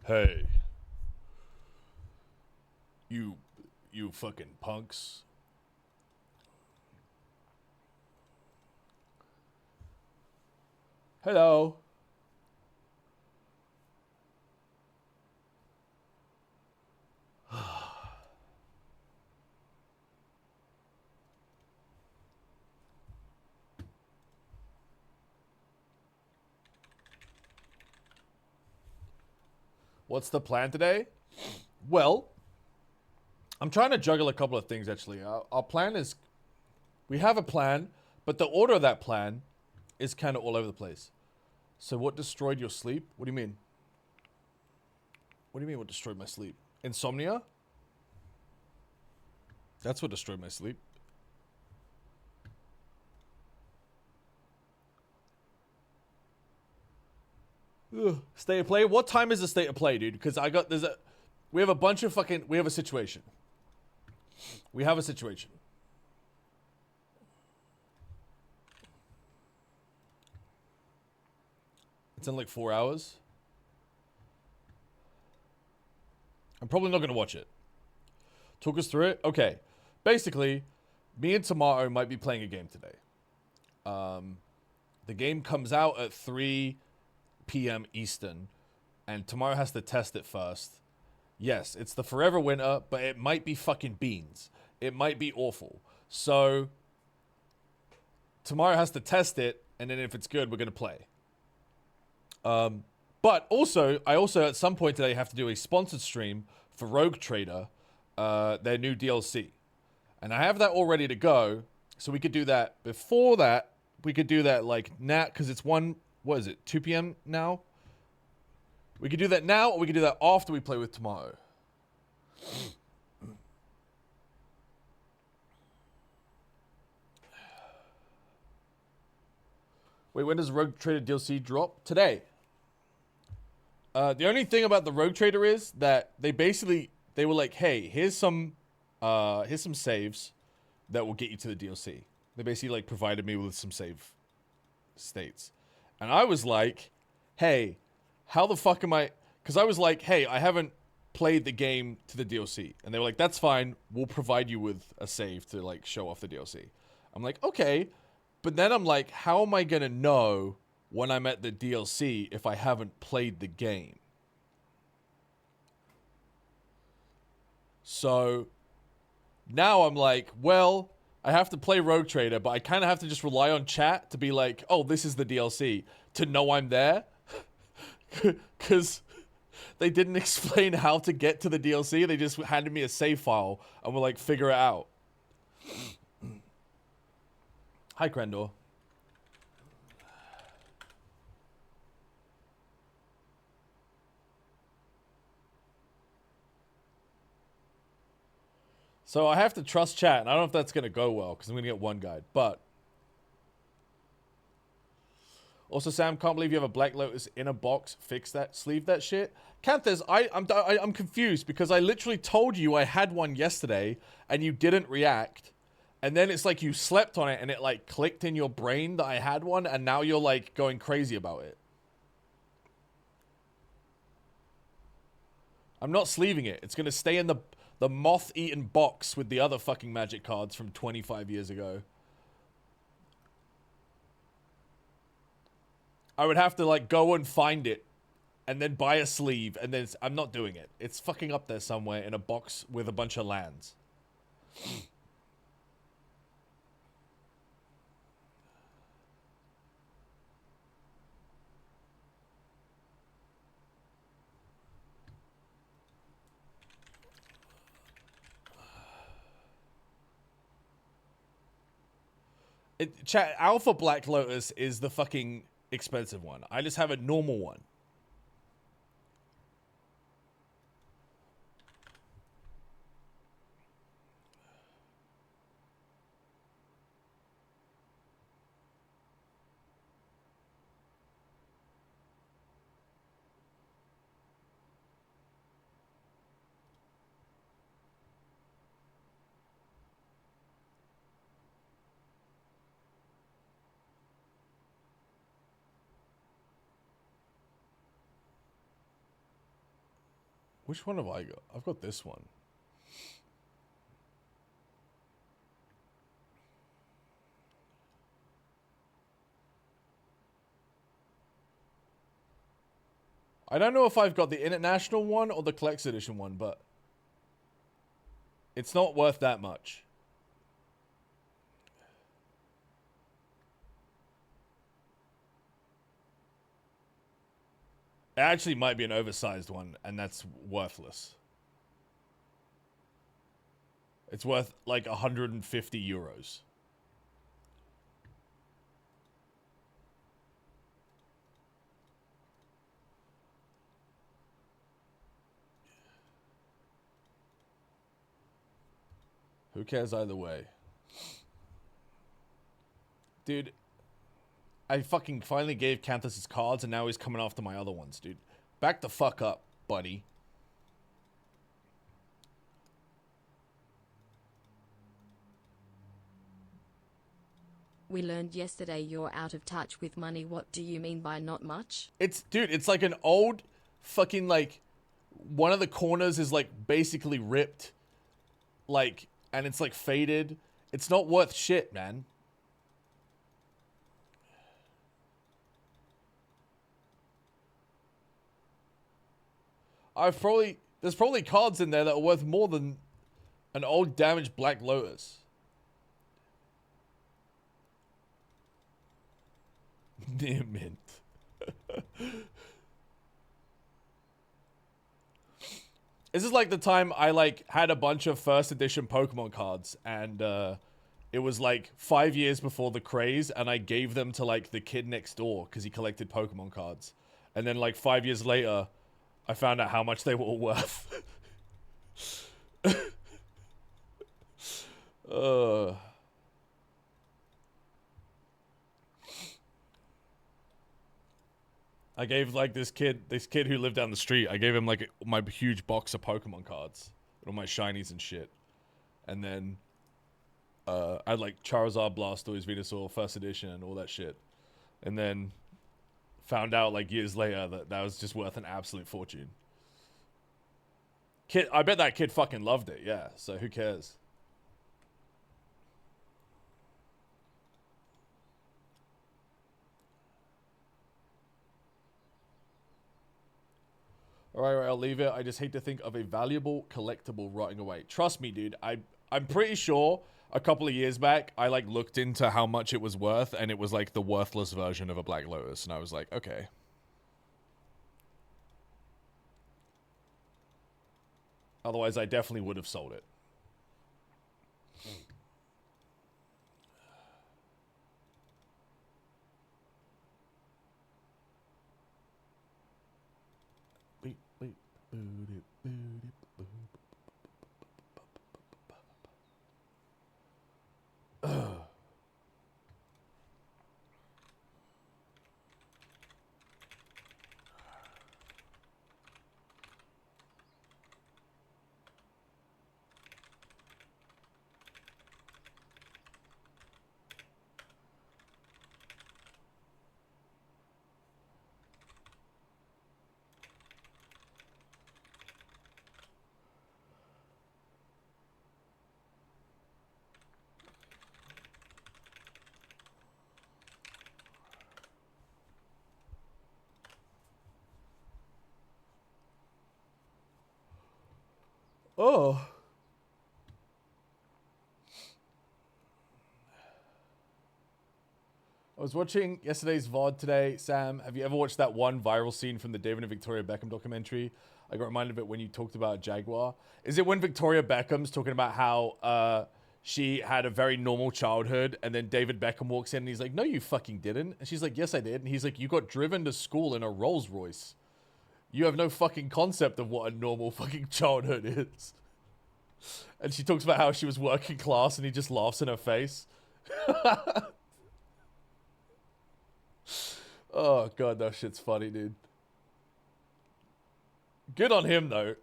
Hey, you fucking punks. Hello. What's the plan today? Well, I'm trying to juggle a couple of things actually. Our plan is we have a plan, but the order of that plan is kind of all over the place. So what destroyed your sleep? What do you mean? What do you mean what destroyed my sleep? Insomnia? That's what destroyed my sleep. Ugh. State of play? What time is the state of play, dude? Because we have a bunch of fucking, we have a situation. We have a situation. It's in like 4 hours. I'm probably not going to watch it. Talk us through it? Okay. Basically, me and Tomato might be playing a game today. The game comes out at 3 p.m. Eastern, and Tomorrow has to test it first. Yes, it's the forever winter, but it might be fucking beans. It might be awful. So, Tomorrow has to test it, and then if it's good, we're going to play. But also, I also at some point today have to do a sponsored stream for Rogue Trader, their new DLC. And I have that all ready to go, so we could do that before that. We could do that like now, because it's 2 p.m. now? We could do that now, or we could do that after we play with Tomorrow. Wait, when does Rogue Trader DLC drop? Today. The only thing about the Rogue Trader is that they were like, hey, here's some saves that will get you to the DLC. They basically like provided me with some save states. And I was like, hey, how the fuck am I? Because I was like, hey, I haven't played the game to the DLC. And they were like, that's fine. We'll provide you with a save to like show off the DLC. I'm like, okay. But then I'm like, how am I going to know when I'm at the DLC if I haven't played the game? So now I'm like, well, I have to play Rogue Trader, but I kind of have to just rely on chat to be like, oh, this is the DLC, to know I'm there. Because they didn't explain how to get to the DLC. They just handed me a save file and were like, figure it out. Hi, Crendor. So I have to trust chat, and I don't know if that's going to go well, because I'm going to get one guide, but... Also, Sam, can't believe you have a Black Lotus in a box. Fix that. Sleeve that shit. Canthers, I'm confused, because I literally told you I had one yesterday, and you didn't react. And then it's like you slept on it, and it, like, clicked in your brain that I had one, and now you're, like, going crazy about it. I'm not sleeving it. It's going to stay in the moth-eaten box with the other fucking magic cards from 25 years ago. I would have to, like, go and find it and then buy a sleeve, and then I'm not doing it. It's fucking up there somewhere in a box with a bunch of lands. Chat, Alpha Black Lotus is the fucking expensive one. I just have a normal one. Which one have I got? I've got this one. I don't know if I've got the international one or the collector's edition one, but it's not worth that much. It actually might be an oversized one, and that's worthless. It's worth like 150 euros. Who cares either way? Dude, I fucking finally gave Canthus his cards, and now he's coming after my other ones, dude. Back the fuck up, buddy. We learned yesterday you're out of touch with money. What do you mean by not much? Dude, it's like an old fucking, like, one of the corners is, like, basically ripped. Like, and it's, like, faded. It's not worth shit, man. There's probably cards in there that are worth more than an old damaged Black Lotus. Near mint. This is like the time I like had a bunch of first edition Pokemon cards, and it was like 5 years before the craze, and I gave them to like the kid next door because he collected Pokemon cards. And then like 5 years later, I found out how much they were all worth. I gave like this kid who lived down the street, I gave him like my huge box of Pokemon cards, all my shinies and shit. And then I had like Charizard, Blastoise, Venusaur, first edition, and all that shit. And then found out like years later that was just worth an absolute fortune. Kid, I bet that kid fucking loved it, yeah. So who cares? Alright, I'll leave it. I just hate to think of a valuable collectible rotting away. Trust me, dude. I'm pretty sure a couple of years back, I like looked into how much it was worth, and it was like the worthless version of a Black Lotus, and I was like, okay. Otherwise, I definitely would have sold it. Oh. I was watching yesterday's VOD today. Sam, have you ever watched that one viral scene from the David and Victoria Beckham documentary? I got reminded of it when you talked about Jaguar. Is it when Victoria Beckham's talking about how she had a very normal childhood, and then David Beckham walks in and he's like, no, you fucking didn't. And she's like, yes, I did. And he's like, you got driven to school in a Rolls Royce. You have no fucking concept of what a normal fucking childhood is. And she talks about how she was working class, and he just laughs in her face. Oh, God, that shit's funny, dude. Good on him, though.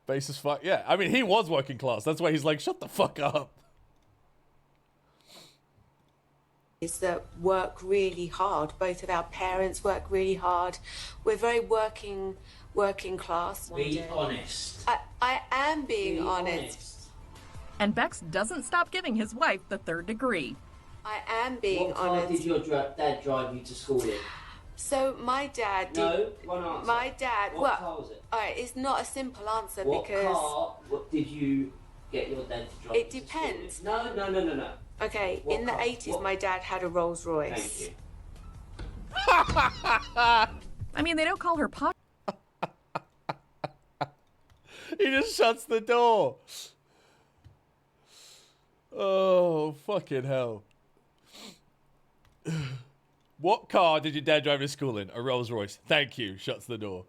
Base as fuck. Yeah, I mean, he was working class. That's why he's like, shut the fuck up. that work really hard. Both of our parents work really hard. We're very working class. Be honest. I am being honest. And Bex doesn't stop giving his wife the third degree. I am being What car honest. did your dad drive you to school in? So my dad did. No, one answer. My dad. What car was it? All right, it's not a simple answer What because. What did you get your dad to drive? It depends. No. Okay, What in the car? 80s, my dad had a Rolls Royce. Thank you. I mean, they don't call her posh. He just shuts the door. Oh, fucking hell. What car did your dad drive to school in? A Rolls Royce. Thank you. Shuts the door.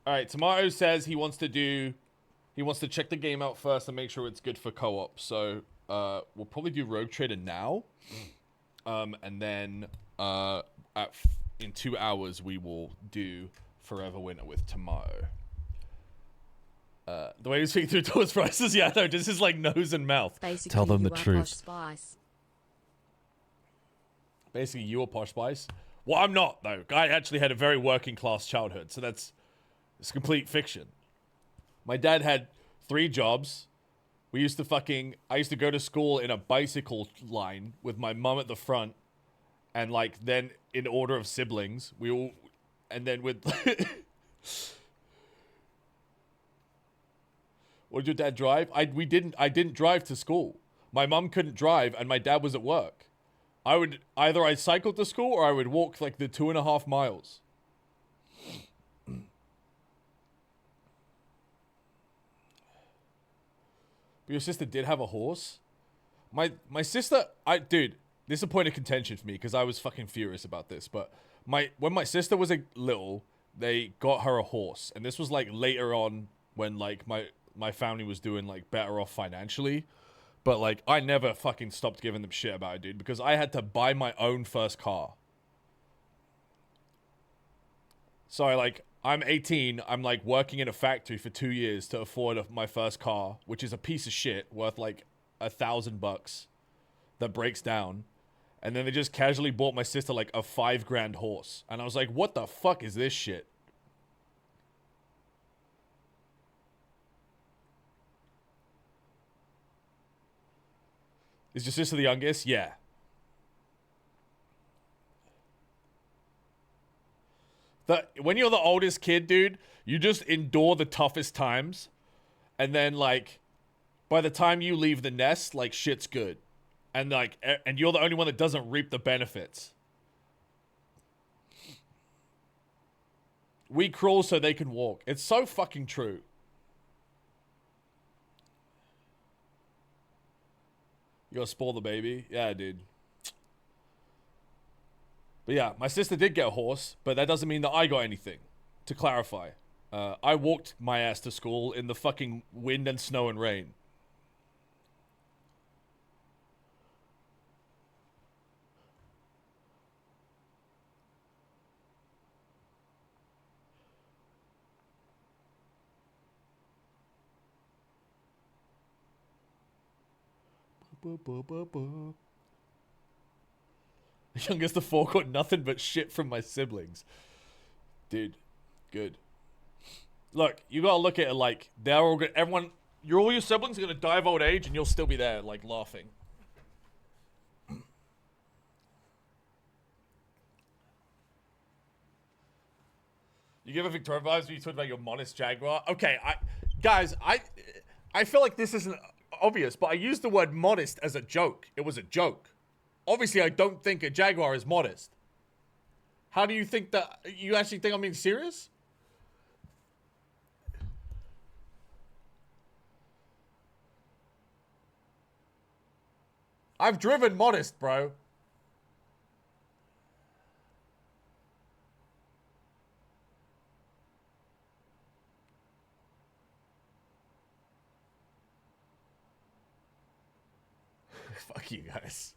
All right, Tomato says he wants to check the game out first and make sure it's good for co-op. So we'll probably do Rogue Trader now, and then in 2 hours we will do Forever Winter with Tomato. The way he's speaking through Doors prices, yeah, no, this is like nose and mouth. Basically, Tell them you the are truth. Posh Spice. Basically, you are Posh Spice. Well, I'm not though. I actually had a very working class childhood, so it's complete fiction. My dad had 3 jobs. I used to go to school in a bicycle line with my mum at the front, and like then in order of siblings, and then with. What did your dad drive? I didn't drive to school. My mum couldn't drive, and my dad was at work. I cycled to school or I would walk like the 2.5 miles. But your sister did have a horse? My sister, dude, this is a point of contention for me because I was fucking furious about this. But when my sister was little, they got her a horse, and this was like later on when like my family was doing like better off financially. But like I never fucking stopped giving them shit about it, dude, because I had to buy my own first car. So I'm 18, I'm like working in a factory for 2 years to afford my first car, which is a piece of shit worth like $1,000 that breaks down. And then they just casually bought my sister like a $5,000 horse. And I was like, what the fuck is this shit? Is your sister the youngest? Yeah. When you're the oldest kid, dude, you just endure the toughest times. And then, like, by the time you leave the nest, like, shit's good. And, like, and you're the only one that doesn't reap the benefits. We crawl so they can walk. It's so fucking true. You gotta spoil the baby? Yeah, dude. But yeah, my sister did get a horse, but that doesn't mean that I got anything. To clarify, I walked my ass to school in the fucking wind and snow and rain. The youngest of 4 got nothing but shit from my siblings. Dude, good. Look, you gotta look at it like they're all good. Everyone, all your siblings are gonna die of old age, and you'll still be there, like laughing. You give a Victoria vibes when you talk about your modest Jaguar. Okay, guys, I feel like this isn't obvious, but I used the word modest as a joke. It was a joke. Obviously, I don't think a Jaguar is modest. How do you think that? You actually think I'm being serious? I've driven modest, bro. Fuck you guys.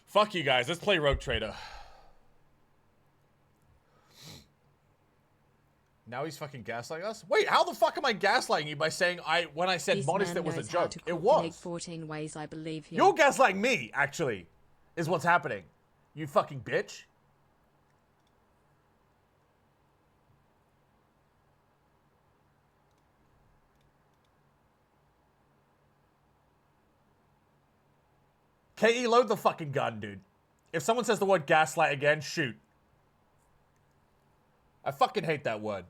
Fuck you guys. Let's play Rogue Trader. Now he's fucking gaslighting us? Wait, how the fuck am I gaslighting you by saying when I said This modest man it was a knows how joke? to It cook an egg was. 14 ways, I believe him. You're gaslighting me, actually, is what's happening. You fucking bitch. KE, load the fucking gun, dude. If someone says the word gaslight again, shoot. I fucking hate that word.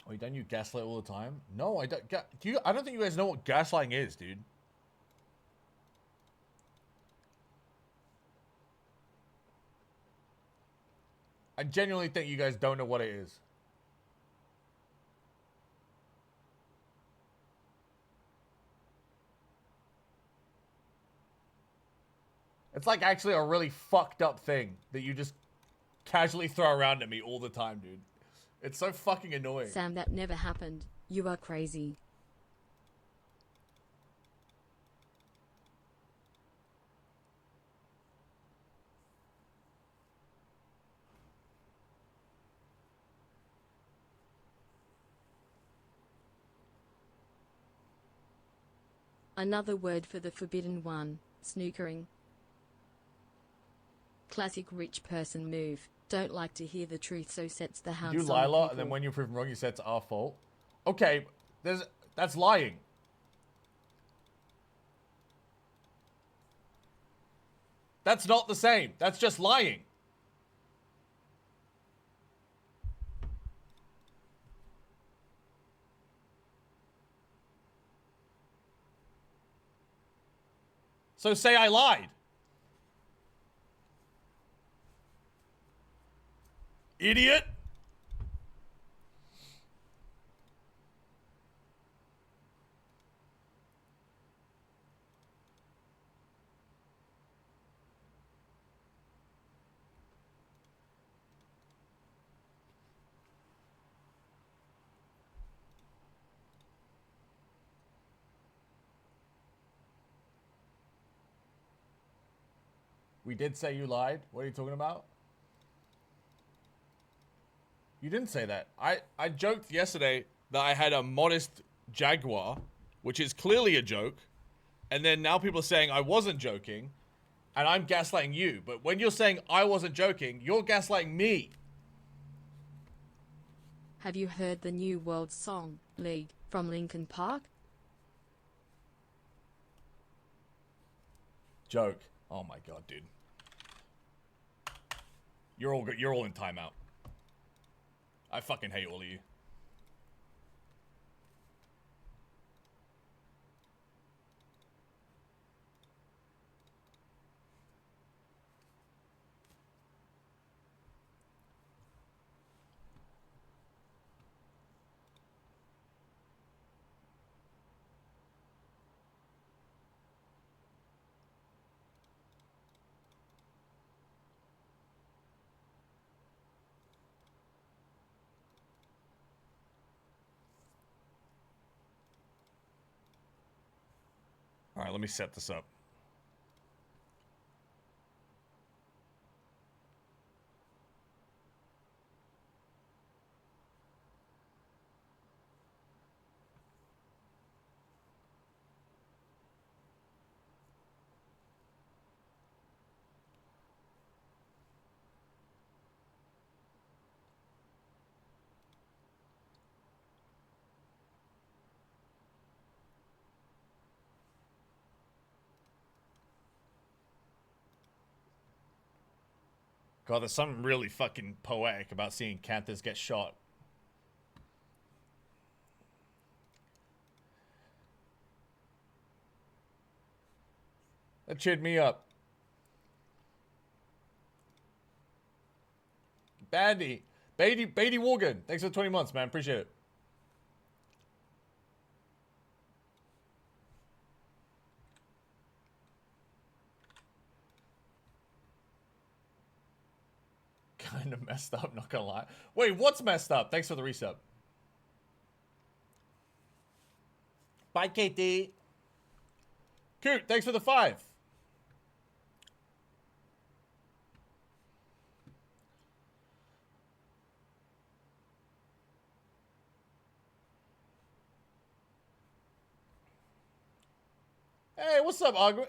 Oh, you don't you gaslight all the time? No, I don't. I don't think you guys know what gaslighting is, dude. I genuinely think you guys don't know what it is. It's like actually a really fucked up thing that you just casually throw around at me all the time, dude. It's so fucking annoying. Sam, that never happened. You are crazy. Another word for the forbidden one, snookering. Classic rich person move. Don't like to hear the truth, so sets the hounds You on lie a lot, people. and then when you're proven wrong, you say it's our fault. Okay, that's lying. That's not the same. That's just lying. So say I lied. Idiot. We did say you lied. What are you talking about? You didn't say that. I joked yesterday that I had a modest Jaguar, which is clearly a joke. And then now people are saying I wasn't joking, and I'm gaslighting you. But when you're saying I wasn't joking, you're gaslighting me. Have you heard the New World Song, League, from Linkin Park? Joke. Oh my god, dude. You're all good. You're all in timeout. I fucking hate all of you. All right, let me set this up. God, there's something really fucking poetic about seeing Canthers get shot. That cheered me up. Bandy. Beatty Morgan. Thanks for 20 months, man. Appreciate it. Kind of messed up, not gonna lie. Wait, what's messed up? Thanks for the resub. Bye, Katie. Coot, thanks for the 5. Hey, what's up, Agua?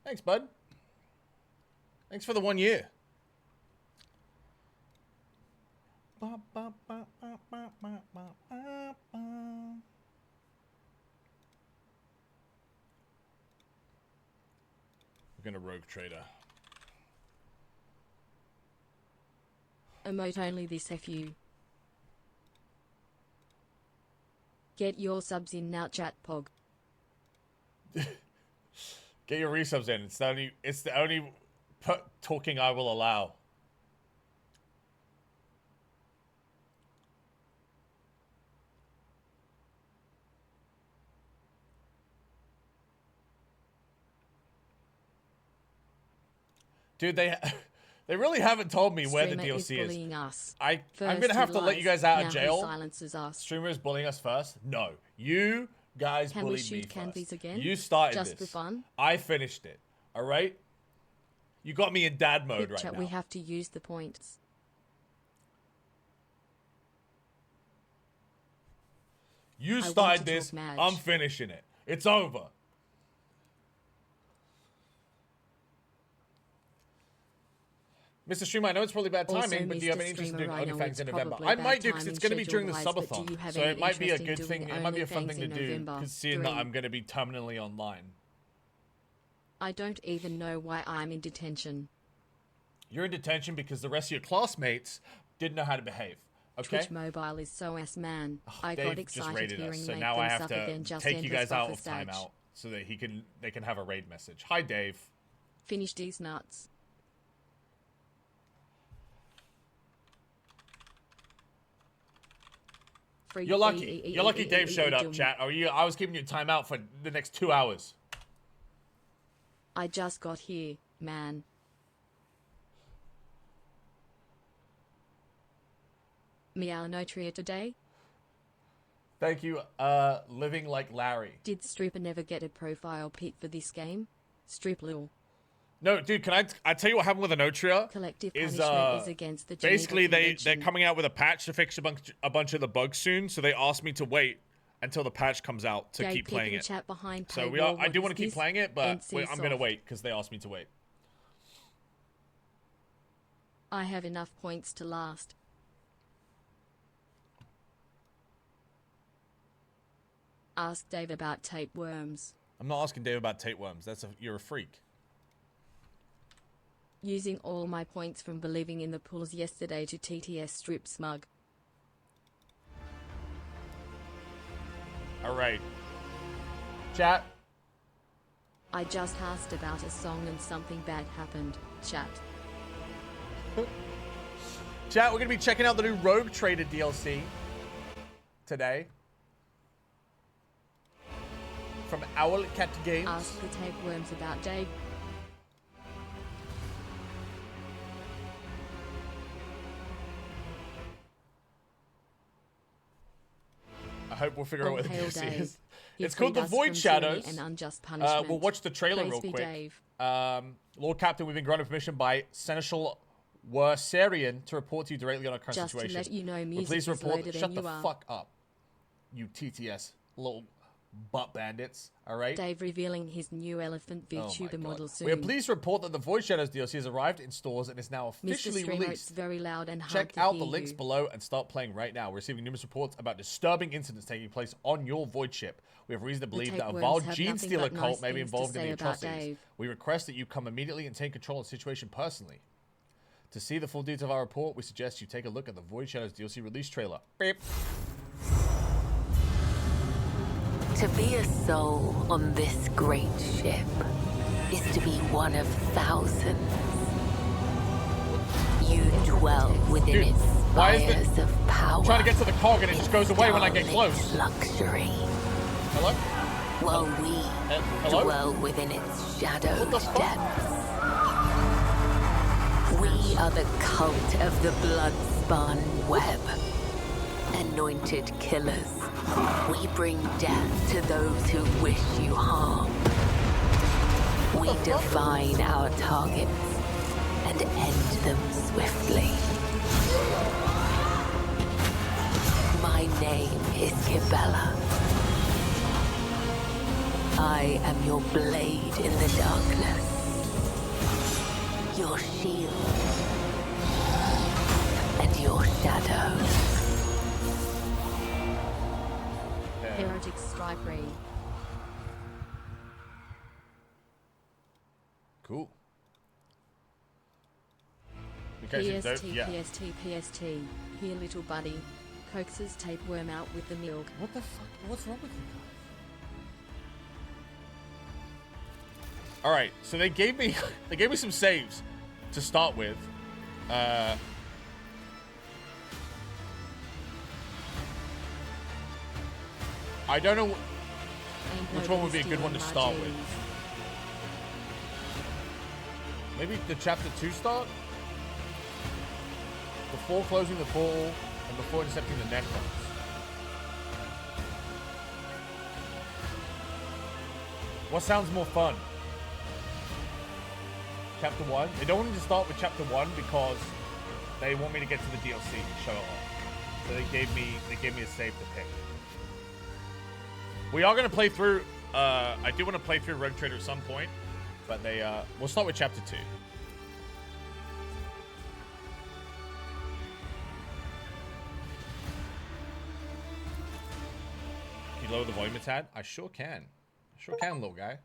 Thanks, bud. Thanks for the 1 year. We're gonna rogue trader. Emote only this FU. Get your subs in now, chat pog. Get your resubs in. It's the only talking I will allow. Dude, they really haven't told me where the Streamer DLC is. bullying us. I'm First gonna have he to let you guys lies, out now of he jail. silences us. Streamer is bullying us first. No, you guys Can we bullied me shoot candies first. again? You started Just this. for fun? I finished it. All right. You got me in dad mode Quick right chat, now. we have to use the points. You want started to this. talk match. I'm finishing it. It's over. Mr. Streamer, I know it's probably bad timing, Also, but do you have Mr. any interest in Streamer, doing I know OnlyFans it's in November? probably I bad might do because timing it's going to be during the schedule-wise, but do subathon, you have so any it might be a interest in good thing. doing It might be a fun OnlyFans thing to in do November? because seeing that 3. I'm going to be terminally online. I don't even know why I'm in detention. You're in detention because the rest of your classmates didn't know how to behave. Okay. Twitch Mobile is so ass man. I Dave got just excited raided hearing us, so make now them I have suck to again. Just take you endless guys out buffer of stage. timeout so that they can have a raid message. Hi, Dave. Finish these nuts. Free You're lucky. You're lucky Dave showed up, chat. I was keeping you in timeout for the next 2 hours. I just got here, man. Meow Notria today? Thank you, Living Like Larry. Did Strippin never get a profile pic for this game? Strip lil. No, dude, can I tell you what happened with Anotria? Collective Is, punishment is against the Geneva basically they're Convention. coming out with a patch to fix a bunch of the bugs soon, so they asked me to wait until the patch comes out to Jay keep playing it. Chat behind So paywall, I do what want to is keep this? playing it, but NC I'm gonna soft. wait because they asked me to wait. I have enough points to last. Ask Dave about tapeworms. I'm not asking Dave about tapeworms. You're a freak. Using all my points from believing in the pools yesterday to TTS strip smug. All right, chat. I just asked about a song and something bad happened. Chat. Chat, we're gonna be checking out the new Rogue Trader DLC today from Owlcat Games. Ask the tapeworms about Dave. I hope we'll figure out Oh, what the hail DLC Dave. is. He It's called freed The us Void from tyranny Shadows. and unjust punishment. We'll watch the trailer Praise real be quick. Dave. Lord Captain, we've been granted permission by Seneschal Worsarian to report to you directly on our current Just to situation. let you know, Will music please is report. loaded Shut and the you are. fuck up, you TTS little butt bandits. All right. Dave revealing his new elephant Oh my VTuber God. model soon. We are pleased to report that the Void Shadows DLC has arrived in stores and is now Mr. officially Streamer, released. it's very loud and hard Check to out hear the links you. below and start playing right now. We're receiving numerous reports about disturbing incidents taking place on your Void ship. We have reason to believe that a tapeworms vile have gene nothing stealer but cult nice may be things to involved in say the about atrocities. Dave. We request that you come immediately and take control of the situation personally. To see the full details of our report, we suggest you take a look at the Void Shadows DLC release trailer. Beep. To be a soul on this great ship is to be one of thousands. You dwell within Dude, its why is spires of power. I'm trying to get to the cog and it just goes away when I get its close. luxury. Hello? While we hello? dwell within its shadowed What the fuck? depths. We are the cult of the blood-spun web. Anointed killers. We bring death to those who wish you harm. We define our targets and end them swiftly. My name is Kibella. I am your blade in the darkness. Your shield. And your shadow. Erotic stripery. Cool. In case you don't- PST, yeah. PST, PST. Here, little buddy. Coaxes tapeworm out with the milk. What the fuck? What's wrong with you guys? All right, so they gave me some saves to start with. I don't know which one would be a good one to start with. Maybe the chapter 2 start? Before closing the portal and before intercepting the necrons. What sounds more fun? Chapter 1? They don't want me to start with chapter 1 because they want me to get to the DLC and show it off. So they gave me a save to pick. We are gonna play through I do want to play through Rogue Trader at some point, but we'll start with chapter 2. Can you lower the volume a tad? I sure can. Sure can, little guy.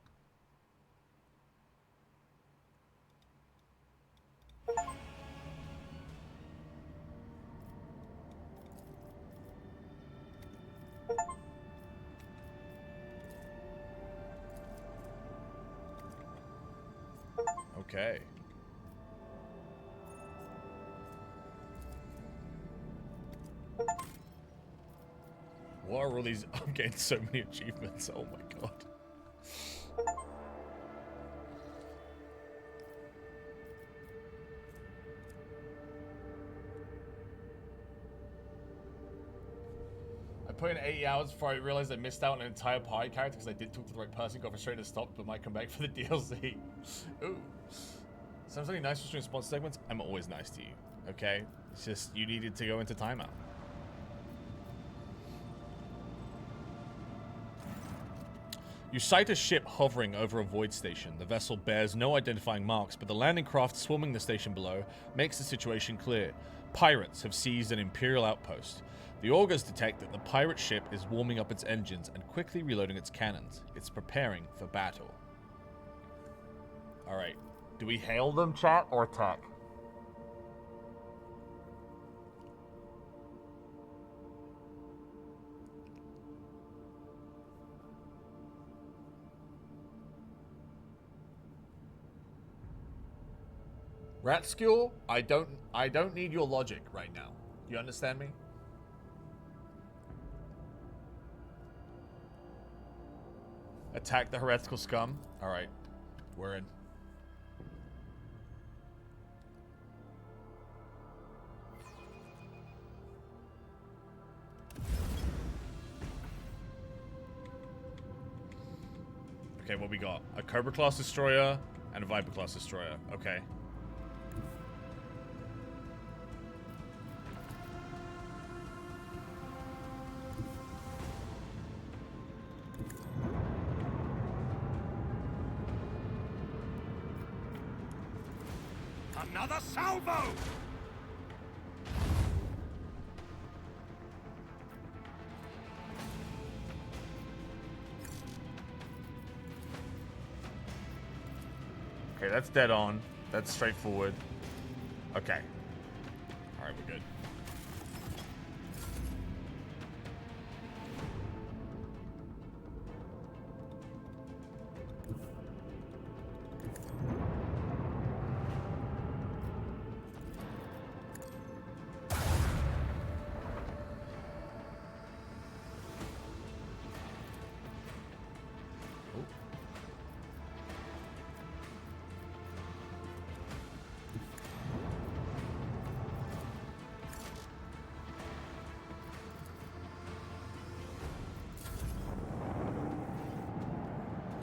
Okay. What are all these? I'm getting so many achievements. Oh my god. I put in 80 hours before I realized I missed out on an entire party character because I did talk to the right person, got frustrated and stopped, but might come back for the DLC. Ooh. Sounds really nice for response segments. I'm always nice to you, okay? It's just you needed to go into timeout. You sight a ship hovering over a void station. The vessel bears no identifying marks, but the landing craft swarming the station below makes the situation clear. Pirates have seized an Imperial outpost. The augurs detect that the pirate ship is warming up its engines and quickly reloading its cannons. It's preparing for battle. Alright. Do we hail them, chat, or attack? Ratskill, I don't need your logic right now. You understand me? Attack the heretical scum. Alright. We're in. Okay, what we got? A Cobra class destroyer and a Viper class destroyer. Okay. Another salvo! Okay, that's dead on. That's straightforward. Okay. All right, we're good.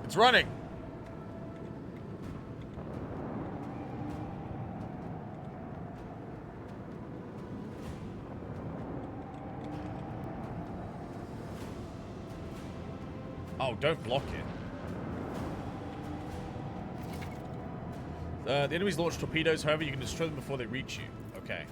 It's running. Oh, don't block it. The enemies launch torpedoes, however, you can destroy them before they reach you. Okay.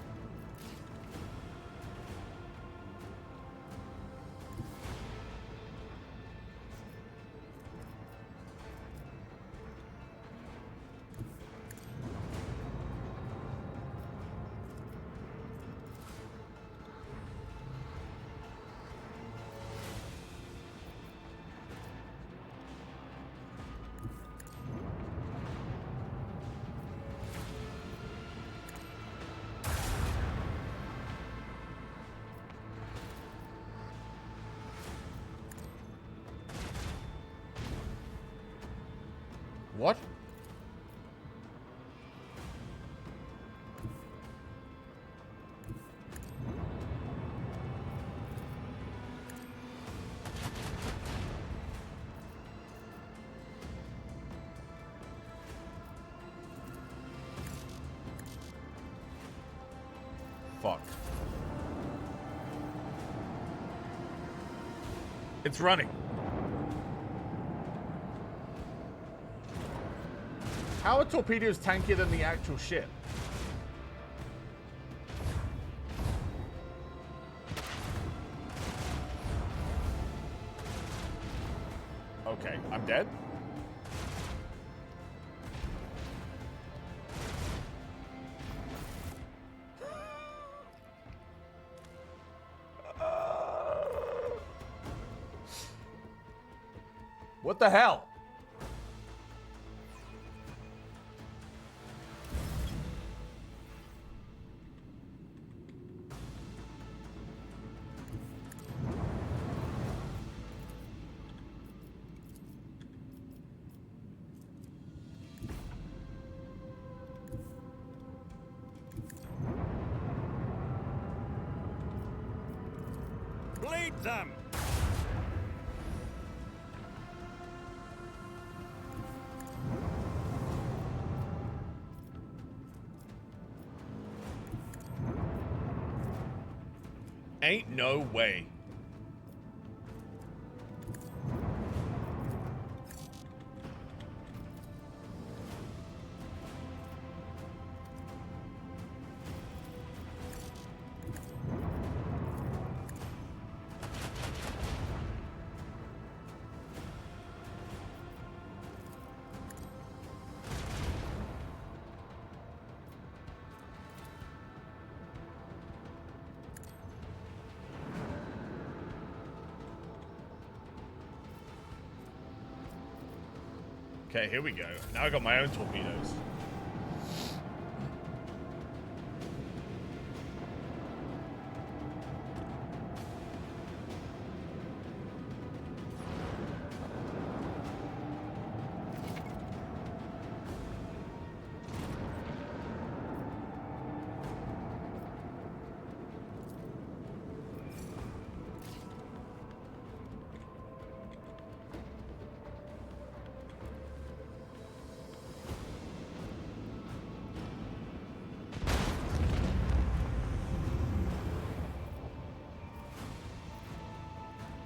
What? Fuck. It's running. How are torpedoes tankier than the actual ship? Okay, I'm dead. What the hell? Bleed them! Ain't no way. Okay, here we go. Now I got my own torpedoes.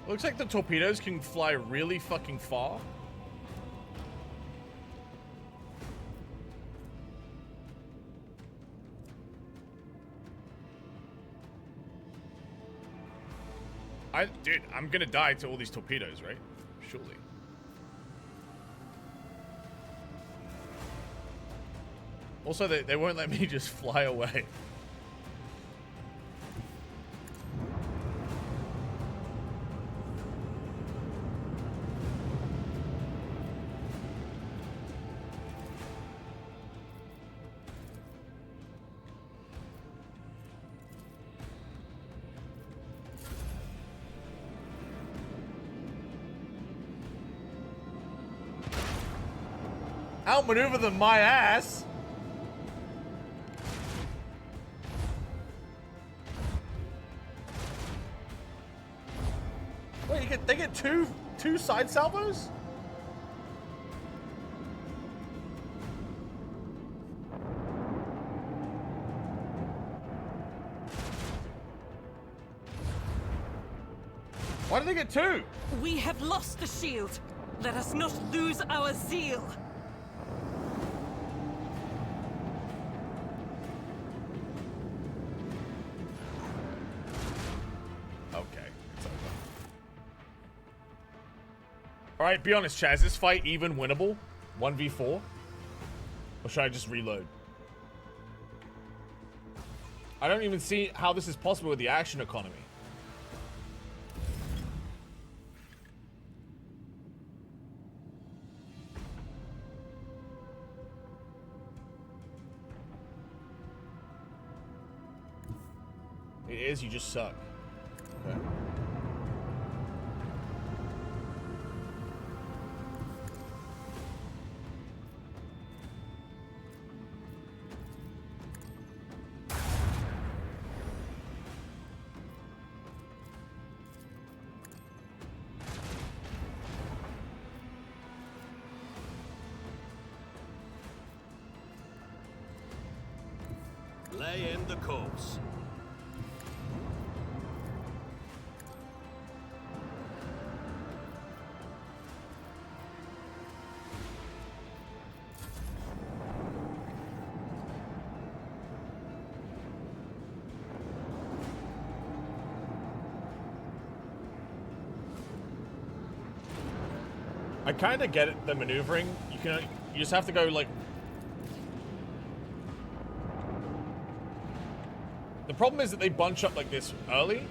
Looks like the torpedoes can fly really fucking far. Dude, I'm gonna die to all these torpedoes, right? Surely. Also, they won't let me just fly away. Outmaneuver them, my ass. Wait, they get two side salvos? Why do they get two? We have lost the shield. Let us not lose our zeal. Okay, it's over. Alright, be honest, Chaz. Is this fight even winnable? 1v4? Or should I just reload? I don't even see how this is possible with the action economy. It is, you just suck. Okay. Lay in the course. I kind of get it, the maneuvering. You just have to go like. The problem is that they bunch up like this early.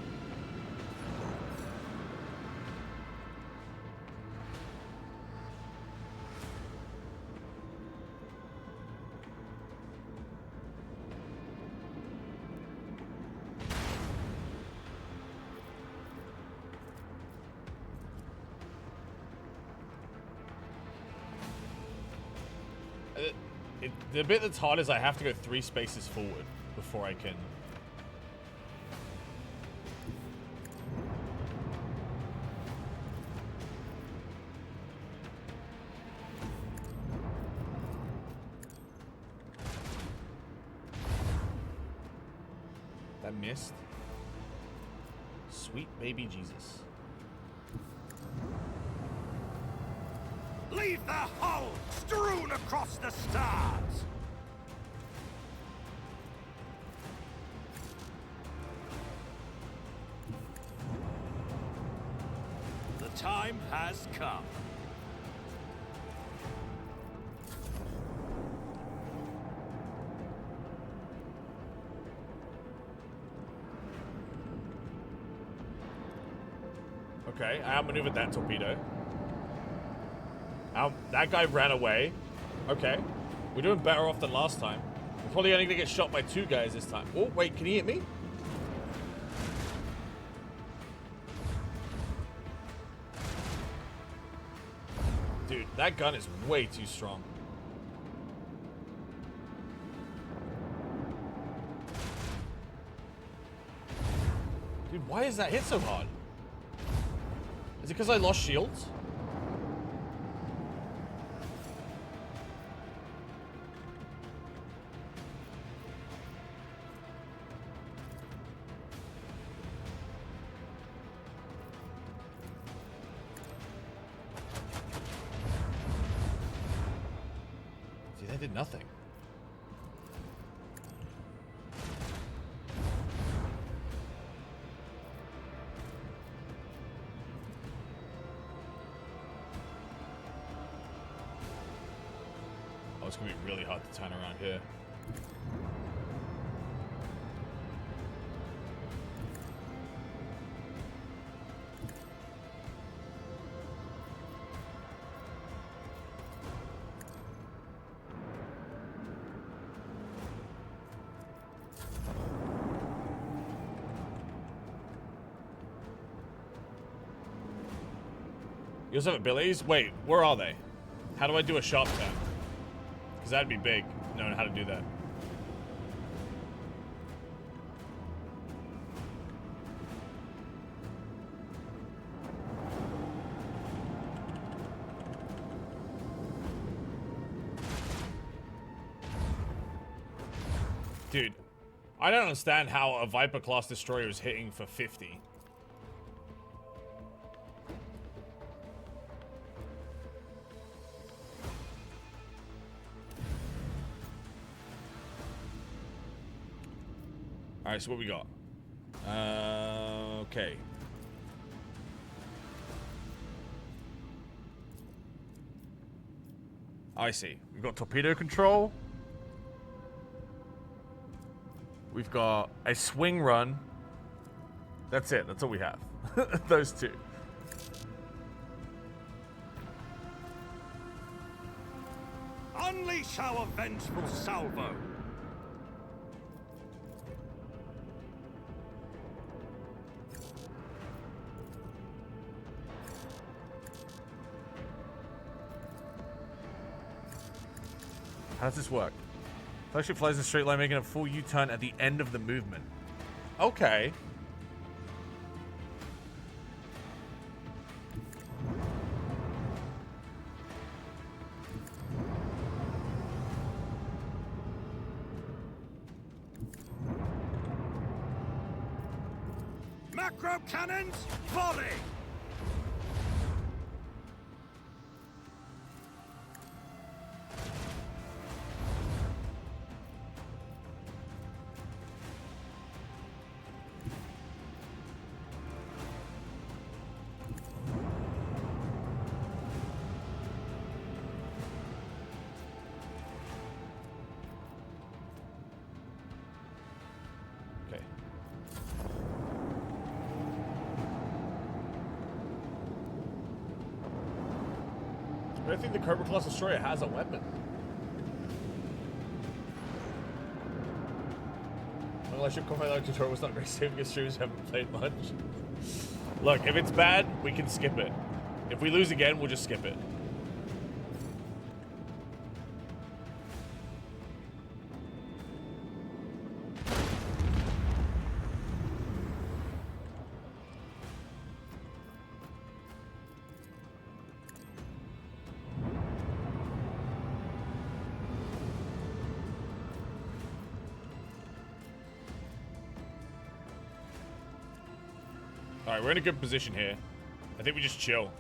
The bit that's hard is I have to go 3 spaces forward before I can. That missed. Sweet baby Jesus. Leave the hull strewn across the stars. The time has come. Okay, I outmaneuvered that torpedo. That guy ran away. Okay. We're doing better off than last time. We're probably only going to get shot by 2 guys this time. Oh, wait, can he hit me? Dude, that gun is way too strong. Dude, why is that hit so hard? Is it because I lost shields? See, that did nothing. Oh, it's gonna be really hard to turn around here. You also have abilities? Wait, where are they? How do I do a sharp turn? Because that'd be big, knowing how to do that. Dude, I don't understand how a Viper class destroyer is hitting for 50. Alright, so what we got? Okay. I see. We've got torpedo control. We've got a swing run. That's it. That's all we have. Those two. Unleash our vengeful salvo. How does this work? Flagship flies in a straight line, making a full U-turn at the end of the movement. Okay. Macro cannons, volley! Okay. I don't think the Cobra Class Destroyer has a weapon. Unless your combat like tutorial was not very safe against streamers who haven't played much. Look, if it's bad, we can skip it. If we lose again, we'll just skip it. Alright, we're in a good position here. I think we just chill.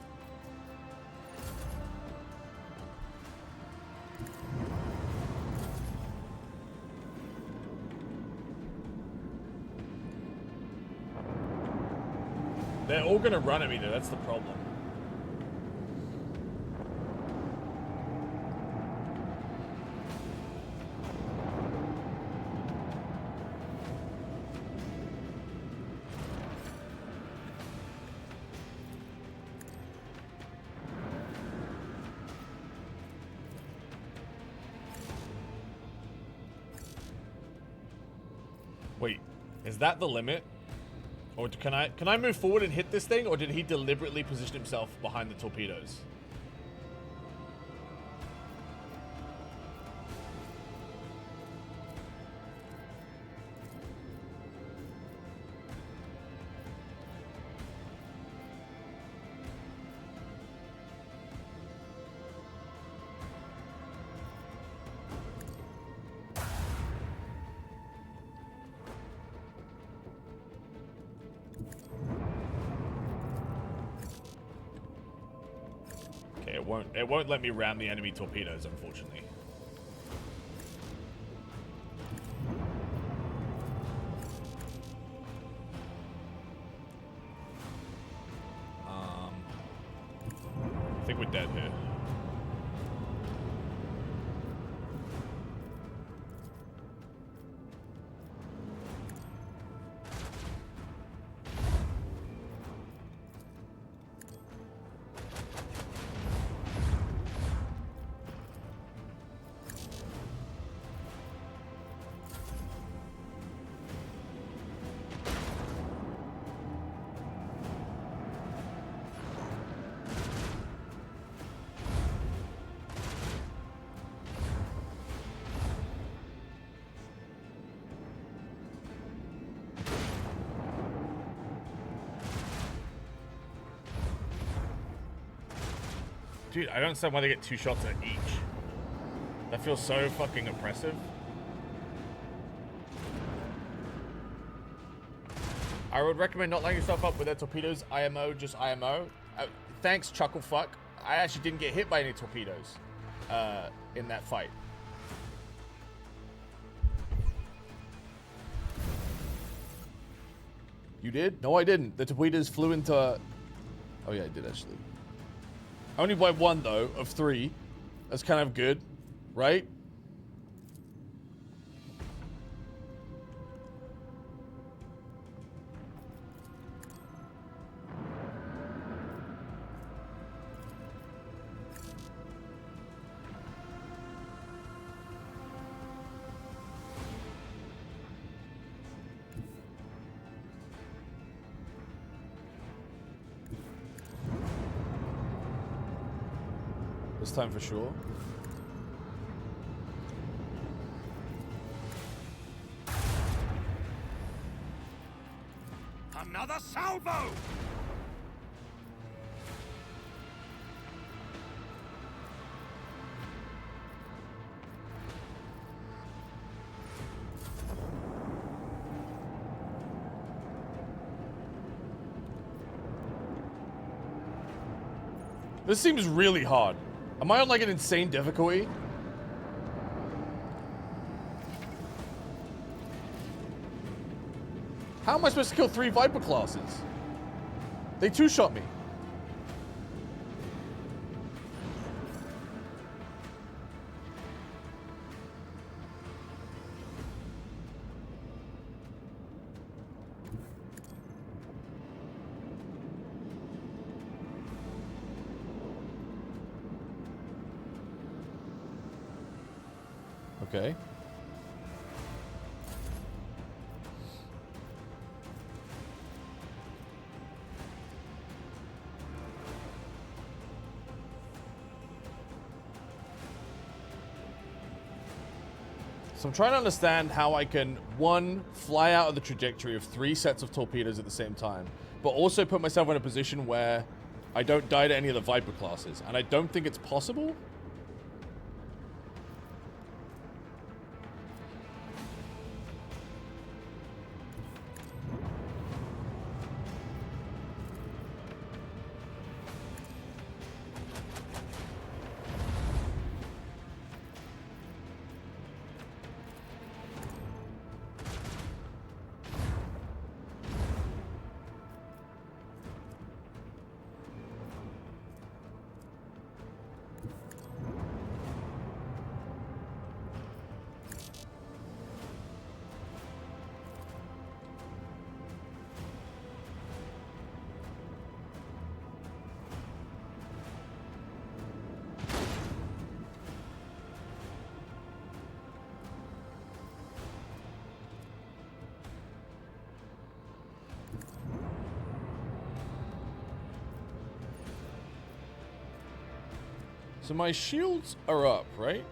They're all gonna run at me though, that's the problem. Wait, is that the limit? Or can I move forward and hit this thing, or did he deliberately position himself behind the torpedoes? Okay, it won't let me ram the enemy torpedoes, unfortunately. I think we're dead here. Dude, I don't understand why they get 2 shots at each. That feels so fucking oppressive. I would recommend not lighting yourself up with their torpedoes. IMO, just IMO. Thanks, Chucklefuck. I actually didn't get hit by any torpedoes in that fight. You did? No, I didn't. The torpedoes flew into... Oh, yeah, I did, actually. Only by 1, though, of 3. That's kind of good, right? This time for sure. Another salvo! This seems really hard. Am I on like an insane difficulty? How am I supposed to kill 3 Viper classes? They 2-shot me. Okay. So I'm trying to understand how I can, 1, fly out of the trajectory of 3 sets of torpedoes at the same time, but also put myself in a position where I don't die to any of the Viper classes. And I don't think it's possible. So my shields are up, right?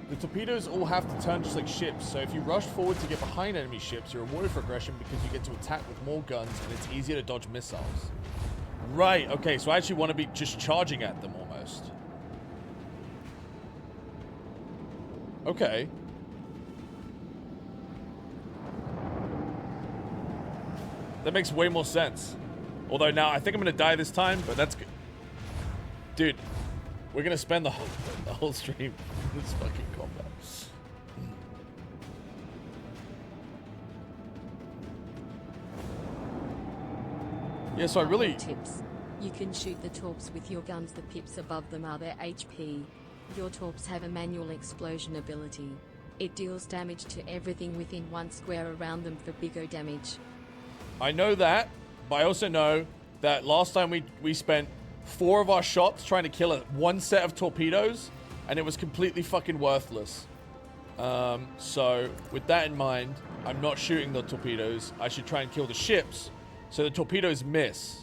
The torpedoes all have to turn just like ships, so if you rush forward to get behind enemy ships, you're rewarded for aggression because you get to attack with more guns and it's easier to dodge missiles. Right, okay, so I actually want to be just charging at them almost. Okay. That makes way more sense. Although now I think I'm going to die this time, but that's good. Dude, we're going to spend the whole stream in this fucking combat. Yeah, so I really... Tips. You can shoot the torps with your guns. The pips above them are their HP. Your torps have a manual explosion ability. It deals damage to everything within 1 square around them for bigger damage. I know that, but I also know that last time we spent 4 of our shots trying to kill 1 set of torpedoes, and it was completely fucking worthless. So with that in mind, I'm not shooting the torpedoes. I should try and kill the ships, so the torpedoes miss.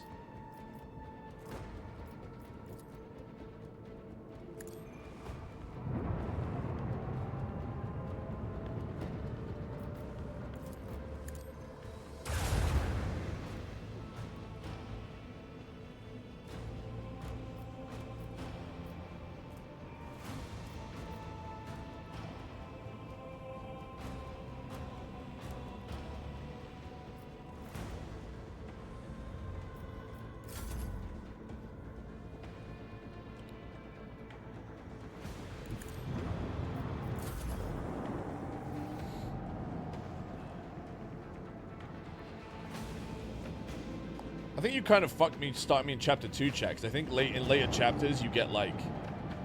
I think you kind of fucked me starting me in chapter 2, checks. I think in later chapters you get like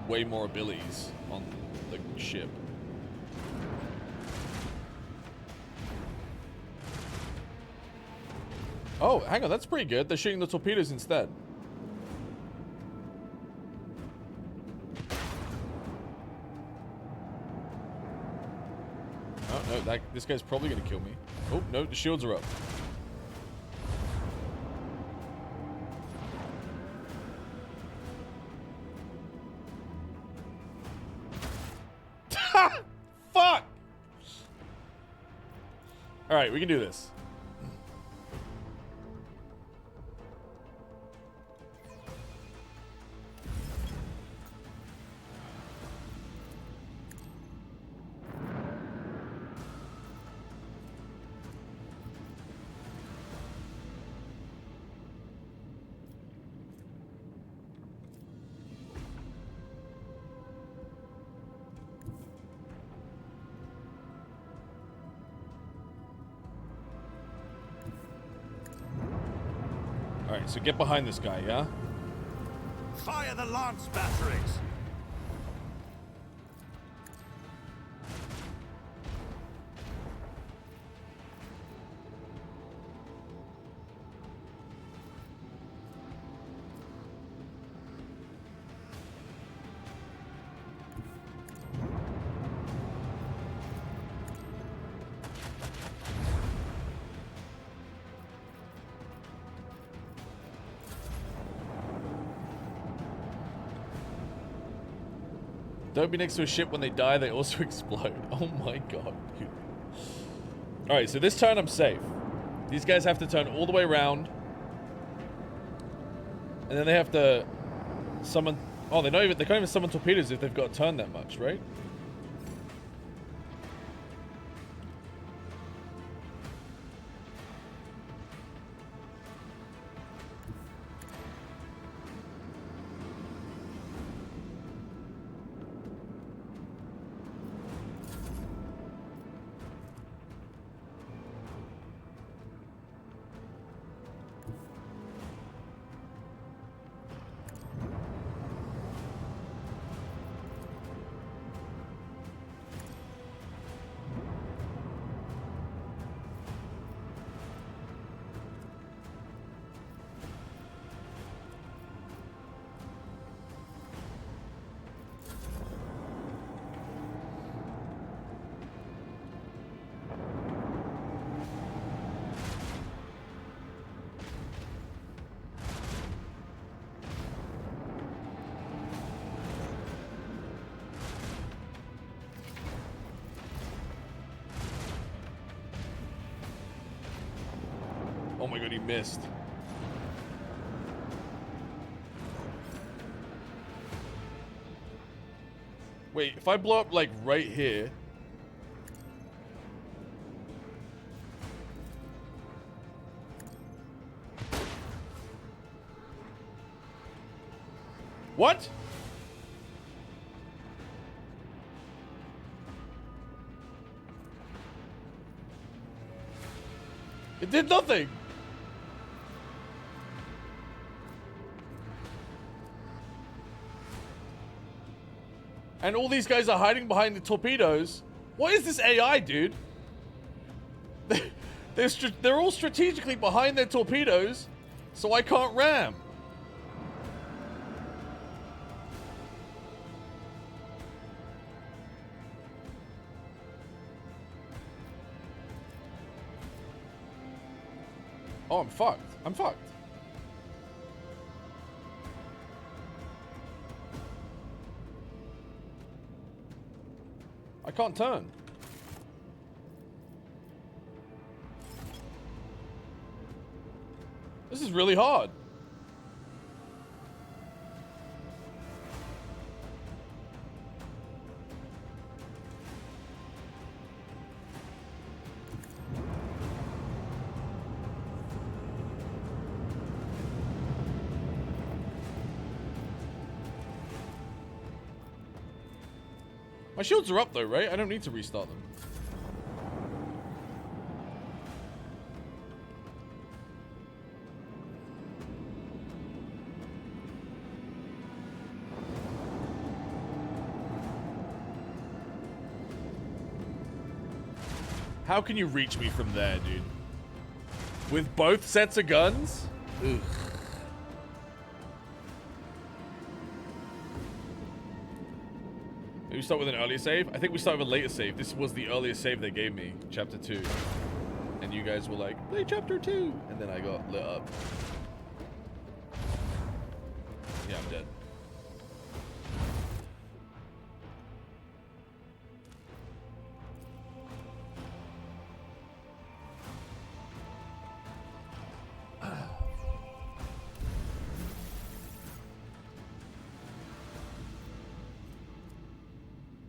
way more abilities on the ship. Oh, hang on, that's pretty good. They're shooting the torpedoes instead. Oh, no, this guy's probably gonna kill me. Oh, no, the shields are up. Fuck! Alright, we can do this. Alright, so get behind this guy, yeah? Fire the lance batteries! Don't be next to a ship when they die, they also explode. Oh my god, dude. Alright, so this turn I'm safe. These guys have to turn all the way around. And then they have to summon... Oh, they can't even summon torpedoes if they've got to turn that much, right? Oh my god, he missed. Wait, if I blow up like right here... What? It did nothing. And all these guys are hiding behind the torpedoes. What is this AI, dude? They're all strategically behind their torpedoes, so I can't ram. Oh, I'm fucked. I'm fucked. I can't turn. This is really hard. My shields are up though, right? I don't need to restart them. How can you reach me from there, dude? With both sets of guns? Ugh. Maybe we start with an earlier save? I think we start with a later save. This was the earliest save they gave me, chapter 2. And you guys were like, play chapter 2. And then I got lit up. Yeah, I'm dead.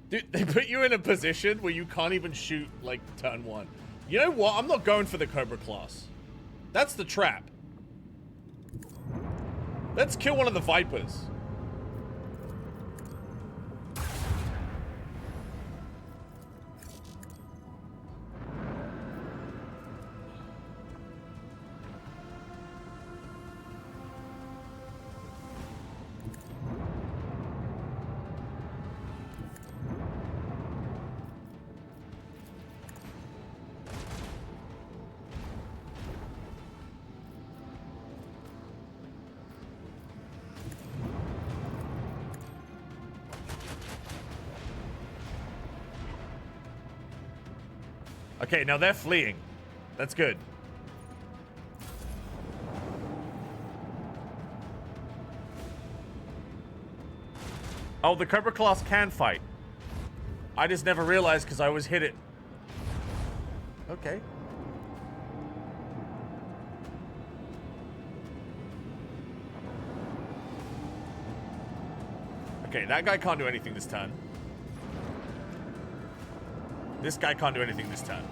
Dude, they put you in a position where you can't even shoot, like, turn 1. You know what? I'm not going for the Cobra class. That's the trap. Let's kill one of the Vipers. Okay, now they're fleeing. That's good. Oh, the Cobra class can fight. I just never realized because I always hit it. Okay. Okay, that guy can't do anything this turn. This guy can't do anything this turn.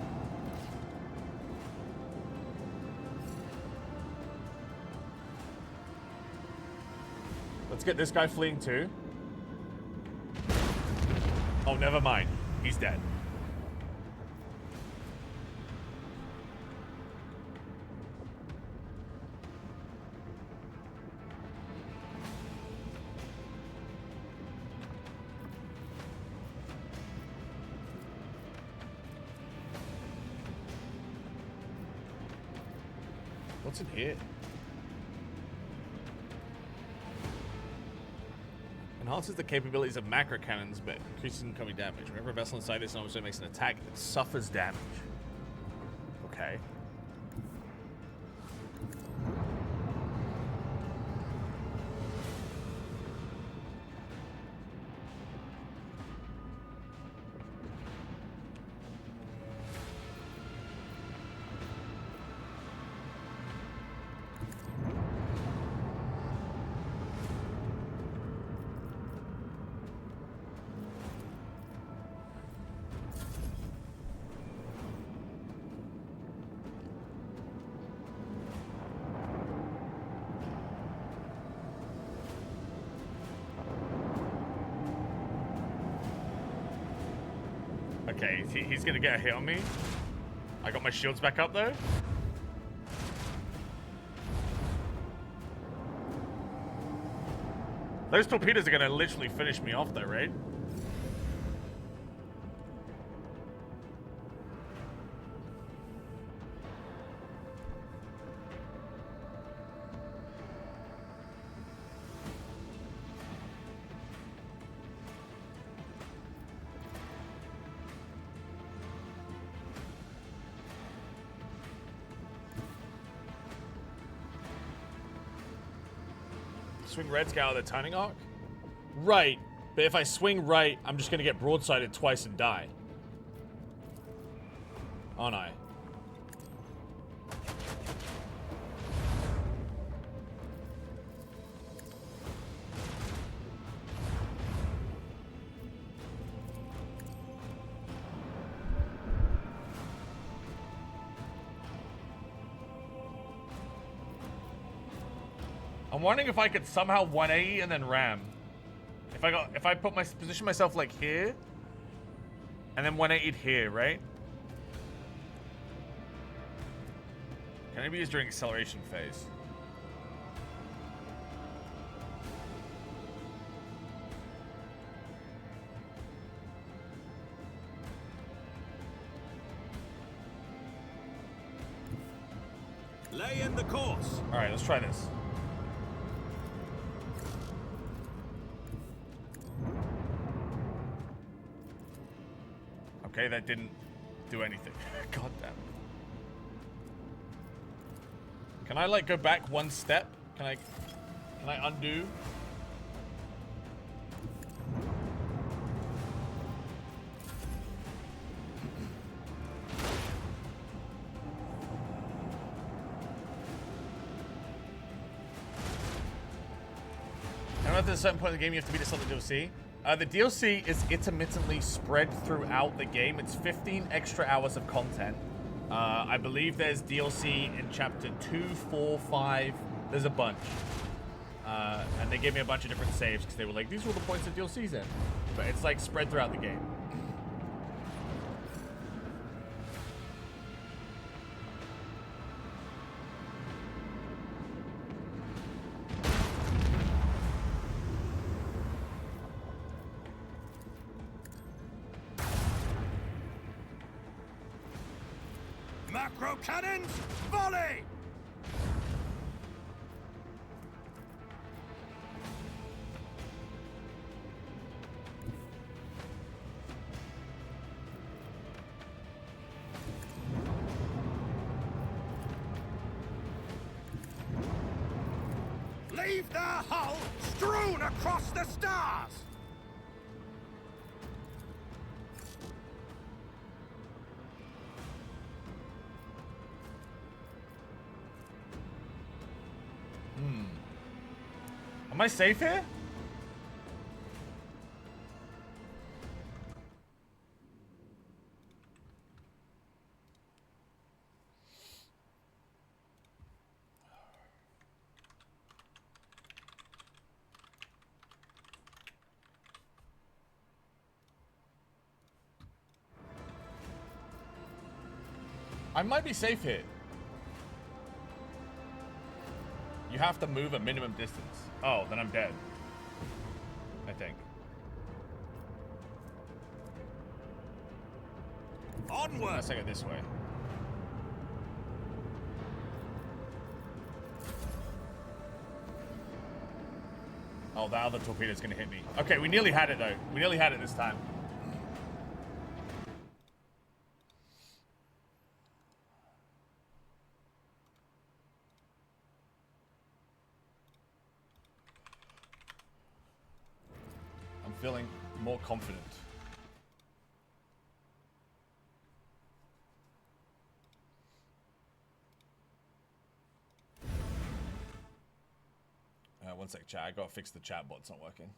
Let's get this guy fleeing too. Oh, never mind. He's dead. What's in here? Enhances the capabilities of macro cannons, but increases incoming damage. Whenever a vessel inside this also makes an attack, it suffers damage. Okay. Okay, he's gonna get a hit on me. I got my shields back up though. Those torpedoes are gonna literally finish me off though, right? Swing red scout of the turning arc? Right, but if I swing right, I'm just gonna get broadsided twice and die. Aren't I? I'm wondering if I could somehow 180 and then ram. If I position myself like here, and then 180 here, right? Can I be used during acceleration phase? Lay in the course. All right, let's try this. Okay, that didn't do anything. God damn. Can I like go back one step? Can I undo? I don't know if there's a certain point in the game you have to beat to start the DLC. The DLC is intermittently spread throughout the game. It's 15 extra hours of content. I believe there's DLC in chapter 2, 4, 5. There's a bunch. And they gave me a bunch of different saves because they were like, these are all the points of DLC's in. But it's like spread throughout the game. Macro cannons, volley! Leave their hull strewn across the stars! Am I safe here? I might be safe here. You have to move a minimum distance. Oh, then I'm dead. I think. Onward! Let's take it this way. Oh, the other torpedo's gonna hit me. Okay, we nearly had it though. We nearly had it this time. Feeling more confident. One sec, chat. I gotta fix the chat bot. It's not working.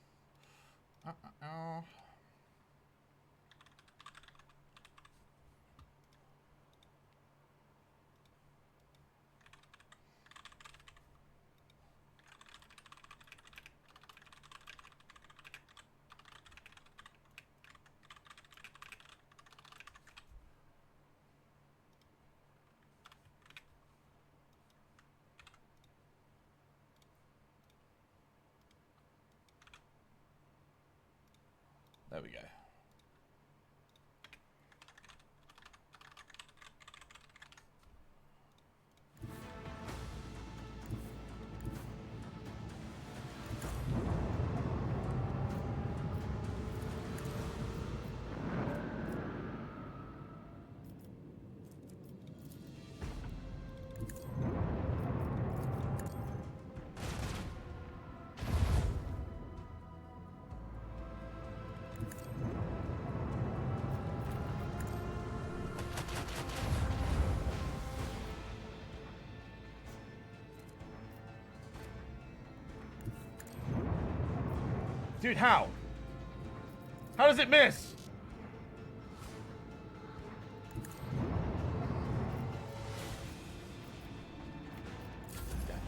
There we go. Dude, how? How does it miss? Damn it.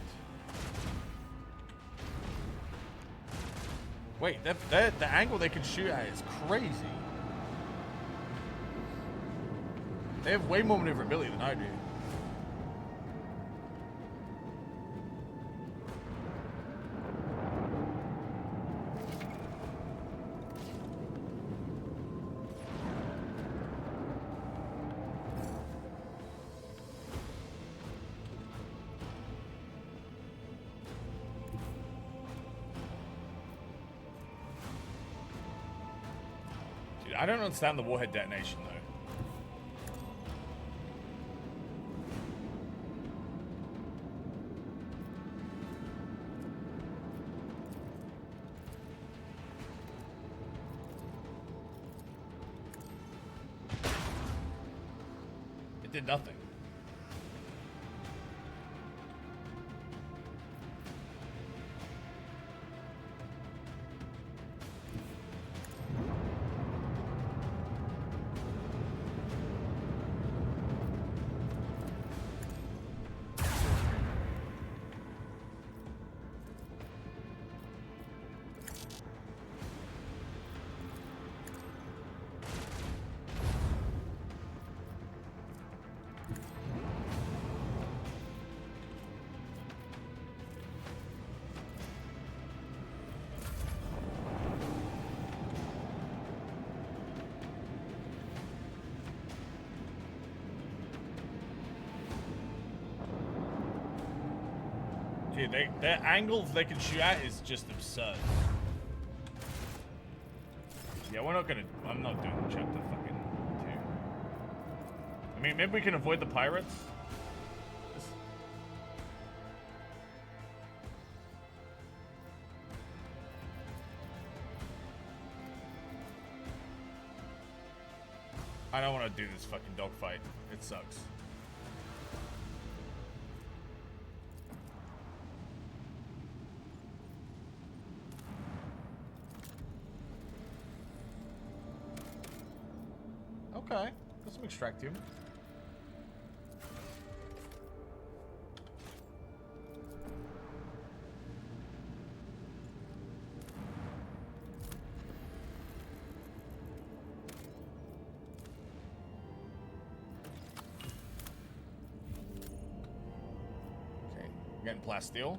Wait, the angle they can shoot at is crazy. They have way more maneuverability than I do. I don't understand the warhead detonation, though. It did nothing. Dude, their angles they can shoot at is just absurd. Yeah, we're not gonna. I'm not doing chapter fucking 2. I mean, maybe we can avoid the pirates. I don't want to do this fucking dogfight. It sucks. Okay, got some extractium. Okay, we're getting plasteel.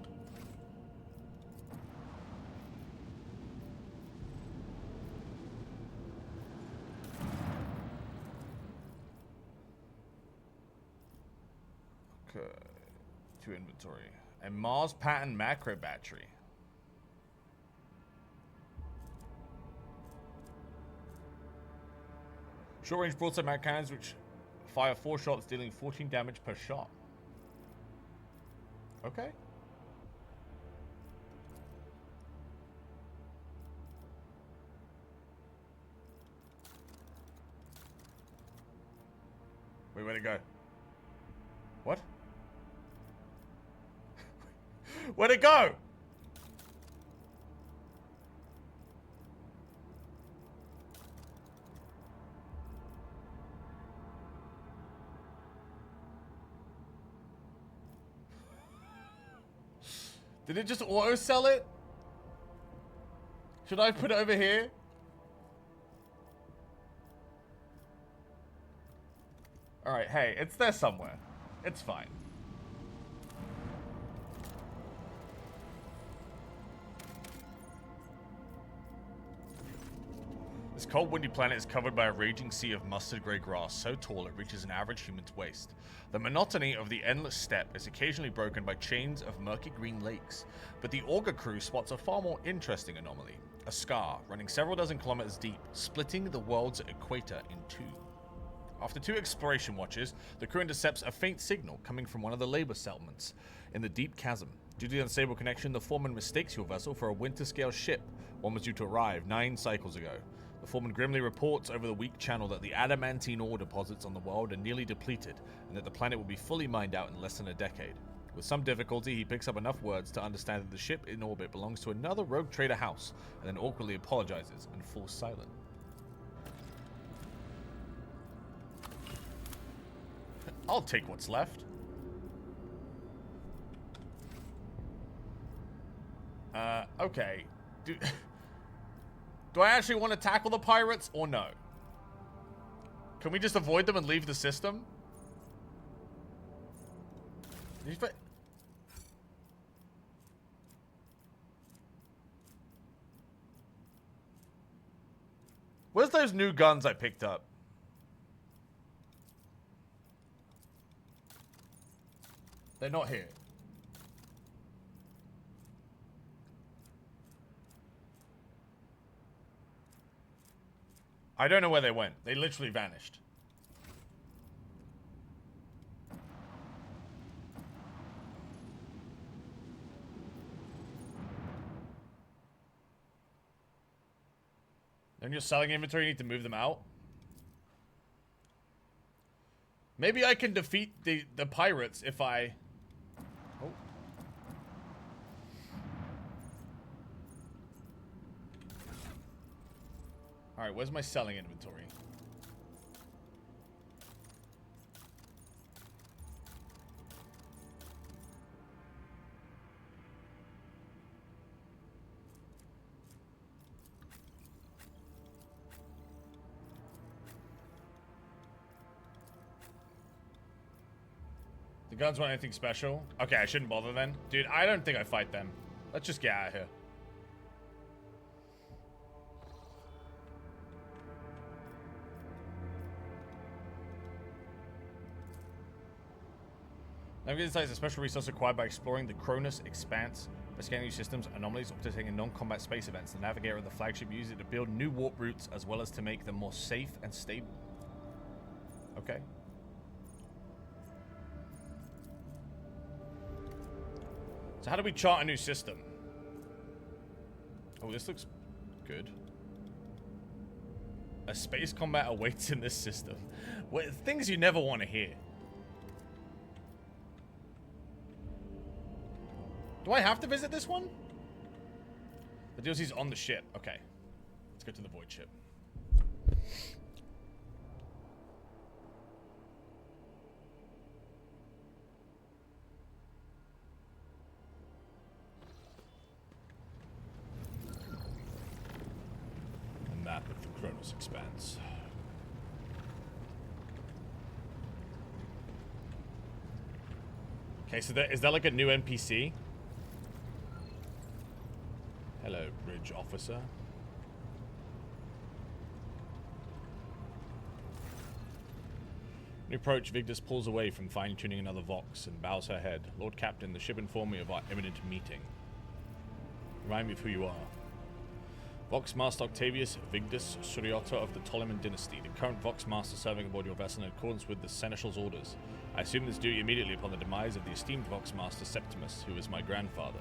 Okay, to inventory. A Mars pattern macro battery. Short range broadside mag cannons which fire 4 shots, dealing 14 damage per shot. Okay. Wait, where'd it go? What? Where'd it go? Did it just auto sell it? Should I put it over here? Alright, hey, it's there somewhere. It's fine. This cold, windy planet is covered by a raging sea of mustard-grey grass, so tall it reaches an average human's waist. The monotony of the endless steppe is occasionally broken by chains of murky green lakes, but the Auger crew spots a far more interesting anomaly. A scar, running several dozen kilometers deep, splitting the world's equator in two. After 2 exploration watches, the crew intercepts a faint signal coming from one of the labor settlements in the deep chasm. Due to the unstable connection, the foreman mistakes your vessel for a winter-scale ship. One was due to arrive 9 cycles ago. The foreman grimly reports over the weak channel that the adamantine ore deposits on the world are nearly depleted, and that the planet will be fully mined out in less than a decade. With some difficulty, he picks up enough words to understand that the ship in orbit belongs to another rogue trader house, and then awkwardly apologizes and falls silent. I'll take what's left. Okay. Do I actually want to tackle the pirates or no? Can we just avoid them and leave the system? Where's those new guns I picked up? They're not here. I don't know where they went. They literally vanished. When you're selling inventory, you need to move them out. Maybe I can defeat the pirates if I... Oh. Alright, where's my selling inventory? The guns want anything special? Okay, I shouldn't bother then. Dude, I don't think I fight them. Let's just get out of here. Navigating insight is a special resource acquired by exploring the Cronus Expanse. By scanning new systems, anomalies, or participating in non-combat space events, the navigator of the flagship uses it to build new warp routes as well as to make them more safe and stable. Okay. So how do we chart a new system? Oh, this looks good. A space combat awaits in this system. Well, things you never want to hear. Do I have to visit this one? The DLC's on the ship. Okay. Let's go to the void ship. A map of the Cronus Expanse. Okay, so is that like a new NPC? Hello, bridge officer. When we approach, Vigdis pulls away from fine-tuning another Vox and bows her head. Lord Captain, the ship informed me of our imminent meeting. Remind me of who you are. Vox Master Octavius Vigdis, Suriotta of the Ptolemon dynasty, the current Vox Master serving aboard your vessel in accordance with the Seneschal's orders. I assume this duty immediately upon the demise of the esteemed Vox Master Septimus, who is my grandfather.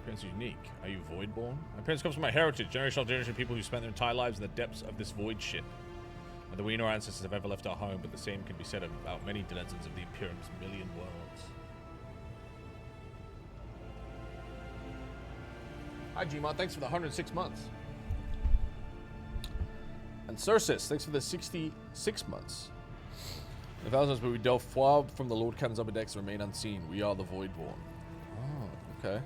Appearance unique. Are you voidborn? My appearance comes from my heritage, generation after generation of people who spent their entire lives in the depths of this void ship. Neither we nor our ancestors have ever left our home, but the same can be said about many denizens of the Imperium's million worlds. Hi Gmod, thanks for the 106 months. And Cersis, thanks for the 66 months. The thousands, but we delve far from the Lord Captain's upper decks and remain unseen. We are the Voidborn. Oh, okay.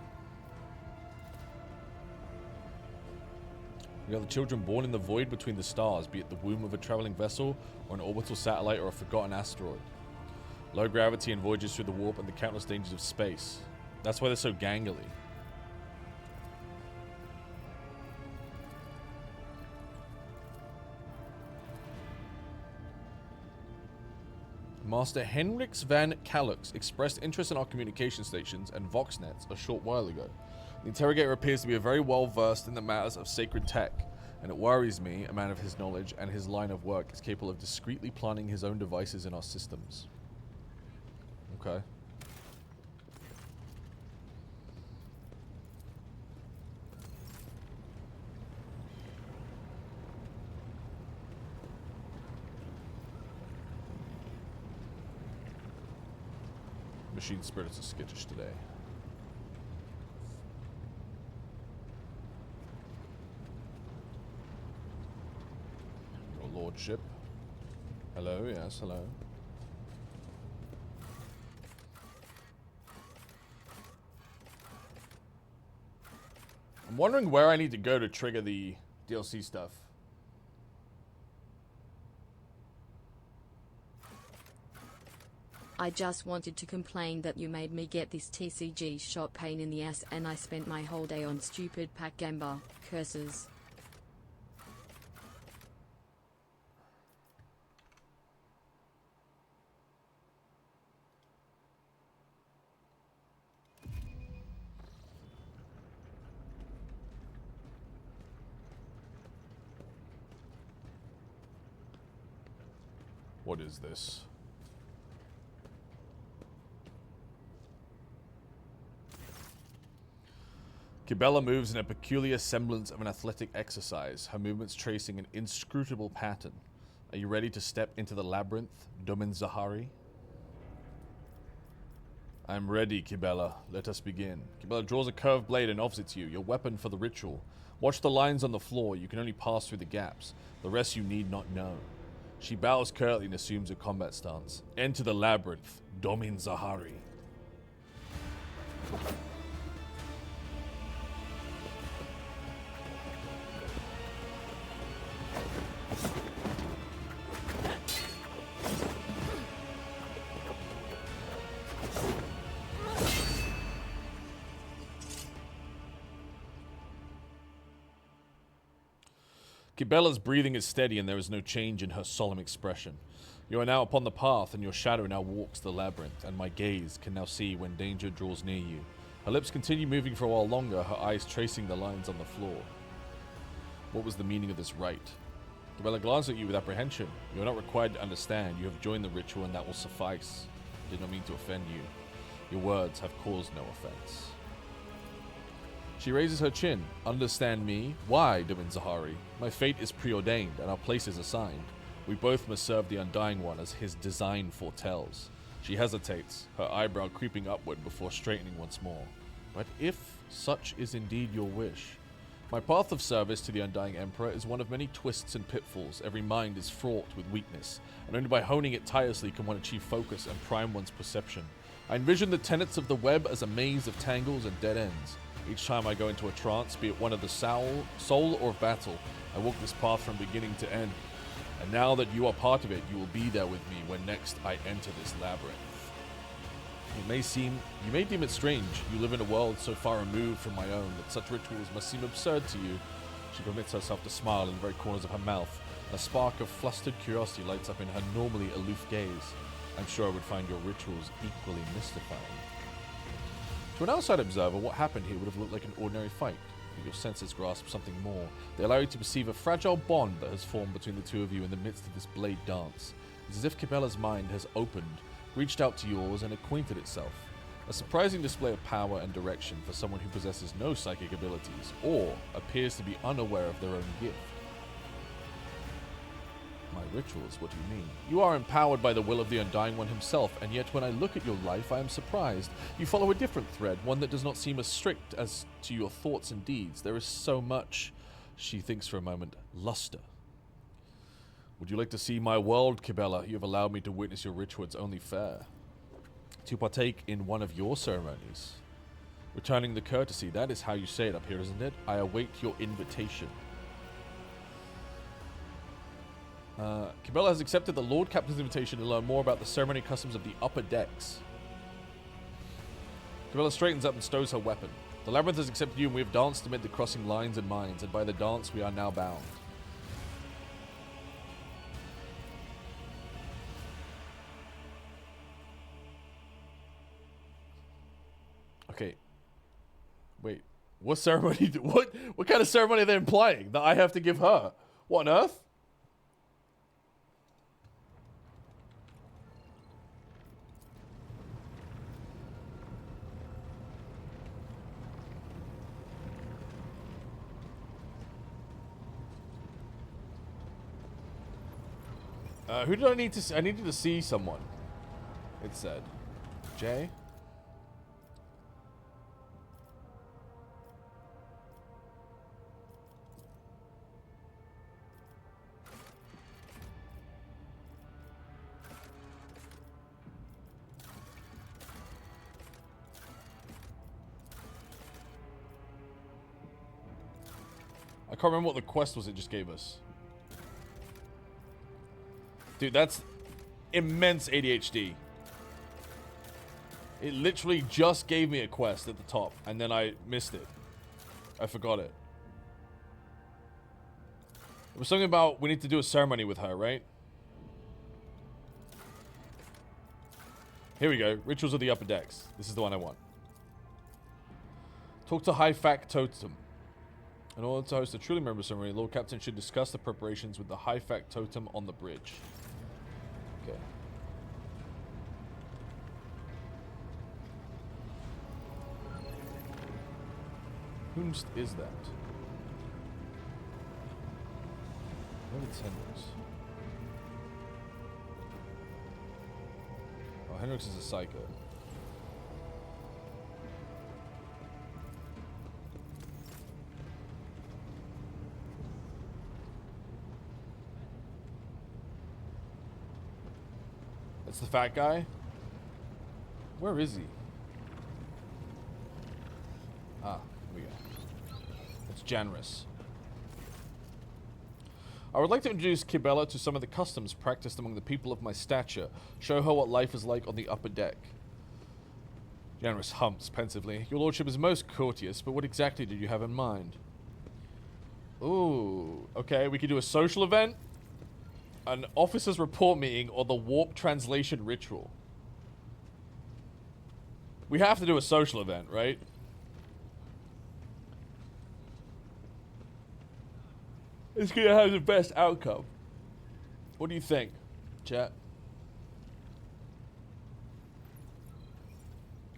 We are the children born in the void between the stars, be it the womb of a traveling vessel, or an orbital satellite, or a forgotten asteroid. Low gravity and voyages through the warp and the countless dangers of space. That's why they're so gangly. Master Henrix van Calux expressed interest in our communication stations and Voxnets a short while ago. The interrogator appears to be very well versed in the matters of sacred tech, and it worries me, a man of his knowledge and his line of work is capable of discreetly planting his own devices in our systems. Okay. Machine spirits are skittish today. Your lordship. Hello, yes, hello. I'm wondering where I need to go to trigger the DLC stuff. I just wanted to complain that you made me get this TCG shot pain in the ass and I spent my whole day on stupid pack gamba. Curses. What is this? Kibella moves in a peculiar semblance of an athletic exercise, her movements tracing an inscrutable pattern. Are you ready to step into the labyrinth, Domin Zahari? I'm ready, Kibella. Let us begin. Kibella draws a curved blade and offers it to you, your weapon for the ritual. Watch the lines on the floor. You can only pass through the gaps. The rest you need not know. She bows curtly and assumes a combat stance. Enter the labyrinth, Domin Zahari. Kibella's breathing is steady and there is no change in her solemn expression. You are now upon the path and your shadow now walks the labyrinth, and my gaze can now see when danger draws near you. Her lips continue moving for a while longer, her eyes tracing the lines on the floor. What was the meaning of this rite? Kibella glances at you with apprehension. You are not required to understand. You have joined the ritual and that will suffice. I did not mean to offend you. Your words have caused no offense. She raises her chin. Understand me? Why, Domin Zahari? My fate is preordained, and our place is assigned. We both must serve the Undying One as his design foretells. She hesitates, her eyebrow creeping upward before straightening once more. But if such is indeed your wish, my path of service to the Undying Emperor is one of many twists and pitfalls. Every mind is fraught with weakness, and only by honing it tirelessly can one achieve focus and prime one's perception. I envision the tenets of the web as a maze of tangles and dead ends. Each time I go into a trance, be it one of the soul or of battle, I walk this path from beginning to end. And now that you are part of it, you will be there with me when next I enter this labyrinth. You may deem it strange. You live in a world so far removed from my own that such rituals must seem absurd to you. She permits herself to smile in the very corners of her mouth, and a spark of flustered curiosity lights up in her normally aloof gaze. I'm sure I would find your rituals equally mystifying. To an outside observer, what happened here would have looked like an ordinary fight. But your senses grasp something more. They allow you to perceive a fragile bond that has formed between the two of you in the midst of this blade dance. It's as if Kibella's mind has opened, reached out to yours, and acquainted itself. A surprising display of power and direction for someone who possesses no psychic abilities, or appears to be unaware of their own gift. My rituals, what do you mean? You are empowered by the will of the Undying One himself, and yet when I look at your life, I am surprised. You follow a different thread, one that does not seem as strict as to your thoughts and deeds. There is so much, she thinks for a moment, luster. Would you like to see my world, Kibella? You have allowed me to witness your ritual. It's only fair to partake in one of your ceremonies. Returning the courtesy, that is how you say it up here, isn't it? I await your invitation. Kibella has accepted the Lord Captain's invitation to learn more about the ceremony customs of the upper decks. Kibella straightens up and stows her weapon. The labyrinth has accepted you, and we have danced amid the crossing lines and mines, and by the dance we are now bound. Okay. Wait. What ceremony? What kind of ceremony are they implying? That I have to give her? What on earth? Who did I need to see? I needed to see someone. It said. Jay? I can't remember what the quest was it just gave us. Dude, that's immense ADHD. It literally just gave me a quest at the top, and then I missed it. I forgot it. It was something about we need to do a ceremony with her, right? Here we go. Rituals of the Upper Decks. This is the one I want. Talk to High Fact Totem. In order to host a truly memorable ceremony, Lord Captain should discuss the preparations with the High Fact Totem on the bridge. Okay. Whomst is that? Maybe it's Hendrix. Oh, Hendrix is a psycho. It's the fat guy? Where is he? Ah, here we go. It's Janris. I would like to introduce Kibella to some of the customs practiced among the people of my stature. Show her what life is like on the upper deck. Janris humps pensively. Your lordship is most courteous, but what exactly did you have in mind? Ooh, okay, we could do a social event, an officer's report meeting, or the warp translation ritual. We have to do a social event, right? It's gonna have the best outcome. What do you think, chat?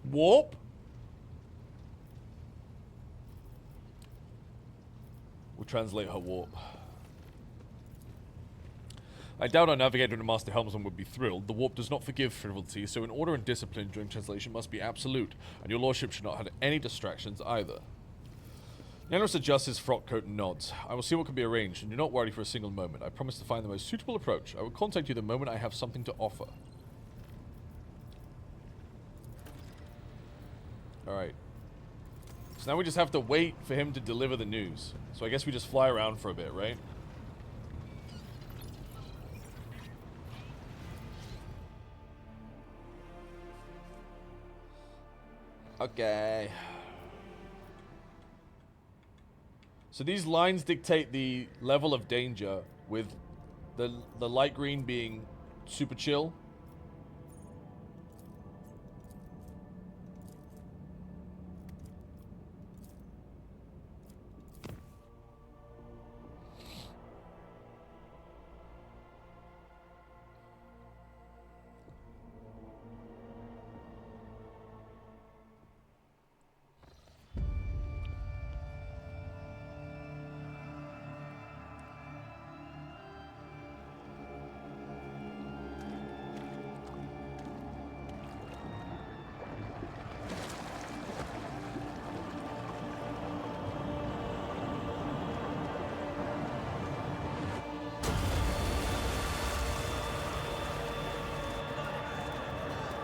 Warp? We'll translate her warp. I doubt our navigator and master helmsman would be thrilled. The warp does not forgive frivolity, so in order and discipline during translation must be absolute, and your lordship should not have any distractions either. Janris adjusts his frock coat and nods. I will see what can be arranged, and do not worry for a single moment. I promise to find the most suitable approach. I will contact you the moment I have something to offer. Alright. So now we just have to wait for him to deliver the news. So I guess we just fly around for a bit, right? Okay. So these lines dictate the level of danger, with the light green being super chill.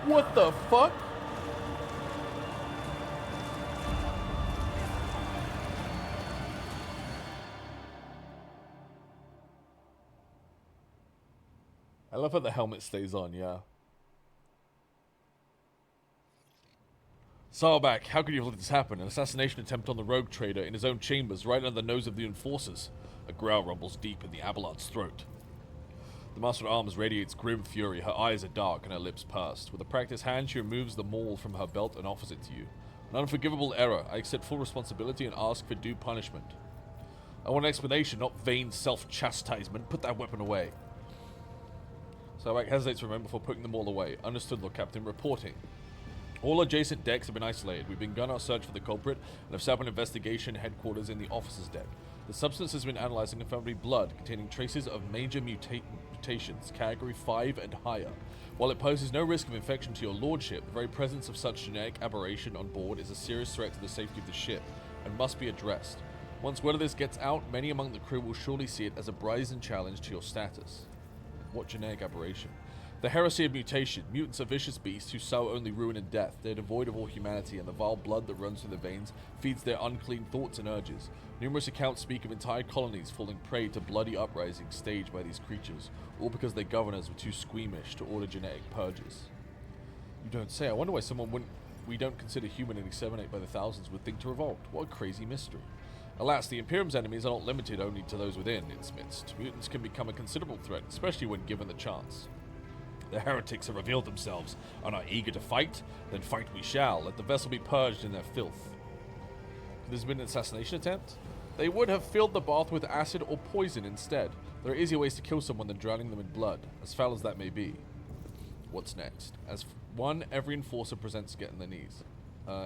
What the fuck? I love how the helmet stays on, yeah. Sarback, how could you have let this happen? An assassination attempt on the rogue trader in his own chambers, right under the nose of the enforcers. A growl rumbles deep in the Abelard's throat. The Master at Arms radiates grim fury. Her eyes are dark and her lips pursed. With a practiced hand, she removes the maul from her belt and offers it to you. An unforgivable error. I accept full responsibility and ask for due punishment. I want an explanation, not vain self-chastisement. Put that weapon away. Sarback hesitates for a moment before putting them all away. Understood, Lord Captain. Reporting. All adjacent decks have been isolated. We've begun our search for the culprit and have set up an investigation headquarters in the officer's deck. The substance has been analyzed and confirmed to be blood containing traces of major mutations, category 5 and higher. While it poses no risk of infection to your lordship, the very presence of such genetic aberration on board is a serious threat to the safety of the ship and must be addressed. Once word of this gets out, many among the crew will surely see it as a brazen challenge to your status. What genetic aberration? The heresy of mutation. Mutants are vicious beasts who sow only ruin and death. They are devoid of all humanity, and the vile blood that runs through their veins feeds their unclean thoughts and urges. Numerous accounts speak of entire colonies falling prey to bloody uprisings staged by these creatures, all because their governors were too squeamish to order genetic purges. You don't say. I wonder why someone we don't consider human and exterminate by the thousands would think to revolt. What a crazy mystery. Alas, the Imperium's enemies are not limited only to those within its midst. Mutants can become a considerable threat, especially when given the chance. The heretics have revealed themselves and are eager to fight. Then fight we shall. Let the vessel be purged in their filth. Could this have been an assassination attempt? They would have filled the bath with acid or poison instead. There are easier ways to kill someone than drowning them in blood, as foul as that may be. What's next? As one, every enforcer present gets on their knees.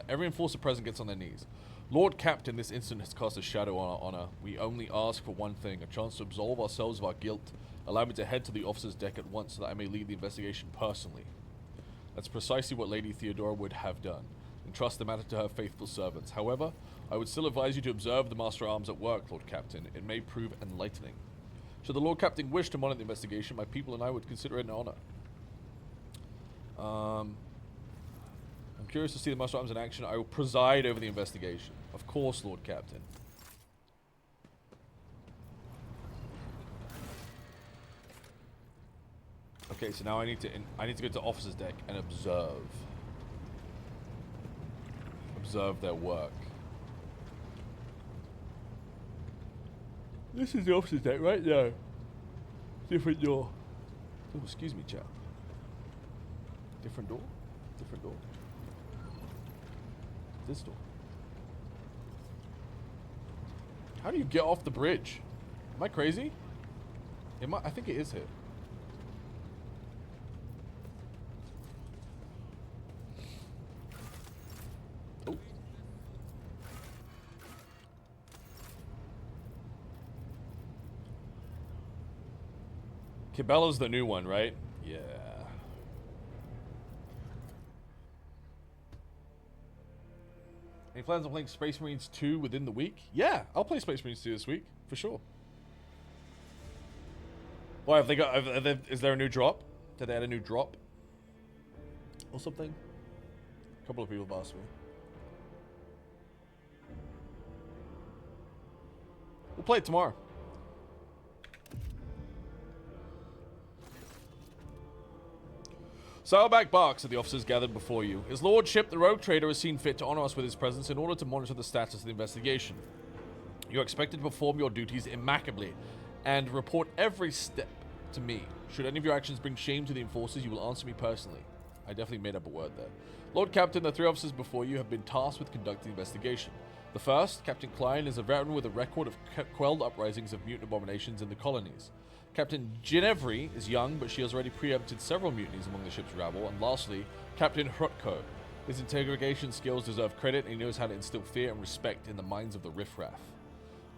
Every enforcer present gets on their knees. Lord Captain, this incident has cast a shadow on our honor. We only ask for one thing, a chance to absolve ourselves of our guilt. Allow me to head to the officer's deck at once so that I may lead the investigation personally. That's precisely what Lady Theodora would have done. Entrust the matter to her faithful servants. However, I would still advise you to observe the Master at Arms at work, Lord Captain. It may prove enlightening. Should the Lord Captain wish to monitor the investigation, my people and I would consider it an honor. I'm curious to see the Master at Arms in action. I will preside over the investigation. Of course, Lord Captain. Okay, so now I need to go to officer's deck and observe their work. This is the officer's deck right now. Different door. Oh, excuse me, chap. Different door? Different door. This door. How do you get off the bridge? Am I crazy? I think it is here. Oh. Cabela's the new one, right? Yeah. Any plans on playing Space Marines 2 within the week? Yeah, I'll play Space Marines 2 this week, for sure. Why, have they got... is there a new drop? Did they add a new drop? Or something? A couple of people have asked me. We'll play it tomorrow. Saddleback barks at the officers gathered before you. His lordship, the rogue trader, has seen fit to honor us with his presence in order to monitor the status of the investigation. You are expected to perform your duties immaculately and report every step to me. Should any of your actions bring shame to the enforcers, you will answer me personally. I definitely made up a word there. Lord Captain, the three officers before you have been tasked with conducting the investigation. The first, Captain Klein, is a veteran with a record of quelled uprisings of mutant abominations in the colonies. Captain Ginevri is young, but she has already preempted several mutinies among the ship's rabble. And lastly, Captain Hrotko. His interrogation skills deserve credit, and he knows how to instill fear and respect in the minds of the riffraff.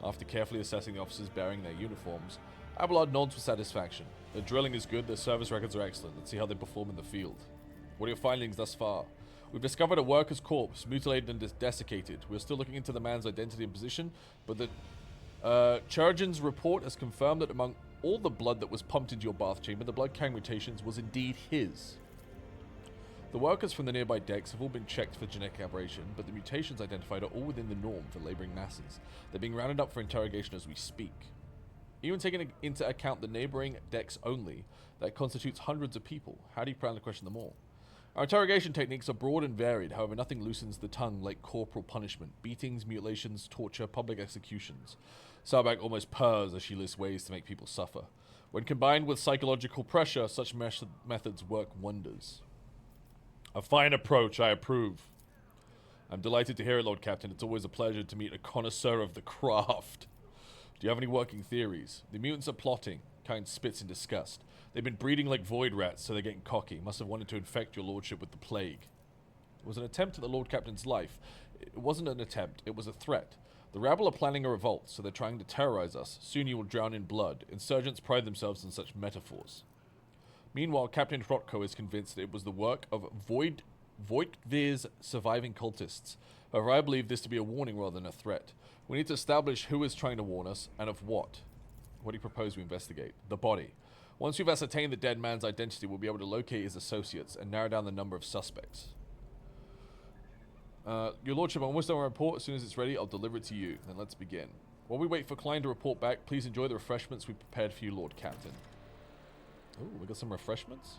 After carefully assessing the officers bearing their uniforms, Abelard nods with satisfaction. Their drilling is good, their service records are excellent. Let's see how they perform in the field. What are your findings thus far? We've discovered a worker's corpse, mutilated and desiccated. We're still looking into the man's identity and position, but the Churgeon's report has confirmed that among all the blood that was pumped into your bath chamber, the blood carrying mutations was indeed his. The workers from the nearby decks have all been checked for genetic aberration, but the mutations identified are all within the norm for laboring masses. They're being rounded up for interrogation as we speak. Even taking into account the neighboring decks only, that constitutes hundreds of people. How do you plan to question them all? Our interrogation techniques are broad and varied, however nothing loosens the tongue like corporal punishment, beatings, mutilations, torture, public executions. Sarback almost purrs as she lists ways to make people suffer. When combined with psychological pressure, such methods work wonders. A fine approach, I approve. I'm delighted to hear it, Lord Captain. It's always a pleasure to meet a connoisseur of the craft. Do you have any working theories? The mutants are plotting. Kind spits in disgust. They've been breeding like void rats, so they're getting cocky. Must have wanted to infect your lordship with the plague. It was an attempt at the Lord Captain's life. It wasn't an attempt, it was a threat. The rabble are planning a revolt, so they're trying to terrorize us. Soon you will drown in blood. Insurgents pride themselves in such metaphors. Meanwhile, Captain Hrotko is convinced that it was the work of Voigtvir's surviving cultists. However, I believe this to be a warning rather than a threat. We need to establish who is trying to warn us, and of what. What do you propose we investigate? The body. Once we've ascertained the dead man's identity, we'll be able to locate his associates and narrow down the number of suspects. Your lordship, I'm almost done with my report. As soon as it's ready, I'll deliver it to you. Then let's begin. While we wait for Klein to report back, please enjoy the refreshments we prepared for you, Lord Captain. Oh, we got some refreshments?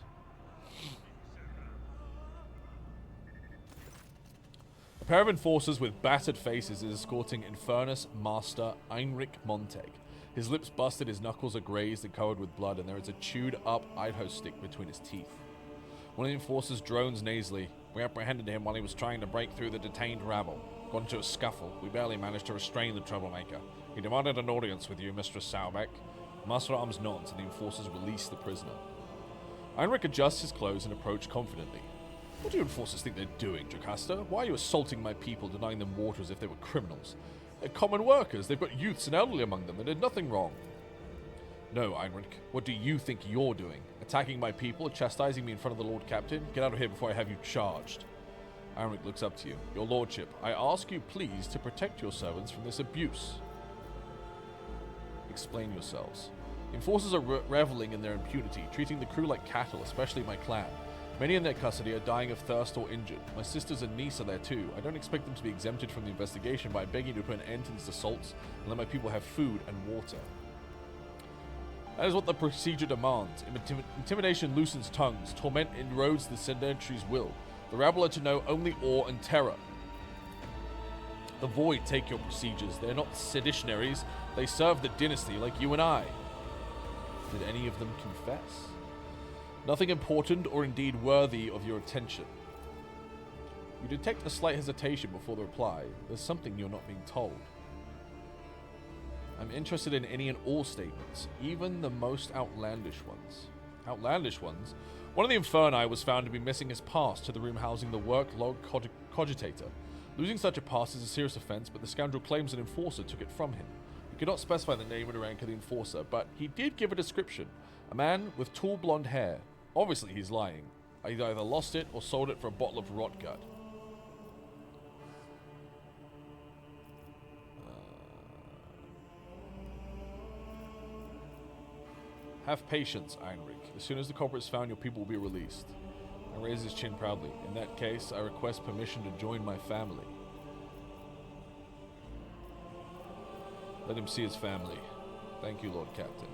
A pair of enforcers with battered faces is escorting Infernus Master Heinrich Montag. His lips busted, his knuckles are grazed and covered with blood, and there is a chewed-up Idaho stick between his teeth. One of the enforcers drones nasally. We apprehended him while he was trying to break through the detained rabble. Got into a scuffle. We barely managed to restrain the troublemaker. He demanded an audience with you, Mistress Saubeck. Master at Arms nods, and the enforcers release the prisoner. Heinrich adjusts his clothes and approaches confidently. What do you enforcers think they're doing, Jocasta? Why are you assaulting my people, denying them water as if they were criminals? They're common workers. They've got youths and elderly among them. They did nothing wrong. No, Heinrich. What do you think you're doing? Attacking my people, chastising me in front of the Lord Captain? Get out of here before I have you charged. Heinrich looks up to you. Your Lordship, I ask you please to protect your servants from this abuse. Explain yourselves. Enforcers are reveling in their impunity, treating the crew like cattle, especially my clan. Many in their custody are dying of thirst or injured. My sisters and niece are there too. I don't expect them to be exempted from the investigation, but I beg you to put an end to these assaults and let my people have food and water. That is what the procedure demands. Intimidation loosens tongues. Torment erodes the sedentary's will. The rabble are to know only awe and terror. The Void take your procedures. They're not seditionaries. They serve the dynasty like you and I. Did any of them confess? Nothing important or indeed worthy of your attention. You detect a slight hesitation before the reply. There's something you're not being told. I'm interested in any and all statements, even the most outlandish ones. Outlandish ones? One of the Inferni was found to be missing his pass to the room housing the work log cogitator. Losing such a pass is a serious offense, but the scoundrel claims an enforcer took it from him. He could not specify the name and rank of the enforcer, but he did give a description. A man with tall blonde hair. Obviously he's lying. He either lost it or sold it for a bottle of rot gut. Have patience, Heinrich. As soon as the culprit is found, your people will be released. I raise his chin proudly. In that case, I request permission to join my family. Let him see his family. Thank you, Lord Captain.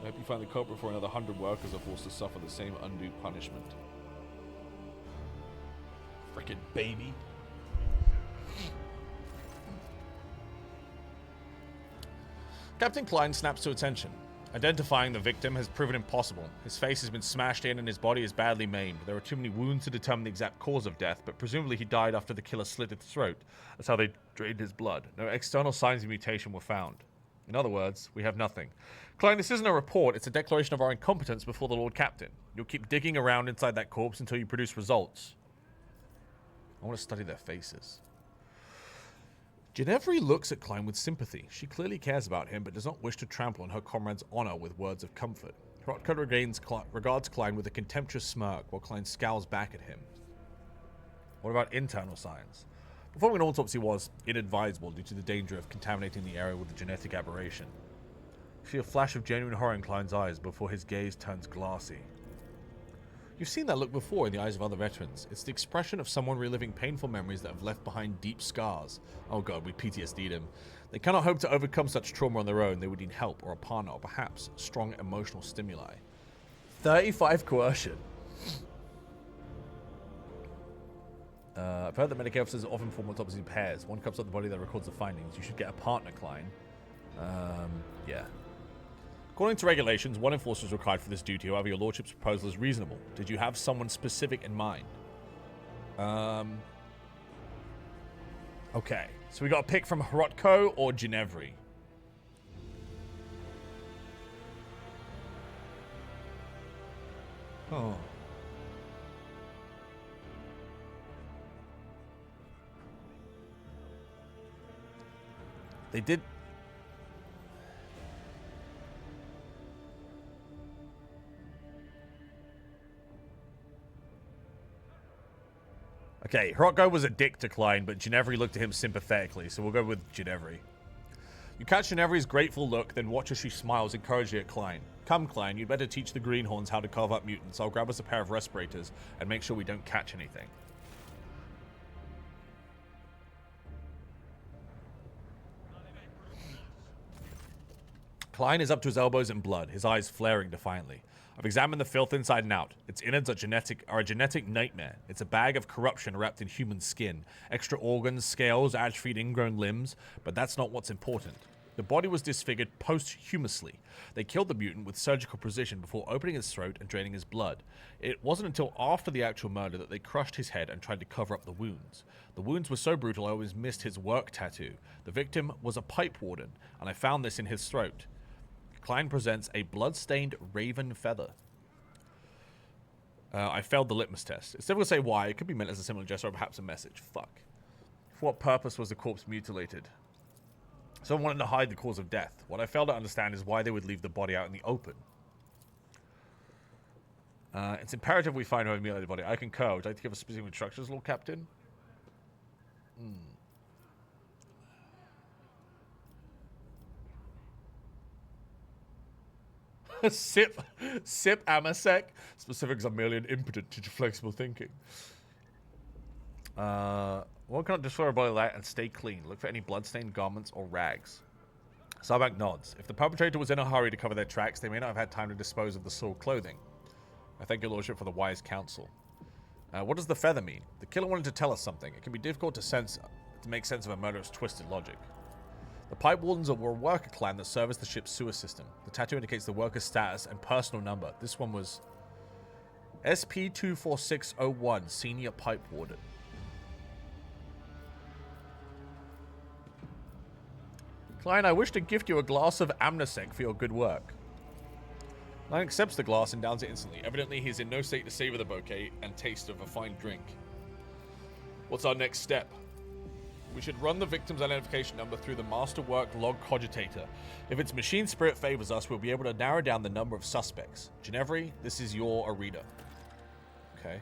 I hope you find the culprit before another 100 workers are forced to suffer the same undue punishment. Frickin' baby. Captain Klein snaps to attention. Identifying the victim has proven impossible. His face has been smashed in and his body is badly maimed. There are too many wounds to determine the exact cause of death, but presumably he died after the killer slit his throat. That's how they drained his blood. No external signs of mutation were found. In other words, we have nothing. Klein, this isn't a report, it's a declaration of our incompetence before the Lord Captain. You'll keep digging around inside that corpse until you produce results. I want to study their faces. Ginevra looks at Klein with sympathy. She clearly cares about him, but does not wish to trample on her comrade's honor with words of comfort. Hrotka regards Klein with a contemptuous smirk, while Klein scowls back at him. What about internal signs? Performing an autopsy was inadvisable due to the danger of contaminating the area with a genetic aberration. You see a flash of genuine horror in Klein's eyes before his gaze turns glassy. You've seen that look before in the eyes of other veterans. It's the expression of someone reliving painful memories that have left behind deep scars. Oh god, we PTSD'd him. They cannot hope to overcome such trauma on their own. They would need help or a partner or perhaps strong emotional stimuli. 35 coercion. I've heard that medical officers often perform autopsies in pairs. One cups up the body that records the findings. You should get a partner, Klein. Yeah. According to regulations, one enforcer is required for this duty. However, your lordship's proposal is reasonable. Did you have someone specific in mind? Okay. So we got a pick from Hrotko or Ginevra. Oh. They did... Okay, Hrotko was a dick to Klein, but Ginevra looked at him sympathetically, so we'll go with Ginevra. You catch Ginevra's grateful look, then watch as she smiles encouragingly at Klein. Come, Klein, you'd better teach the greenhorns how to carve up mutants. I'll grab us a pair of respirators and make sure we don't catch anything. Klein is up to his elbows in blood, his eyes flaring defiantly. I've examined the filth inside and out. Its innards are a genetic nightmare. It's a bag of corruption wrapped in human skin. Extra organs, scales, atrophied ingrown limbs. But that's not what's important. The body was disfigured posthumously. They killed the mutant with surgical precision before opening his throat and draining his blood. It wasn't until after the actual murder that they crushed his head and tried to cover up the wounds. The wounds were so brutal I always missed his work tattoo. The victim was a pipe warden, and I found this in his throat. Klein presents a blood-stained raven feather. I failed the litmus test. It's difficult to say why. It could be meant as a similar gesture or perhaps a message. Fuck. For what purpose was the corpse mutilated? Someone wanted to hide the cause of death. What I fail to understand is why they would leave the body out in the open. It's imperative we find who mutilated the body. I concur. Would you like to give us specific instructions, Lord Captain? Sip Amasek. Specifics are merely an impotent to flexible thinking. One cannot destroy a body like that and stay clean. Look for any bloodstained garments or rags. Sabak nods. If the perpetrator was in a hurry to cover their tracks, they may not have had time to dispose of the soiled clothing. I thank your lordship for the wise counsel. What does the feather mean? The killer wanted to tell us something. It can be difficult to make sense of a murderer's twisted logic. The Pipe Wardens were a worker clan that serviced the ship's sewer system. The tattoo indicates the worker's status and personal number. This one was SP24601, Senior Pipe Warden. Klein, I wish to gift you a glass of Amnesec for your good work. Klein accepts the glass and downs it instantly. Evidently, he is in no state to savor the bouquet and taste of a fine drink. What's our next step? We should run the victim's identification number through the masterwork log cogitator. If its machine spirit favors us, we'll be able to narrow down the number of suspects. Ginevri, this is your arena. Okay.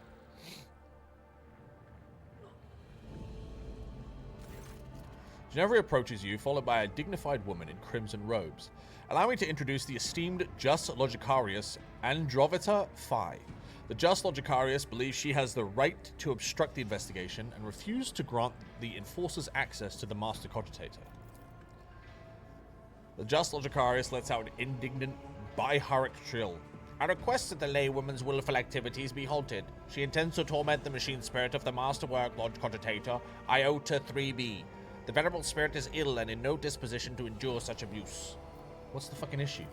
Ginevri approaches you, followed by a dignified woman in crimson robes. Allow me to introduce the esteemed Just Logicarius Androvita Phi. The Just Logicarius believes she has the right to obstruct the investigation and refuse to grant the enforcers access to the Master Cogitator. The Just Logicarius lets out an indignant, biharic trill. I request that the laywoman's willful activities be halted. She intends to torment the machine spirit of the Masterwork Lord Cogitator, Iota 3B. The venerable spirit is ill and in no disposition to endure such abuse. What's the fucking issue?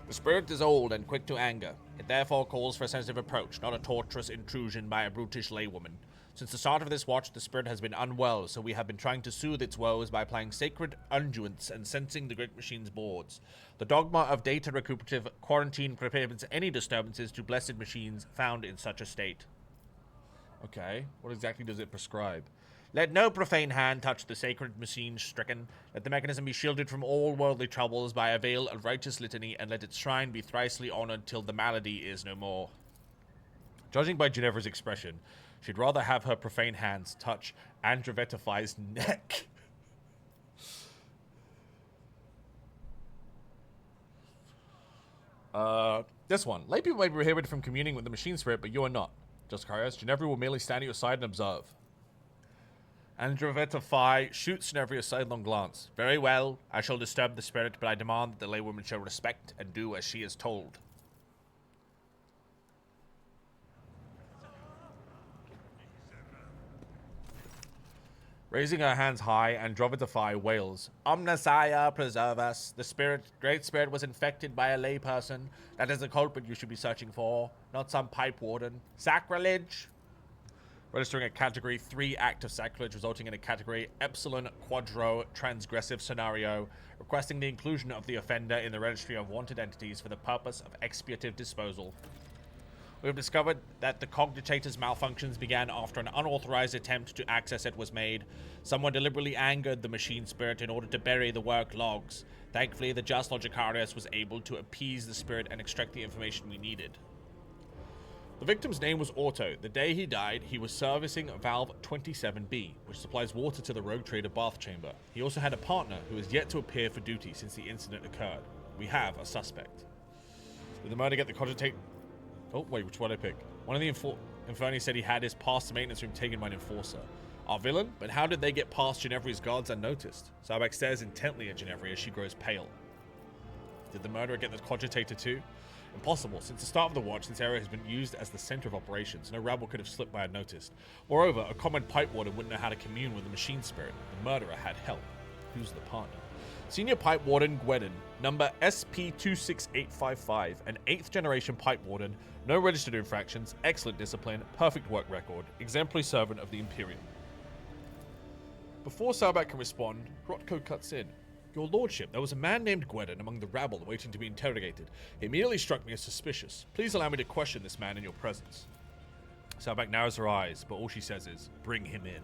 The spirit is old and quick to anger. It therefore calls for a sensitive approach, not a torturous intrusion by a brutish laywoman. Since the start of this watch, the spirit has been unwell, so we have been trying to soothe its woes by applying sacred unguents and sensing the great machine's boards. The dogma of data recuperative quarantine prohibits any disturbances to blessed machines found in such a state. Okay, what exactly does it prescribe? Let no profane hand touch the sacred machine stricken. Let the mechanism be shielded from all worldly troubles by a veil of righteous litany, and let its shrine be thricely honored till the malady is no more. Judging by Ginevra's expression, she'd rather have her profane hands touch Androvita Phi's neck. This one. Lay people may be prohibited from communing with the machine spirit, but you are not. Just Carius, Ginevra will merely stand at your side and observe. Androvita Phi shoots Ginevra a sidelong glance. Very well, I shall disturb the spirit, but I demand that the laywoman shall respect and do as she is told. Raising her hands high, Androvita Phi wails, Omnissiah, preserve us. The great spirit was infected by a layperson. That is the culprit you should be searching for, not some pipe warden. Sacrilege! Registering a Category 3 act of sacrilege, resulting in a Category Epsilon Quadro transgressive scenario, requesting the inclusion of the offender in the registry of wanted entities for the purpose of expiative disposal. We have discovered that the Cogitator's malfunctions began after an unauthorized attempt to access it was made. Someone deliberately angered the machine spirit in order to bury the work logs. Thankfully, the Just Logicarius was able to appease the spirit and extract the information we needed. The victim's name was Otto. The day he died, he was servicing Valve 27B, which supplies water to the Rogue Trader bath chamber. He also had a partner who has yet to appear for duty since the incident occurred. We have a suspect. Did the murder get the Cogitator? Oh, wait, which one did I pick? One of the Inferni said he had his past maintenance room taken by an enforcer. Our villain? But how did they get past Ginevri's guards unnoticed? Zabak stares intently at Ginevri as she grows pale. Did the murderer get the Cogitator too? Impossible. Since the start of the watch, this area has been used as the center of operations. No rabble could have slipped by unnoticed. Moreover, a common pipe warden wouldn't know how to commune with the machine spirit. The murderer had help. Who's the partner? Senior Pipe Warden Gwedon, number SP26855, an 8th generation Pipe Warden, no registered infractions, excellent discipline, perfect work record, exemplary servant of the Imperium. Before Salbak can respond, Rotko cuts in. Your lordship, there was a man named Gwendon among the rabble waiting to be interrogated. He immediately struck me as suspicious. Please allow me to question this man in your presence. Salvac narrows her eyes, but all she says is, bring him in.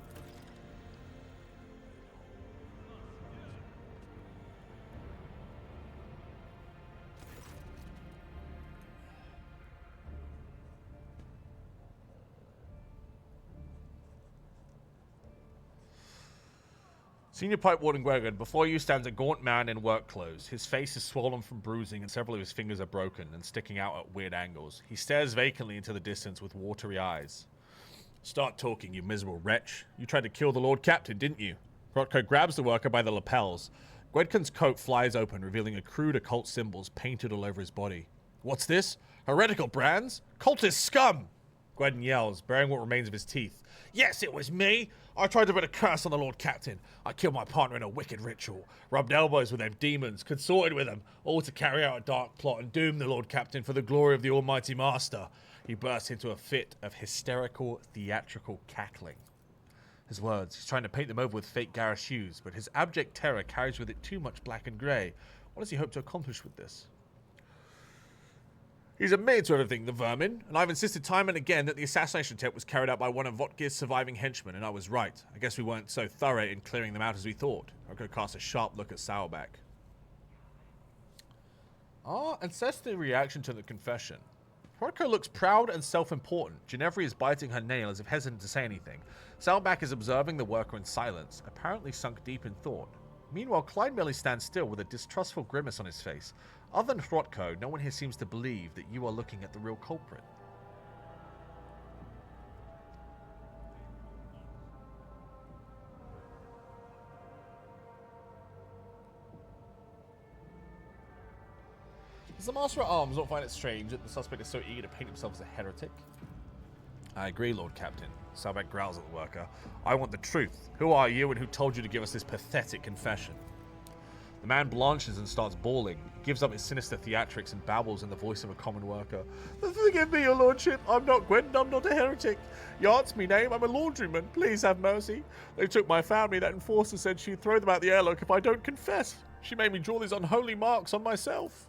Senior Pipe Warden Gwendon, before you stands a gaunt man in work clothes. His face is swollen from bruising and several of his fingers are broken and sticking out at weird angles. He stares vacantly into the distance with watery eyes. Start talking, you miserable wretch. You tried to kill the Lord Captain, didn't you? Rotko grabs the worker by the lapels. Gwendon's coat flies open, revealing a crude occult symbols painted all over his body. What's this? Heretical brands? Cultist scum! Gwendon yells, baring what remains of his teeth. Yes, it was me! I tried to put a curse on the Lord Captain. I killed my partner in a wicked ritual, rubbed elbows with them demons, consorted with them, all to carry out a dark plot and doom the Lord Captain for the glory of the Almighty Master. He bursts into a fit of hysterical, theatrical cackling. His words, he's trying to paint them over with fake garish hues, but his abject terror carries with it too much black and grey. What does he hope to accomplish with this? He's admitted to everything, the vermin, and I've insisted time and again that the assassination attempt was carried out by one of Votge's surviving henchmen, and I was right. I guess we weren't so thorough in clearing them out as we thought. Rotko casts a sharp look at Sauerback. And says the reaction to the confession. Rotko looks proud and self-important. Ginevra is biting her nail as if hesitant to say anything. Sauerback is observing the worker in silence, apparently sunk deep in thought. Meanwhile, Clyde merely stands still with a distrustful grimace on his face. Other than Rotko, no one here seems to believe that you are looking at the real culprit. Does the Master at Arms not find it strange that the suspect is so eager to paint himself as a heretic? I agree, Lord Captain. Sauerback growls at the worker. I want the truth. Who are you and who told you to give us this pathetic confession? The man blanches and starts bawling. He gives up his sinister theatrics and babbles in the voice of a common worker. Forgive me, your lordship. I'm not Gwendon. I'm not a heretic. You asked me name. I'm a laundryman. Please have mercy. They took my family. That enforcer said she'd throw them out the airlock if I don't confess. She made me draw these unholy marks on myself.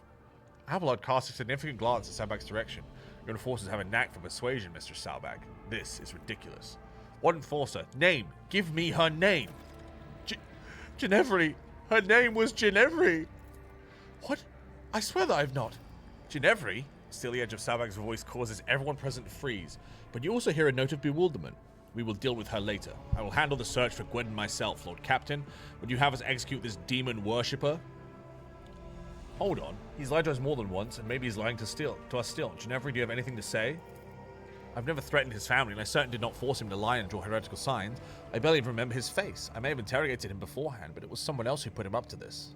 Abelard casts a significant glance at Sauerback's direction. Your enforcers have a knack for persuasion, Mr. Sauerback. This is ridiculous. What enforcer? Name. Give me her name. Ginevra. Her name was Ginevra. What? I swear that I've not. Ginevra? Still, the edge of Sauerback's voice causes everyone present to freeze. But you also hear a note of bewilderment. We will deal with her later. I will handle the search for Gwendon myself, Lord Captain. Would you have us execute this demon worshipper? Hold on. He's lied to us more than once, and maybe he's lying to us still. Ginevra, do you have anything to say? I've never threatened his family, and I certainly did not force him to lie and draw heretical signs. I barely even remember his face. I may have interrogated him beforehand, but it was someone else who put him up to this.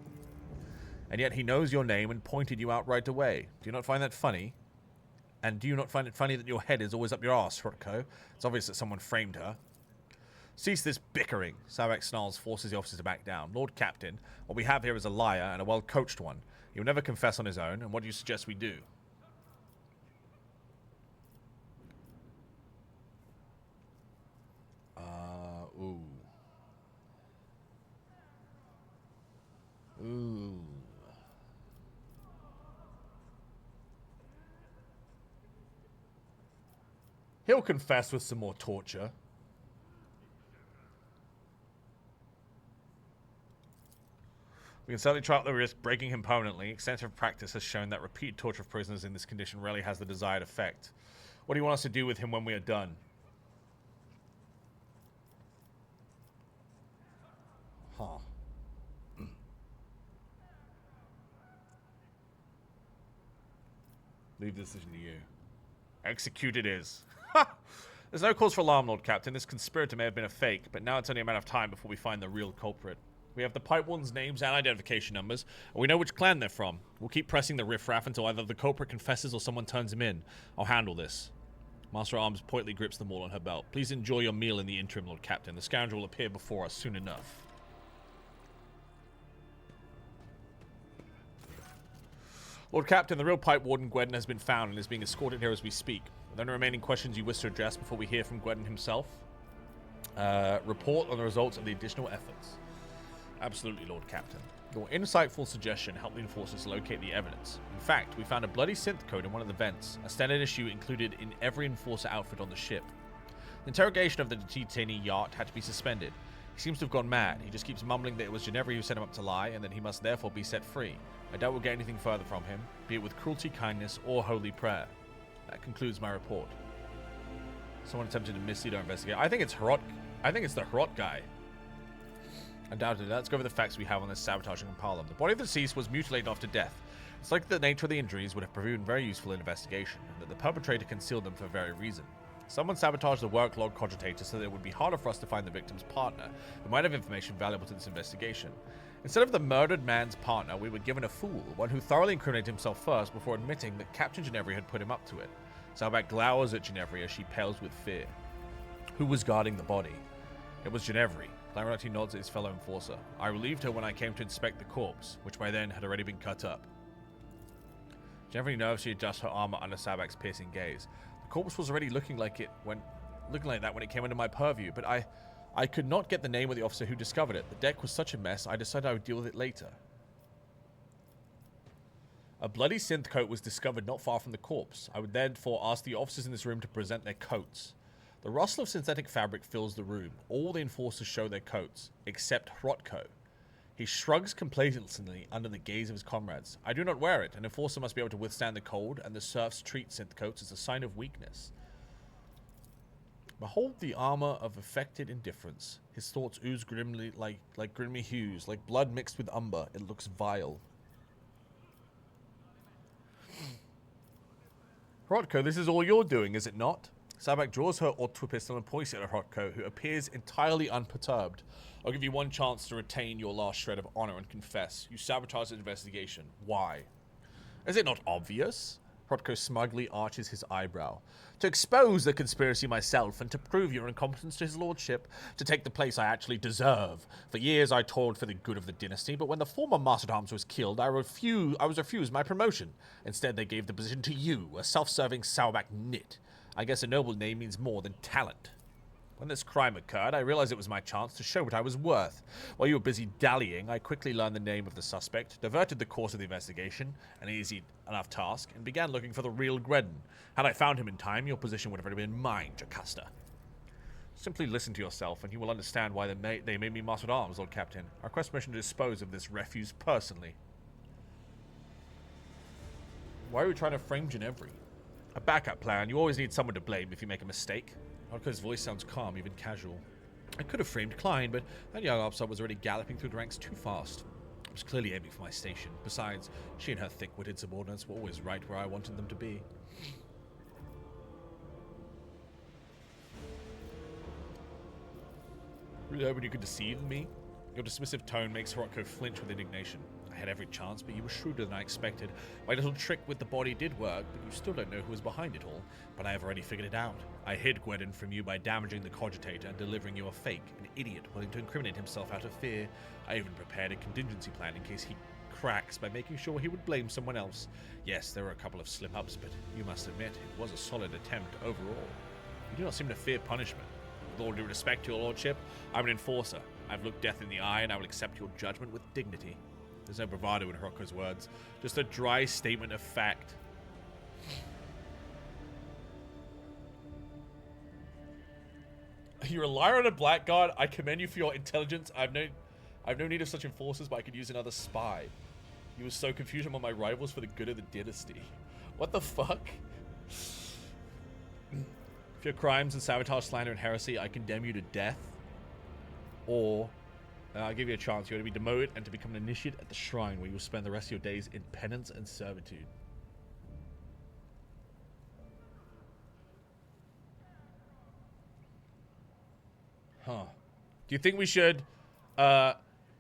And yet he knows your name and pointed you out right away. Do you not find that funny? And do you not find it funny that your head is always up your arse, Rotko? It's obvious that someone framed her. Cease this bickering. Sauerback snarls, forces the officer to back down. Lord Captain, what we have here is a liar, and a well-coached one. He will never confess on his own, and what do you suggest we do? Ooh. He'll confess with some more torture. We can certainly try out the risk breaking him permanently. Extensive practice has shown that repeated torture of prisoners in this condition rarely has the desired effect. What do you want us to do with him when we are done? Huh. Leave the decision to you. Execute it is. There's no cause for alarm, Lord Captain. This conspirator may have been a fake, but now it's only a matter of time before we find the real culprit. We have the Pipe Warden's names and identification numbers, and we know which clan they're from. We'll keep pressing the riffraff until either the culprit confesses or someone turns him in. I'll handle this. Master at Arms politely grips the maul on her belt. Please enjoy your meal in the interim, Lord Captain. The scoundrel will appear before us soon enough. Lord Captain, the real Pipe Warden Gwendon has been found and is being escorted here as we speak. Are there any remaining questions you wish to address before we hear from Gwendon himself? Report on the results of the additional efforts. Absolutely, Lord Captain. Your insightful suggestion helped the enforcers locate the evidence. In fact, we found a bloody synth code in one of the vents, a standard issue included in every enforcer outfit on the ship. The interrogation of the detainee yacht had to be suspended. He seems to have gone mad. He just keeps mumbling that it was Ginevra who set him up to lie, and that he must therefore be set free. I doubt we'll get anything further from him, be it with cruelty, kindness, or holy prayer. That concludes my report. Someone attempted to mislead our investigator. I think it's the Hrot guy. Undoubtedly, let's go over the facts we have on this sabotaging Impala. The body of the deceased was mutilated after death. It's like the nature of the injuries would have proven very useful in investigation, and that the perpetrator concealed them for a very reason. Someone sabotaged the work log cogitator so that it would be harder for us to find the victim's partner, who might have information valuable to this investigation. Instead of the murdered man's partner, we were given a fool, one who thoroughly incriminated himself first before admitting that Captain Ginevra had put him up to it. Saubak glowers at Ginevra as she pales with fear. Who was guarding the body? It was Ginevra. Clarity nods at his fellow enforcer. I relieved her when I came to inspect the corpse, which by then had already been cut up. Ginevra nervously adjusts her armor under Saubak's piercing gaze. The corpse was already looking like that when it came under my purview, but I could not get the name of the officer who discovered it. The deck was such a mess, I decided I would deal with it later. A bloody synth coat was discovered not far from the corpse. I would therefore ask the officers in this room to present their coats. The rustle of synthetic fabric fills the room. All the enforcers show their coats, except Hrotko. He shrugs complacently under the gaze of his comrades. I do not wear it. An enforcer must be able to withstand the cold, and the serfs treat synth coats as a sign of weakness. Behold the armor of affected indifference. His thoughts ooze grimly like grimy hues, like blood mixed with umber. It looks vile. Hrotko, this is all you're doing, is it not? Saubak draws her auto pistol and points it at Hrotko, who appears entirely unperturbed. I'll give you one chance to retain your last shred of honor and confess. You sabotaged the investigation. Why? Is it not obvious? Hrotko smugly arches his eyebrow. To expose the conspiracy myself and to prove your incompetence to his lordship, to take the place I actually deserve. For years I toiled for the good of the dynasty, but when the former Master-at-Arms was killed, I was refused my promotion. Instead, they gave the position to you, a self-serving Saubak nit. I guess a noble name means more than talent. When this crime occurred, I realized it was my chance to show what I was worth. While you were busy dallying, I quickly learned the name of the suspect, diverted the course of the investigation, an easy enough task, and began looking for the real Gredden. Had I found him in time, your position would have already been mine, Jocasta. Simply listen to yourself, and you will understand why they made me Master-at-Arms, Lord Captain. I request permission to dispose of this refuse personally. Why are we trying to frame Ginevra? A backup plan. You always need someone to blame if you make a mistake. Hrotko's voice sounds calm, even casual. I could have framed Klein, but that young officer was already galloping through the ranks too fast. I was clearly aiming for my station. Besides, she and her thick-witted subordinates were always right where I wanted them to be. Really hoping you could deceive me? Your dismissive tone makes Hrotko flinch with indignation. I had every chance, but you were shrewder than I expected. My little trick with the body did work, but you still don't know who was behind it all. But I have already figured it out. I hid Gredden from you by damaging the cogitator and delivering you a fake, an idiot willing to incriminate himself out of fear. I even prepared a contingency plan in case he cracks by making sure he would blame someone else. Yes, there were a couple of slip-ups, but you must admit, it was a solid attempt overall. You do not seem to fear punishment. With all due respect to your lordship, I'm an enforcer. I've looked death in the eye, and I will accept your judgment with dignity. There's no bravado in Hrotko's words, just a dry statement of fact. You're a liar and a blackguard. I commend you for your intelligence. I've no need of such enforcers, but I could use another spy. You were so confused among my rivals for the good of the dynasty. What the fuck? For your crimes and sabotage, slander, and heresy, I condemn you to death. Or I'll give you a chance. You're to be demoted and to become an initiate at the shrine, where you will spend the rest of your days in penance and servitude. Huh. Do you think we should...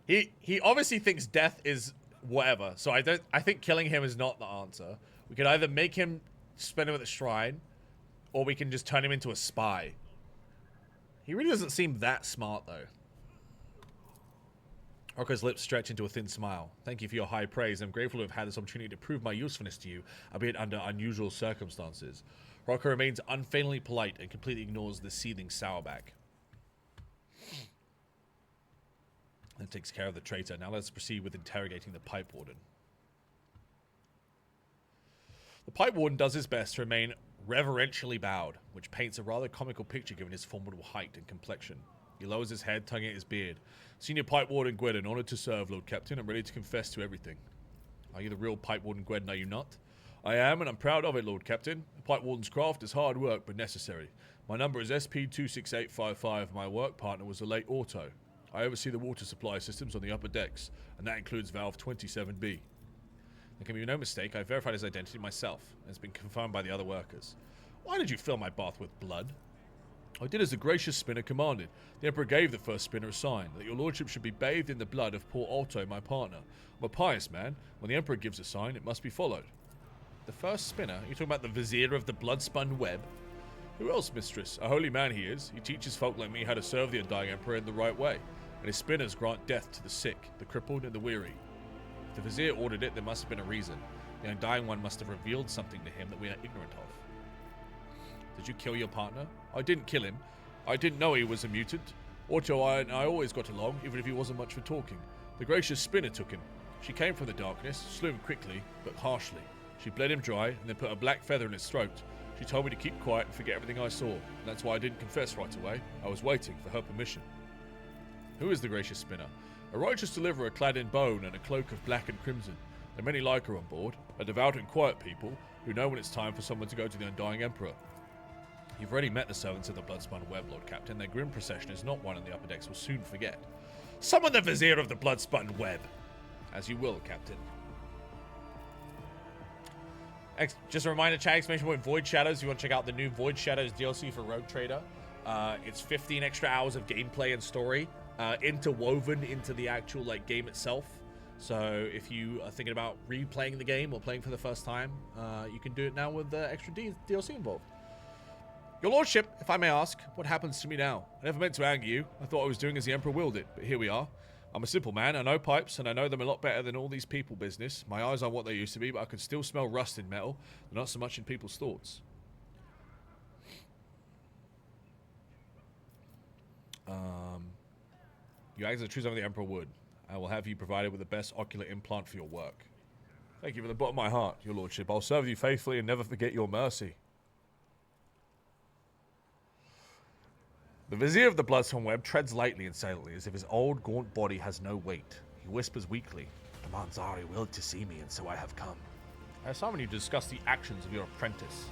He obviously thinks death is whatever, so I think killing him is not the answer. We could either make him spend him at the shrine, or we can just turn him into a spy. He really doesn't seem that smart, though. Hrotko's lips stretch into a thin smile. Thank you for your high praise. I'm grateful to have had this opportunity to prove my usefulness to you, albeit under unusual circumstances. Hrotko remains unfailingly polite and completely ignores the seething Saubak. That takes care of the traitor. Now let's proceed with interrogating the Pipe Warden. The Pipe Warden does his best to remain reverentially bowed, which paints a rather comical picture given his formidable height and complexion. He lowers his head, tugging at his beard. Senior Pipe Warden Gwydon, honored to serve, Lord Captain. I'm ready to confess to everything. Are you the real Pipe Warden Gwydon, are you not? I am, and I'm proud of it, Lord Captain. The Pipe Warden's craft is hard work, but necessary. My number is SP26855. My work partner was the late Auto. I oversee the water supply systems on the upper decks, and that includes valve 27B. There can be no mistake, I verified his identity myself, and it's been confirmed by the other workers. Why did you fill my bath with blood? I did as the gracious spinner commanded. The Emperor gave the first spinner a sign, that your lordship should be bathed in the blood of poor Alto, my partner. I'm a pious man. When the Emperor gives a sign, it must be followed. The first spinner? Are you talking about the vizier of the blood-spun web? Who else, mistress? A holy man he is. He teaches folk like me how to serve the undying Emperor in the right way. And his spinners grant death to the sick, the crippled, and the weary. If the vizier ordered it, there must have been a reason. The undying one must have revealed something to him that we are ignorant of. Did you kill your partner? I didn't kill him. I didn't know he was a mutant. Otto and I always got along, even if he wasn't much for talking. The gracious spinner took him. She came from the darkness, slew him quickly, but harshly. She bled him dry, and then put a black feather in his throat. She told me to keep quiet and forget everything I saw. And that's why I didn't confess right away. I was waiting for her permission. Who is the gracious spinner? A righteous deliverer clad in bone and a cloak of black and crimson. There are many like her on board, a devout and quiet people who know when it's time for someone to go to the undying Emperor. You've already met the servants of the Bloodspun Web, Lord Captain. Their grim procession is not one on the upper decks will soon forget. Summon the Vizier of the Bloodspun Web! As you will, Captain. Just a reminder, chat, exclamation point Void Shadows. If you want to check out the new Void Shadows DLC for Rogue Trader. It's 15 extra hours of gameplay and story interwoven into the actual game itself. So if you are thinking about replaying the game or playing for the first time, you can do it now with the extra DLC involved. Your Lordship, if I may ask, what happens to me now? I never meant to anger you. I thought I was doing as the Emperor willed it, but here we are. I'm a simple man. I know pipes, and I know them a lot better than all these people business. My eyes aren't what they used to be, but I can still smell rust in metal, but not so much in people's thoughts. You act as a true son of the Emperor would. I will have you provided with the best ocular implant for your work. Thank you from the bottom of my heart, your lordship. I'll serve you faithfully and never forget your mercy. The Vizier of the Bloodstone Web treads lightly and silently, as if his old, gaunt body has no weight. He whispers weakly, "The Manzari willed to see me, and so I have come. I summon you to discuss the actions of your apprentice."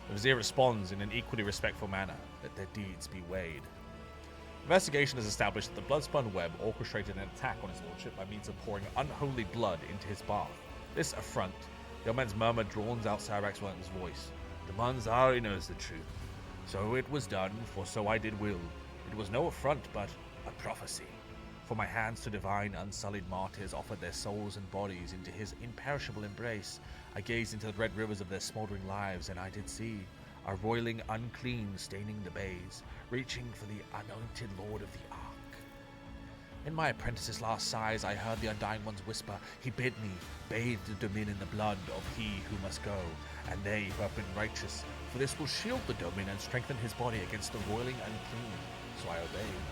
The Vizier responds in an equally respectful manner, "Let their deeds be weighed." Investigation has established that the Bloodspun Web orchestrated an attack on his lordship by means of pouring unholy blood into his bath. This affront, the old man's murmur drowns out Sarabak's voice. "The Manzari knows the truth. So it was done, for so I did will. It was no affront, but a prophecy. For my hands to divine, unsullied martyrs offered their souls and bodies into his imperishable embrace. I gazed into the red rivers of their smouldering lives, and I did see a roiling unclean staining the bays, reaching for the anointed Lord of the Ark. In my apprentice's last sighs, I heard the Undying One's whisper. He bid me bathe the domain in the blood of he who must go, and they who have been righteous, for this will shield the domain and strengthen his body against the roiling unclean. So I obeyed.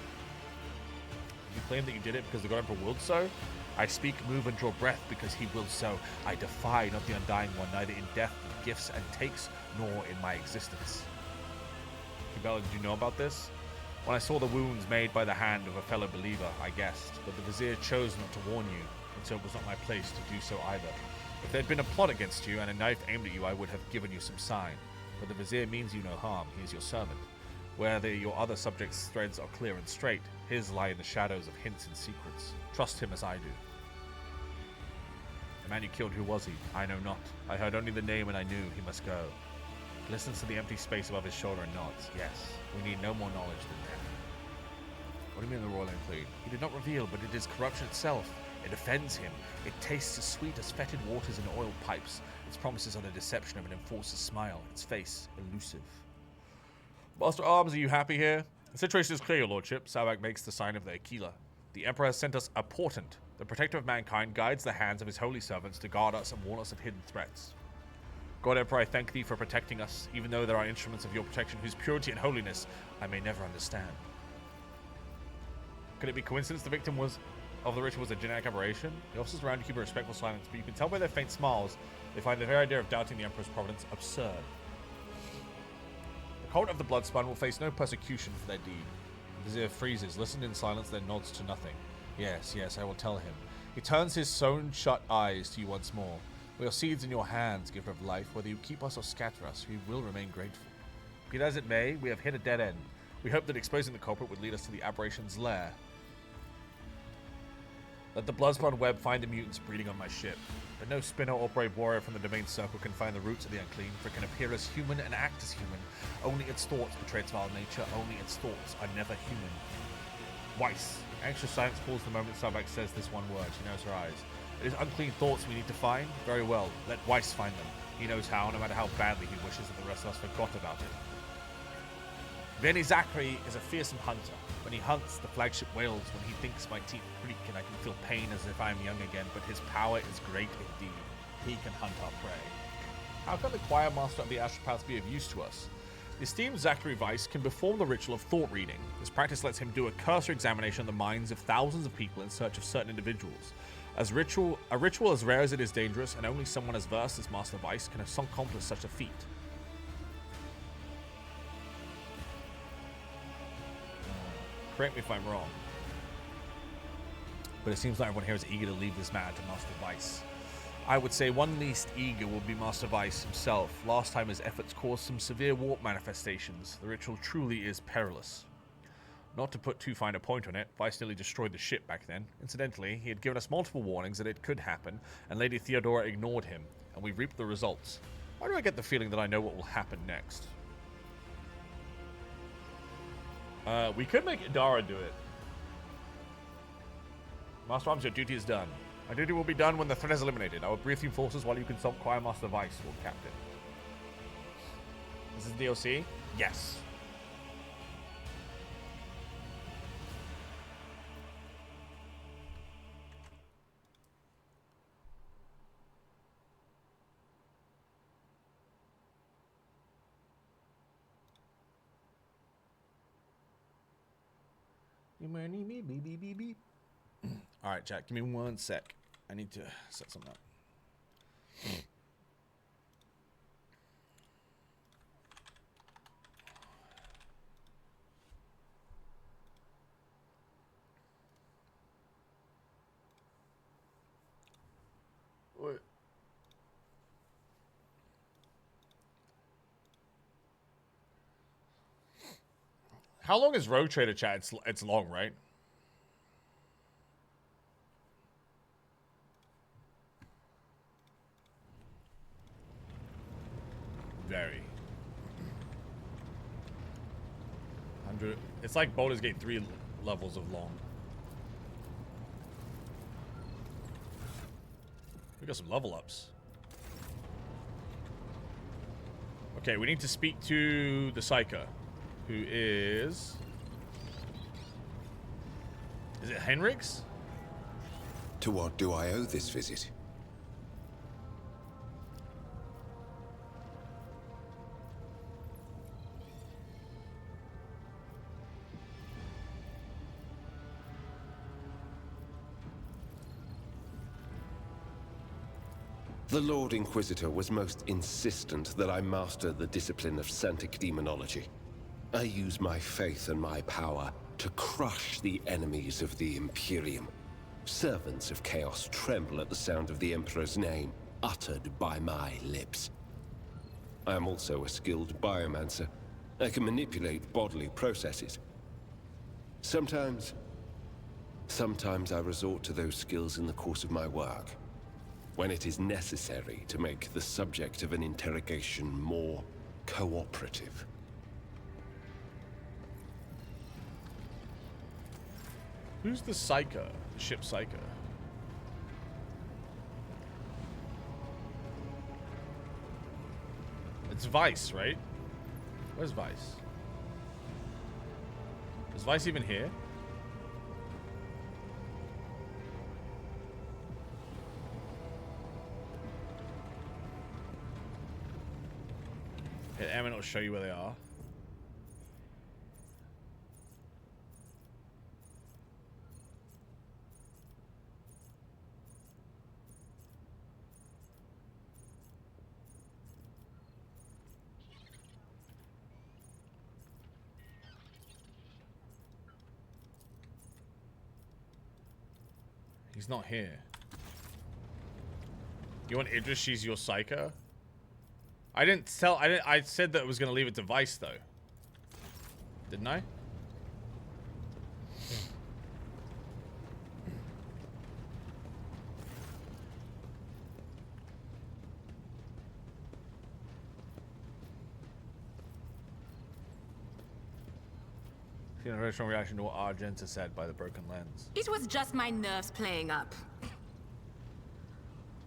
You claim that you did it because the God Emperor willed so? I speak, move, and draw breath because he willed so. I defy not the Undying One, neither in death, gifts, and takes, nor in my existence. Kibela, did you know about this? When I saw the wounds made by the hand of a fellow believer, I guessed, but the Vizier chose not to warn you, and so it was not my place to do so either. If there had been a plot against you and a knife aimed at you, I would have given you some sign. But the Vizier means you no harm. He is your servant. Whether your other subjects' threads are clear and straight, his lie in the shadows of hints and secrets. Trust him as I do. The man you killed, who was he? I know not. I heard only the name and I knew he must go. He listens to the empty space above his shoulder and nods. Yes, we need no more knowledge than that. What do you mean the royal unclean? He did not reveal, but it is corruption itself. It offends him. It tastes as sweet as fetid waters in oil pipes. Its promises are the deception of an enforcer's smile. Its face, elusive. Master Arms, are you happy here? The situation is clear, your lordship. Sarabak makes the sign of the Aquila. The Emperor has sent us a portent. The protector of mankind guides the hands of his holy servants to guard us and warn us of hidden threats. God Emperor, I thank thee for protecting us, even though there are instruments of your protection whose purity and holiness I may never understand. Could it be coincidence the victim of the ritual was a genetic aberration? The officers around you keep a respectful silence, but you can tell by their faint smiles they find the very idea of doubting the Emperor's providence absurd. The cult of the Bloodspun will face no persecution for their deed. The vizier freezes, listened in silence, then nods to nothing. Yes, yes, I will tell him. He turns his sewn-shut eyes to you once more. We are seeds in your hands, giver of life. Whether you keep us or scatter us, we will remain grateful. Be it as it may, we have hit a dead end. We hope that exposing the culprit would lead us to the aberration's lair. Let the Bloodspun web find the mutants breeding on my ship. But no spinner or brave warrior from the domain circle can find the roots of the unclean, for it can appear as human and act as human. Only its thoughts betray its vile nature. Only its thoughts are never human. Weiss. Anxious silence falls the moment Savak says this one word. She knows her eyes. It is unclean thoughts we need to find? Very well. Let Weiss find them. He knows how, no matter how badly he wishes that the rest of us forgot about it. Benny Zachary is a fearsome hunter. When he hunts, the flagship wails. When he thinks, my teeth creak and I can feel pain as if I am young again, but his power is great indeed. He can hunt our prey. How can the choir master of the astropaths be of use to us? The esteemed Zachary Weiss can perform the ritual of thought reading. This practice lets him do a cursory examination of the minds of thousands of people in search of certain individuals. A ritual as rare as it is dangerous, and only someone as versed as Master Weiss can accomplish such a feat. Correct me if I'm wrong, but it seems like everyone here is eager to leave this matter to Master Weiss. I would say one least eager will be Master Weiss himself. Last time his efforts caused some severe warp manifestations. The ritual truly is perilous. Not to put too fine a point on it, Weiss nearly destroyed the ship back then. Incidentally, he had given us multiple warnings that it could happen, and Lady Theodora ignored him, and we reaped the results. Why do I get the feeling that I know what will happen next? We could make Idara do it. Master Arms, your duty is done. My duty will be done when the threat is eliminated. I will brief you forces while you consult Choir Master Weiss, Lord Captain. This is DLC? Yes. Alright, chat, give me 1 sec. I need to set something up. What? How long is Road Trader chat? It's long, right? Very. 100. It's like Baldur's Gate 3 levels of long. We got some level ups. Okay, we need to speak to the Psyker, who is it Henrik's? To what do I owe this visit? The Lord Inquisitor was most insistent that I master the discipline of Santic Demonology. I use my faith and my power to crush the enemies of the Imperium. Servants of Chaos tremble at the sound of the Emperor's name, uttered by my lips. I am also a skilled biomancer. I can manipulate bodily processes. Sometimes I resort to those skills in the course of my work, when it is necessary to make the subject of an interrogation more cooperative. Who's the Psyker? The ship Psyker? It's Weiss, right? Where's Weiss? Is Weiss even here? Hit M and it'll show you where they are. He's not here. You want Idris? She's your psycho? I said that I was going to leave it to Vice, though. Didn't I? A very strong reaction to what Argenta said by the broken lens. It was just my nerves playing up.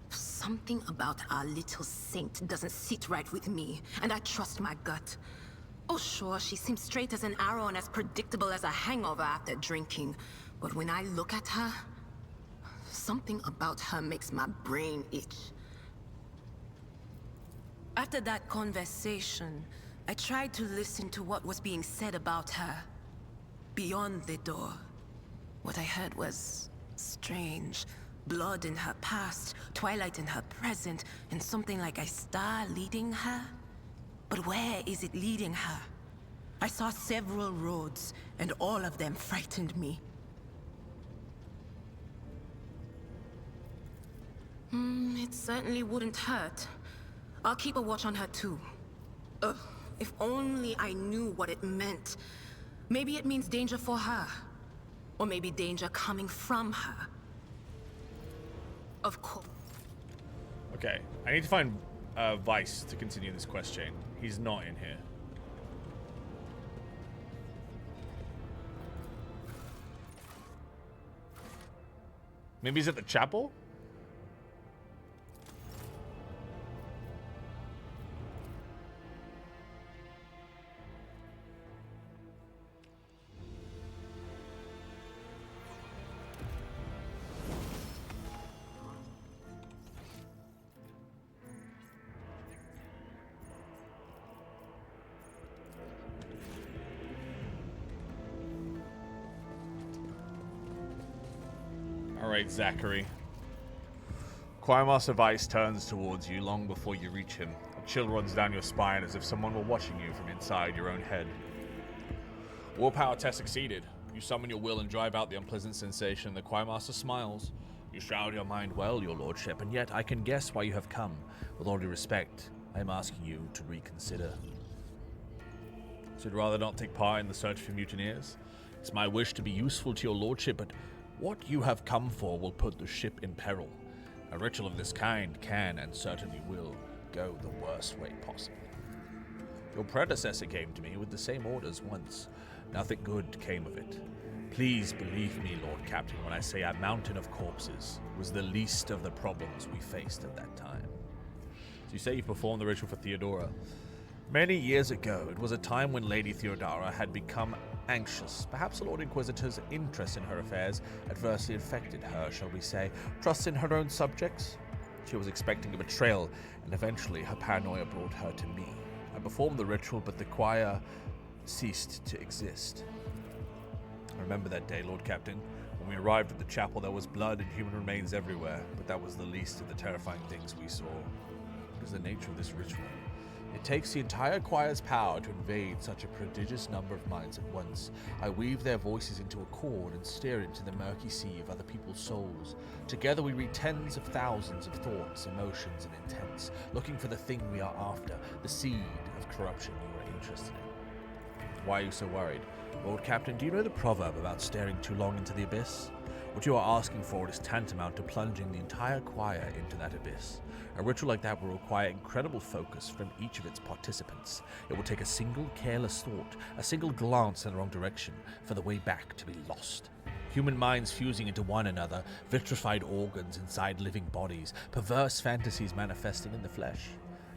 Something about our little saint doesn't sit right with me, and I trust my gut. Oh sure, she seems straight as an arrow and as predictable as a hangover after drinking. But when I look at her, something about her makes my brain itch. After that conversation, I tried to listen to what was being said about her. Beyond the door, what I heard was strange. Blood in her past, twilight in her present, and something like a star leading her. But where is it leading her? I saw several roads, and all of them frightened me. It certainly wouldn't hurt. I'll keep a watch on her too. If only I knew what it meant. Maybe it means danger for her. Or maybe danger coming from her. Of course. Okay, I need to find Vice to continue this quest chain. He's not in here. Maybe he's at the chapel? Alright, Zachary. Choirmaster Vice turns towards you long before you reach him. A chill runs down your spine as if someone were watching you from inside your own head. Willpower test succeeded. You summon your will and drive out the unpleasant sensation. The Choirmaster smiles. You shroud your mind well, your lordship, and yet I can guess why you have come. With all due respect, I am asking you to reconsider. So you'd rather not take part in the search for mutineers? It's my wish to be useful to your lordship, but what you have come for will put the ship in peril. A ritual of this kind can, and certainly will, go the worst way possible. Your predecessor came to me with the same orders once. Nothing good came of it. Please believe me, Lord Captain, when I say a mountain of corpses was the least of the problems we faced at that time. So you say you performed the ritual for Theodora. Many years ago, it was a time when Lady Theodora had become anxious. Perhaps the Lord Inquisitor's interest in her affairs adversely affected her, shall we say, trust in her own subjects. She was expecting a betrayal, and eventually her paranoia brought her to me. I performed the ritual, but the choir ceased to exist. I remember that day, Lord Captain. When we arrived at the chapel, there was blood and human remains everywhere, but that was the least of the terrifying things we saw. What is the nature of this ritual? It takes the entire choir's power to invade such a prodigious number of minds at once. I weave their voices into a chord and steer it into the murky sea of other people's souls. Together we read tens of thousands of thoughts, emotions, and intents, looking for the thing we are after, the seed of corruption you are interested in. Why are you so worried? Lord Captain, do you know the proverb about staring too long into the abyss? What you are asking for is tantamount to plunging the entire choir into that abyss. A ritual like that will require incredible focus from each of its participants. It will take a single careless thought, a single glance in the wrong direction, for the way back to be lost. Human minds fusing into one another, vitrified organs inside living bodies, perverse fantasies manifesting in the flesh.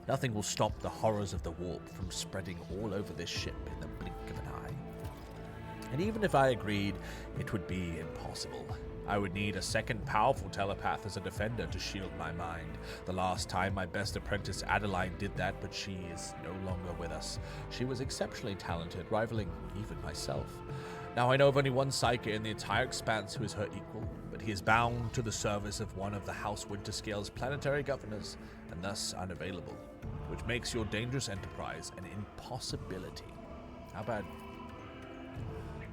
Nothing will stop the horrors of the warp from spreading all over this ship in the blink of an eye. And even if I agreed, it would be impossible. I would need a second powerful telepath as a defender to shield my mind. The last time my best apprentice Adeline did that, but she is no longer with us. She was exceptionally talented, rivaling even myself. Now I know of only one psychic in the entire expanse who is her equal, but he is bound to the service of one of the House Winterscale's planetary governors, and thus unavailable, which makes your dangerous enterprise an impossibility. How bad?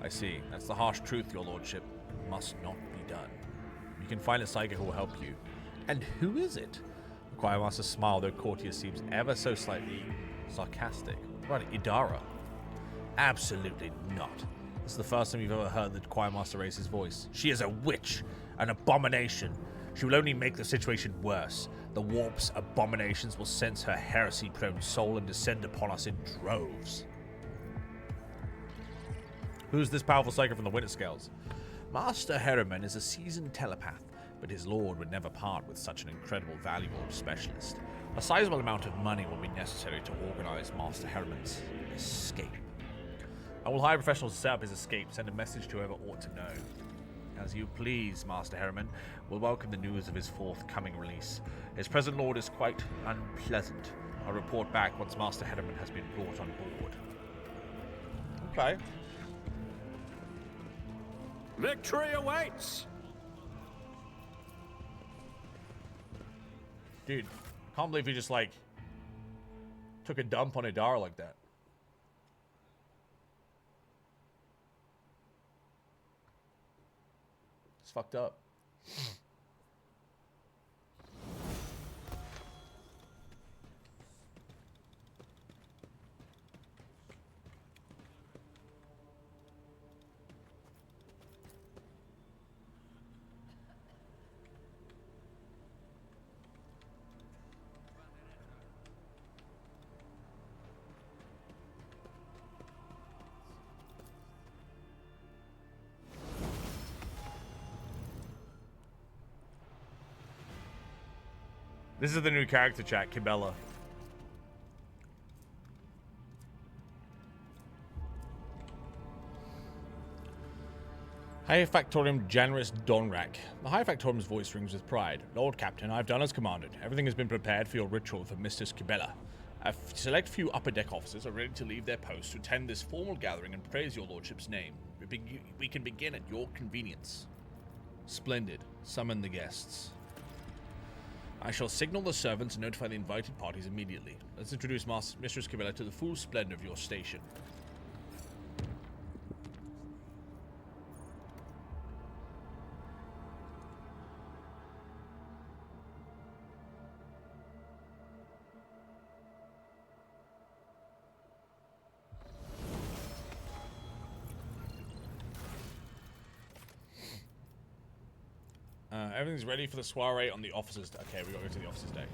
I see. That's the harsh truth, your lordship. Must not be done. You can find a psychic who will help you. And who is it? The Choir Master smiled, though Courtier seems ever so slightly sarcastic. What about Idara? Absolutely not. This is the first time you've ever heard the Choir Master raise his voice. She is a witch, an abomination. She will only make the situation worse. The warp's abominations will sense her heresy-prone soul and descend upon us in droves. Who's this powerful psychic from the Winter Scales? Master Harriman is a seasoned telepath, but his lord would never part with such an incredible, valuable specialist. A sizable amount of money will be necessary to organize Master Harriman's escape. I will hire professionals to set up his escape, send a message to whoever ought to know. As you please, Master Harriman. We'll welcome the news of his forthcoming release. His present lord is quite unpleasant. I'll report back once Master Harriman has been brought on board. Okay. Victory awaits! Dude, can't believe he just, like, took a dump on Idara like that. It's fucked up. This is the new character chat, Kibella. High Factorium Generous Donrak. The High Factorium's voice rings with pride. Lord Captain, I've done as commanded. Everything has been prepared for your ritual for Mistress Kibella. A select few upper deck officers are ready to leave their posts to attend this formal gathering and praise your lordship's name. We can begin at your convenience. Splendid. Summon the guests. I shall signal the servants and notify the invited parties immediately. Let's introduce Mistress Kibella to the full splendor of your station. Everything's ready for the soiree on the officers' day. Okay, we gotta go to the officers' day.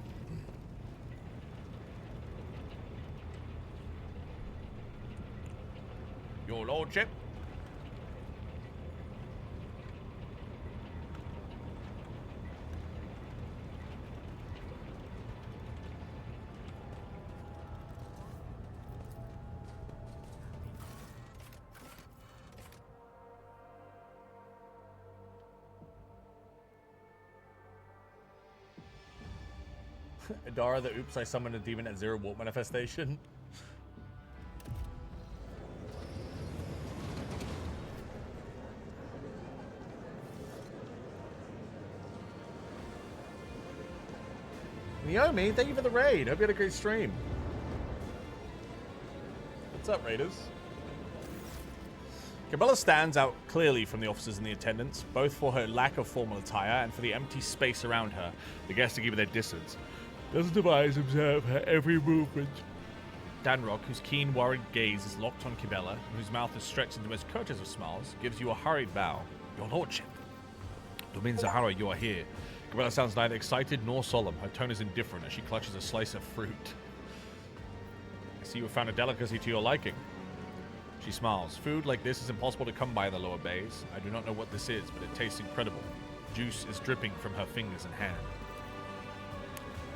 Your lordship. Idara, the oops, I summoned a demon at 0 warp manifestation. Naomi, thank you for the raid. Hope you had a great stream. What's up, raiders? Kibella stands out clearly from the officers in the attendance, both for her lack of formal attire and for the empty space around her. The guests are keeping their distance. Doesn't eyes observe her every movement. Danrock, whose keen, worried gaze is locked on Kibella, and whose mouth is stretched into the most courteous of smiles, gives you a hurried bow. Your lordship. Domin Zahara, you are here. Kibella sounds neither excited nor solemn. Her tone is indifferent as she clutches a slice of fruit. I see you have found a delicacy to your liking. She smiles. Food like this is impossible to come by in the lower bays. I do not know what this is, but it tastes incredible. Juice is dripping from her fingers and hand.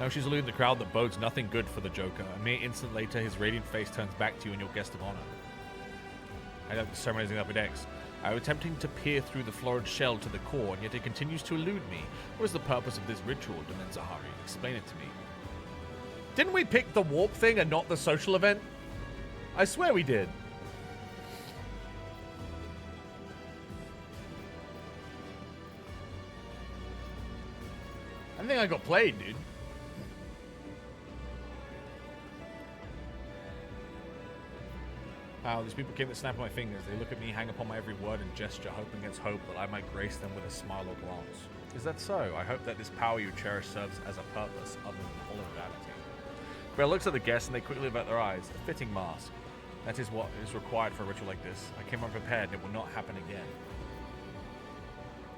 Now she's eluding the crowd that bodes nothing good for the Joker. A mere instant later, his radiant face turns back to you and your guest of honor. I doubt the ceremonies in the upper decks. I was attempting to peer through the florid shell to the core, and yet it continues to elude me. What is the purpose of this ritual, Domin Zahari? Explain it to me. Didn't we pick the warp thing and not the social event? I swear we did. I think I got played, dude. How these people came to snap my fingers. They look at me, hang upon my every word and gesture, hope against hope that I might grace them with a smile or glance. Is that so? I hope that this power you cherish serves as a purpose other than hollow vanity. Bell looks at the guests and they quickly avert their eyes. A fitting mask. That is what is required for a ritual like this. I came unprepared and it will not happen again.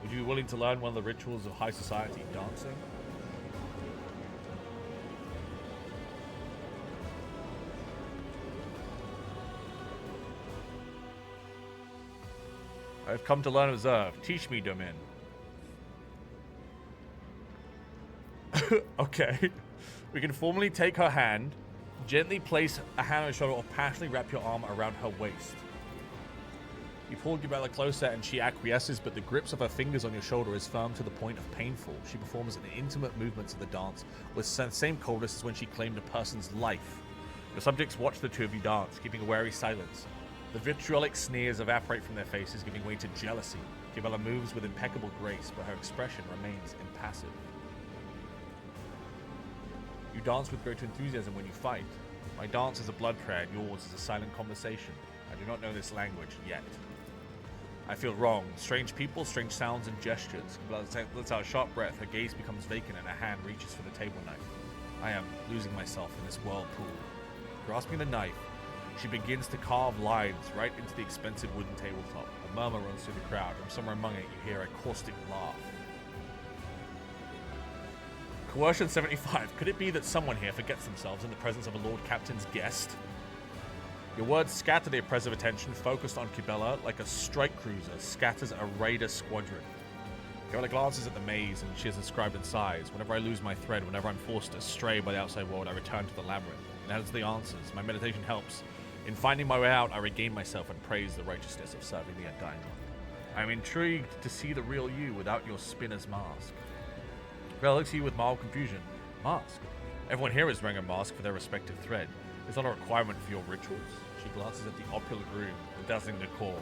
Would you be willing to learn one of the rituals of high society, dancing? I have come to learn and observe. Teach me, Domin. Okay. We can formally take her hand, gently place a hand on her shoulder, or passionately wrap your arm around her waist. You pull Gibella closer and she acquiesces, but the grips of her fingers on your shoulder is firm to the point of painful. She performs an intimate movements of the dance with the same coldness as when she claimed a person's life. Your subjects watch the two of you dance, keeping a wary silence. The vitriolic sneers evaporate from their faces, giving way to jealousy. Gibella moves with impeccable grace, but her expression remains impassive. You dance with greater enthusiasm when you fight. My dance is a blood prayer, and yours is a silent conversation. I do not know this language yet. I feel wrong. Strange people, strange sounds and gestures. Gibella lets out a sharp breath. Her gaze becomes vacant, and her hand reaches for the table knife. I am losing myself in this whirlpool. Grasping the knife, she begins to carve lines right into the expensive wooden tabletop. A murmur runs through the crowd. From somewhere among it, you hear a caustic laugh. Coercion 75. Could it be that someone here forgets themselves in the presence of a Lord Captain's guest? Your words scatter the oppressive attention focused on Gibella like a strike cruiser scatters a raider squadron. Gibella glances at the maze and she is inscribed in size. Whenever I lose my thread, whenever I'm forced to stray by the outside world, I return to the labyrinth. And as the answers, my meditation helps. In finding my way out, I regain myself and praise the righteousness of serving the Undying One. I am intrigued to see the real you without your spinner's mask. Gibella looks at you with mild confusion. Mask? Everyone here is wearing a mask for their respective thread. It's not a requirement for your rituals. She glances at the opulent room, the dazzling decor.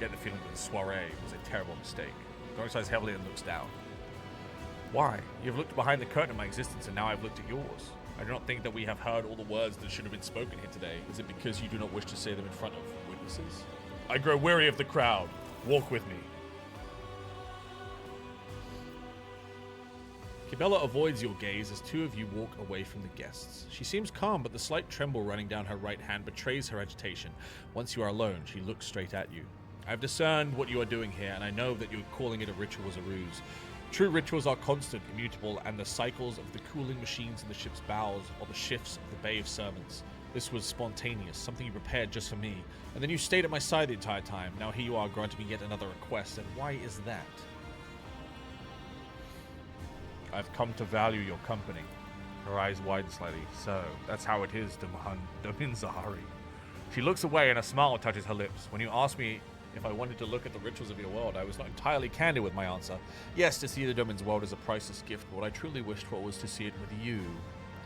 Get the feeling that the soiree was a terrible mistake. Dog sighs heavily and looks down. Why? You have looked behind the curtain of my existence and now I've looked at yours. I do not think that we have heard all the words that should have been spoken here today. Is it because you do not wish to say them in front of witnesses? I grow weary of the crowd. Walk with me. Gibella avoids your gaze as two of you walk away from the guests. She seems calm, but the slight tremble running down her right hand betrays her agitation. Once you are alone, she looks straight at you. I have discerned what you are doing here, and I know that you are calling it a ritual as a ruse. True rituals are constant, immutable, and the cycles of the cooling machines in the ship's bows or the shifts of the Bay of Servants. This was spontaneous, something you prepared just for me, and then you stayed at my side the entire time. Now here you are granting me yet another request, and why is that? I've come to value your company. Her eyes widen slightly. So, that's how it is, Domin Zahari. She looks away and a smile touches her lips. When you asked me if I wanted to look at the rituals of your world, I was not entirely candid with my answer. Yes, to see the Domin's world is a priceless gift, but what I truly wished for was to see it with you.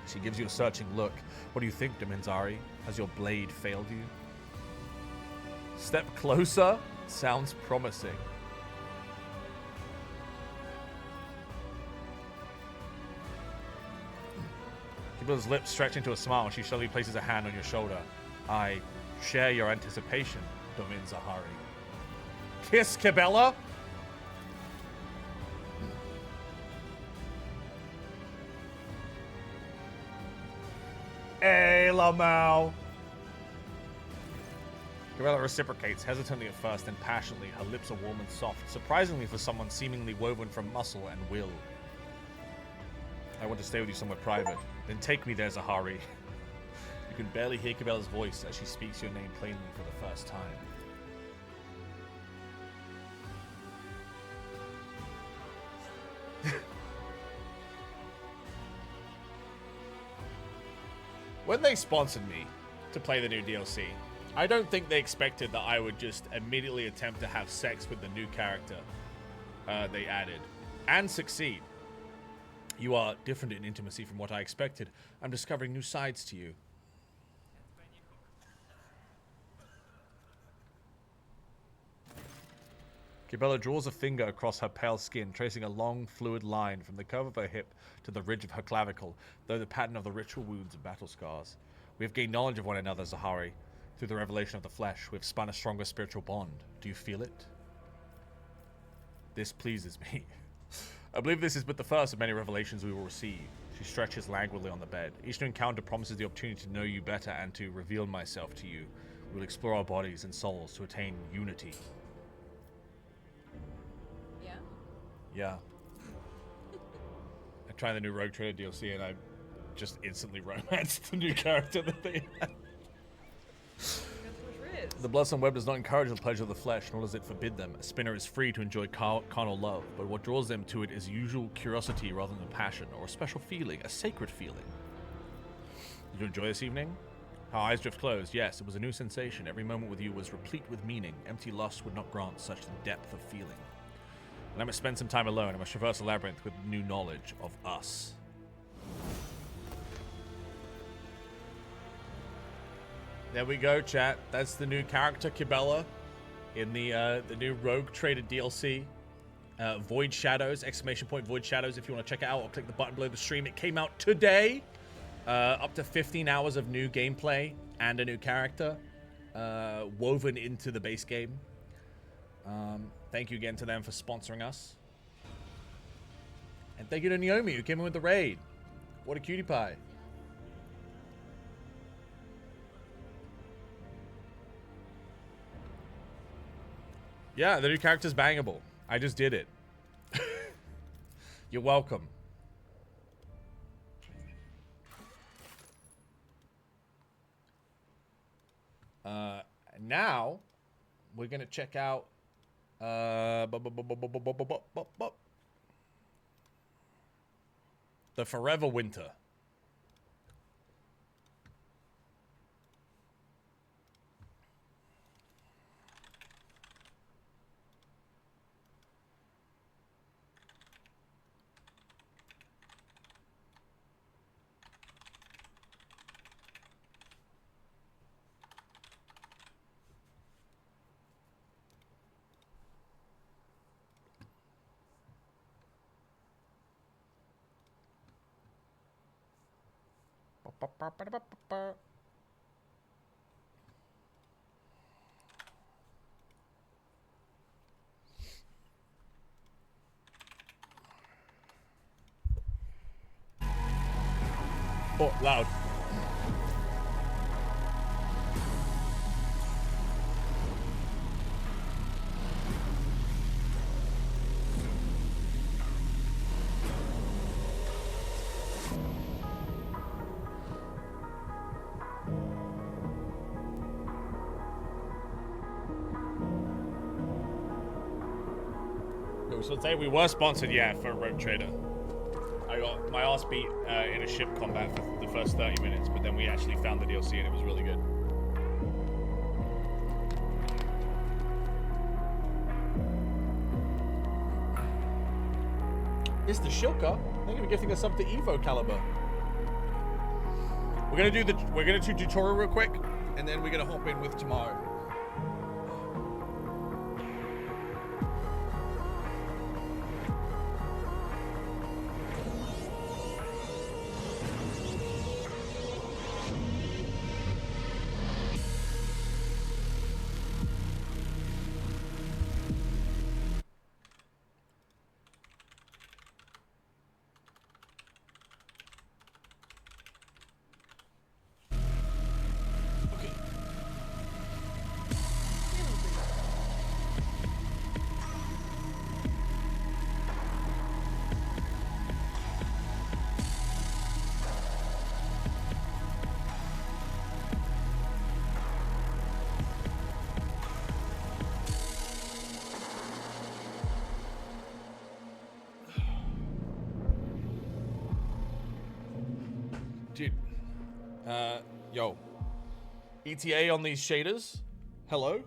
She gives you a searching look. What do you think, Domin Zahari? Has your blade failed you? Step closer? Sounds promising. Gibella's lips stretch into a smile and she slowly places a hand on your shoulder. I share your anticipation, Domin Zahari. Kiss, Gibella? Hey, Lamau. Gibella reciprocates, hesitantly at first, then passionately. Her lips are warm and soft, surprisingly for someone seemingly woven from muscle and will. I want to stay with you somewhere private. Then take me there, Zahari. You can barely hear Gibella's voice as she speaks your name plainly for the first time. When they sponsored me to play the new DLC, I don't think they expected that I would just immediately attempt to have sex with the new character they added and succeed. You are different in intimacy from what I expected. I'm discovering new sides to you. Gibella draws a finger across her pale skin, tracing a long, fluid line from the curve of her hip to the ridge of her clavicle, though the pattern of the ritual wounds and battle scars. We have gained knowledge of one another, Zahari. Through the revelation of the flesh, we have spun a stronger spiritual bond. Do you feel it? This pleases me. I believe this is but the first of many revelations we will receive. She stretches languidly on the bed. Each new encounter promises the opportunity to know you better and to reveal myself to you. We will explore our bodies and souls to attain unity. Yeah? Yeah. I tried the new Rogue Trader DLC and I just instantly romanced the new character that they had. The bloodstone web does not encourage the pleasure of the flesh, nor does it forbid them. A spinner is free to enjoy carnal love, but what draws them to it is usual curiosity rather than passion, or a special feeling, a sacred feeling. Did you enjoy this evening? Our eyes drift closed. Yes, it was a new sensation. Every moment with you was replete with meaning. Empty lust would not grant such depth of feeling. And I must spend some time alone. I must traverse a labyrinth with new knowledge of us. There we go, chat. That's the new character, Kibella, in the new Rogue Trader DLC. Void Shadows, ! Void Shadows, if you want to check it out, or click the button below the stream. It came out today. Up to 15 hours of new gameplay and a new character woven into the base game. Thank you again to them for sponsoring us. And thank you to Naomi, who came in with the raid. What a cutie pie. Yeah, the new character's bangable. I just did it. You're welcome. Now, we're going to check out... the Forever Winter. Oh, loud. So say we were sponsored, yeah, for Rogue Trader. I got my ass beat in a ship combat for the first 30 minutes, but then we actually found the DLC and it was really good. Mr. Shilka, thank you for gifting us up to Evo Caliber. We're gonna do tutorial real quick, and then we're gonna hop in with tomorrow. Dude, yo, ETA on these shaders? Hello?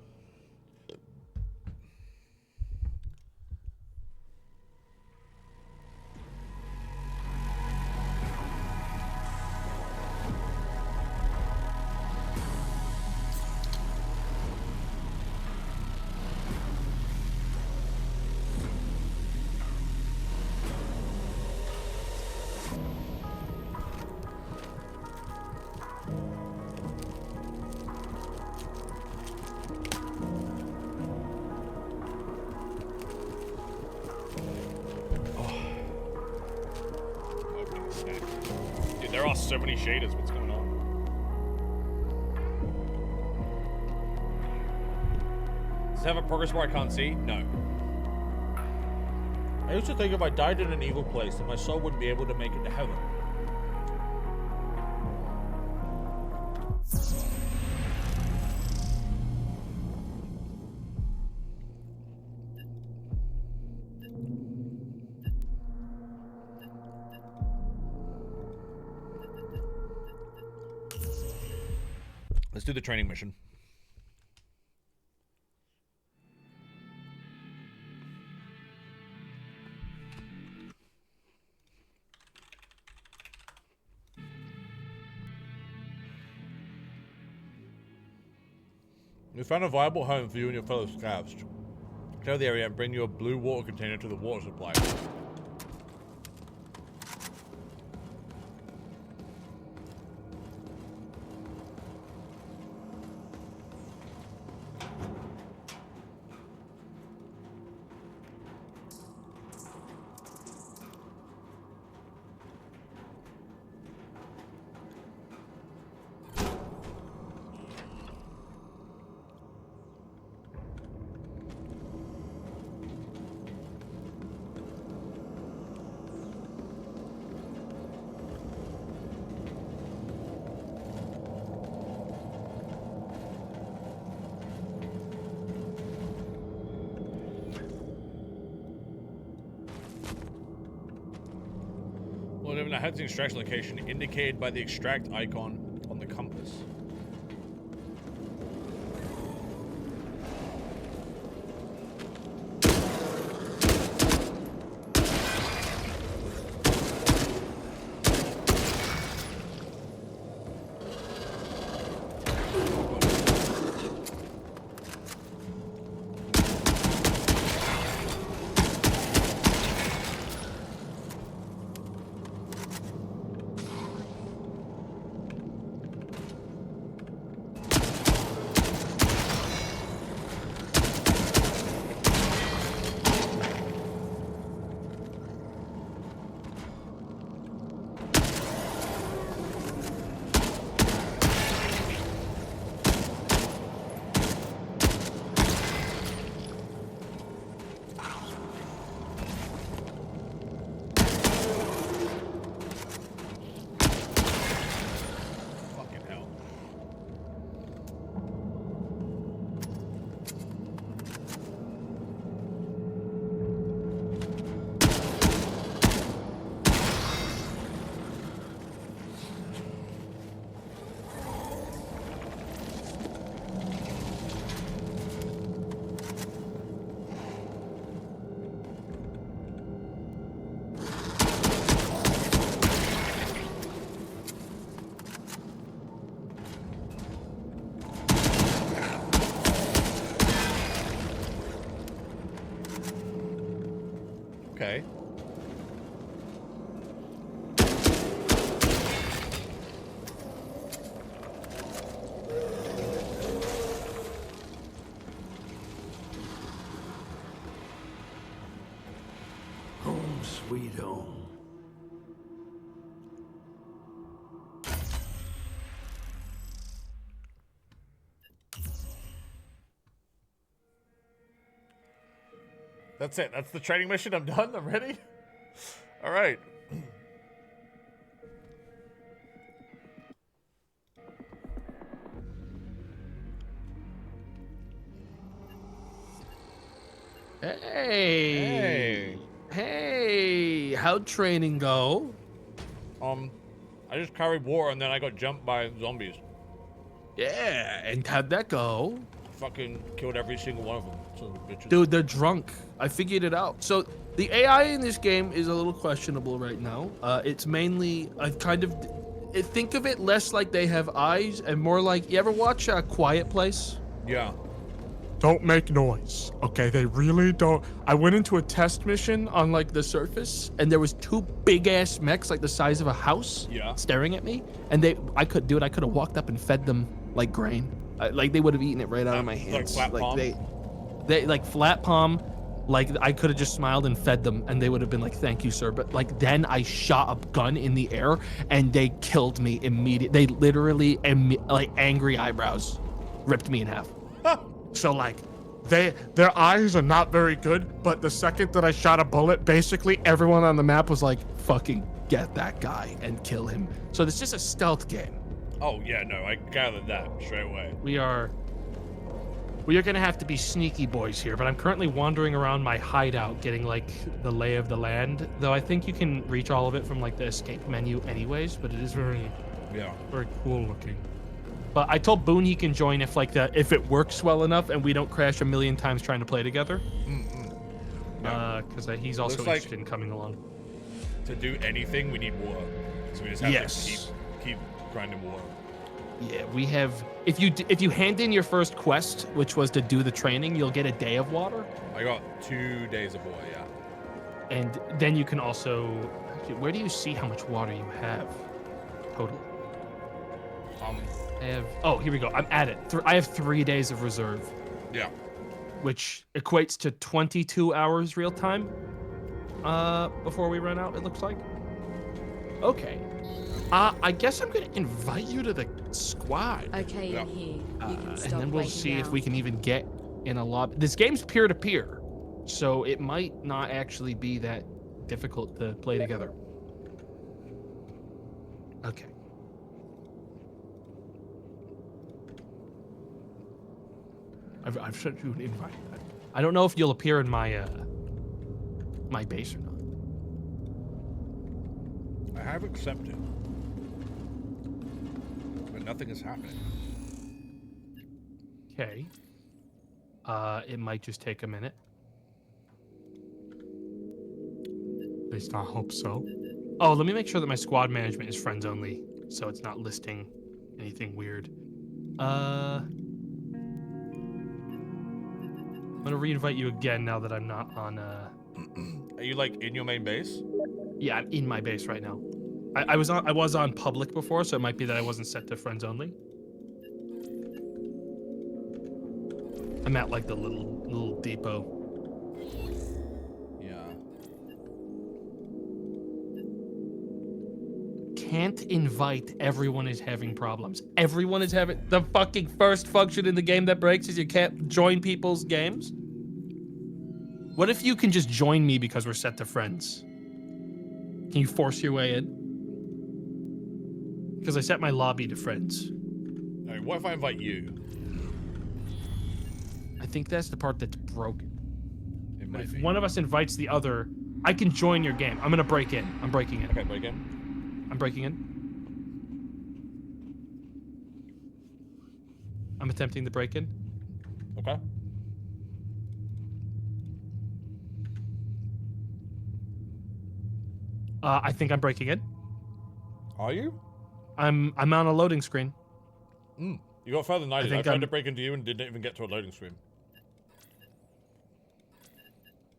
Oh, so many shaders. What's going on? Does it have a progress bar I can't see? No. I used to think if I died in an evil place, then my soul wouldn't be able to make it to heaven. Let's do the training mission. We found a viable home for you and your fellow scavs. Clear the area and bring your blue water container to the water supply. Head's the extraction location indicated by the extract icon on the compass. Okay. Home sweet home. That's it. That's the training mission. I'm done. I'm ready. All right. Hey. Hey. How'd training go? I just carried water and then I got jumped by zombies. Yeah. And how'd that go? Fucking killed every single one of them. So bitches. Dude, they're drunk. I figured it out. So the AI in this game is a little questionable right now. It's mainly, think of it less like they have eyes and more like, you ever watch A Quiet Place? Yeah. Don't make noise. Okay, they really don't. I went into a test mission on like the surface and there was two big ass mechs like the size of a house staring at me. And I could have walked up and fed them like grain. Like they would have eaten it right out of my hands. Like flat palm? They like flat palm, Like, I could have just smiled and fed them, and they would have been like, thank you, sir. But, like, then I shot a gun in the air, and they killed me immediately. They literally, like, angry eyebrows ripped me in half. So, like, their eyes are not very good, but the second that I shot a bullet, basically everyone on the map was like, fucking get that guy and kill him. So this is a stealth game. Oh, yeah, no, I gathered that straight away. We are gonna have to be sneaky boys here, but I'm currently wandering around my hideout getting like the lay of the land, though I think you can reach all of it from like the escape menu anyways, but it is very cool looking. But I told Boone he can join if if it works well enough and we don't crash a million times trying to play together. Because he's also interested in coming along. To do anything, we need water, so we just have to keep grinding water. Yeah, we have. If you hand in your first quest, which was to do the training, you'll get a day of water. I got 2 days of water, yeah. And then you can also. Where do you see how much water you have total? I have. Oh, here we go. I'm at it. I have 3 days of reserve. Yeah. Which equates to 22 hours real time. Before we run out, it looks like. Okay. I guess I'm gonna invite you to the squad. Okay, in here. You can stop and then we'll waiting see if now. we can even get in a lobby. This game's peer-to-peer, so it might not actually be that difficult to play together. Okay. I've sent you an invite. I don't know if you'll appear in my my base or not. I have accepted, but nothing is happening. Okay. It might just take a minute. At least I hope so. Oh, let me make sure that my squad management is friends only, so it's not listing anything weird. I'm gonna re-invite you again now that I'm not on. Are you like in your main base? Yeah, I'm in my base right now. I was on public before, so it might be that I wasn't set to friends only. I'm at like the little depot. Yeah. Can't invite. Everyone is having problems. Everyone is having the fucking first function in the game that breaks is you can't join people's games. What if you can just join me because we're set to friends? Can you force your way in? Because I set my lobby to friends. I mean, what if I invite you? I think that's the part that's broken. It But might if be. one of us invites the other, I can join your game. I'm gonna break in. I'm breaking in. Okay, break in. I'm breaking in. I'm attempting to break in. Okay. I think I'm breaking in. Are you? I'm on a loading screen. You got further than I did. I tried to break into you and didn't even get to a loading screen.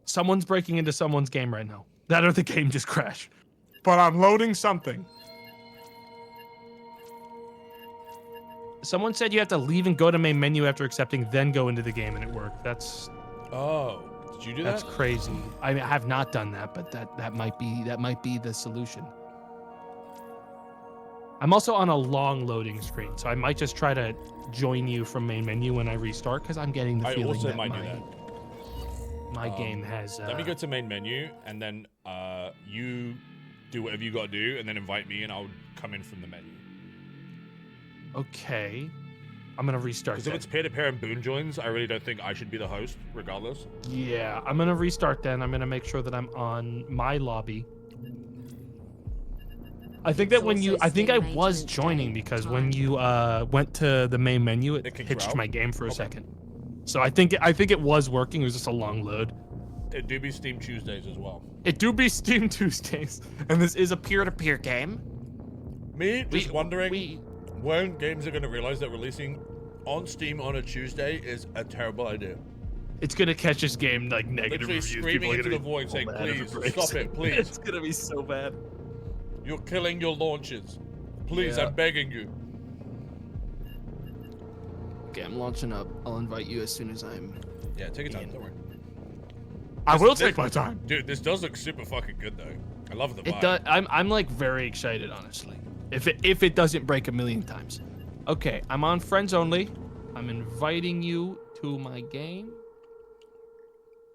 Someone's breaking into someone's game right now. That or the game just crashed. But I'm loading something. Someone said you have to leave and go to main menu after accepting, then go into the game, and it worked. That's. Oh, did you do that? That's crazy. I have not done that, but that might be the solution. I'm also on a long loading screen, so I might just try to join you from main menu when I restart, because I'm getting the feeling also that might do that. my game has. Let me go to main menu, and then you do whatever you got to do, and then invite me, and I'll come in from the menu. Okay. I'm going to restart Because if it's peer-to-peer and Boone joins, I really don't think I should be the host, regardless. Yeah, I'm going to restart then. I'm going to make sure that I'm on my lobby. I think that when you... I think I was joining because when you went to the main menu, it hitched my game for a second. So I think it was working. It was just a long load. It do be Steam Tuesdays as well. It do be Steam Tuesdays. And this is a peer-to-peer game. Me just wondering when games are going to realize that releasing on Steam on a Tuesday is a terrible idea. It's going to catch this game like negative Literally reviews. screaming People are into gonna the be void saying, mad if please, breaks. stop it, please. It's going to be so bad. You're killing your launches. Please, Yeah. I'm begging you. Okay, I'm launching up. I'll invite you as soon as I'm... Yeah, take your time, don't worry. I will take my time. Dude, this does look super fucking good though. I love the vibe. It does. I'm like very excited, honestly. If it doesn't break a million times. Okay, I'm on friends only. I'm inviting you to my game.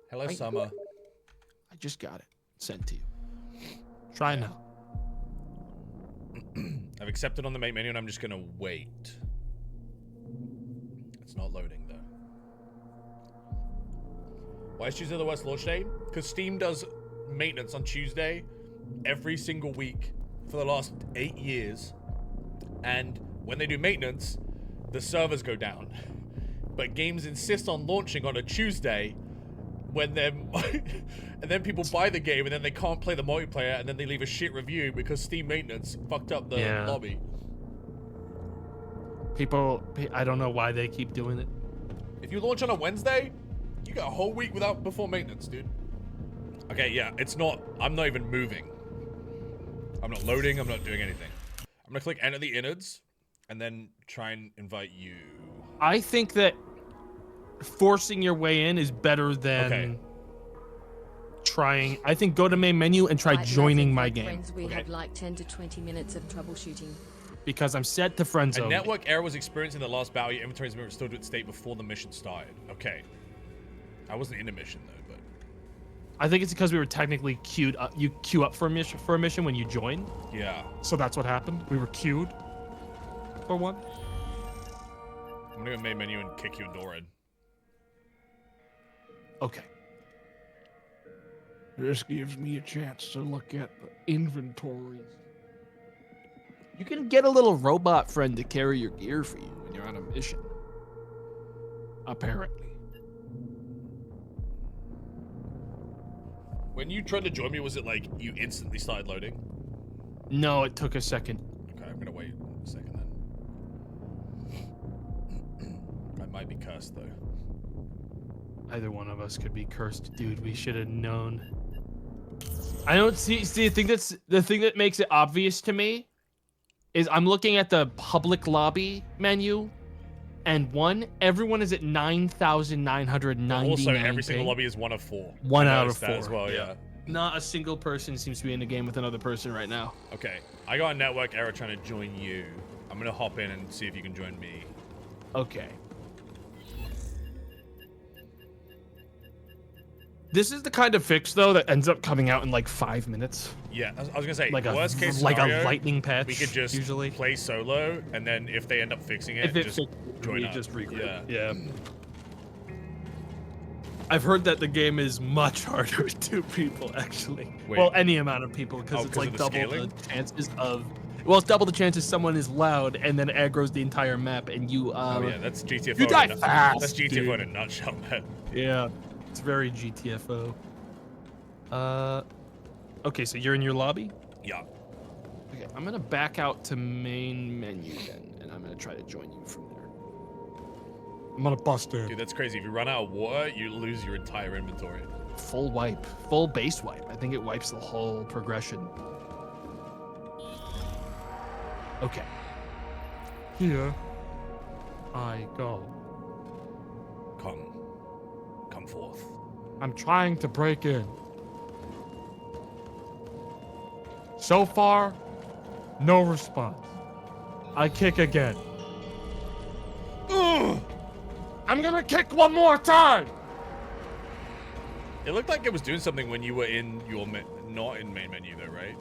Hello, Summer. I just got it sent to you. Try now. I've accepted on the main menu and I'm just gonna wait. It's not loading though. Why is Tuesday the worst launch day? Because Steam does maintenance on Tuesday every single week for the last 8 years. And when they do maintenance, the servers go down. But games insist on launching on a Tuesday when they're and then people buy the game and then they can't play the multiplayer and then they leave a shit review because Steam maintenance fucked up the lobby. People, I don't know why they keep doing it. If you launch on a Wednesday, you got a whole week before maintenance, dude. Okay, yeah, I'm not even moving. I'm not loading, I'm not doing anything. I'm gonna click enter the innards and then try and invite you. I think that forcing your way in is better than trying. I think go to main menu and try joining my game. Friends, we have like 10 to 20 minutes of troubleshooting. Because I'm set to friend zone. A network error was experienced in the last battle. Your inventory has been restored to its state before the mission started. Okay. I wasn't in a mission though, but I think it's because we were technically queued up. You queue up for a mission when you join. Yeah. So that's what happened. We were queued for one. I'm gonna go main menu and kick your door in. Okay. This gives me a chance to look at the inventory. You can get a little robot friend to carry your gear for you when you're on a mission. Apparently. When you tried to join me, was it like you instantly started loading? No, it took a second. Okay, I'm gonna wait a second then. I might be cursed though. Either one of us could be cursed, dude. We should have known. I don't see the thing that makes it obvious to me is I'm looking at the public lobby menu, and everyone is at 9,999. Also, every single lobby is 1 of 4. 1 out of 4 as well, yeah. Not a single person seems to be in the game with another person right now. Okay, I got a network error trying to join you. I'm gonna hop in and see if you can join me. Okay. This is the kind of fix, though, that ends up coming out in like 5 minutes. Yeah, I was gonna say, like worst case like scenario, a lightning patch. we could just usually play solo, and then if they end up fixing it, just join up. Just regroup. Yeah. I've heard that the game is much harder with 2 people, actually. Wait. Well, any amount of people, because it's like double the chances of. Well, it's double the chances someone is loud and then aggroes the entire map, and you. Oh yeah, that's GTFO. You die fast. That's GTFO in a nutshell, man. Yeah. It's very GTFO. Okay, so you're in your lobby? Yeah. Okay, I'm gonna back out to main menu then, and I'm gonna try to join you from there. I'm gonna bust in. Dude, that's crazy. If you run out of water, you lose your entire inventory. Full wipe. Full base wipe. I think it wipes the whole progression. Okay. Here I go. Come forth. I'm trying to break in. So far, no response. I kick again. Ugh! I'm gonna kick one more time! It looked like it was doing something when you were in your not in main menu though, right?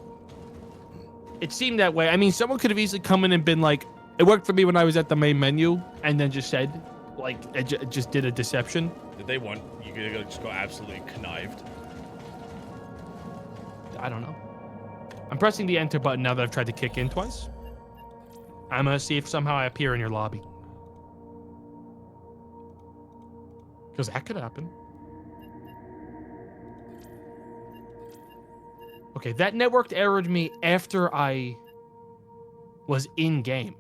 It seemed that way. I mean, someone could have easily come in and been like, it worked for me when I was at the main menu, and then just said, like, it just did a deception. Did they want you to just go absolutely connived? I don't know. I'm pressing the enter button now that I've tried to kick in twice. I'm gonna see if somehow I appear in your lobby. Because that could happen. Okay, that network errored me after I was in game.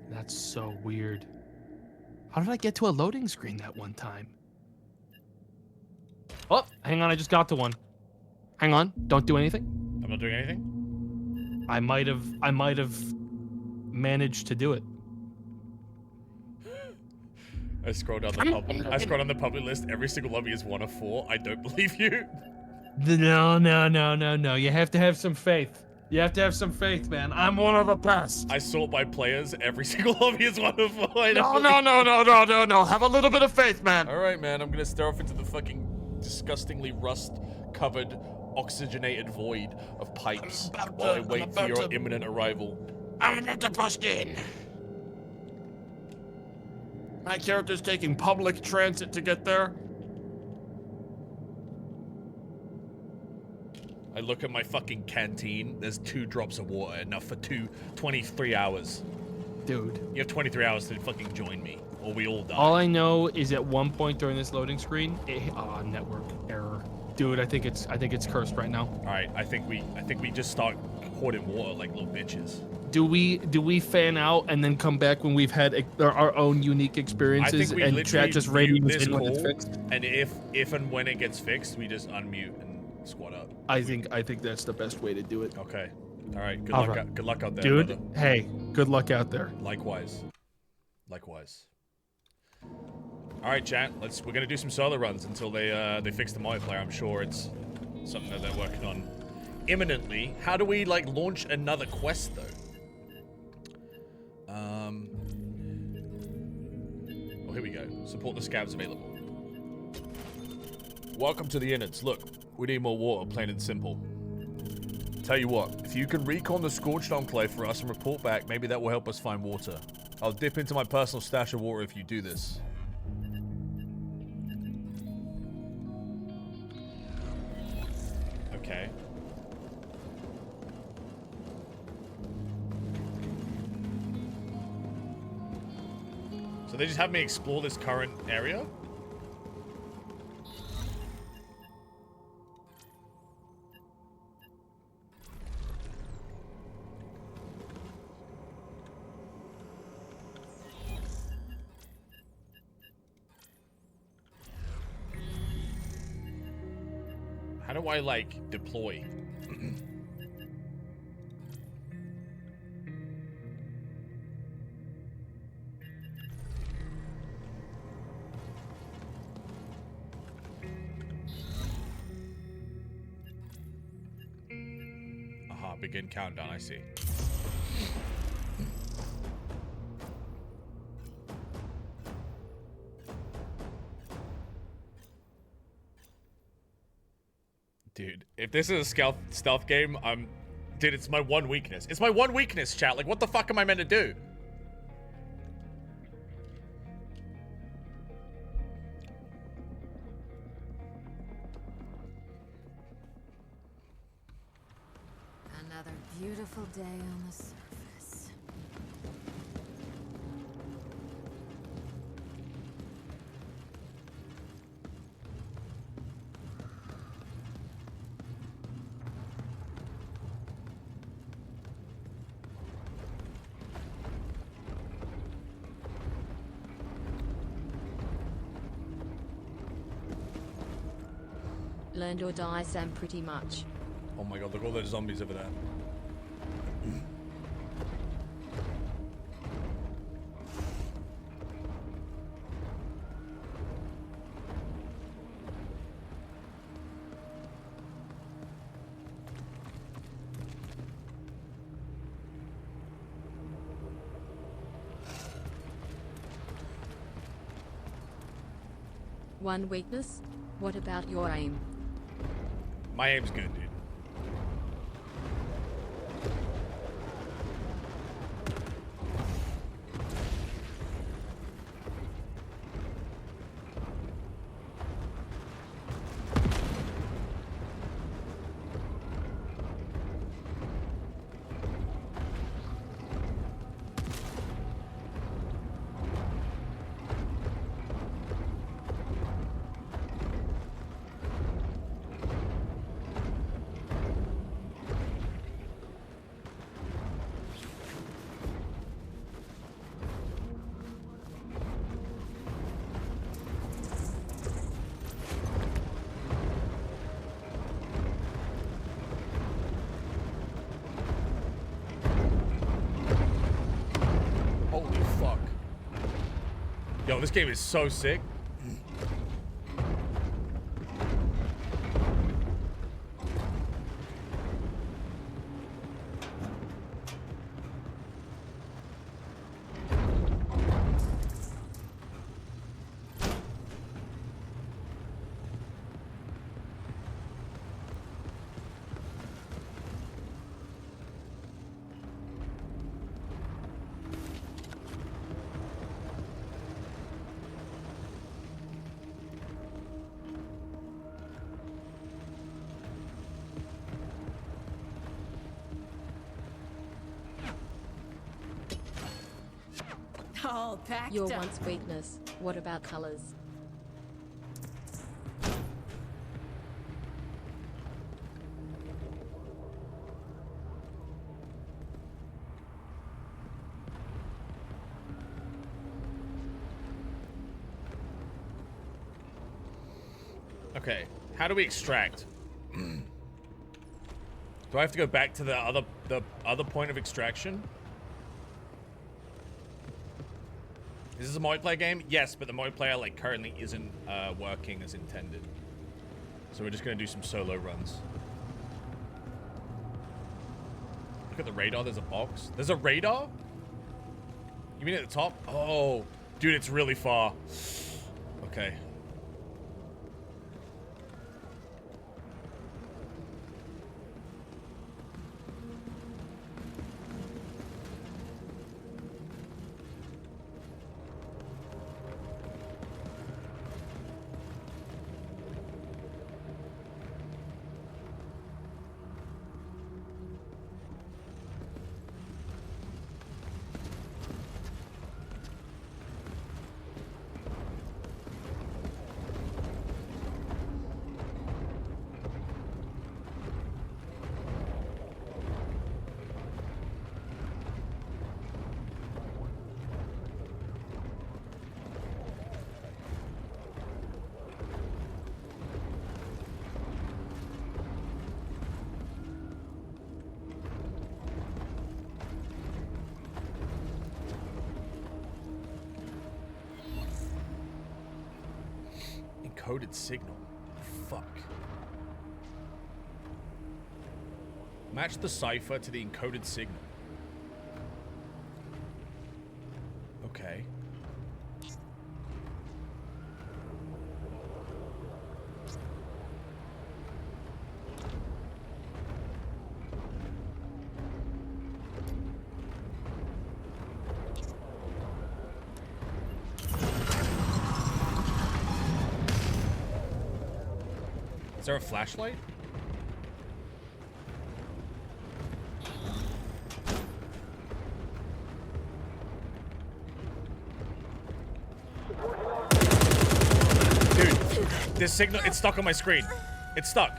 That's so weird. How did I get to a loading screen that one time? Oh, hang on, I just got to one. Hang on, don't do anything. I'm not doing anything? I might have managed to do it. I scroll down the public list. Every single lobby is 1 of 4. I don't believe you. No. You have to have some faith. You have to have some faith, man. I'm one of the best. I sort by players. Every single lobby is 1 of 4. No. Have a little bit of faith, man. All right, man. I'm gonna stare off into the fucking disgustingly rust-covered, oxygenated void of pipes while I wait for your imminent arrival. I'm about to bust in. My character's taking public transit to get there. I look at my fucking canteen. There's 2 drops of water, enough for 23 hours. Dude. You have 23 hours to fucking join me, or we all die. All I know is at one point during this loading screen, network error. Dude, I think it's cursed right now. All right, I think we just start hoarding water like little bitches. Do we fan out and then come back when we've had our own unique experiences and chat just rating this when it's fixed? And if and when it gets fixed, we just unmute and squat up. I think that's the best way to do it. Okay. All right. Good luck out there, dude. brother. Hey, good luck out there. Likewise. All right, chat. We're gonna do some solo runs until they fix the multiplayer. I'm sure it's something that they're working on imminently. How do we launch another quest though? Oh, here we go. Support the scavs available. Welcome to the innards. Look, we need more water, plain and simple. Tell you what, if you can recon the Scorched Enclave for us and report back, maybe that will help us find water. I'll dip into my personal stash of water if you do this. Okay. So they just have me explore this current area? How do I, deploy? Aha, begin countdown, I see. Dude, if this is a stealth game, dude, it's my one weakness. It's my one weakness, chat. What the fuck am I meant to do? Another beautiful day on the surface. Learned or die, Sam, pretty much. Oh my god, look at all those zombies over there. One weakness? What about your aim? My aim's good, dude. Yo, this game is so sick. All packed Your up. once weakness. What about colors? Okay, how do we extract? Do I have to go back to the other point of extraction? Is this a multiplayer game? Yes, but the multiplayer like currently isn't working as intended. So we're just gonna do some solo runs. Look at the radar, there's a box. There's a radar? You mean at the top? Oh, dude, it's really far. Okay. Encoded signal. Fuck. Match the cipher to the encoded signal. Okay. Is there a flashlight? Dude, this signal, it's stuck on my screen. It's stuck.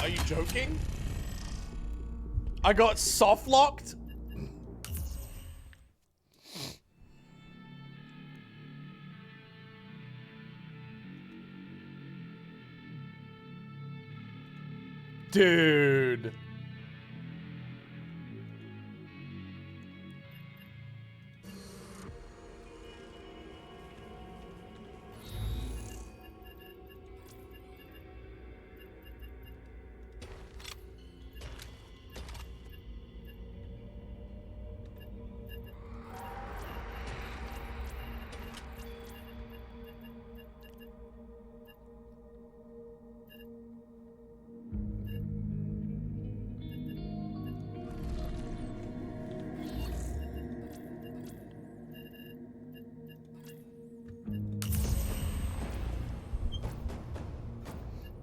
Are you joking? I got soft locked? Dude.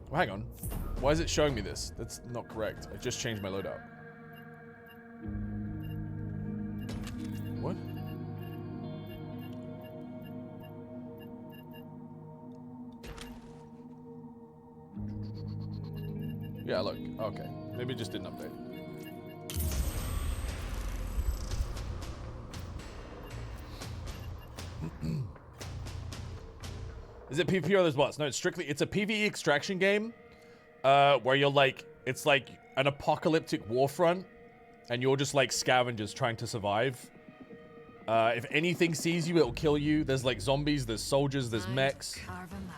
Well, hang on. Why is it showing me this? That's not correct. I just changed my loadout. What? Yeah, look. Okay. Maybe it just didn't update. Is it PvP or there's bots? No, it's strictly, it's a PvE extraction game where you're like, it's like an apocalyptic war front and you're just like scavengers trying to survive. If anything sees you, it'll kill you. There's like zombies, there's soldiers, there's mechs. Carve 'em up.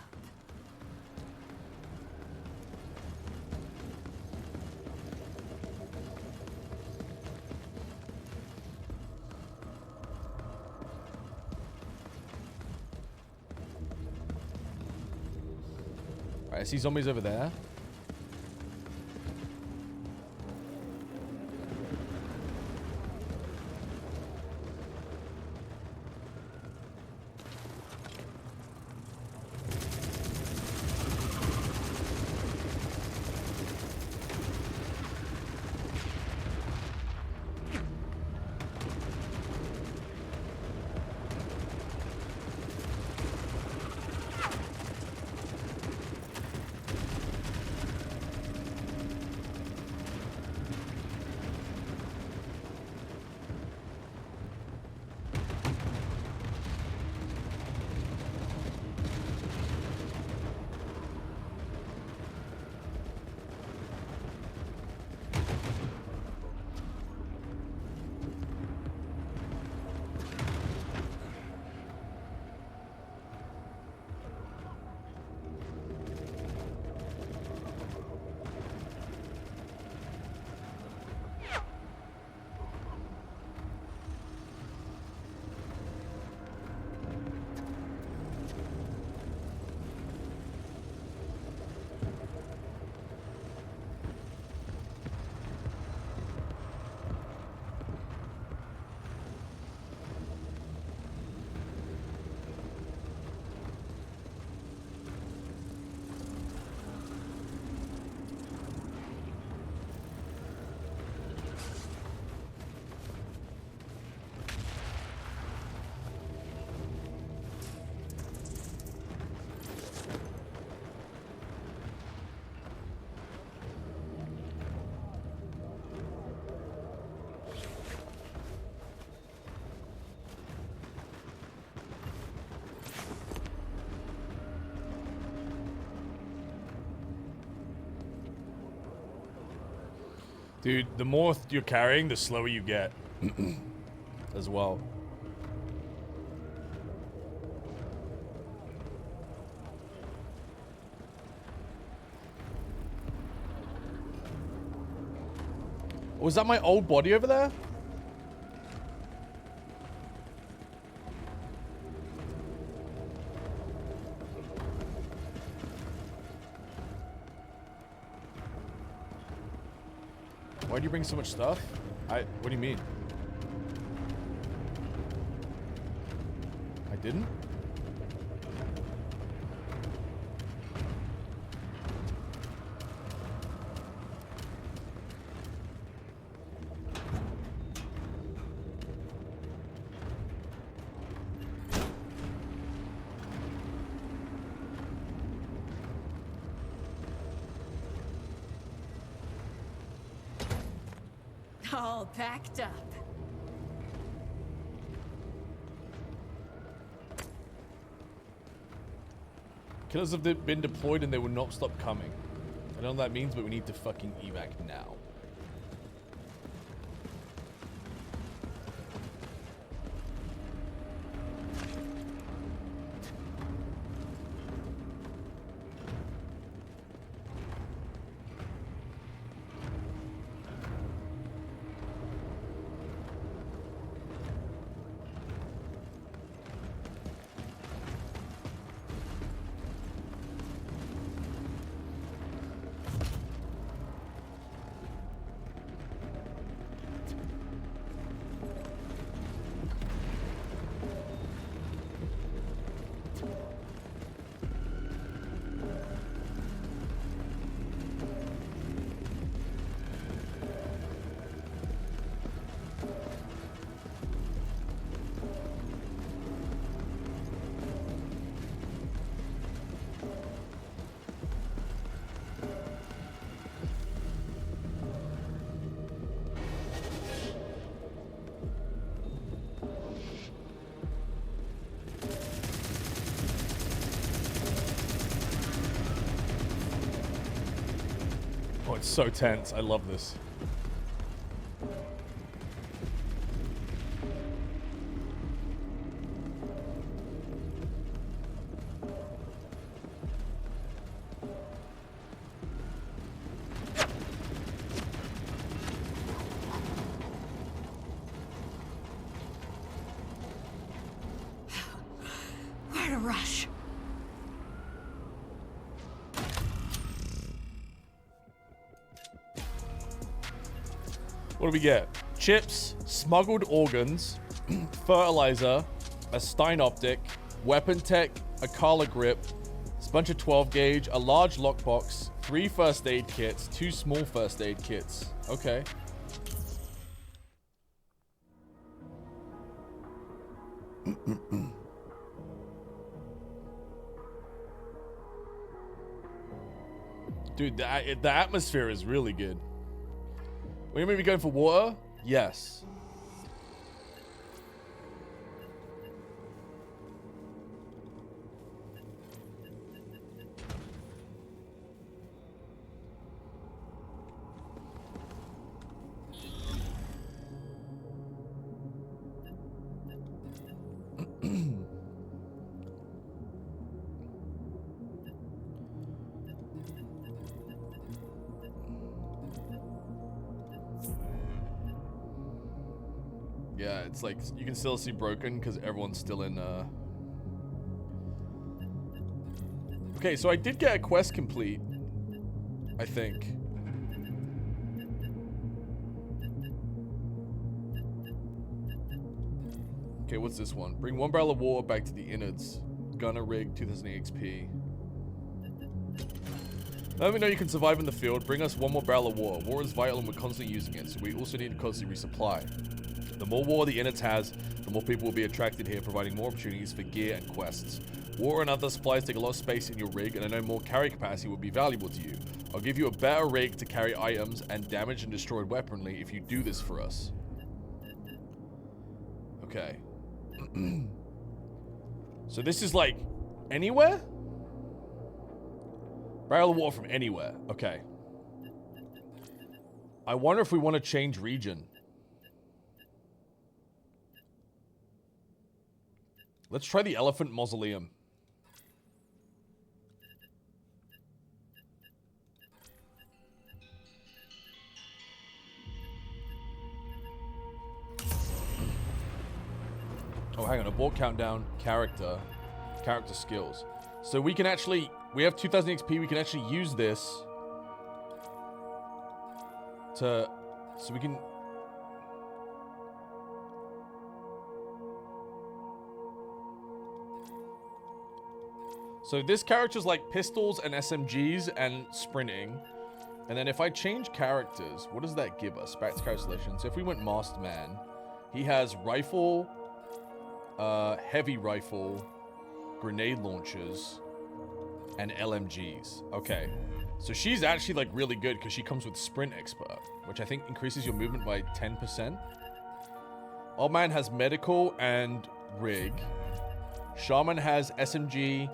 Alright, I see zombies over there. Dude, the more you're carrying, the slower you get. As well. Was that my old body over there? Why'd you bring so much stuff? What do you mean? I didn't? All packed up. Killers have been deployed and they will not stop coming. I don't know what that means, but we need to fucking evac now. Oh, it's so tense. I love this. crush. What do we get? Chips, smuggled organs, fertilizer, a Stein optic, weapon tech, a Kala grip, a bunch of 12 gauge, a large lockbox, 3 first aid kits, 2 small first aid kits. Okay. Dude, the atmosphere is really good. What do you mean we going for water? Yes. Yeah, it's like you can still see broken because everyone's still in Okay, so I did get a quest complete, I think. Okay, what's this one? Bring 1 barrel of water back to the innards. Gunner rig, 2000 XP. Let me know you can survive in the field. Bring us 1 more barrel of water. Water is vital and we're constantly using it, so we also need to constantly resupply. The more water the innards has, the more people will be attracted here, providing more opportunities for gear and quests. Water and other supplies take a lot of space in your rig, and I know more carry capacity would be valuable to you. I'll give you a better rig to carry items and damaged and destroyed weaponry if you do this for us. Okay. So this is like anywhere? Barrel of water from anywhere. Okay. I wonder if we want to change region. Let's try the elephant mausoleum. Oh, hang on. Abort countdown. Character skills. So we can actually... We have 2000 XP. We can actually use this to... So we can... So this character's like pistols and SMGs and sprinting. And then if I change characters, what does that give us? Back to character selection. So if we went Masked Man, he has rifle, heavy rifle, grenade launchers, and LMGs. Okay. So she's actually like really good because she comes with Sprint Expert, which I think increases your movement by 10%. Old Man has medical and rig. Shaman has SMG,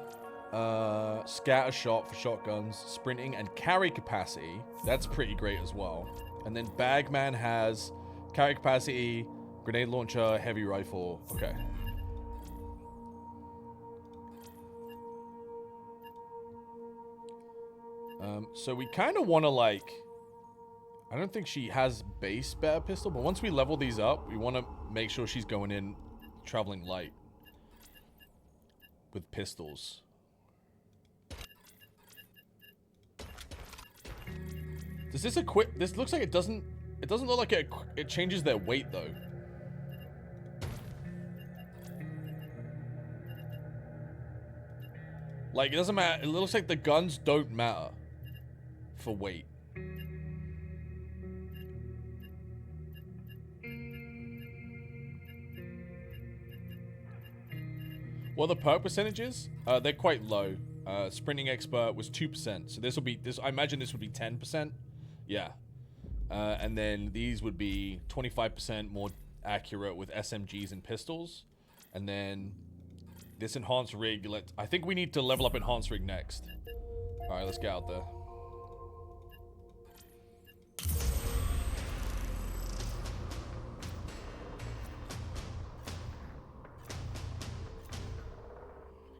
scatter shot for shotguns, sprinting, and carry capacity. That's pretty great as well. And then Bagman has carry capacity, grenade launcher, heavy rifle. Okay. So we kind of want to like... I don't think she has base better pistol, but once we level these up, we want to make sure she's going in traveling light with pistols. Does this equip? This looks like it doesn't look like it changes their weight though. Like it doesn't matter. It looks like the guns don't matter for weight. Well, the perk percentages, they're quite low. Sprinting expert was 2%, so this will be I imagine this would be 10%. Yeah, and then these would be 25% more accurate with SMGs and pistols, and then this enhanced rig. I think we need to level up enhanced rig next. All right, let's get out there.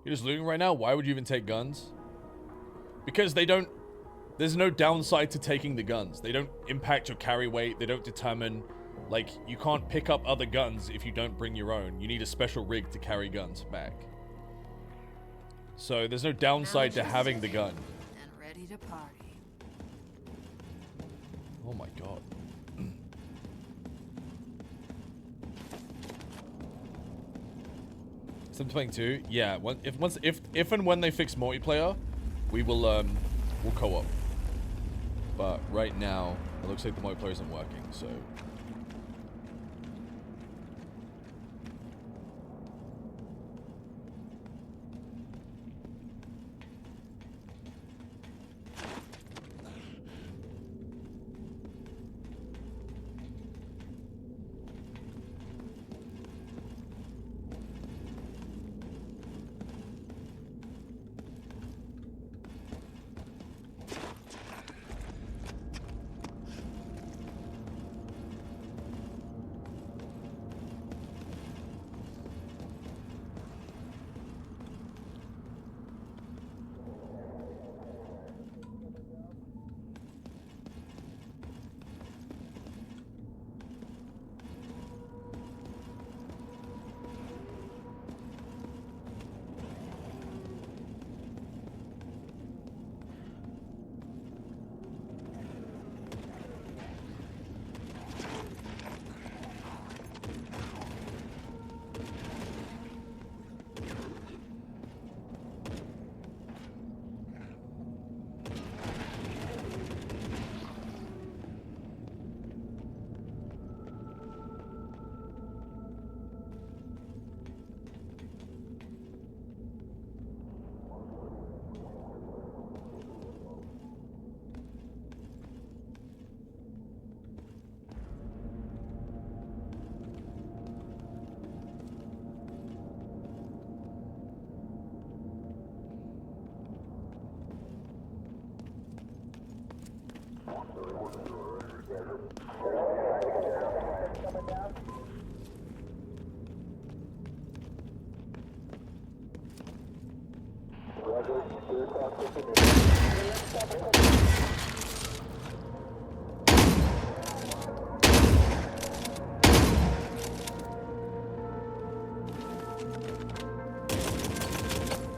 You're just looting right now? Why would you even take guns? Because they don't... There's no downside to taking the guns. They don't impact your carry weight. They don't determine... Like, you can't pick up other guns if you don't bring your own. You need a special rig to carry guns back. So there's no downside to having the gun. And ready to party. Oh my god. 722, yeah. If and when they fix multiplayer, we will we'll co-op. But right now, it looks like the multiplayer isn't working. So.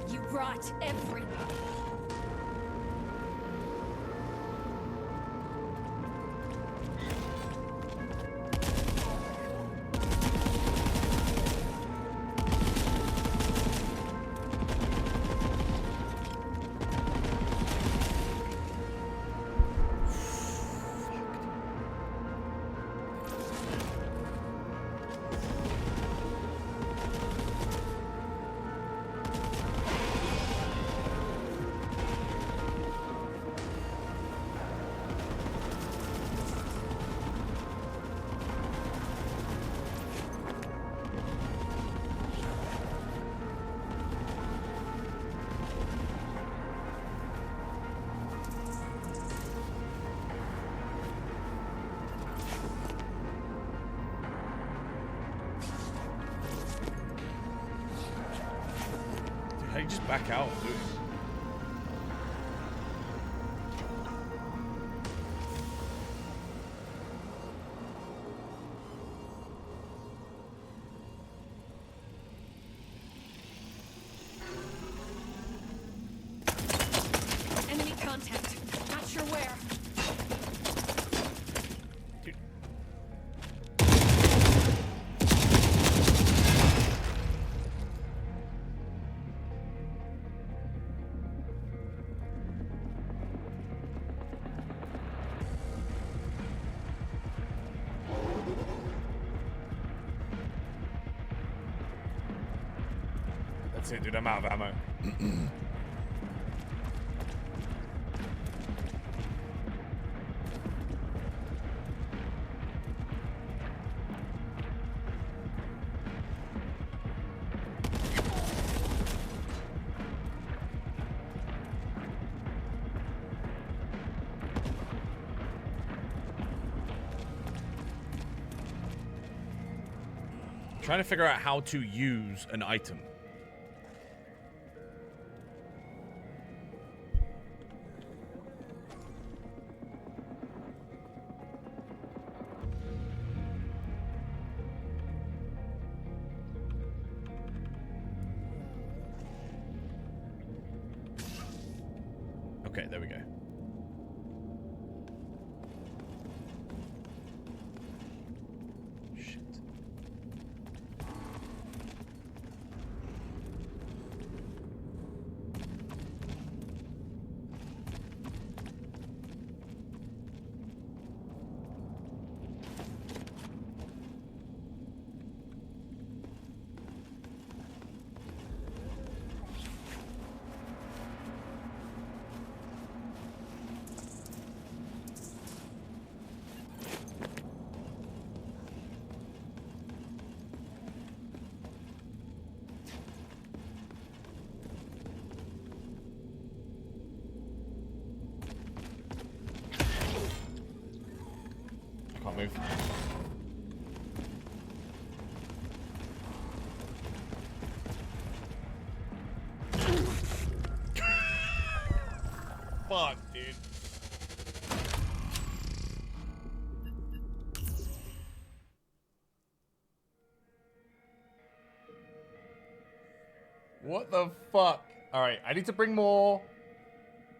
You rot everywhere. How do you just back out, dude? Enemy contact. Not sure where. That's it, dude. I'm out of ammo. Trying to figure out how to use an item. Okay, there we go. Shit. Can't move. Fuck, dude. What the fuck? Alright, I need to bring more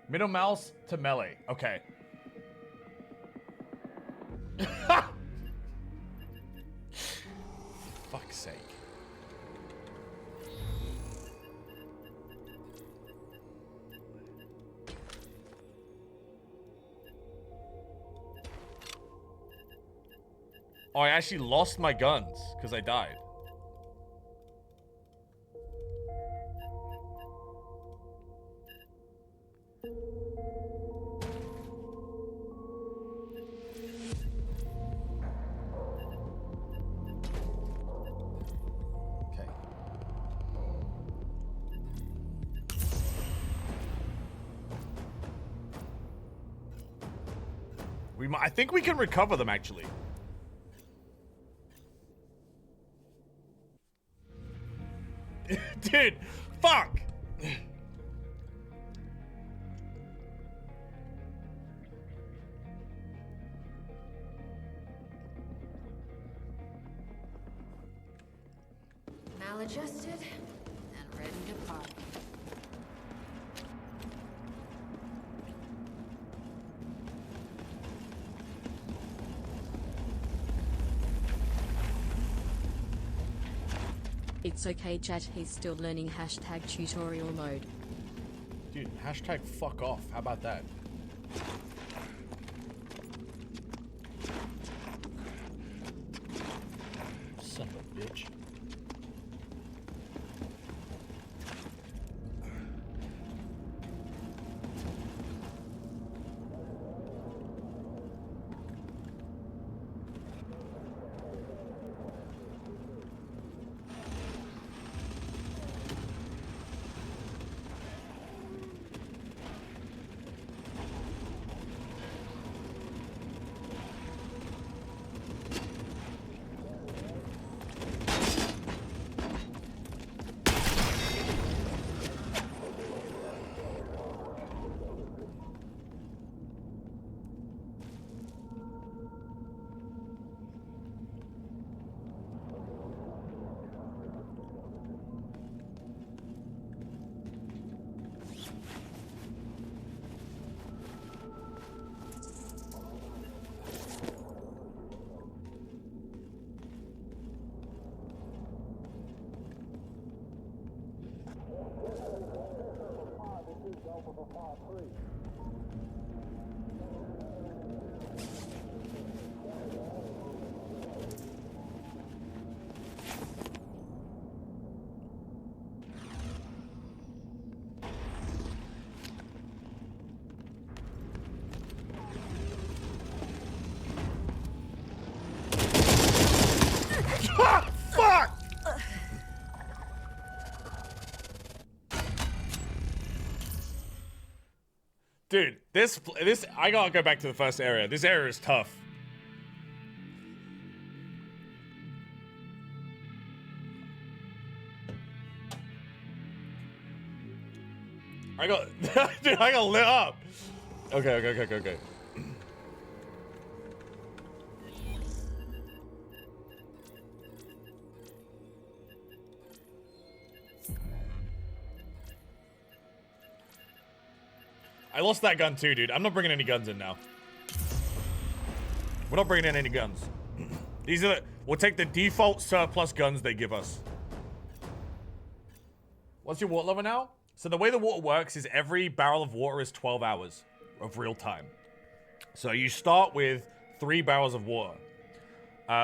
middle mouse to melee. Okay. Fuck's sake. Oh, I actually lost my guns because I died. I think we can recover them, actually. Dude, fuck! Maladjusted and ready to party. It's okay, chat, he's still learning hashtag tutorial mode. Dude, hashtag fuck off. How about that? Son of a bitch. Fuck! Dude, this I gotta go back to the first area. This area is tough. Dude, I got lit up. Okay. I lost that gun too, dude. I'm not bringing any guns in now. We're not bringing in any guns. These are we'll take the default surplus guns they give us. What's your water level now? So the way the water works is every barrel of water is 12 hours of real time. So you start with 3 barrels of water.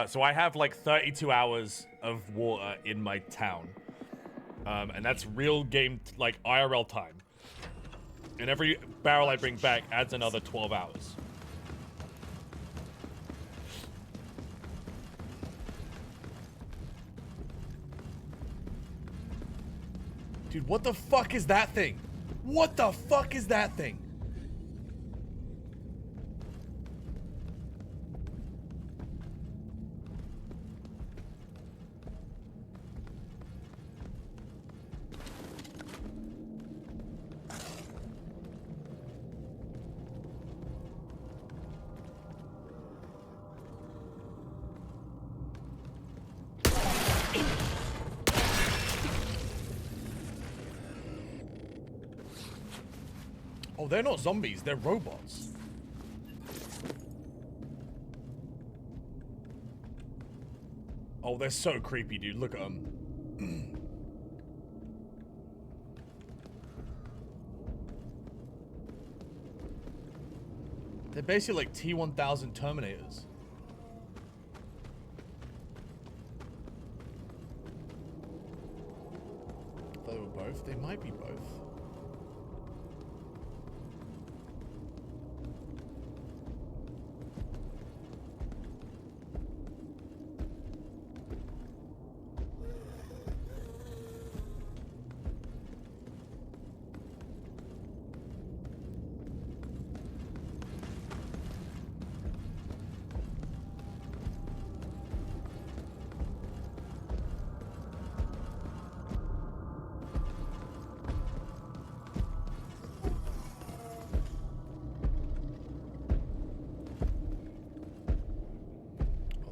So I have like 32 hours of water in my town. And that's real game, like IRL time. And every barrel I bring back adds another 12 hours. Dude, what the fuck is that thing? What the fuck is that thing? Oh, they're not zombies, they're robots. Oh, they're so creepy, dude. Look at them. They're basically like T-1000 Terminators. I thought they were both. They might be both.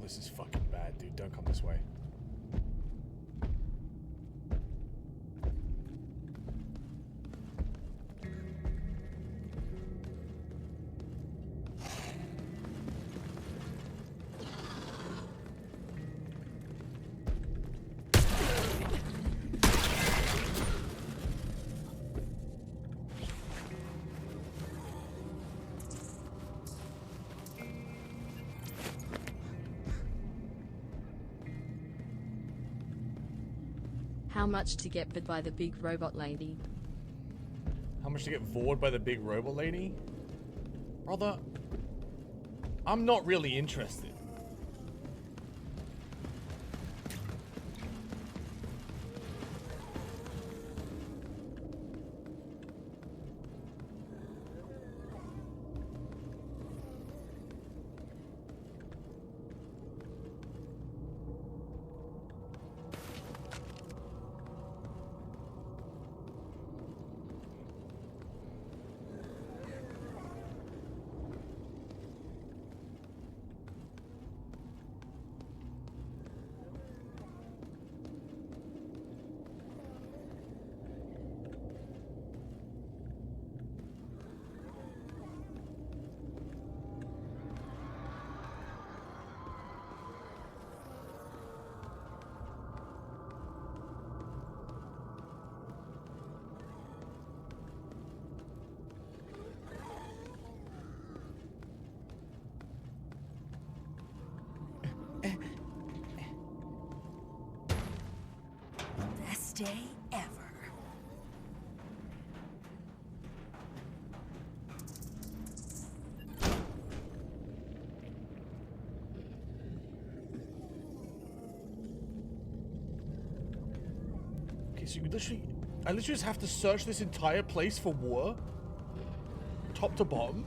This is fucking bad, dude. Don't come this way. How much to get bit by the big robot lady? How much to get vored by the big robot lady? Brother, I'm not really interested. Best day ever. Okay, so you literally... I literally just have to search this entire place for water? Top to bottom?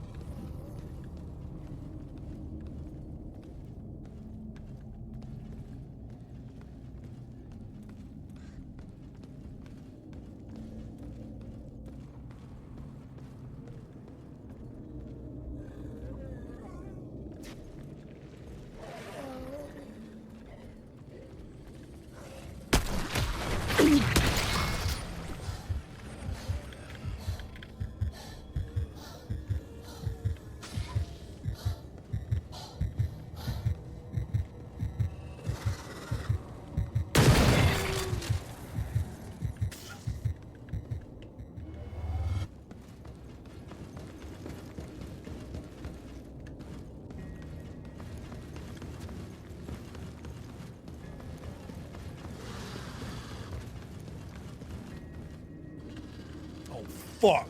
fuck?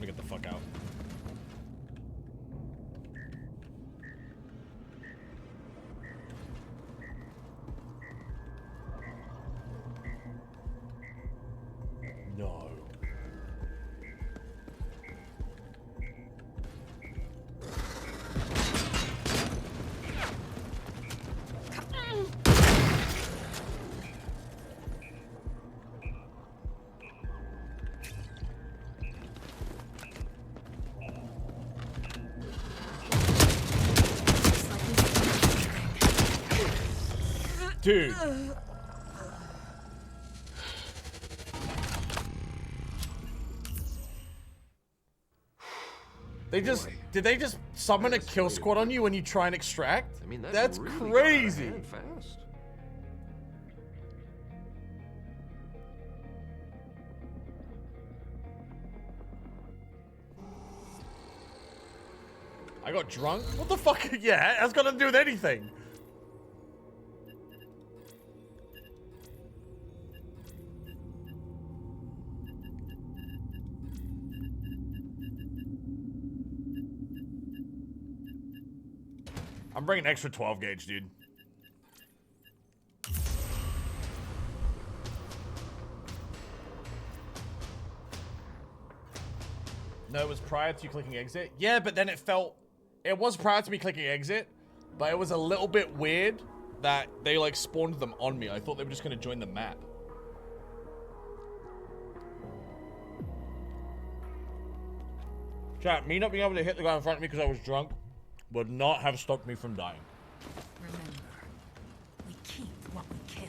Let me get the fuck out. No. Dude. Did they just summon a kill squad on you when you try and extract? I mean, that's really got out of crazy. hand fast. I got drunk? What the fuck? Yeah, that's got to do with anything. I'm bringing extra 12 gauge, dude. No, it was prior to you clicking exit. Yeah, but then it was prior to me clicking exit, but it was a little bit weird that they like spawned them on me. I thought they were just gonna join the map. Chat, me not being able to hit the guy in front of me because I was drunk would not have stopped me from dying. Remember, we keep what we kill.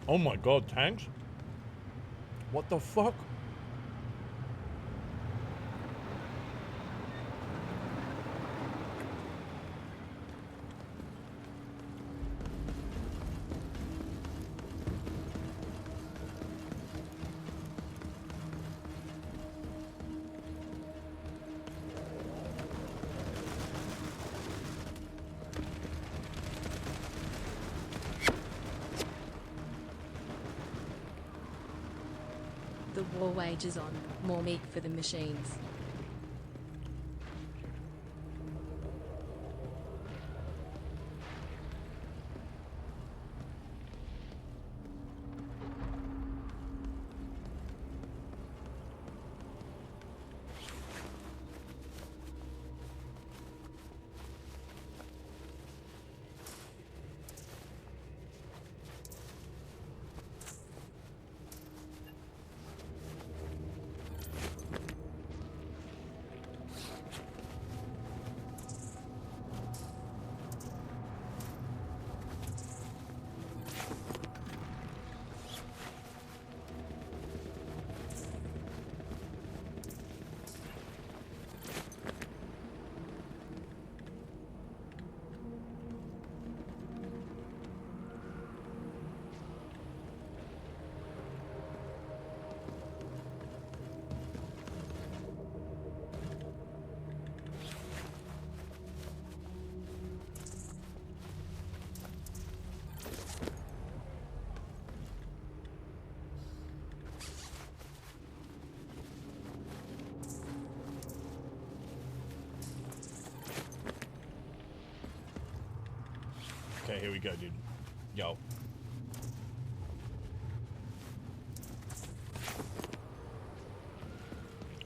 Oh my god, tanks? What the fuck? The war wages on. More meat for the machines. Okay, here we go, dude. Yo.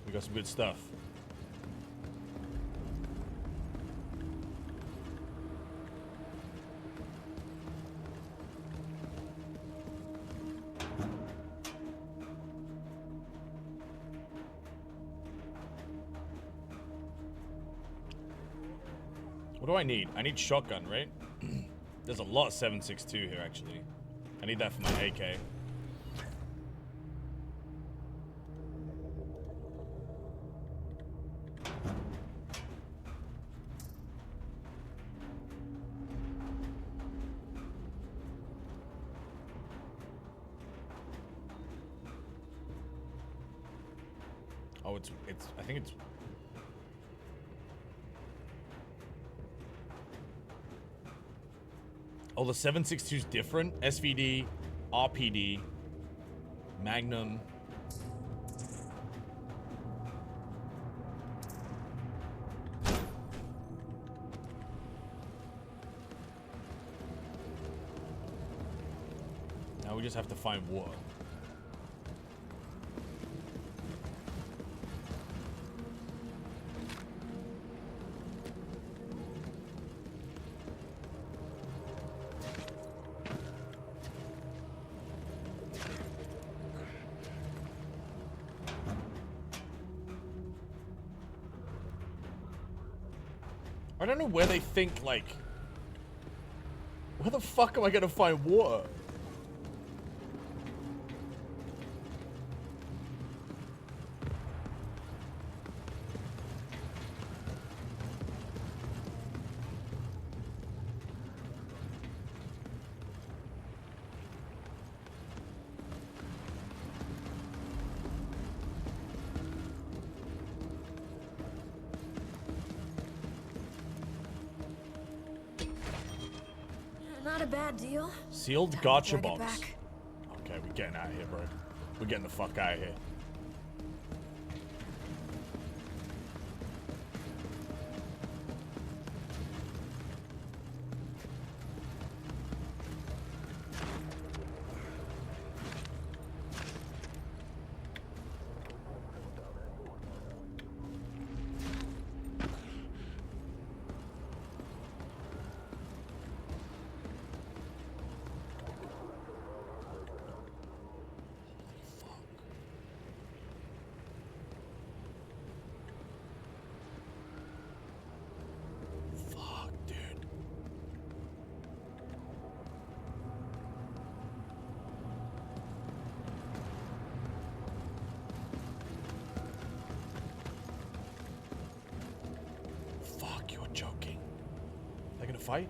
We We got some good stuff. What do I need? I need shotgun, right? There's a lot of 7.62 here, actually. I need that for my AK. Oh, I think it's... Oh, the 7.62 is different? SVD, RPD, Magnum. Now we just have to find water. I don't know where they think, like... Where the fuck am I gonna find water? Not a bad deal. Sealed gotcha box. Okay, we're getting out of here, bro. We're getting the fuck out of here. Fight?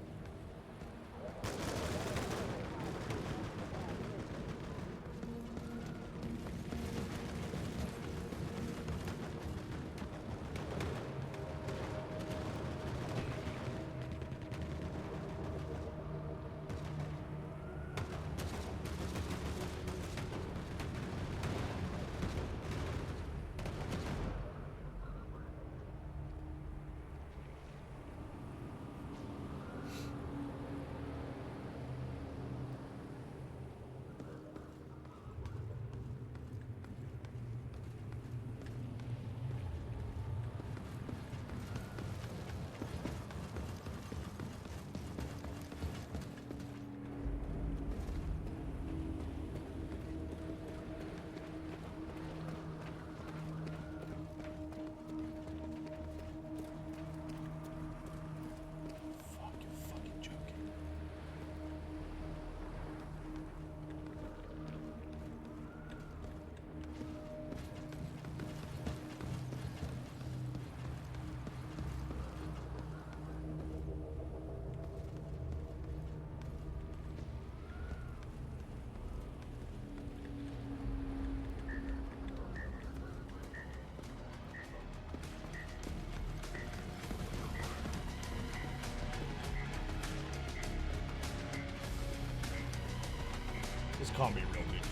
This can't be real, dude.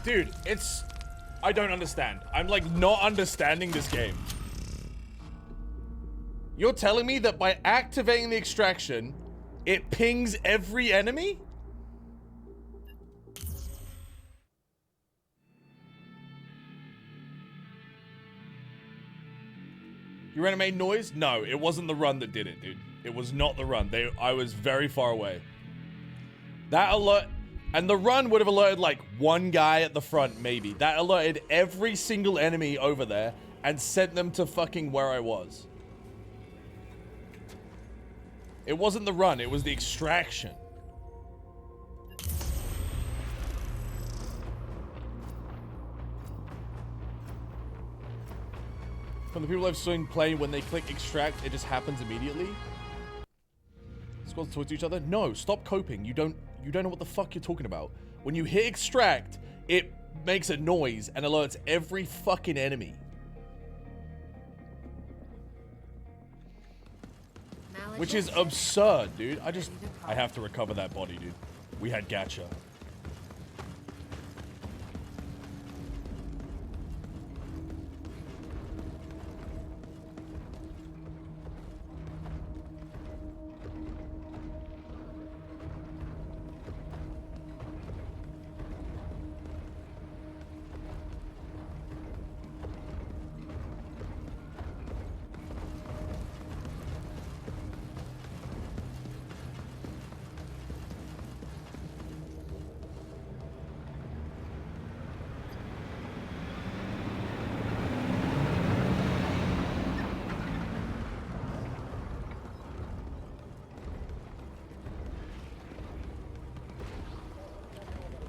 Dude, it's... I don't understand. I'm like not understanding this game. You're telling me that by activating the extraction, it pings every enemy? Your enemy made noise? No, it wasn't the run that did it, dude. It was not the run. I was very far away. That alert, and the run would have alerted like one guy at the front, maybe. That alerted every single enemy over there and sent them to fucking where I was. It wasn't the run, it was the extraction. From the people I've seen play, when they click extract, it just happens immediately. Squads talk to each other? No, stop coping. You don't know what the fuck you're talking about. When you hit extract, it makes a noise and alerts every fucking enemy. Which is absurd, dude. I have to recover that body, dude. We had gacha.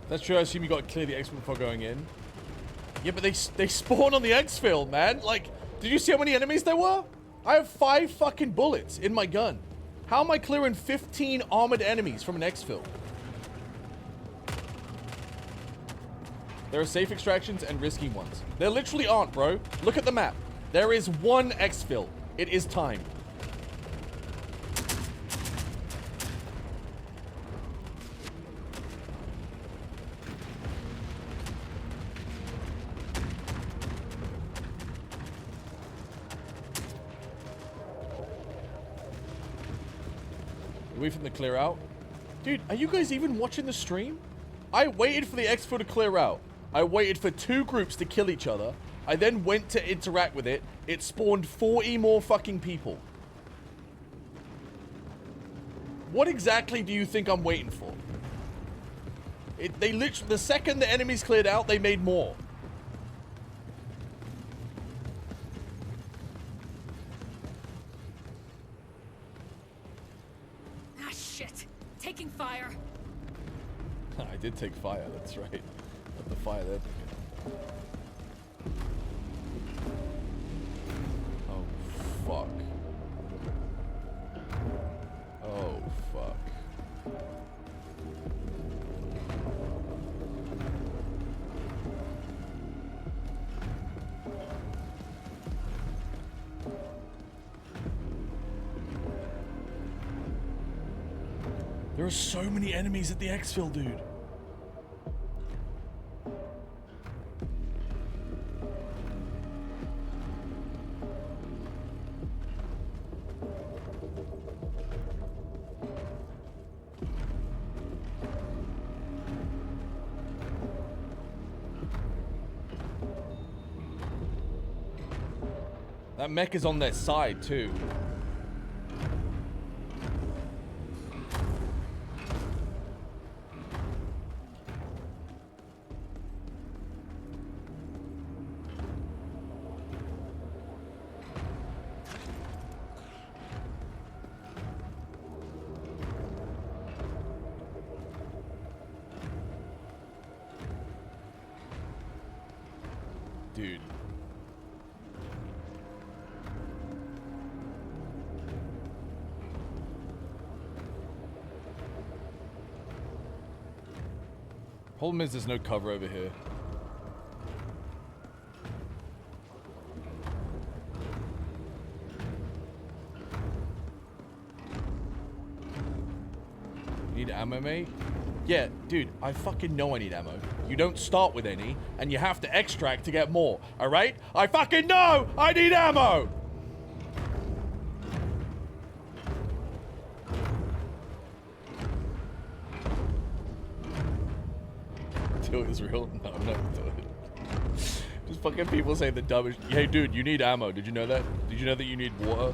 That's true. I assume you got to clear the exfil before going in. Yeah, but they spawn on the exfil, man. Like, did you see how many enemies there were? I have 5 fucking bullets in my gun. How am I clearing 15 armored enemies from an exfil? There are safe extractions and risky ones. There literally aren't, bro. Look at the map. There is one exfil. It is time. Wait for them to clear out. Dude, are you guys even watching the stream? I waited for the exfil to clear out. I waited for 2 groups to kill each other. I then went to interact with it. It spawned 40 more fucking people. What exactly do you think I'm waiting for? They literally, the second the enemies cleared out, they made more. Taking fire. I did take fire, that's right. But the fire there. Oh, fuck. Oh, fuck. There are so many enemies at the exfil, dude. That mech is on their side, too. Dude. Problem is there's no cover over here. Need ammo, mate? Yeah, dude, I fucking know I need ammo. You don't start with any, and you have to extract to get more, alright? I fucking know I need ammo! kill is real? No, I'm not doing it. Just fucking people say the dumbest. Hey, dude, you need ammo. Did you know that? Did you know that you need water?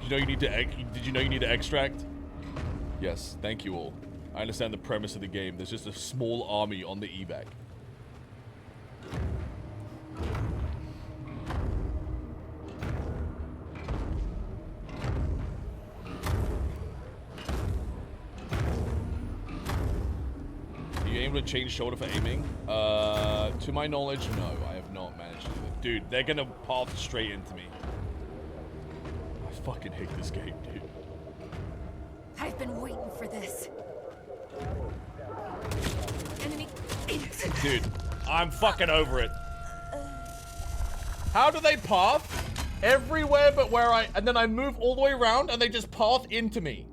Did you know you need to? Did you know you need to extract? Yes. Thank you all. I understand the premise of the game. There's just a small army on the evac. Are you able to change shoulder for aiming? To my knowledge, no. I have not managed to do that. Dude, they're gonna path straight into me. I fucking hate this game, dude. I've been waiting for this. Enemy. Dude, I'm fucking over it. How do they path? Everywhere but where and then I move all the way around and they just path into me.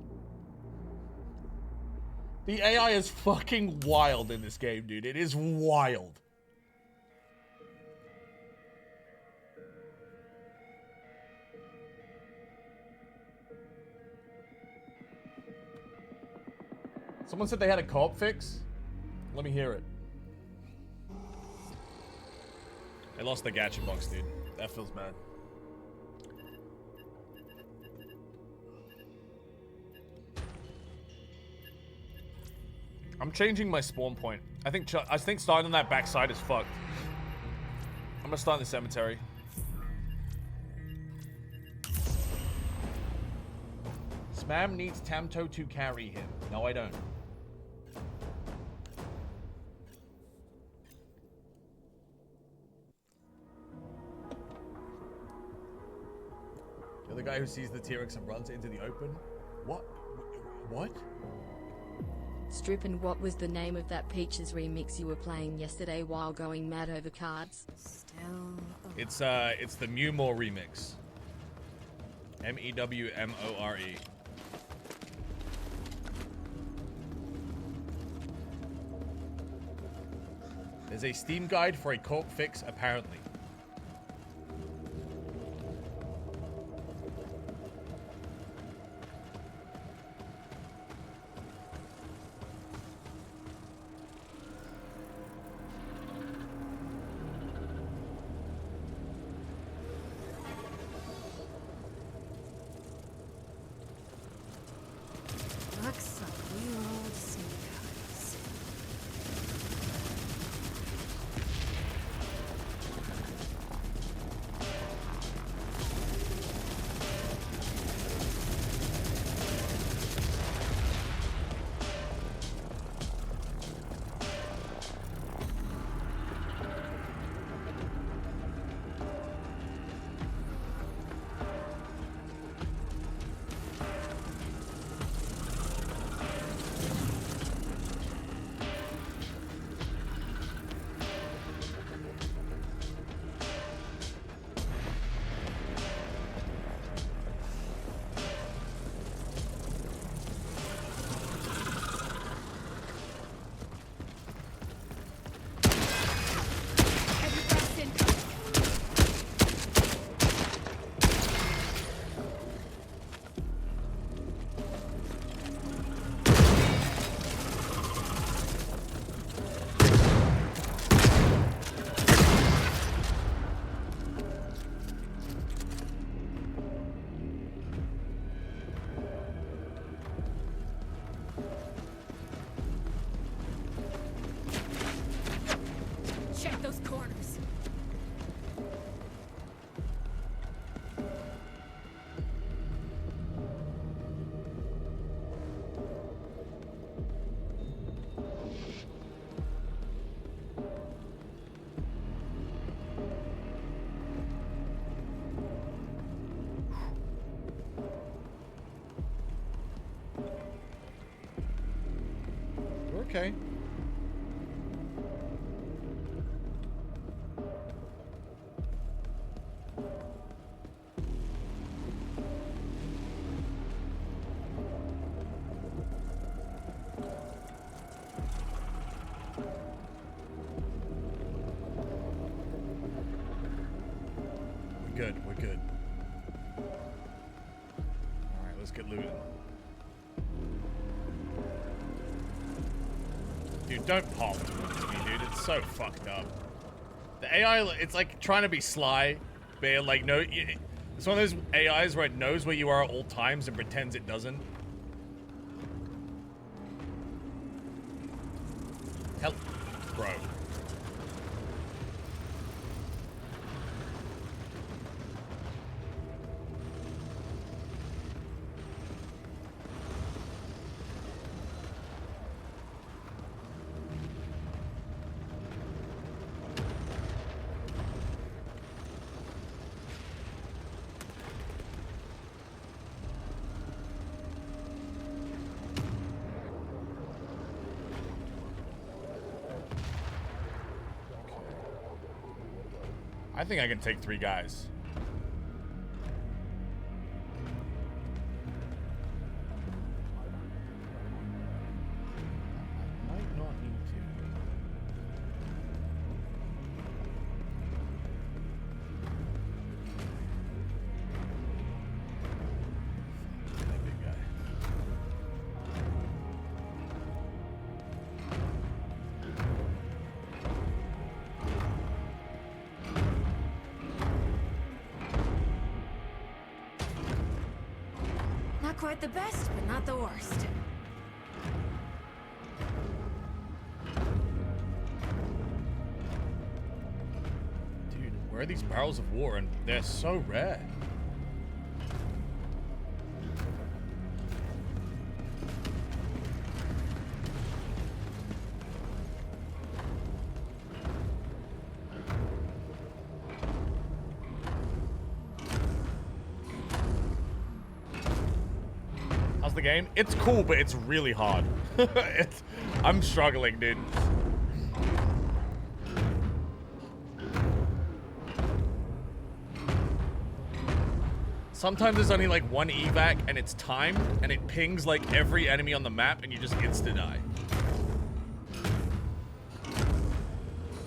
The AI is fucking wild in this game, dude. It is wild. Someone said they had a co-op fix. Let me hear it. I lost the gacha box, dude. That feels bad. I'm changing my spawn point. I think starting on that backside is fucked. I'm gonna start in the cemetery. Spam needs Tamto to carry him. No, I don't. You're the guy who sees the T-Rex and runs into the open? What? What? Strippin, what was the name of that Peaches remix you were playing yesterday while going mad over cards? Still. It's the Mewmore remix. M-E-W-M-O-R-E. There's a Steam guide for a co-op fix, apparently. Looks like we old sneakers. Check those corners. Okay. We're good. Alright, let's get looting. Dude, don't pop towards me, dude. It's so fucked up. The AI, it's like trying to be sly, but it, like, no, it's one of those AIs where it knows where you are at all times and pretends it doesn't. Hell, bro. I think I can take 3 guys. I might not need to. That big guy. Not quite the best, but not the worst. Dude, where are these barrels of war? And they're so rare. How's the game? It's cool, but it's really hard. I'm struggling, dude. Sometimes there's only like 1 evac and it's timed and it pings like every enemy on the map and you just insta-die.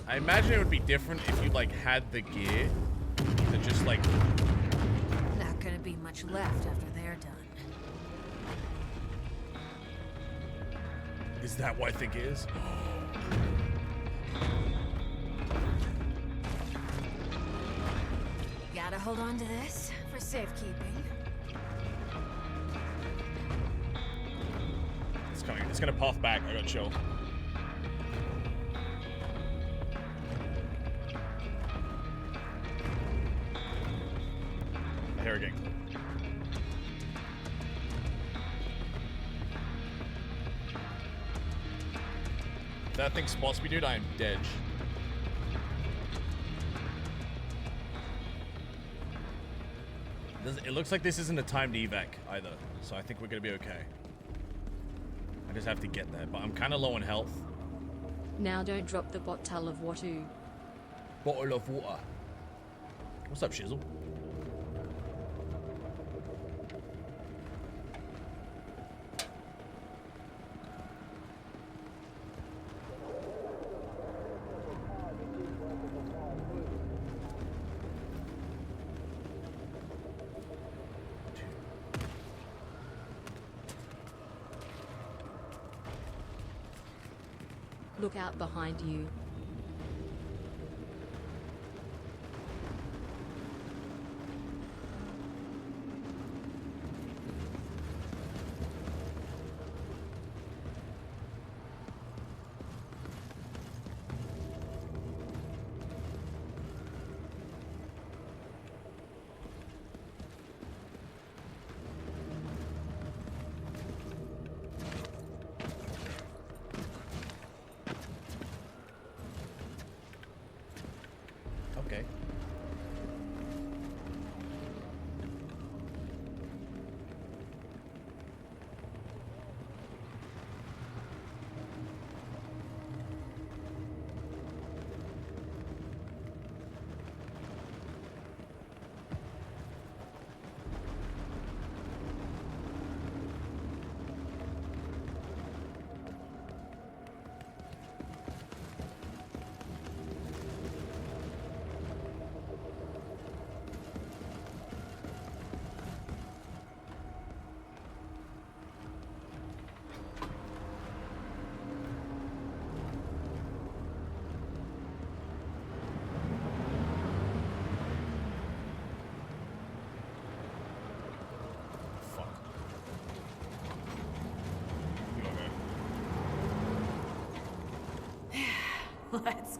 I imagine it would be different if you like had the gear to just like... Not gonna be much left after they're done. Is that what I think it is? Gotta hold on to this for safekeeping. It's coming. It's gonna puff back. I gotta chill. Here again. If that thing spots me, dude, I am dead. It looks like this isn't a timed evac either, so I think we're gonna be okay. I just have to get there, but I'm kind of low on health. Now don't drop the bottle of water. Bottle of water. What's up, Shizzle? Look out behind you.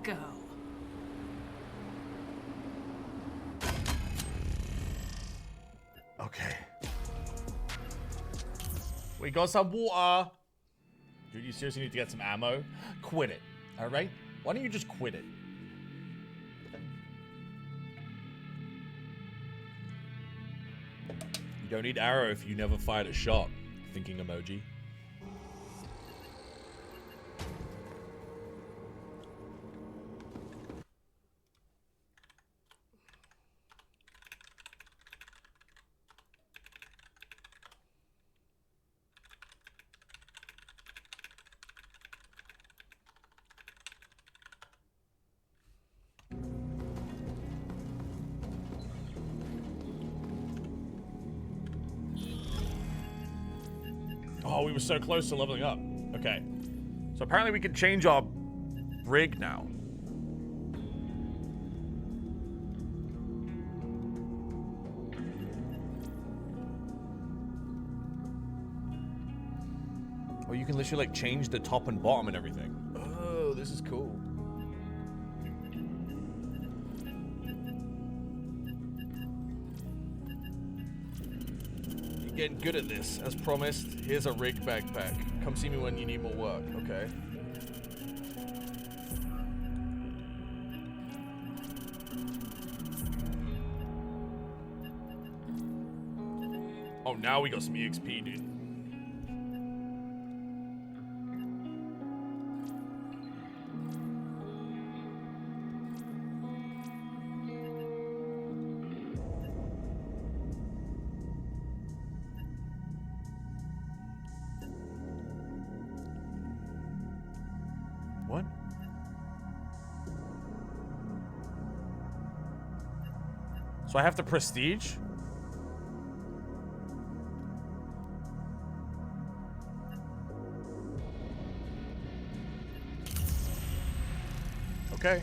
go. Okay. We got some water. Dude, you seriously need to get some ammo? Quit it, all right? Why don't you just quit it? You don't need arrow if you never fired a shot. Thinking emoji. Oh, we were so close to leveling up. Okay. So apparently we can change our rig now. Or you can literally like change the top and bottom and everything. Oh, this is cool. Getting good at this, as promised. Here's a rig backpack. Come see me when you need more work, okay? Oh, now we got some EXP, dude. What? So I have to prestige? Okay.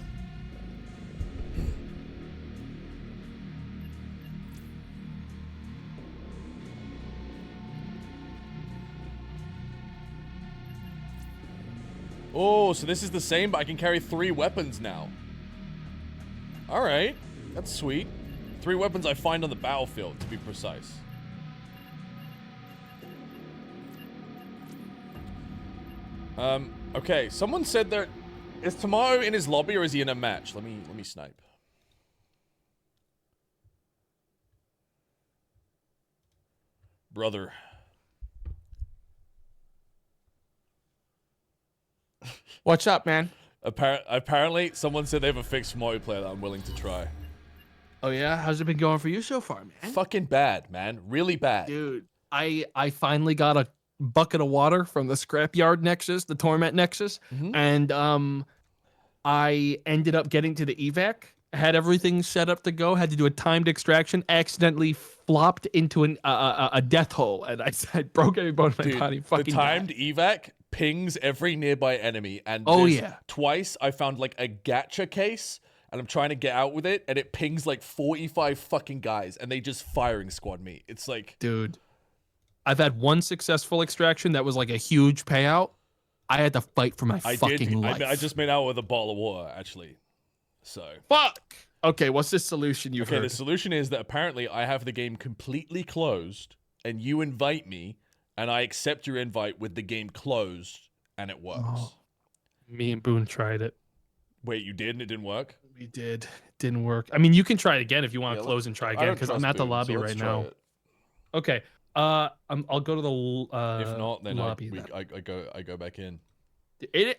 Oh, so this is the same, but I can carry 3 weapons now. Alright, that's sweet. 3 weapons I find on the battlefield, to be precise. Okay, someone said there... Is Tomato in his lobby or is he in a match? Let me snipe. Brother. What's up, man? Apparently, someone said they have a fixed multiplayer that I'm willing to try. Oh yeah? How's it been going for you so far, man? Fucking bad, man. Really bad. Dude, I finally got a bucket of water from the scrapyard Nexus, the Torment Nexus, and I ended up getting to the evac, had everything set up to go, had to do a timed extraction, accidentally flopped into a death hole, and I broke every bone in my body. Fucking the timed evac pings every nearby enemy, and twice I found like a gacha case, and I'm trying to get out with it, and it pings like 45 fucking guys, and they just firing squad me. It's like, dude, I've had one successful extraction that was like a huge payout. I had to fight for my fucking life. I just made out with a bottle of water, actually. So fuck. Okay, what's the solution you've heard? The solution is that apparently I have the game completely closed, and you invite me, and I accept your invite with the game closed, and it works. Oh, me and Boone tried it. Wait, you did and it didn't work? We did. Didn't work. I mean, you can try it again if you want to close and try again, because I'm at the lobby right now. Okay. I'll go to the if not, then lobby. I go back in.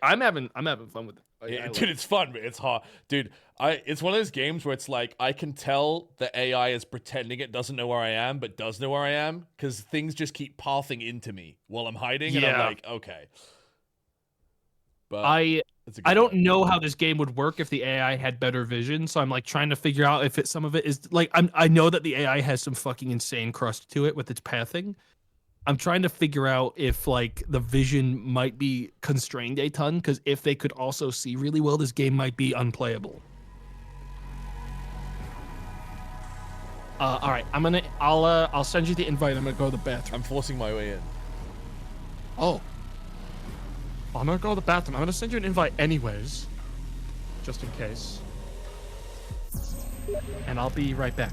I'm having fun with it. Dude, it's fun, but it's hard. Dude, it's one of those games where it's like I can tell the AI is pretending it doesn't know where I am, but does know where I am, because things just keep pathing into me while I'm hiding, and I'm like, okay. But I don't know how this game would work if the AI had better vision, so I'm like trying to figure out if some of it is like I know that the AI has some fucking insane crust to it with its pathing. I'm trying to figure out if like the vision might be constrained a ton, because if they could also see really well, this game might be unplayable. All right, I'll send you the invite. I'm gonna go to the bathroom. I'm forcing my way in. Oh. I'm gonna go to the bathroom. I'm gonna send you an invite anyways. just in case. And I'll be right back.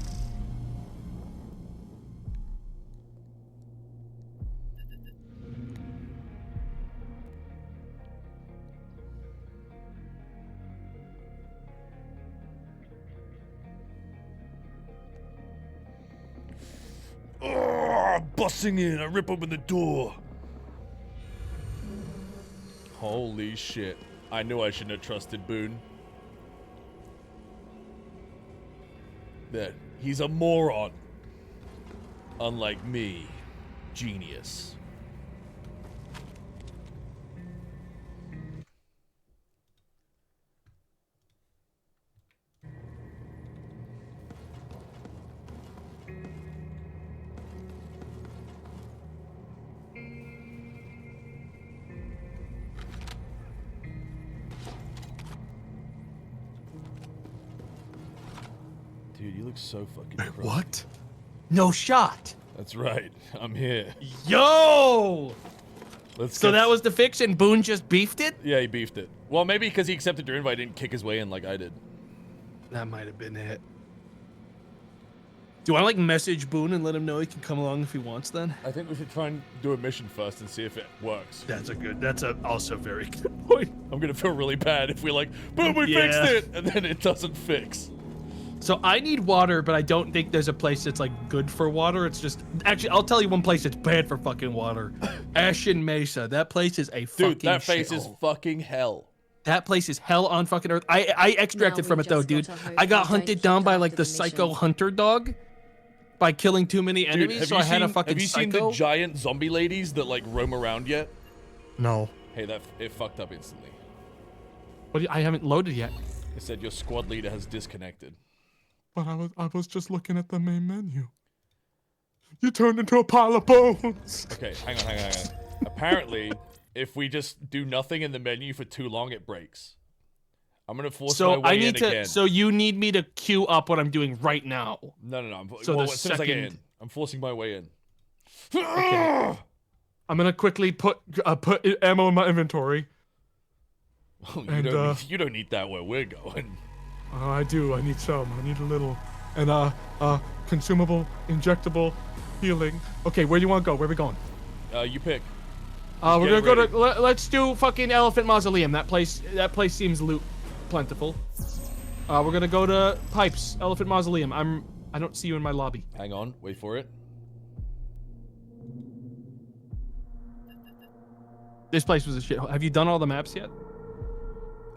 Busting in, I rip open the door. Holy shit. I knew I shouldn't have trusted Boone. That he's a moron. Unlike me, genius. Dude, you look so fucking crushed. What? No shot. That's right. I'm here. Yo! So that was the fix and Boone just beefed it? Yeah, he beefed it. Well, maybe because he accepted your invite, didn't kick his way in like I did. That might have been it. Do I like message Boone and let him know he can come along if he wants then? I think we should try and do a mission first and see if it works. That's also very good point. I'm gonna feel really bad if we're like, boom, we fixed it, and then it doesn't fix. So I need water, but I don't think there's a place that's like good for water. It's just actually, I'll tell you one place that's bad for fucking water. Ashen Mesa. That place is a fucking dude. That place is shithole. fucking hell. That place is hell on fucking earth. I extracted from it though, dude. I got hunted down by like the psycho hunter dog by killing too many enemies. Dude, so I had a fucking. Have you seen the giant zombie ladies that like roam around yet? No. Hey, it fucked up instantly. What? I haven't loaded yet. It said your squad leader has disconnected. But I was just looking at the main menu. You turned into a pile of bones. Okay, hang on. Apparently, if we just do nothing in the menu for too long, it breaks. I'm gonna force my way in again. So you need me to queue up what I'm doing right now. No. So as soon as I get in, I'm forcing my way in. Okay. I'm gonna quickly put ammo in my inventory. Oh, you don't need that where we're going. I do. I need some. I need a little. And consumable, injectable, healing. Okay, where do you want to go? Where are we going? You pick. We're gonna go to. Let's do fucking Elephant Mausoleum. That place seems loot plentiful. We're gonna go to Pipes Elephant Mausoleum. I don't see you in my lobby. Hang on. Wait for it. This place was a shit. Have you done all the maps yet?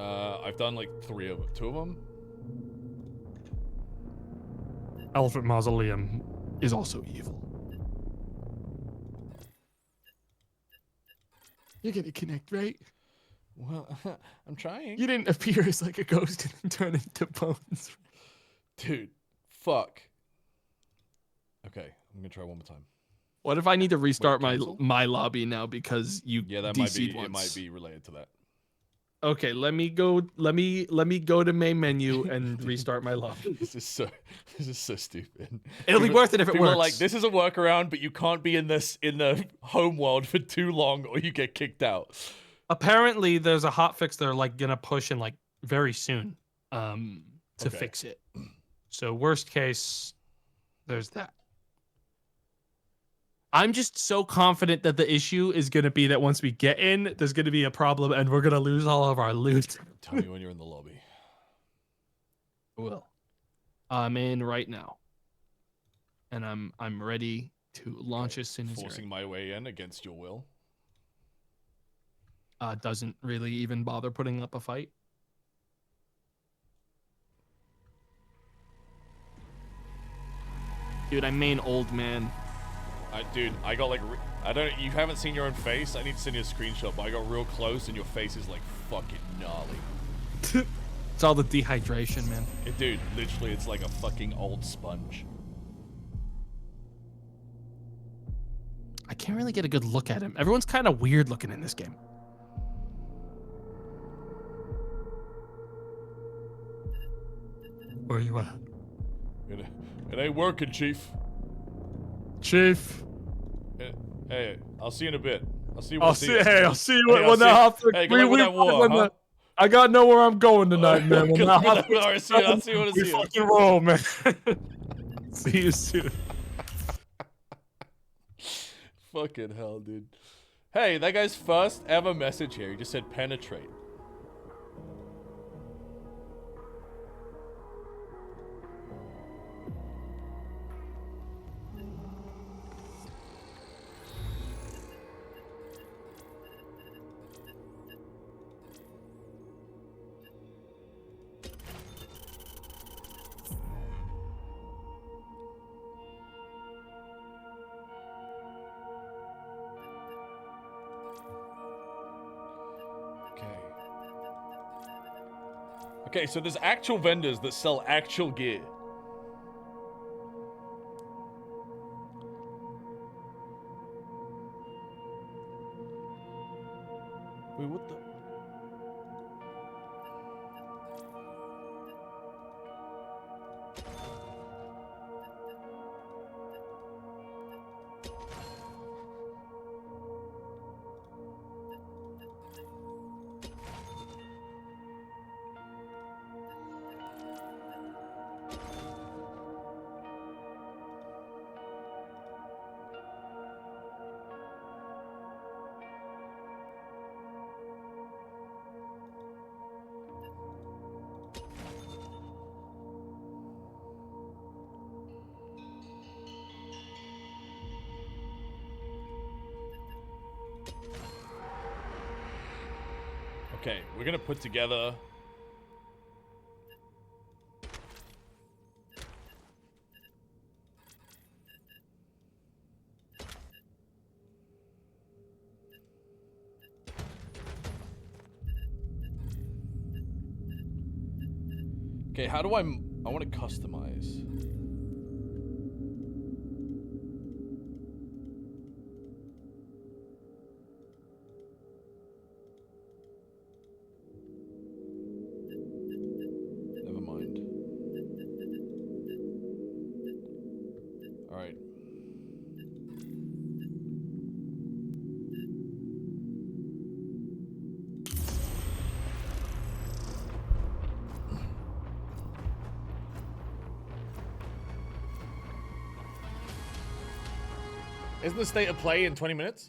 I've done like two of them. Elephant Mausoleum is also evil. You're gonna connect, right? Well, I'm trying. You didn't appear as like a ghost and then turn into bones. Dude, fuck. Okay, I'm gonna try one more time. What if I need to restart my lobby now because you that DC'd might be. once? It might be related to that. Okay, let me go to main menu and restart my lobby. This is so stupid. It'll be worth it if it People works. are like, this is a workaround, but you can't be in the home world for too long or you get kicked out. Apparently, there's a hotfix they're like gonna push in like very soon to fix it. So worst case, there's that. I'm just so confident that the issue is going to be that once we get in, there's going to be a problem and we're going to lose all of our loot. Tell me when you're in the lobby. Will. I'm in right now. And I'm ready to launch as soon as forcing my way in against your will. Doesn't really even bother putting up a fight. Dude, I main old man. Dude, I got like, you haven't seen your own face? I need to send you a screenshot, but I got real close and your face is like fucking gnarly. It's all the dehydration, man. Dude, literally, it's like a fucking old sponge. I can't really get a good look at him. Everyone's kind of weird looking in this game. Where you at? It ain't working, Chief. Chief. Hey, I'll see you in a bit. I'll see you. I'll see you when the hop. Hey, go with that war, huh? I gotta know where I'm going tonight, man. When that I'll hospital see you. I'll see you. I'll see we you. fucking roll, man. See you soon. Fucking hell, dude. Hey, that guy's first ever message here. He just said penetrate. Okay, so there's actual vendors that sell actual gear. Wait, what the? Okay, we're gonna put together... Okay, how do I want to customize. Never mind. All right. Isn't the state of play in 20 minutes?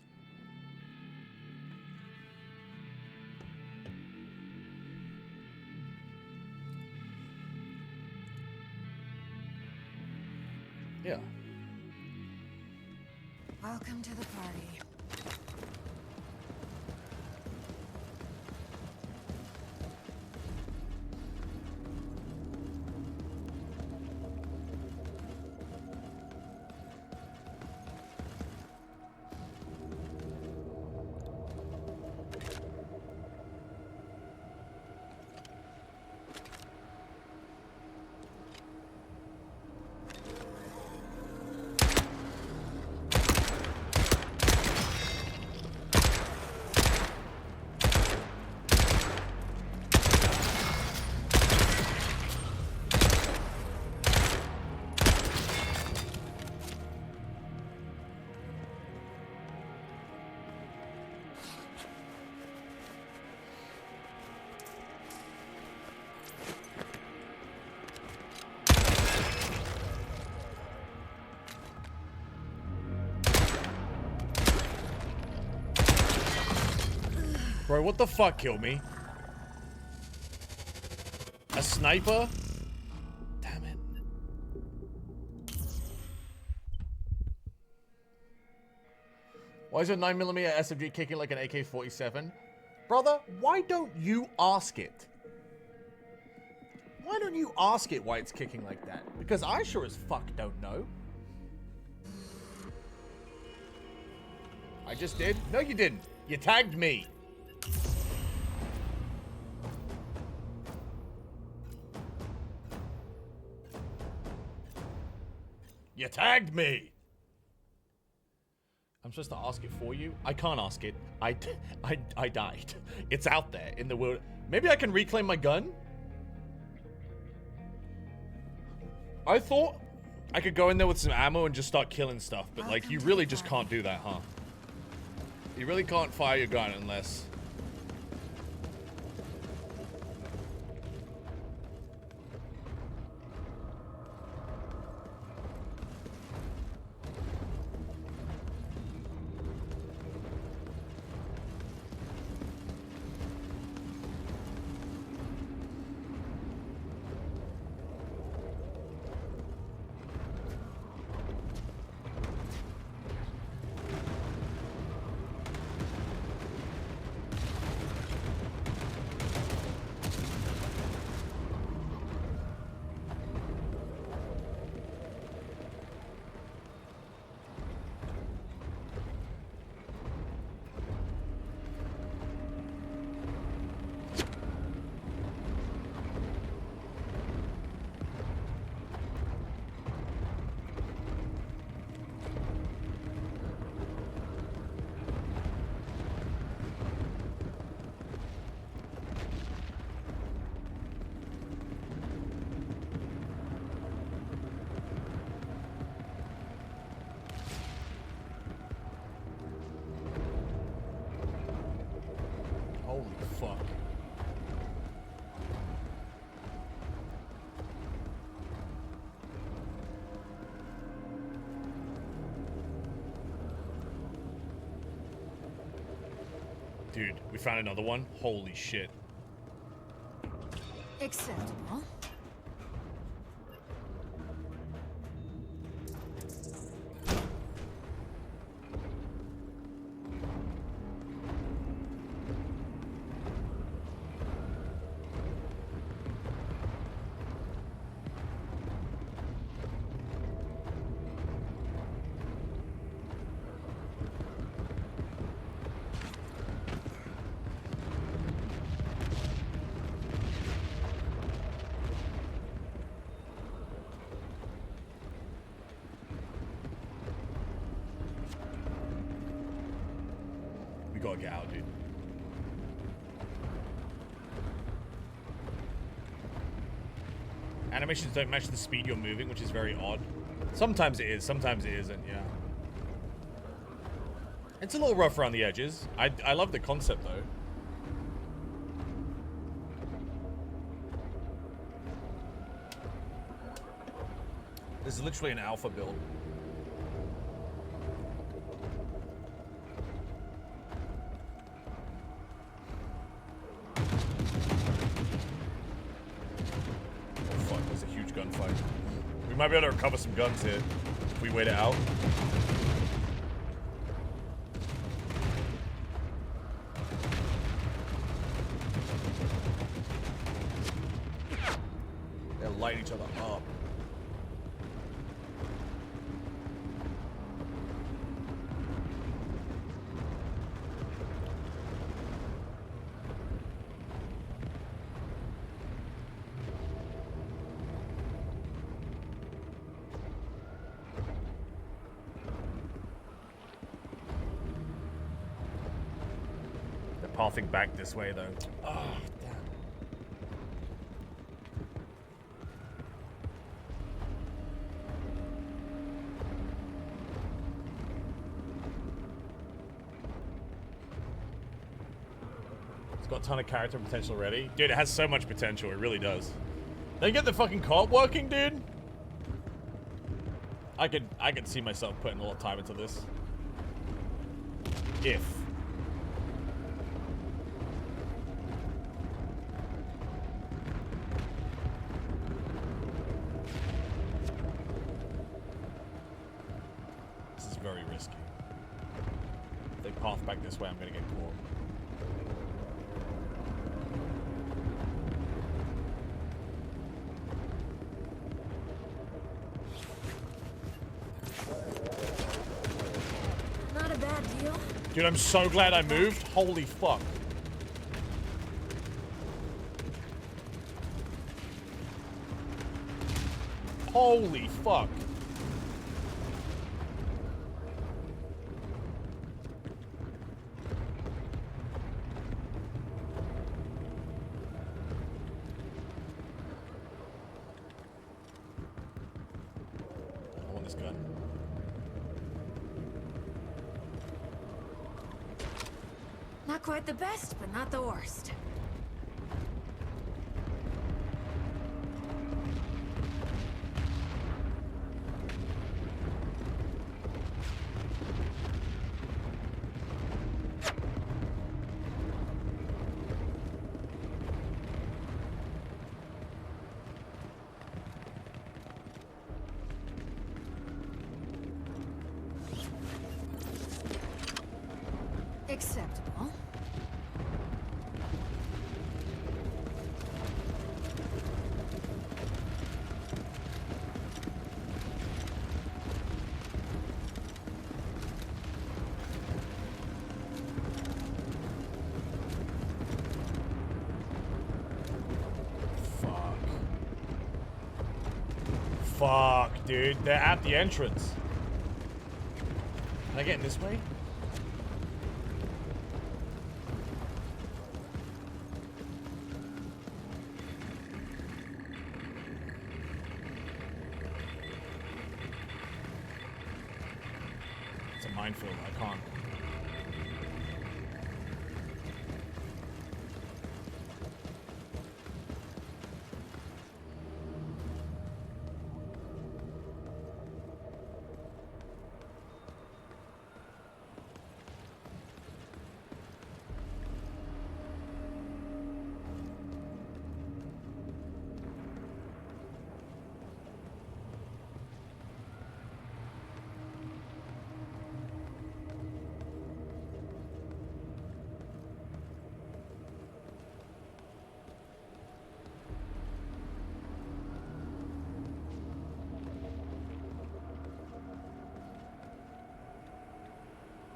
Yeah. Welcome to the party. Bro, what the fuck killed me? A sniper? Damn it. Why is a 9mm SMG kicking like an AK-47? Brother, why don't you ask it? Why don't you ask it why it's kicking like that? Because I sure as fuck don't know. I just did? No, you didn't. You tagged me. You tagged me. I'm supposed to ask it for you? I can't ask it. I died. It's out there in the world. Maybe I can reclaim my gun? I thought I could go in there with some ammo and just start killing stuff, but like you really just can't do that, huh? You really can't fire your gun unless... Dude, we found another one. Holy shit. Acceptable. We gotta get out, dude. Animations don't match the speed you're moving, which is very odd. Sometimes it is, sometimes it isn't, yeah. It's a little rough around the edges. I love the concept, though. This is literally an alpha build. Gunfight. We might be able to recover some guns here if we wait it out. They'll light each other up. Pathing back this way, though. Oh, damn. It's got a ton of character potential already. Dude, it has so much potential. It really does. They get the fucking co-op working, dude. I could see myself putting a lot of time into this. If. Very risky. If they path back this way, I'm gonna get caught. Not a bad deal. Dude, I'm so glad I moved. Holy fuck. Holy fuck. Not quite the best, but not the worst. Acceptable. Fuck, dude. They're at the entrance. Can I get in this way? It's a minefield. I can't.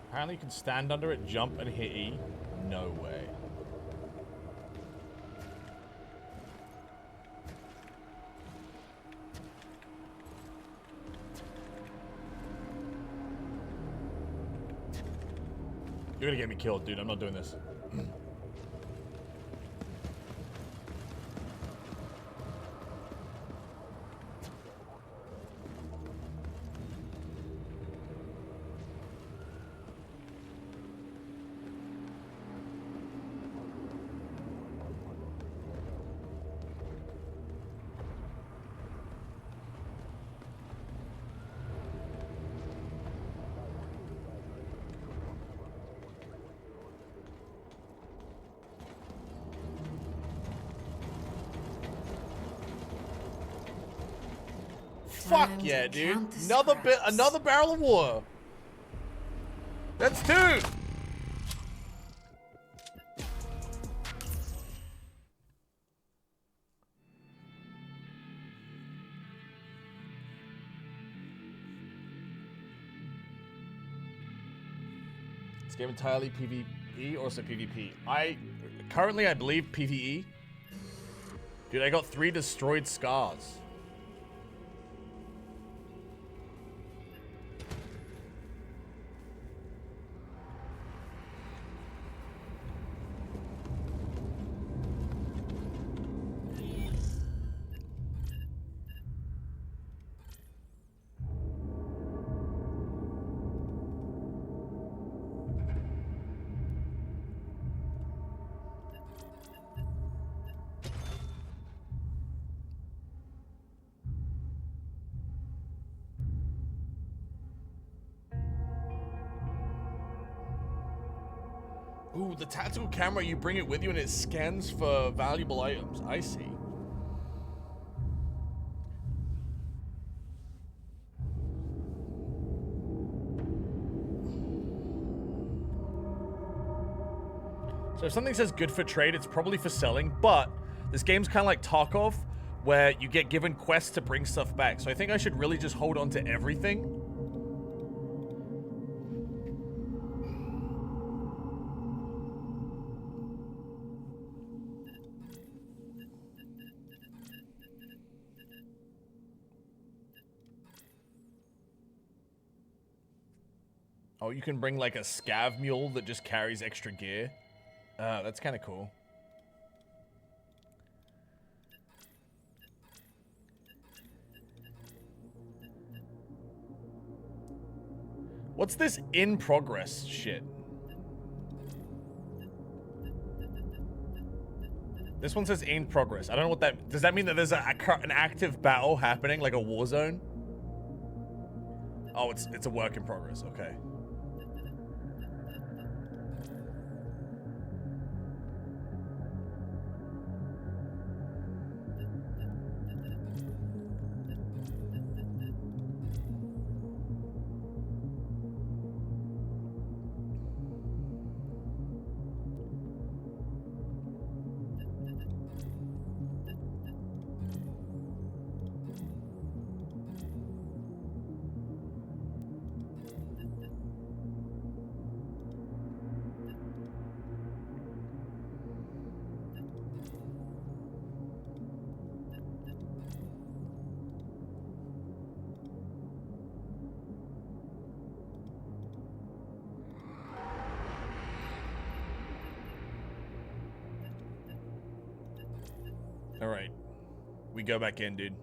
Apparently you can stand under it, jump, and hit E. No way. You're gonna get me killed, dude. I'm not doing this. Fuck yeah, dude. Another barrel of water. That's 2. This game entirely PvE or also PvP? Currently I believe PvE. Dude, I got 3 destroyed scars. Ooh, the tactical camera, you bring it with you and it scans for valuable items. I see. So if something says good for trade, it's probably for selling, but this game's kind of like Tarkov, where you get given quests to bring stuff back. So I think I should really just hold on to everything. Oh, you can bring like a scav mule that just carries extra gear. That's kind of cool. What's this in progress shit? This one says in progress. I don't know what that... Does that mean that there's an active battle happening, like a war zone? Oh, it's a work in progress. Okay. Alright. We go back in, dude.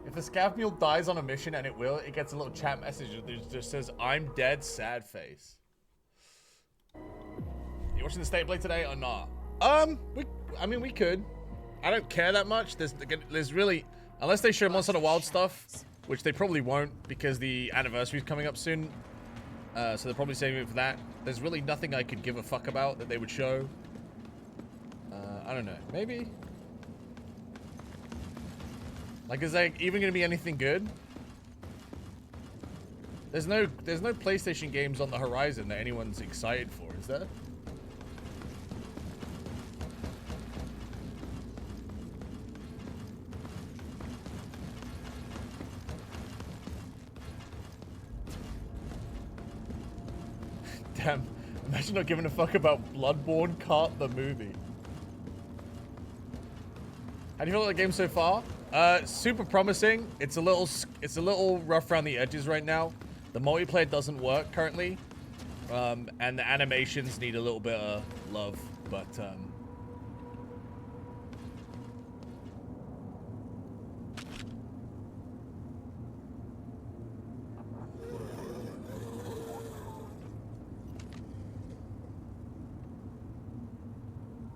If a scav mule dies on a mission, and it will, it gets a little chat message that just says, "I'm dead, sad face." You watching the state play today or not? I mean, we could. I don't care that much. There's really, unless they show Monster Hunter Wild stuff, which they probably won't because the anniversary's coming up soon. So they're probably saving it for that. There's really nothing I could give a fuck about that they would show. I don't know. Maybe. Like, is there even going to be anything good? There's no PlayStation games on the horizon that anyone's excited for, is there? Damn, imagine not giving a fuck about Bloodborne Kart the movie. How do you feel about the game so far? Super promising. It's a little rough around the edges right now. The multiplayer doesn't work currently. And the animations need a little bit of love, but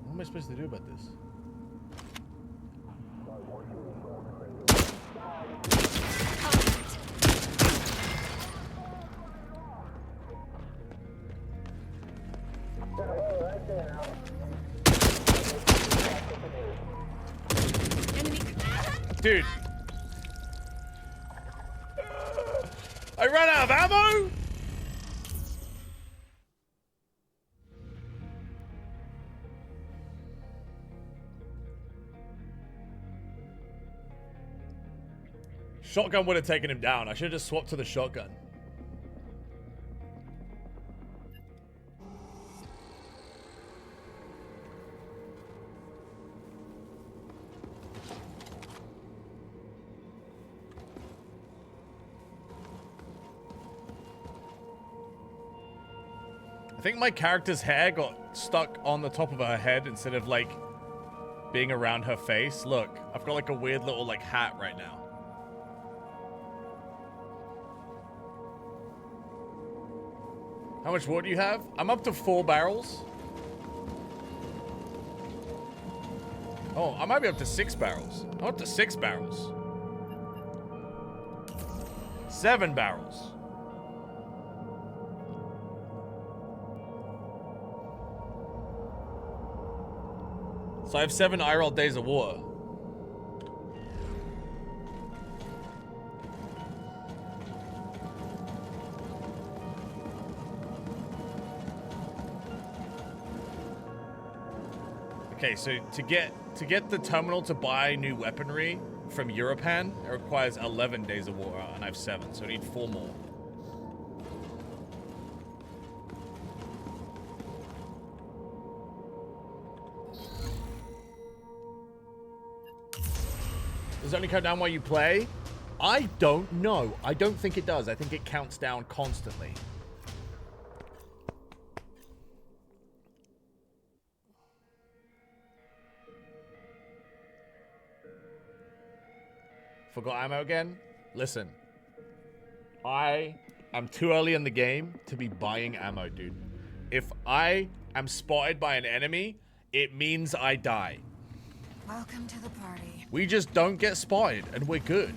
what am I supposed to do about this? Dude. I ran out of ammo? Shotgun would have taken him down. I should have just swapped to the shotgun. I think my character's hair got stuck on the top of her head instead of like being around her face. Look, I've got like a weird little like hat right now. How much water do you have? I'm up to 4 barrels. Oh, I might be up to 6 barrels. I'm up to 6 barrels. 7 barrels. So I have 7 IRL days of water. Okay, so to get the terminal to buy new weaponry from Europan, it requires 11 days of water, and I have 7, so I need 4 more. Does it only count down while you play? I don't know. I don't think it does. I think it counts down constantly. Forgot ammo again? Listen. I am too early in the game to be buying ammo, dude. If I am spotted by an enemy, it means I die. Welcome to the party. We just don't get spotted, and we're good.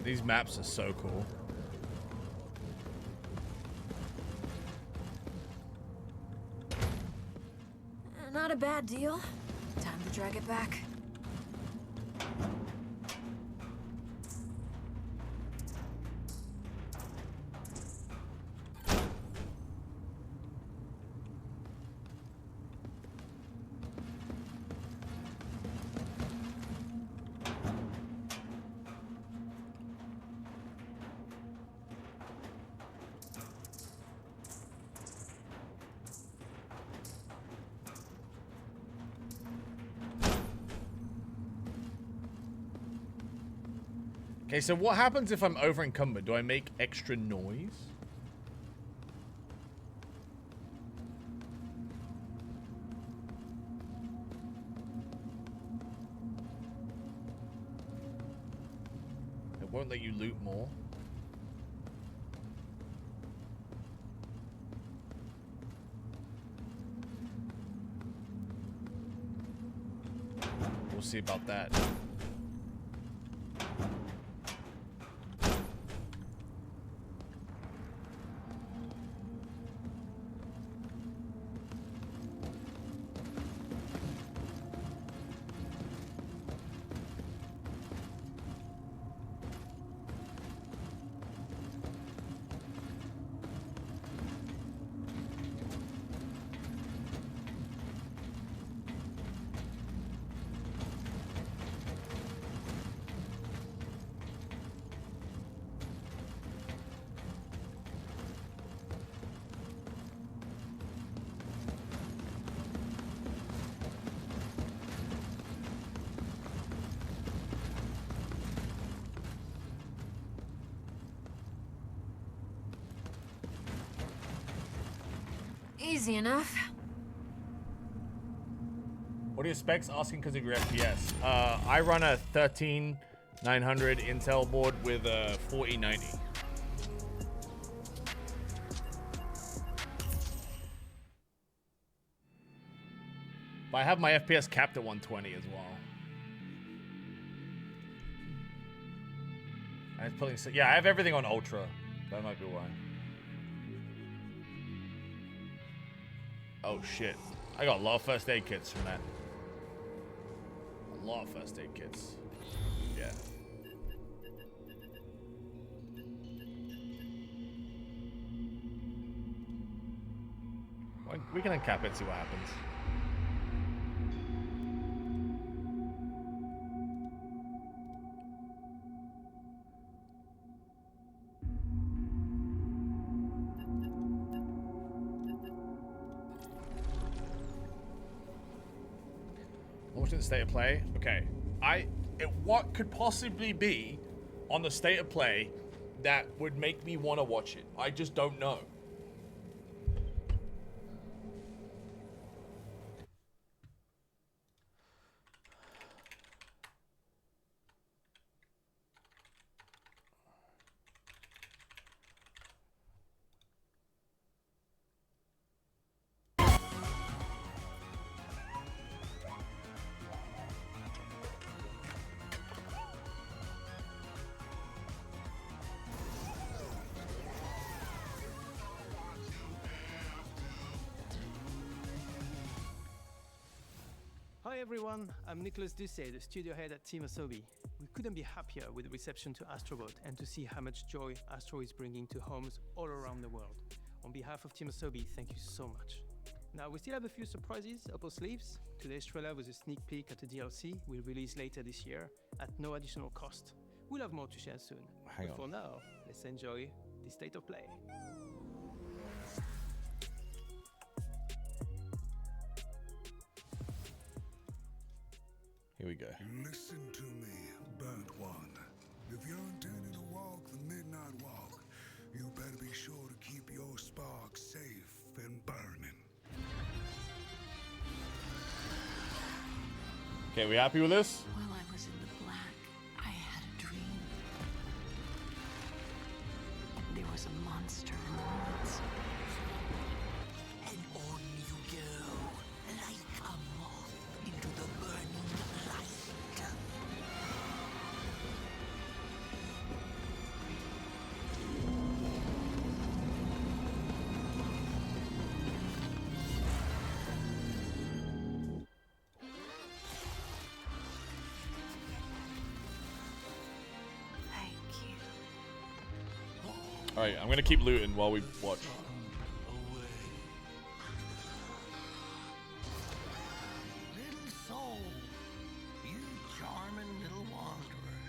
These maps are so cool. Not a bad deal. Time to drag it back. Okay, so what happens if I'm over encumbered? Do I make extra noise? It won't let you loot more. We'll see about that. Easy enough. What are your specs? Asking because of your FPS. I run a 13900 Intel board with a 4090. But I have my FPS capped at 120 as well. And it's pulling. Yeah, I have everything on ultra. That might be why. Oh shit. I got a lot of first aid kits from that. A lot of first aid kits. Yeah. Well, we can uncap it and see what happens. Alternate state of play. Okay. What could possibly be on the state of play that would make me want to watch it? I just don't know. Hi everyone, I'm Nicholas Ducey, the studio head at Team Asobi. We couldn't be happier with the reception to Astrobot and to see how much joy Astro is bringing to homes all around the world. On behalf of Team Asobi, thank you so much. Now, we still have a few surprises up our sleeves. Today's trailer was a sneak peek at the DLC we'll release later this year at no additional cost. We'll have more to share soon. Hang but on. for now, let's enjoy the state of play. Here we go. Listen to me, burnt one. If you're intending to walk the midnight walk, you better be sure to keep your spark safe and burning. Okay, we happy with this? While I was in the black, I had a dream. There was a monster in the woods. And on you go, like a moth into the burning light. Alright, I'm gonna keep looting while we watch. Little soul, you charming little wanderer.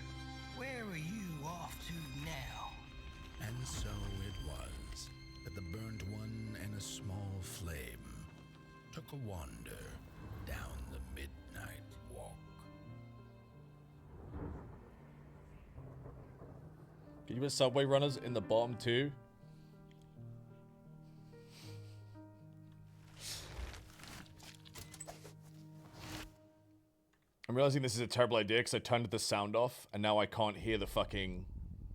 Where are you off to now? And so it was that the burnt one and a small flame took a wander down the midnight walk. Can you put subway runners in the bottom too? I'm realizing this is a terrible idea because I turned the sound off and now I can't hear the fucking...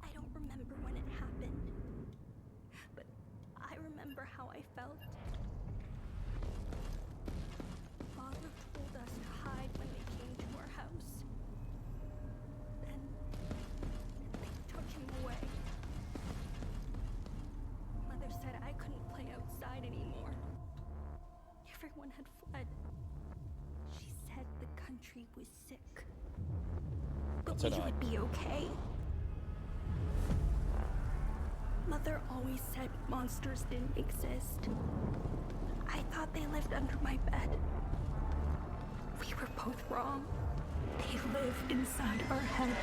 I don't remember when it happened, but I remember how I felt. Father told us to hide when they came to our house. Then they took him away. Mother said I couldn't play outside anymore. Everyone had fled. She said the country was sick, but we would be okay. Mother always said monsters didn't exist. I thought they lived under my bed. We were both wrong. They lived inside our heads.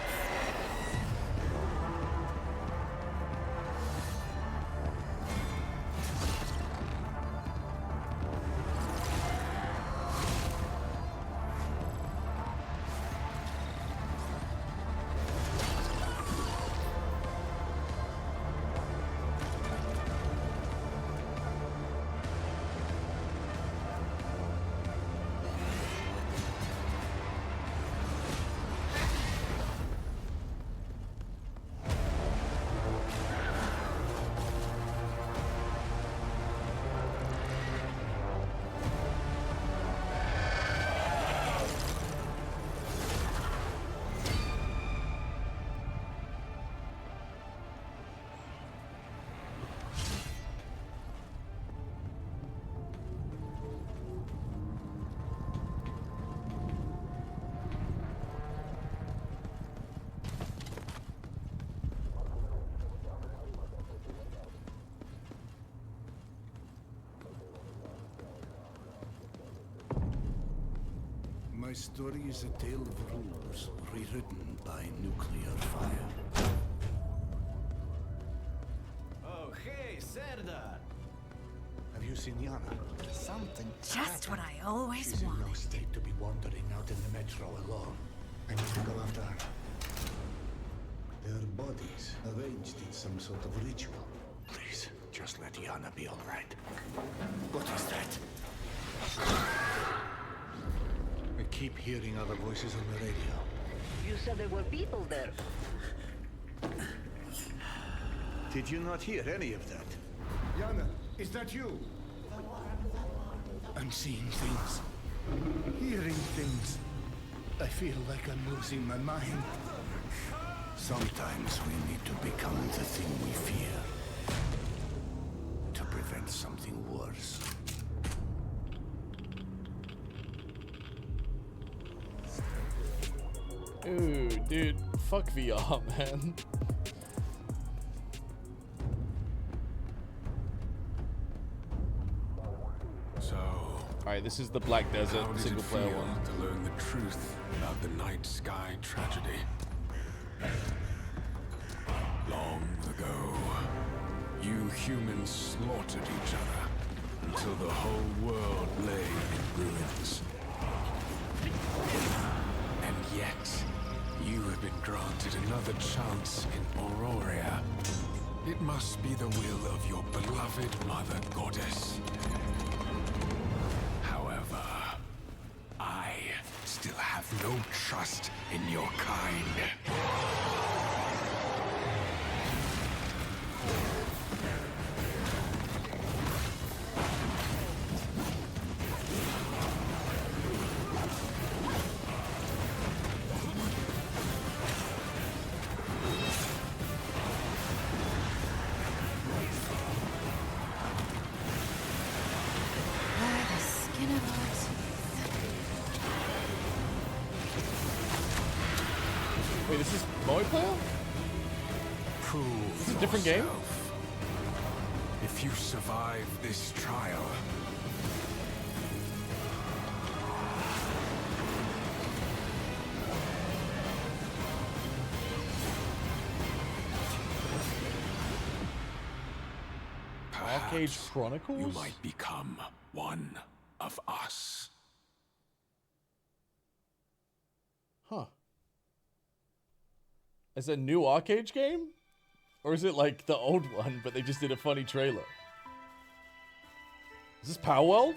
My story is a tale of rules, rewritten by nuclear fire. Oh, hey, Serdar! Have you seen Yana? Something Just what I always She's in wanted. no state to be wandering out in the metro alone. I need to go after her. Their bodies arranged in some sort of ritual. Please, just let Yana be all right. What is that? I keep hearing other voices on the radio. You said there were people there. Did you not hear any of that? Yana, is that you? I'm seeing things. Hearing things. I feel like I'm losing my mind. Sometimes we need to become the thing we fear. To prevent something worse. Ooh, dude, fuck VR, man. So, alright, this is the Black Desert how did single it player feel one. to learn the truth about the night sky tragedy? Long ago, you humans slaughtered each other until the whole world lay in ruins. And yet, you have been granted another chance in Auroria. It must be the will of your beloved mother goddess. However, I still have no trust in your kind. Wait, this is multiplayer? Prove This is a different game? yourself. If you survive this trial, Arcade Chronicles? you might become one of us. Huh. It's a new arcade game? Or is it like the old one, but they just did a funny trailer? Is this Power World?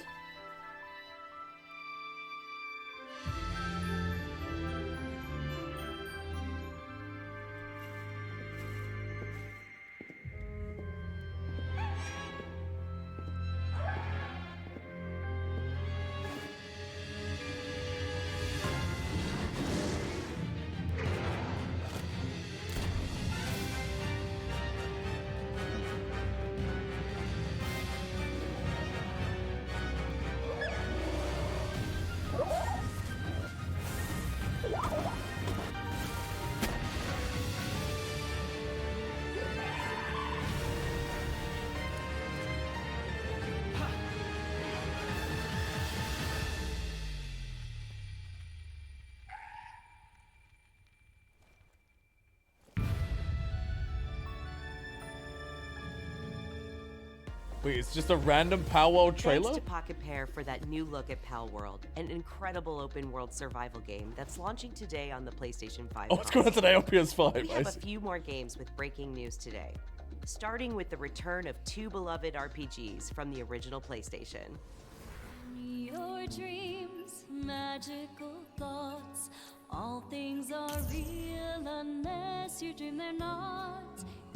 Wait, it's just a random Pal World trailer? Thanks to Pocket Pair for that new look at Pal World, an incredible open world survival game that's launching today on the PlayStation 5. Oh, it's going on today on PS5. We have a few more games with breaking news today, starting with the return of two beloved RPGs from the original PlayStation. Your dreams, magical thoughts, all things are real unless you dream they're not.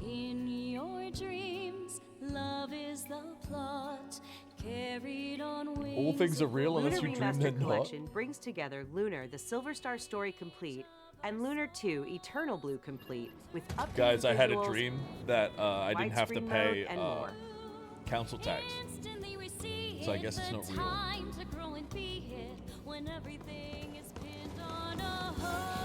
In your dreams, love is the plot, carried on wings. All things are real unless you dream they're not. Collection brings together Lunar, the Silver Star Story Complete, and Lunar 2, Eternal Blue Complete, with updated Guys, I had a visuals, dream that I didn't have to widescreen pay mode, and more. council tax. So I guess it's not real. Time to grow and be it when everything is pinned on a hold.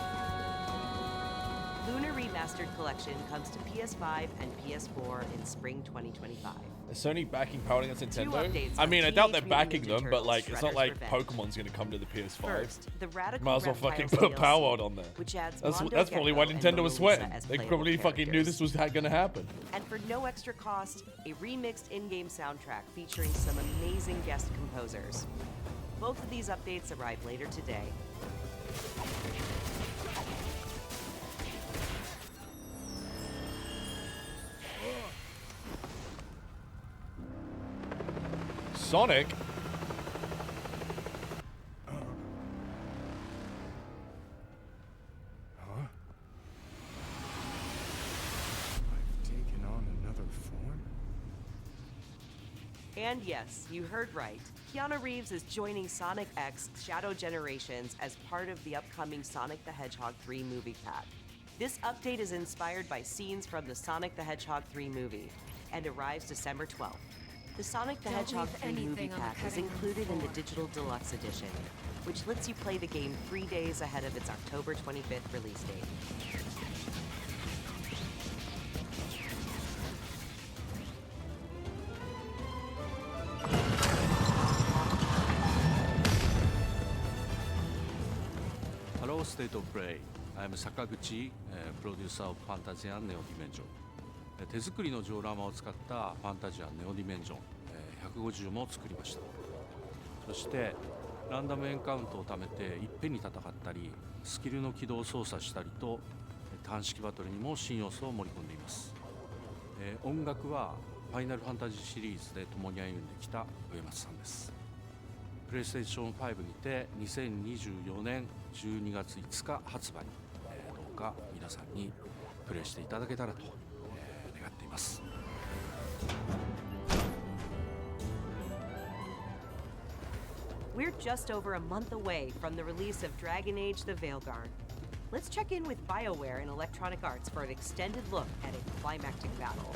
Lunar Remastered Collection comes to PS5 and PS4 in spring 2025. Is Sony backing Power against Nintendo? updates I on mean, I doubt they're Teenage backing Mutant them, Ninja but like, it's not Turtles: like Shredder's Pokemon's gonna come to the PS5. First, the Radical Might as well fucking Reptiles put DLC, Power World on there. which adds That's Mondo probably why Gecko and Nintendo was Mona Lisa sweating. as They playable probably fucking knew this was gonna happen. And for no extra cost, a remixed in-game soundtrack featuring some amazing guest composers. Both of these updates arrive later today. Sonic? Huh? I've taken on another form? And yes, you heard right. Keanu Reeves is joining Sonic X Shadow Generations as part of the upcoming Sonic the Hedgehog 3 movie pack. This update is inspired by scenes from the Sonic the Hedgehog 3 movie and arrives December 12th. The Sonic the Don't Hedgehog leave 3 movie anything on the pack is cutting room included in the floor. Digital Deluxe Edition, which lets you play the game 3 days ahead of its October 25th release date. Hello, State of Play. I am Sakaguchi, producer of Fantasy and Neo Dimension. 手作りのジオラマを使ったファンタジアンネオディメンジョン150も作りました。そしてランダムエンカウントを貯めていっぺんに戦ったりスキルの起動を操作したりと短式バトルにも新要素を盛り込んでいます。音楽はファイナルファンタジーシリーズで共に歩んできた上松さんです。プレイステーション5にて2024年12月5日発売、どうか皆さんにプレイしていただけたらと、願っています。We're just over a month away from the release of Dragon Age: The Veilguard. Let's check in with BioWare and Electronic Arts for an extended look at a climactic battle.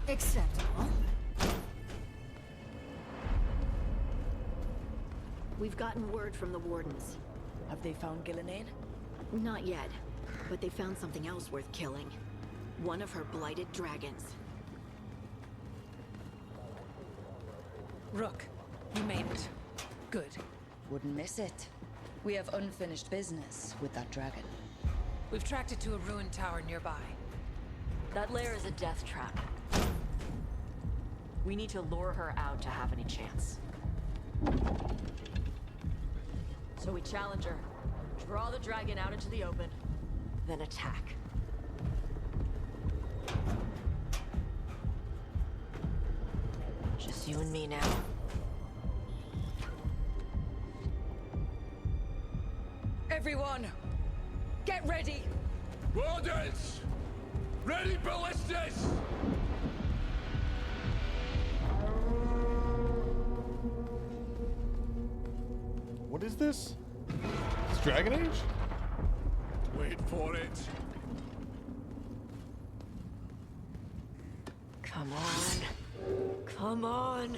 Acceptable. We've gotten word from the Wardens. Have they found Gillenade? Not yet, but they found something else worth killing. One of her blighted dragons. Rook, you made it. Good. Wouldn't miss it. We have unfinished business with that dragon. We've tracked it to a ruined tower nearby. That lair is a death trap. We need to lure her out to have any chance. So we challenge her, draw the dragon out into the open, then attack. Just you and me now. Everyone, get ready! Orders! Ready, ballistas! What is this? It's Dragon Age? Wait for it. Come on. Come on.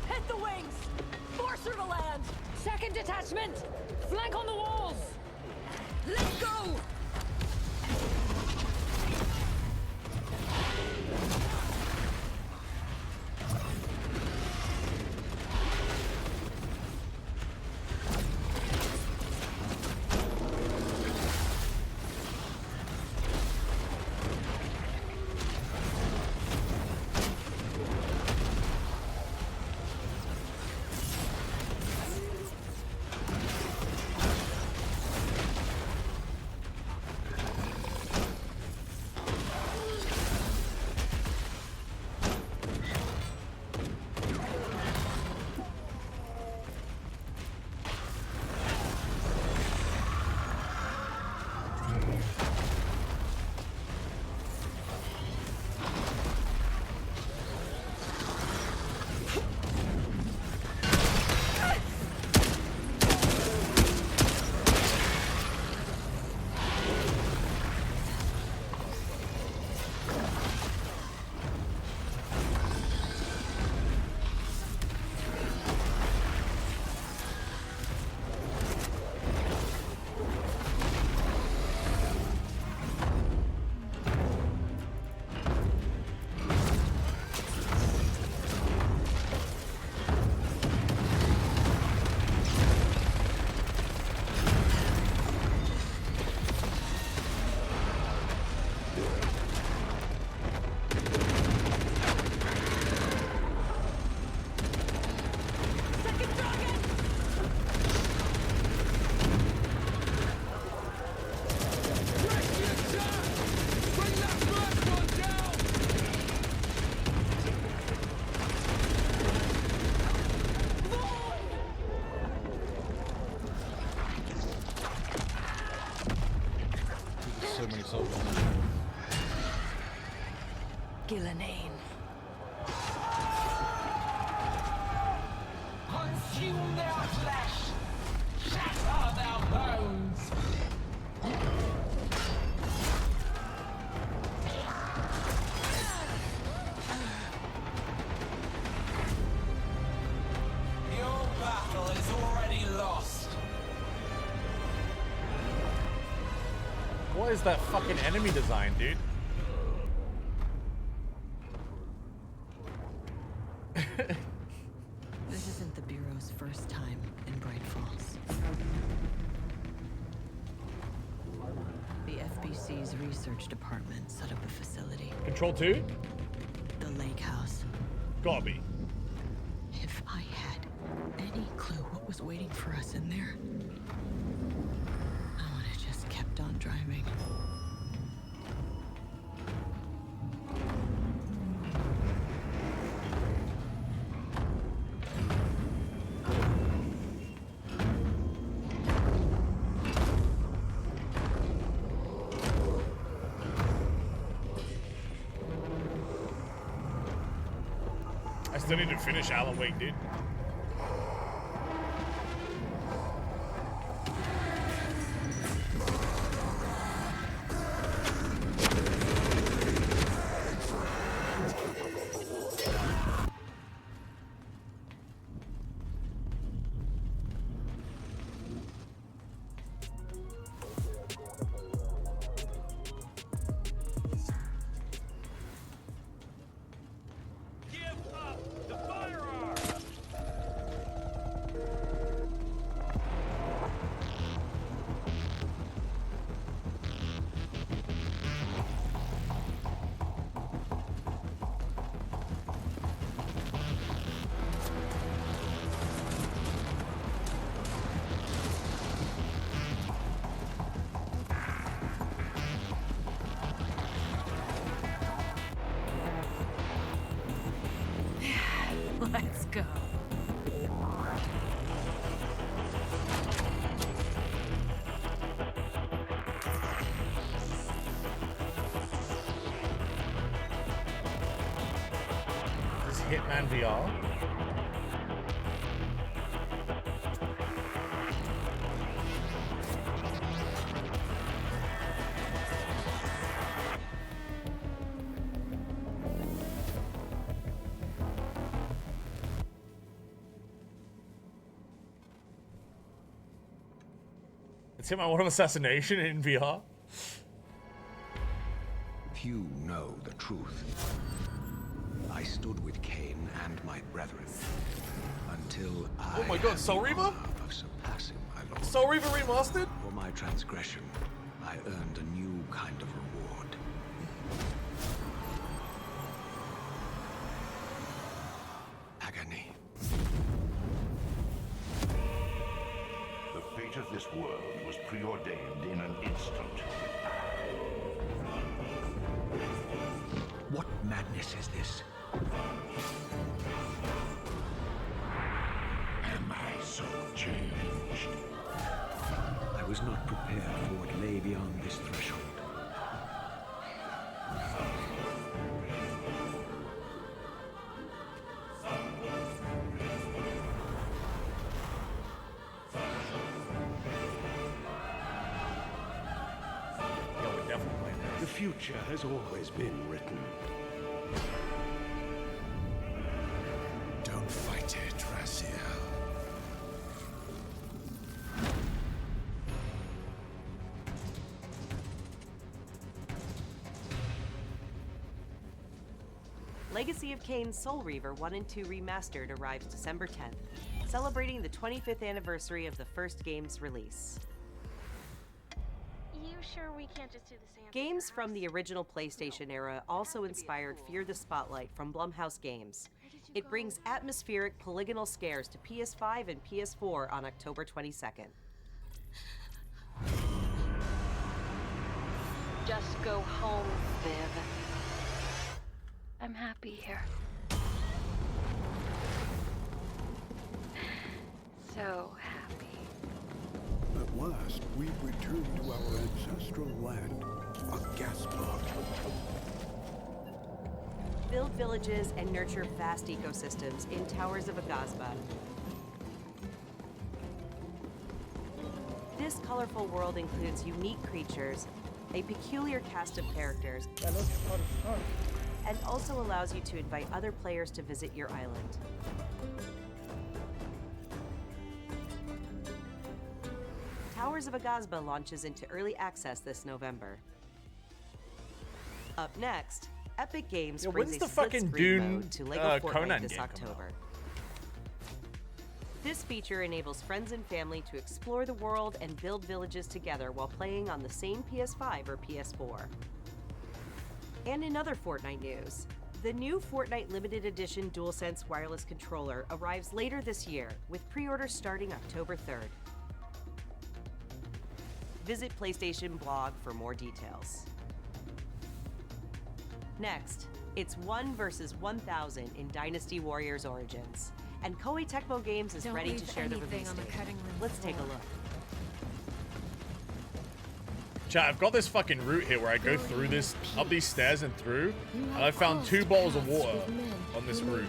Hit the wings! Force her to land! Second detachment! Flank on the walls! Let's go! So many soldiers. Gillenane. Consume their flesh! Shatter their bones! Your battle is already lost. What is that fucking enemy design, dude? This isn't the Bureau's first time in Bright Falls. The FBC's research department set up a facility. Control 2? The Lake House. Gotta be. If I had any clue what was waiting for us in there, I would have just kept on driving. I still need to finish Alan Wake, dude. Let's go. This is Hitman VR. It's Hitman 1 of Assassination in VR. Few know the truth. I stood with Cain and my brethren until I Oh my god, Soul Reaver? of surpassing my Lord. Soul Reaver remastered? For my transgression, I earned a new kind of reward. Agony. The fate of this world was preordained in an instant. What madness is this? Am I so changed? I was not prepared for what lay beyond this threshold. The future has always been written. Don't fight it, Raziel. Legacy of Kain Soul Reaver 1 and 2 Remastered arrives December 10th, celebrating the 25th anniversary of the first game's release. You sure we can't just do the same? Games from the original PlayStation era also inspired Fear the Spotlight from Blumhouse Games. It brings atmospheric polygonal scares to PS5 and PS4 on October 22nd. Just go home, Viv. I'm happy here. So happy. At last, we've returned to our ancestral land, Agaspa. Build villages and nurture vast ecosystems in Towers of Agasba. This colorful world includes unique creatures, a peculiar cast of characters, and also allows you to invite other players to visit your island. Towers of Agasba launches into early access this November. Up next, Epic Games Yo, brings when's a the split fucking screen Dune, mode to LEGO Fortnite Conan this game coming October. This feature enables friends and family to explore the world and build villages together while playing on the same PS5 or PS4. And in other Fortnite news, the new Fortnite Limited Edition DualSense wireless controller arrives later this year, with pre-orders starting October 3rd. Visit PlayStation blog for more details. Next, it's 1 versus 1,000 in Dynasty Warriors Origins, and Koei Tecmo Games is Don't ready to leave share the anything release on the date. cutting room Let's take a floor. look. Chat, I've got this fucking route here where I go through this, up these stairs and through, and I found 2 bottles of water on this route,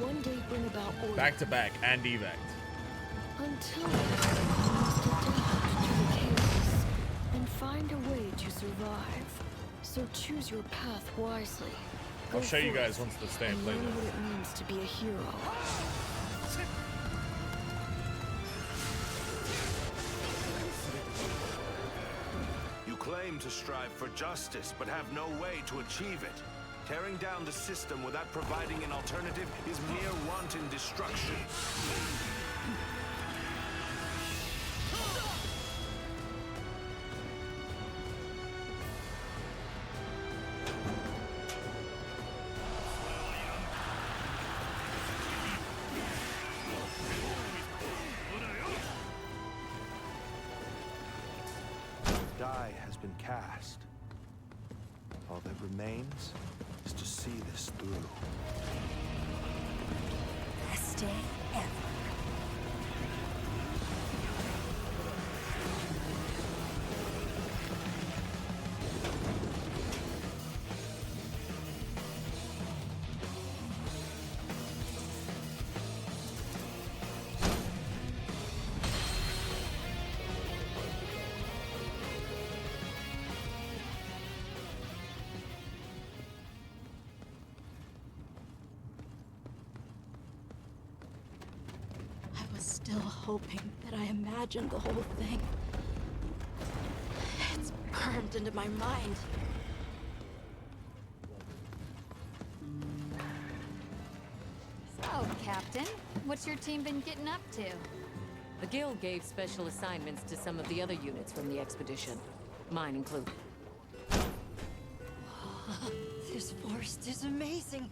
back to back, and evac. Until then, you must adapt to the chaos and find a way to survive. So choose your path wisely. I'll Go show you forth guys once the stay and and play learn there. what it means to be a hero. You claim to strive for justice, but have no way to achieve it. Tearing down the system without providing an alternative is mere wanton destruction. The die has been cast. All that remains is to see this through. This stay ever. I was still hoping that I imagined the whole thing. It's burned into my mind. So, Captain, what's your team been getting up to? The Guild gave special assignments to some of the other units from the expedition, mine included. This forest is amazing.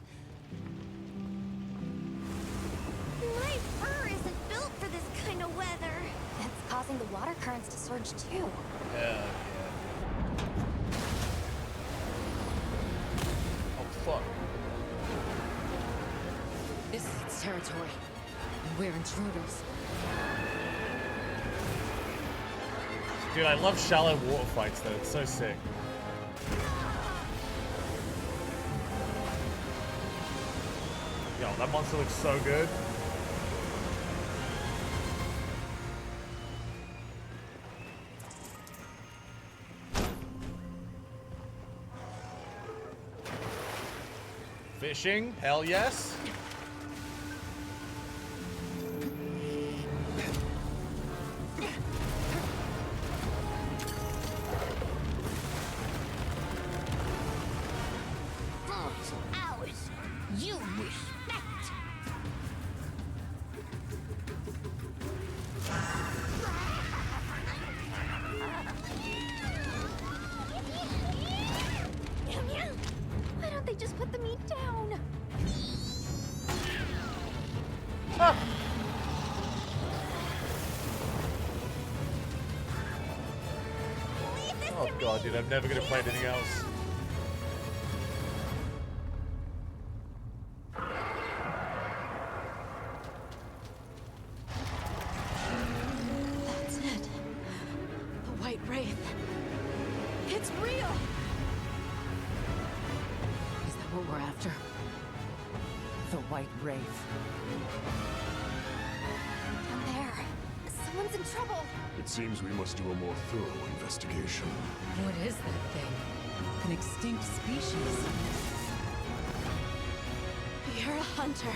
My fur isn't built for this kind of weather. That's causing the water currents to surge too. Hell yeah. Oh, fuck. This is its territory, and we're intruders. Dude, I love shallow water fights though, it's so sick. Yo, that monster looks so good. Fishing? Hell yes. Ours. You respect. Why don't they just put the meat down? Oh god, dude, I'm never gonna play anything else. That's it. The White Wraith. It's real! Is that what we're after? The White Wraith. Down there. Someone's in trouble. It seems we must do a more thorough investigation. What is that thing? An extinct species. You're a hunter.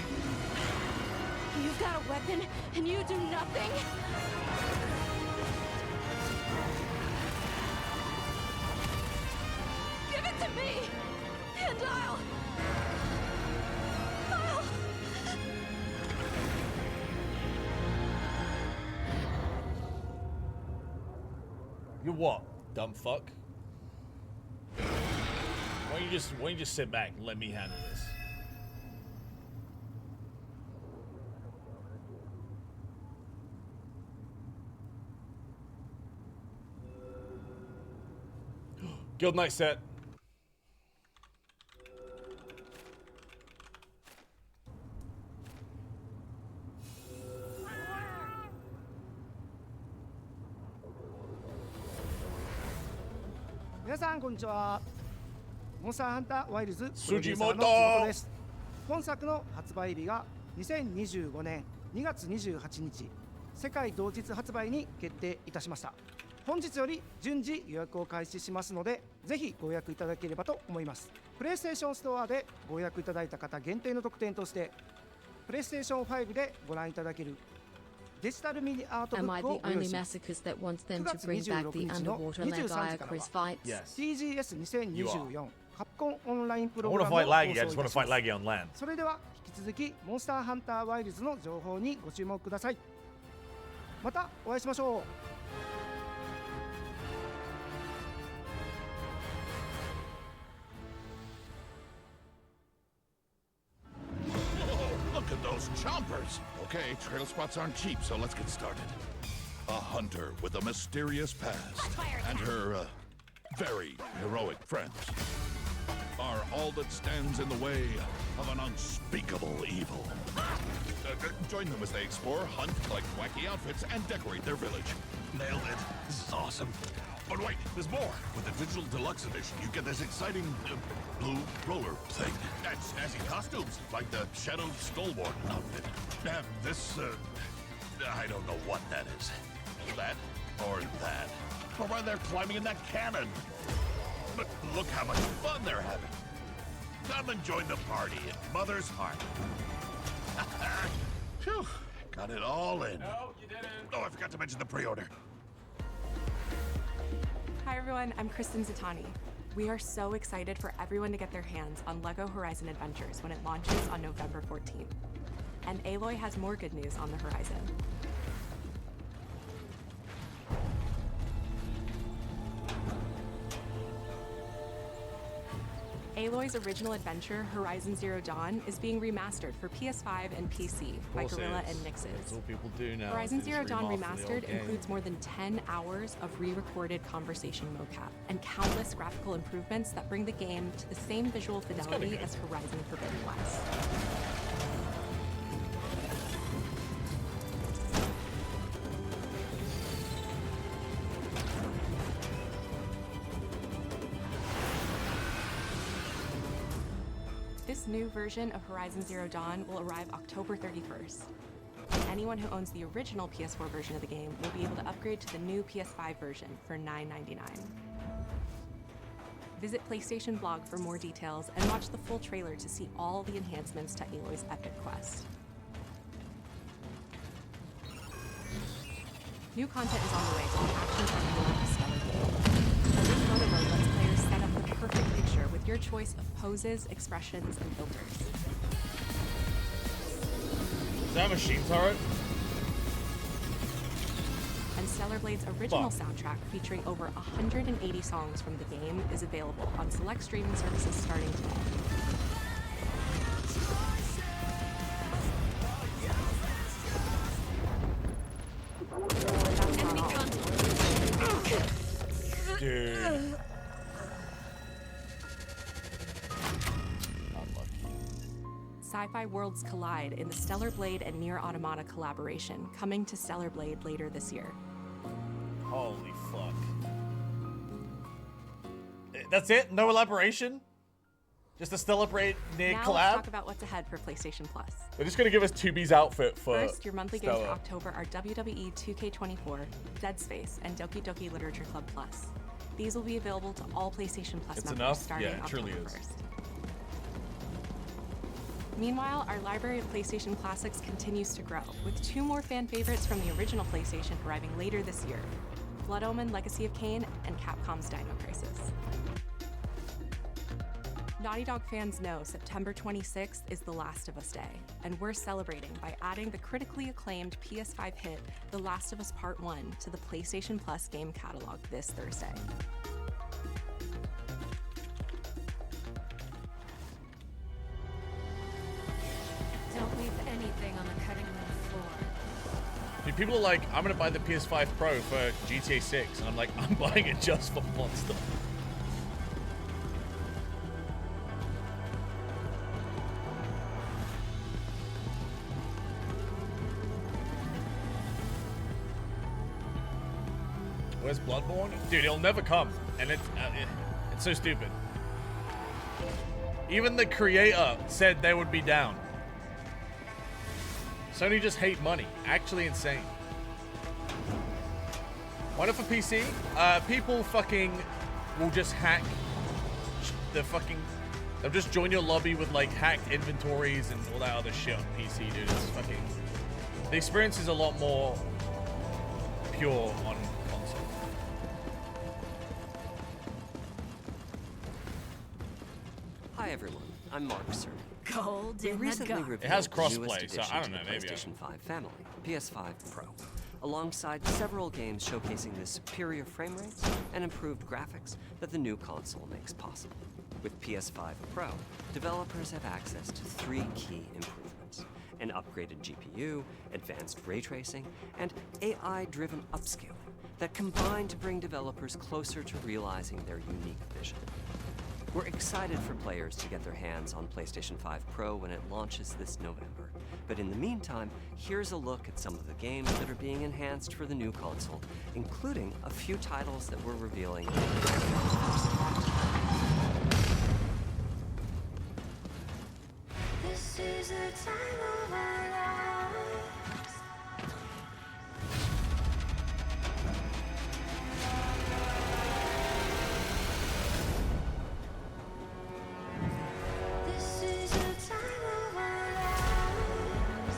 You've got a weapon, and you do nothing? Give it to me! And I'll... You what, dumb fuck? Why don't you just sit back and let me handle this? Guild night set.皆さんこんにちは。モンスターハンターワイルズプロデューサーの辻本本です。本作の発売日が2025年2月28日、世界同日発売に決定いたしました。本日より順次予約を開始しますので、ぜひご予約いただければと思います。プレイステーションストアでご予約いただいた方限定の特典として、プレイステーション5でご覧いただけるデジタルミニアートブックをご用意します。9月26日の23時からは TGS2024 カプコンオンラインプログラムを放送いたします。それでは引き続きモンスターハンターワイルズの情報にご注目ください。またお会いしましょう。Look at those chompers! Okay, trail spots aren't cheap, so let's get started. A hunter with a mysterious past and her, very heroic friends are all that stands in the way of an unspeakable evil. Join them as they explore, hunt, collect wacky outfits, and decorate their village. Nailed it. This is awesome. But wait, there's more. With the digital deluxe edition, you get this exciting blue roller thing. And snazzy costumes, like the Shadow Skullborn outfit. And this, I don't know what that is. That or that. Or why they're climbing in that cannon. But look how much fun they're having. Come and join the party in Mother's Heart. Phew, got it all in. No, you didn't. Oh, I forgot to mention the pre-order. Hi everyone, I'm Kristen Zatani. We are so excited for everyone to get their hands on LEGO Horizon Adventures when it launches on November 14th. And Aloy has more good news on the horizon. Aloy's original adventure, Horizon Zero Dawn, is being remastered for PS5 and PC by Guerrilla and Nixes. That's all people do now. Horizon They Zero just Dawn remaster the old Remastered game. includes more than 10 hours of re-recorded conversation mocap and countless graphical improvements that bring the game to the same visual fidelity good. as Horizon Forbidden West. This new version of Horizon Zero Dawn will arrive October 31st. And anyone who owns the original PS4 version of the game will be able to upgrade to the new PS5 version for $9.99. Visit PlayStation Blog for more details and watch the full trailer to see all the enhancements to Aloy's epic quest. New content is on the way to the action-packed world of Stellar Blade. Every photo mode lets players set up the perfect picture with your choice of poses, expressions, and filters. Is that a machine turret? And Stellar Blade's original soundtrack, featuring over 180 songs from the game, is available on select streaming services starting today. Dude. Sci-fi worlds collide in the Stellar Blade and Nier Automata collaboration, coming to Stellar Blade later this year. Holy fuck. That's it? No elaboration? Just a Stellar Blade Nier Now collab? let's talk about what's ahead for PlayStation Plus. They're just gonna give us 2B's outfit for First, your monthly games Stellar. for October are WWE 2K24, Dead Space, and Doki Doki Literature Club Plus. These will be available to all PlayStation Plus It's members enough? starting Yeah, it October truly is. 1st. Meanwhile, our library of PlayStation classics continues to grow, with 2 more fan favorites from the original PlayStation arriving later this year: Blood Omen Legacy of Kain and Capcom's Dino Crisis. Naughty Dog fans know September 26th is The Last of Us Day, and we're celebrating by adding the critically acclaimed PS5 hit The Last of Us Part 1 to the PlayStation Plus game catalog this Thursday. Don't leave anything on the cutting room floor. Dude, people are like, I'm gonna buy the PS5 Pro for GTA 6, and I'm like, I'm buying it just for Monster. Where's Bloodborne? Dude, it'll never come, and it's so stupid. Even the creator said they would be down. Sony just hate money. Actually insane. Why not for PC? People fucking will just hack the fucking... They'll just join your lobby with like hacked inventories and all that other shit on PC, dude. It's fucking... The experience is a lot more pure on console. Hi everyone, I'm Mark Cerny. Gold We in the recently garden. revealed It has the newest crossplay, so addition I don't to know, the maybe PlayStation 5 family, PS5 Pro, alongside several games showcasing the superior frame rates and improved graphics that the new console makes possible. With PS5 Pro, developers have access to 3 key improvements: an upgraded GPU, advanced ray tracing, and AI-driven upscaling that combine to bring developers closer to realizing their unique vision. We're excited for players to get their hands on PlayStation 5 Pro when it launches this November. But in the meantime, here's a look at some of the games that are being enhanced for the new console, including a few titles that we're revealing. This is the time of our lives. This is the time of our lives. This is the time of our lives.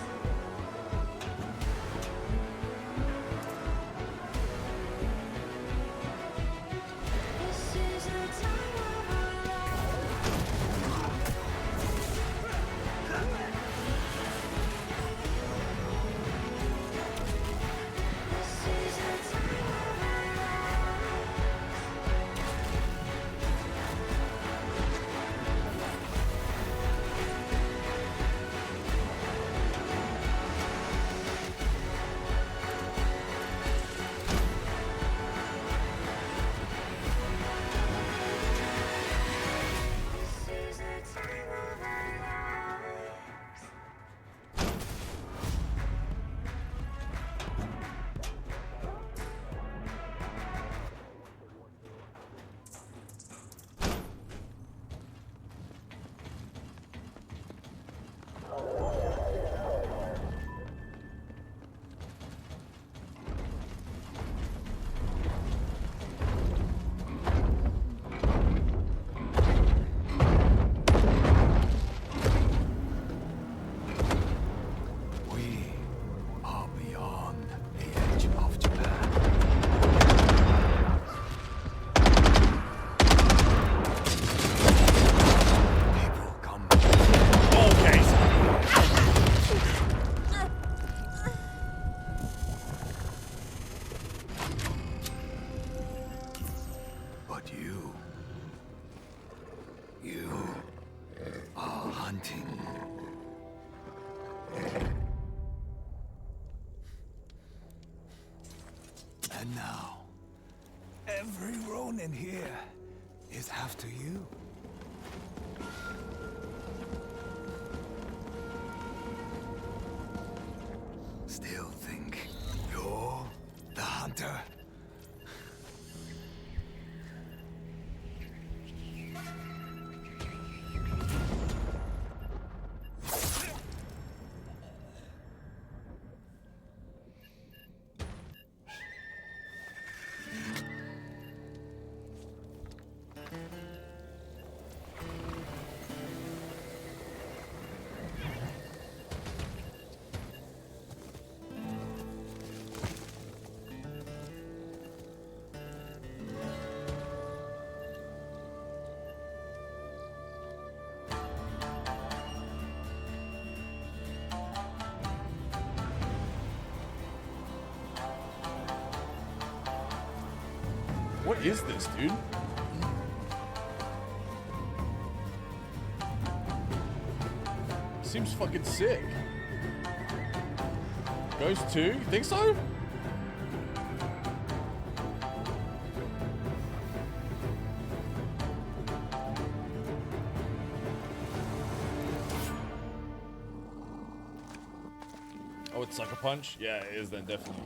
And now, every Ronin here is after you. Still think you're the hunter? What is this, dude? Seems fucking sick. Ghost 2? You think so? Oh, it's Sucker Punch? Yeah, it is then, definitely.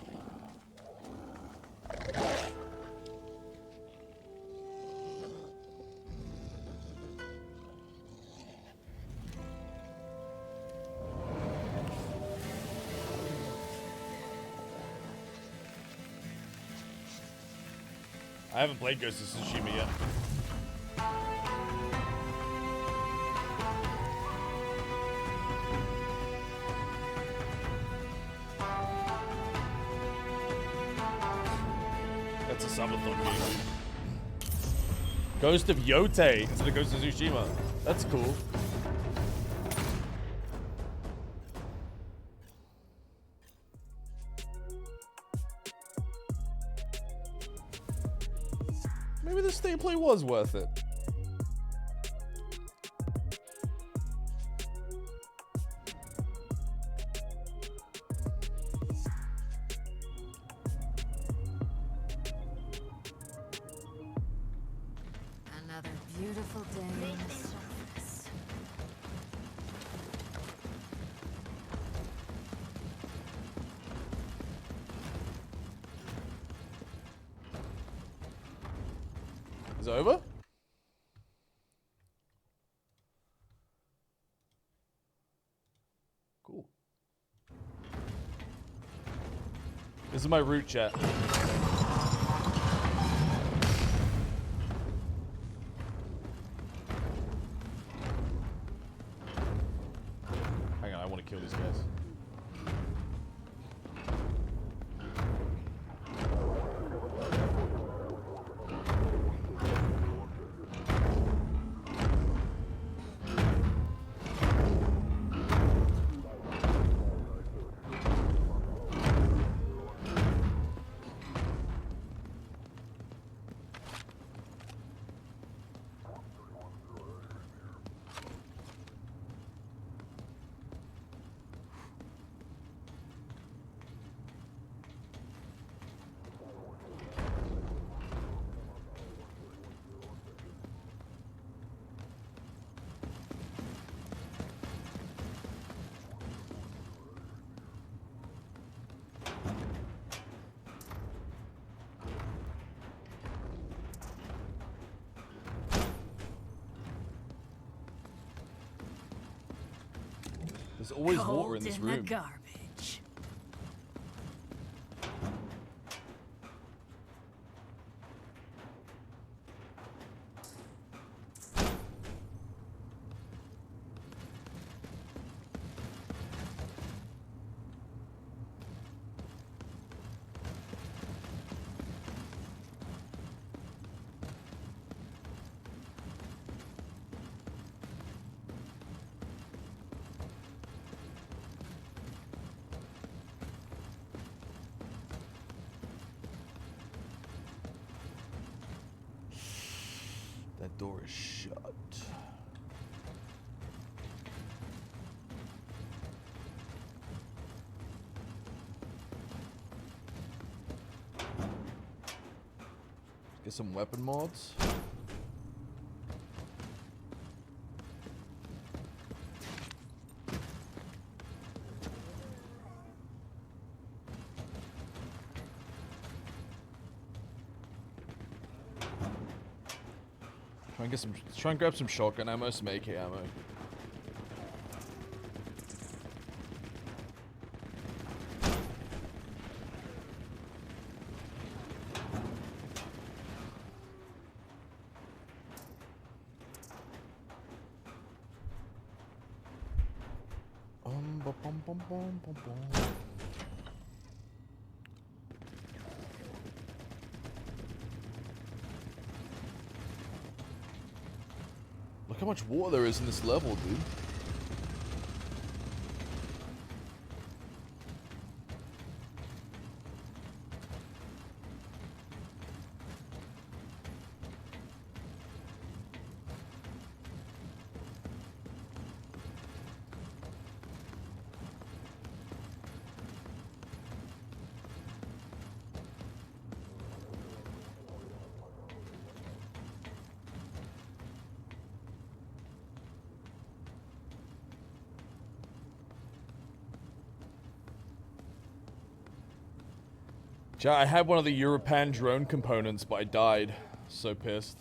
I haven't played Ghost of Tsushima yet. That's a Subathon game. Ghost of Yote instead of Ghost of Tsushima. That's cool. Maybe the stay play was worth it. Another beautiful day Is it over? Cool. This is my route, chat. Hang on, I want to kill these guys. There's always water in this room. The garbage. That door is shut. Get some weapon mods. Try and grab some shotgun ammo, some AK ammo. Bum, bum, bum, bum, bum. Look how much water there is in this level, dude. I had one of the Europan drone components, but I died. So pissed.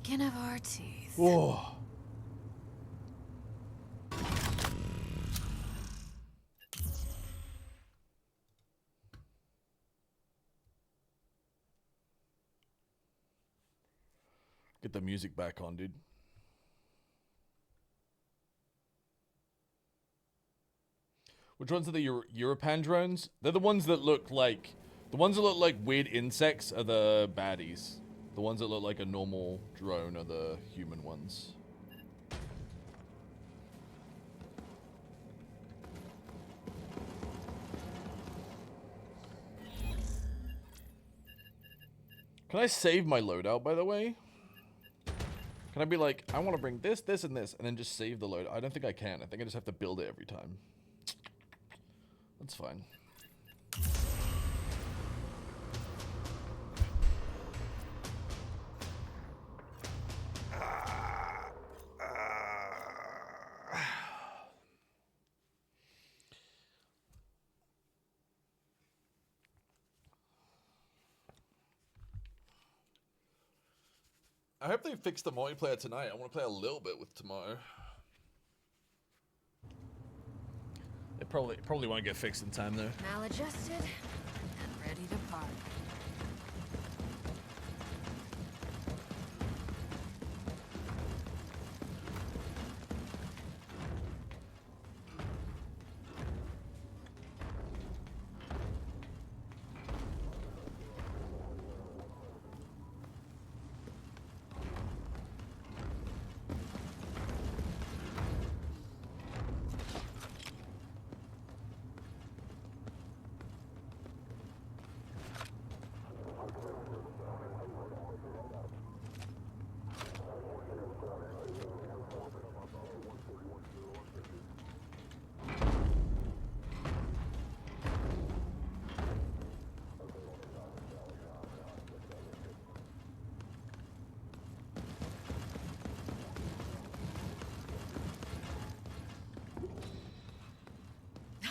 Skin of our teeth. Whoa. Get the music back on, dude. Which ones are the Europan drones? They're the ones that look like... The ones that look like weird insects are the baddies. The ones that look like a normal drone are the human ones. Can I save my loadout, by the way? Can I be like, I want to bring this, this, and this, and then just save the loadout? I don't think I can. I think I just have to build it every time. That's fine. I hope they fix the multiplayer tonight. I want to play a little bit with tomorrow. It probably won't get fixed in time though. Maladjusted and ready to part.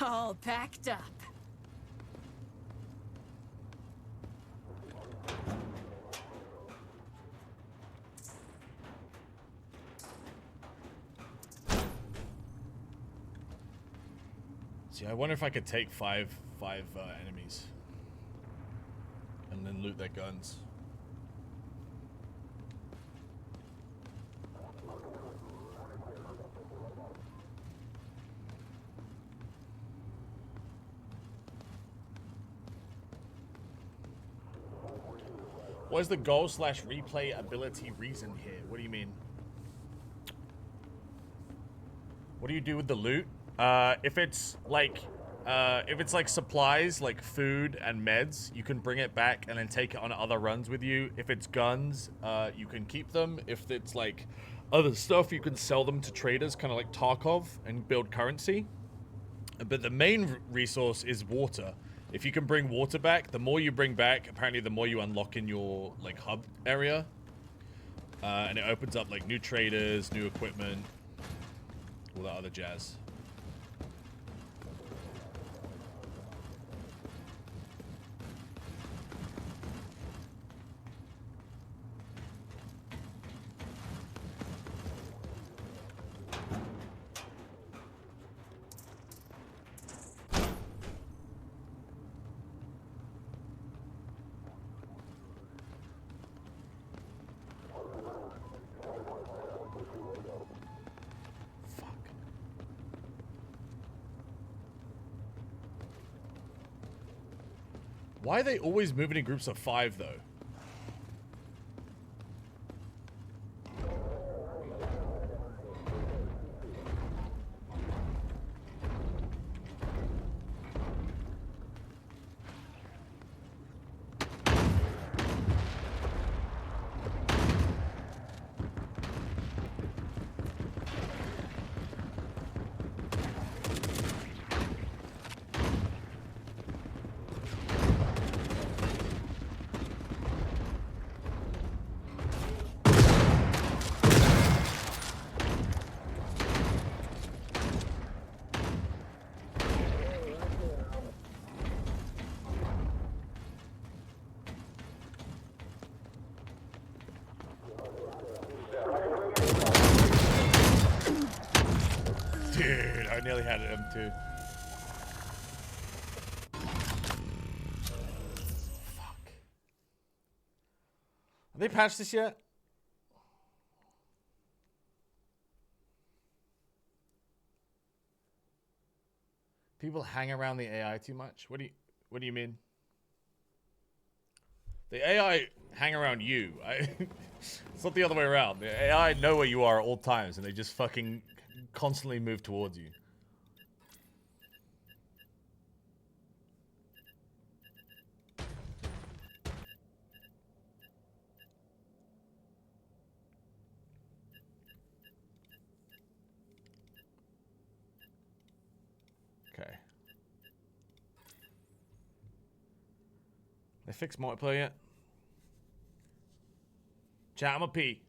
All packed up. See, I wonder if I could take five enemies and then loot their guns. What is the goal / replay ability reason here? What do you mean? What do you do with the loot? If it's like supplies, like food and meds, you can bring it back and then take it on other runs with you. If it's guns, you can keep them. If it's like other stuff, you can sell them to traders, kind of like Tarkov, and build currency. But the main resource is water. If you can bring water back, the more you bring back, apparently the more you unlock in your like hub area. And it opens up like new traders, new equipment, all that other jazz. Why are they always moving in groups of 5, though? nearly had M2. Fuck. Have they patched this yet? People hang around the AI too much? What do you mean? The AI hang around you. It's not the other way around. The AI know where you are at all times, and they just fucking constantly move towards you. Okay. They fixed multiplayer yet? Chat, I'm a pee.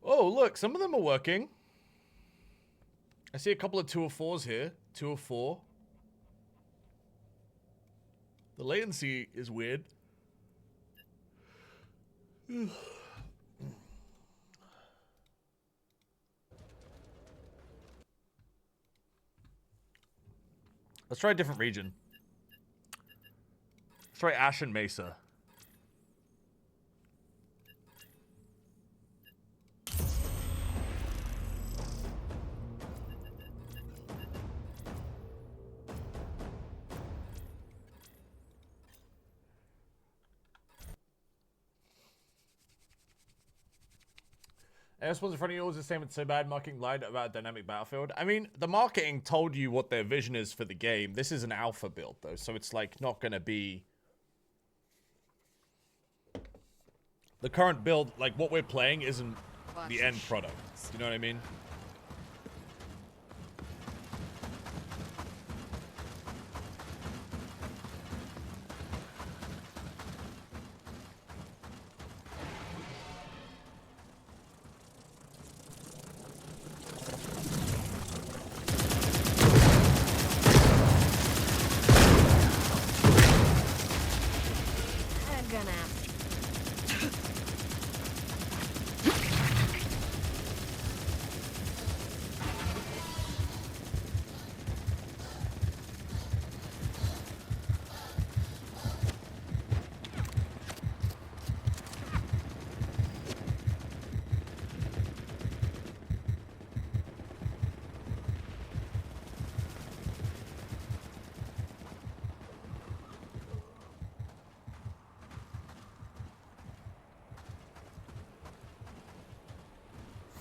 Oh, look, some of them are working. I see a couple of 204s here. 204. The latency is weird. Let's try a different region. Let's try Ashen Mesa. Airspawns in front of you was the same. It's so bad. Marketing lied about dynamic battlefield. I mean, the marketing told you what their vision is for the game. This is an alpha build, though, so it's like not going to be the current build. Like what we're playing isn't the end product. You know what I mean?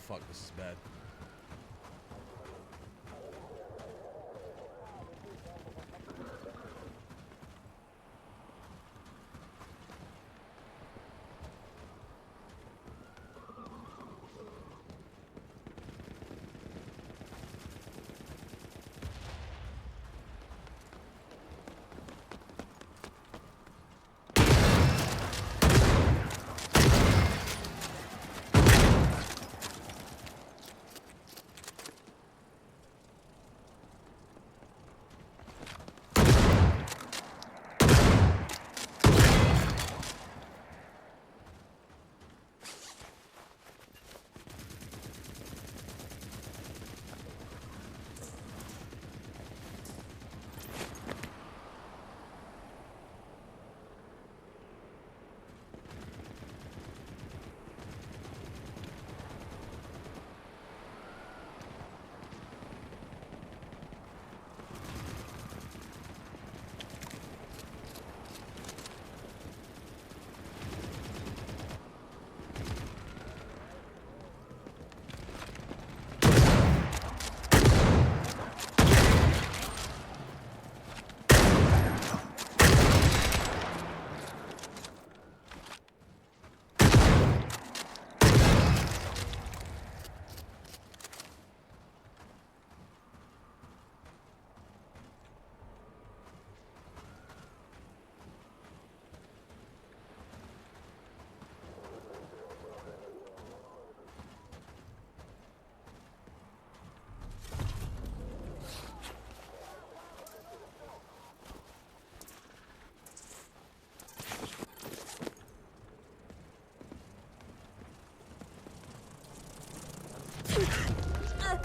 Fuck, this is bad.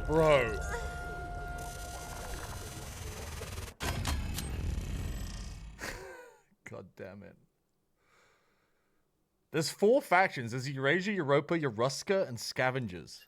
Bro. God damn it. There's 4 factions. There's Eurasia, Europa, Euruska, and Scavengers.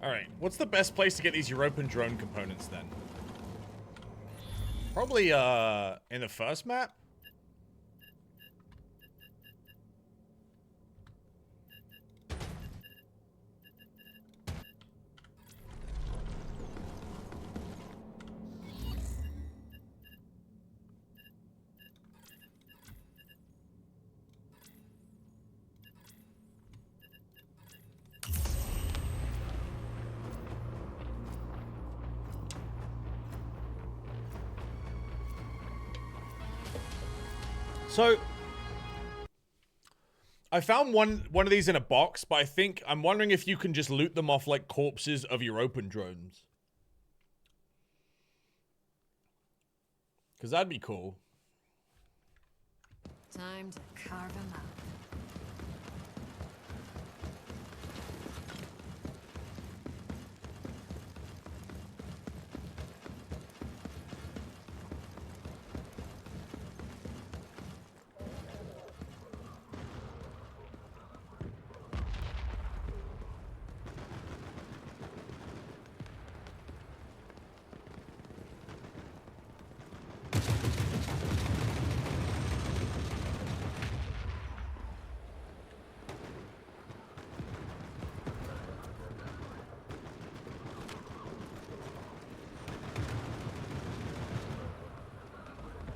Alright, what's the best place to get these European drone components then? Probably in the first map? So, I found one of these in a box, but I'm wondering if you can just loot them off like corpses of your open drones. Because that'd be cool. Time to carve him up.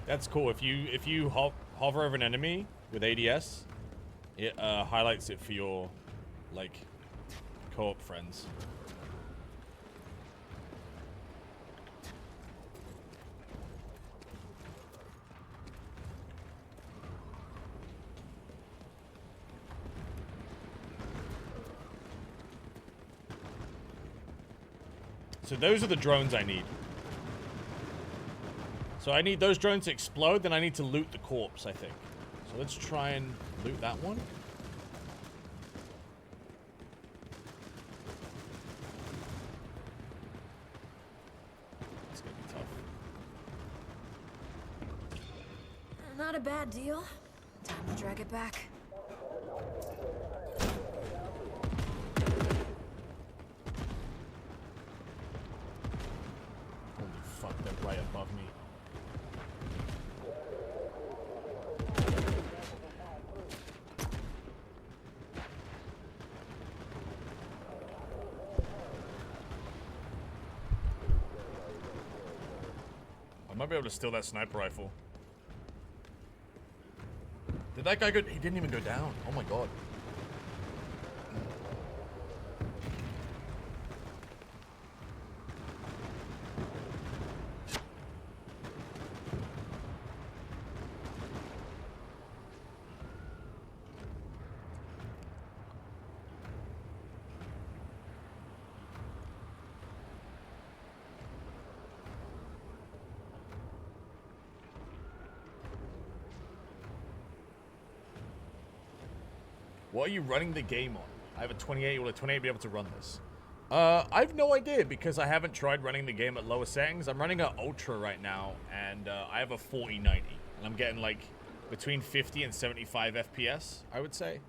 That's cool. If you hover over an enemy with ADS, it highlights it for your like co-op friends. So those are the drones I need. So I need those drones to explode, then I need to loot the corpse, I think. So let's try and loot that one. It's gonna be tough. Not a bad deal. Time to drag it back. Holy fuck, they're right above me. I might be able to steal that sniper rifle. Did that guy go? He didn't even go down. Oh my god. What are you running the game on? I have a 28. Will a 28 be able to run this? I have no idea because I haven't tried running the game at lower settings. I'm running at Ultra right now, and I have a 4090. And I'm getting like between 50 and 75 FPS, I would say.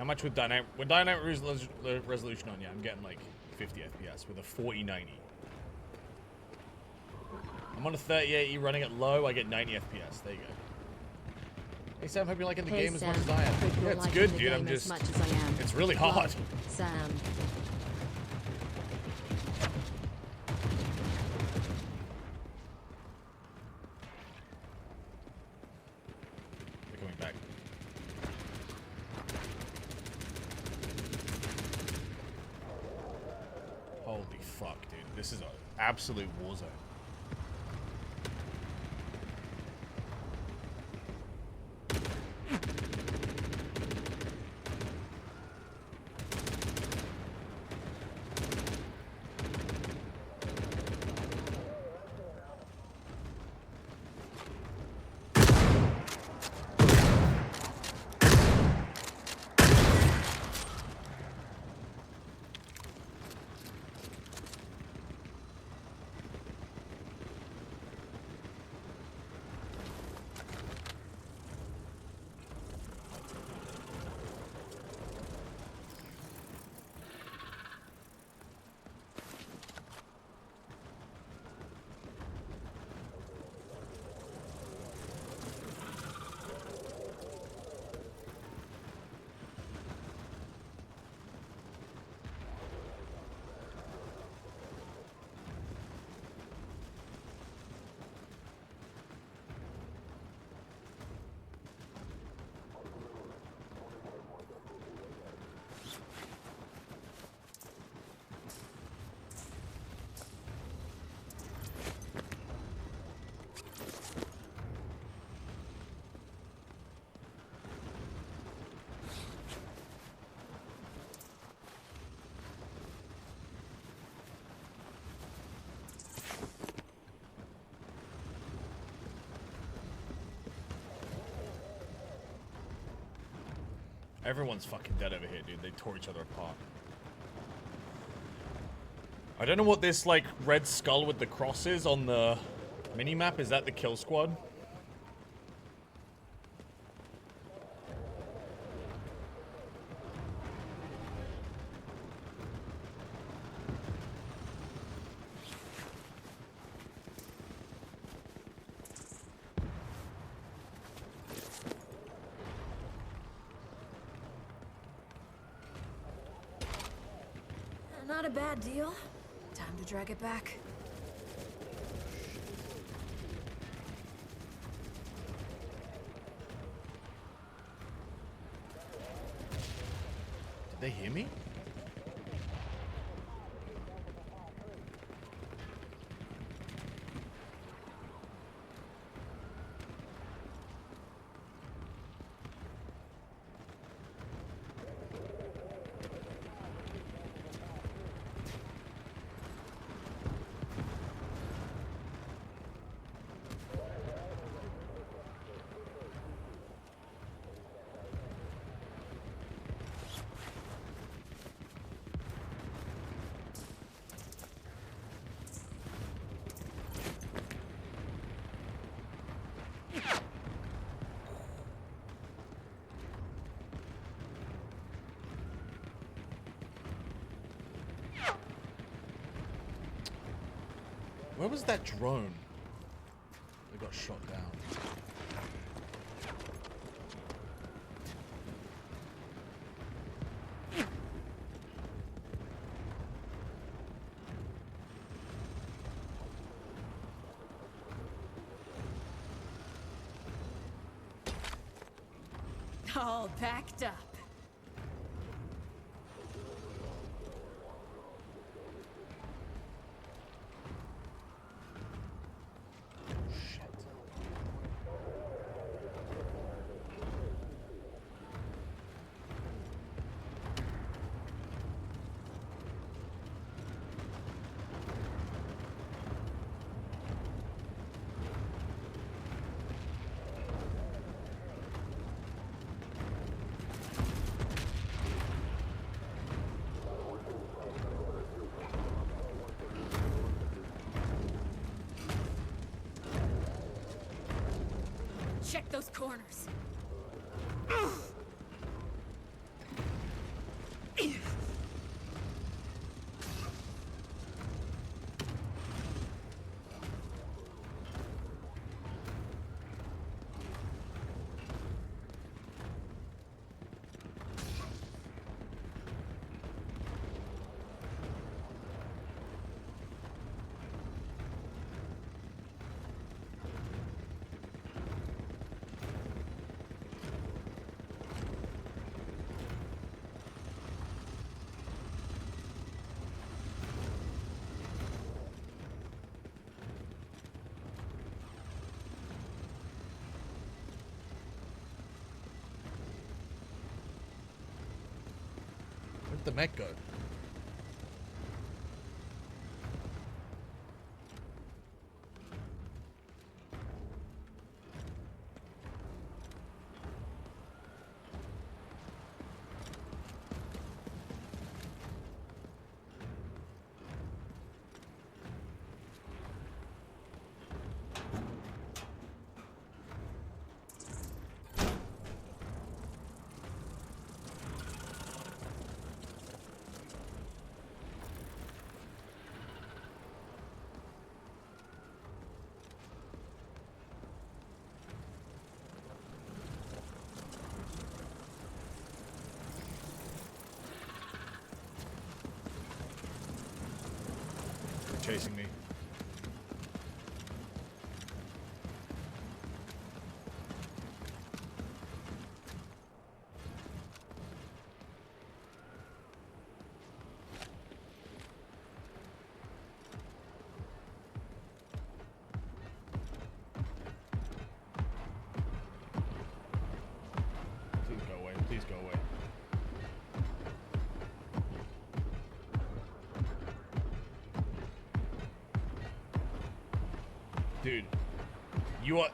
How much with dynamic resolution on? Yeah, I'm getting like 50 FPS with a 4090. I'm on a 3080 running it low. I get 90 FPS. There you go. Hey Sam, hope you're liking the game as much as I am. Yeah, it's good, dude. I'm just. It's really hard. Sam. They're coming back. Holy fuck, dude. This is an absolute war zone. Everyone's fucking dead over here, dude. They tore each other apart. I don't know what this, like, red skull with the cross is on the mini-map. Is that the kill squad? Not a bad deal. Time to drag it back. Did they hear me? Where was that drone? They got shot down. All backed up. Check those corners. the mech go? Chasing me. Please go away. Please go away. Dude, you are...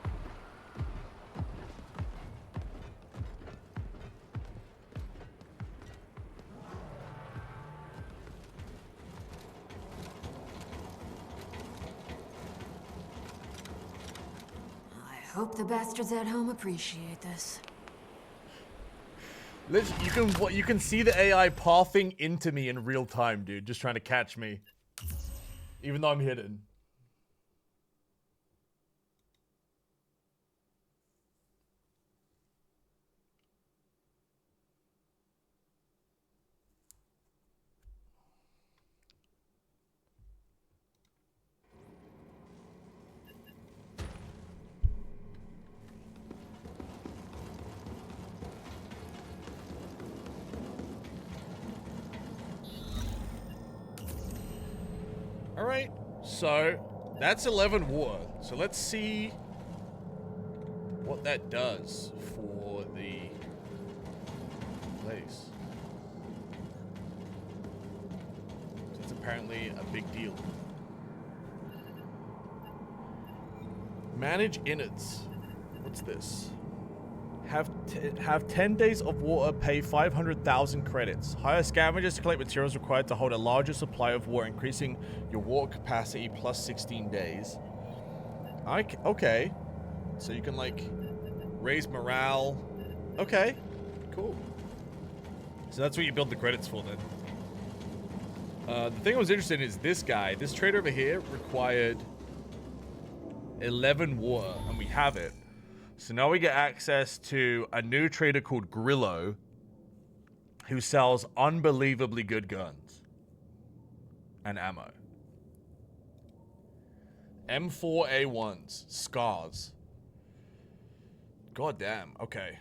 I hope the bastards at home appreciate this. You can see the AI pathing into me in real time, dude, just trying to catch me. Even though I'm hidden. Alright, so that's 11 water. So let's see what that does for the place. So that's apparently a big deal. Manage innards. What's this? Have 10 days of water, pay 500,000 credits. Hire scavengers to collect materials required to hold a larger supply of water, increasing your water capacity plus 16 days. Okay. So you can, like, raise morale. Okay, cool. So that's what you build the credits for, then. The thing I was interested in is this guy. This trader over here required 11 water, and we have it. So now we get access to a new trader called Grillo, who sells unbelievably good guns and ammo. M4A1s, Scars. God damn, okay.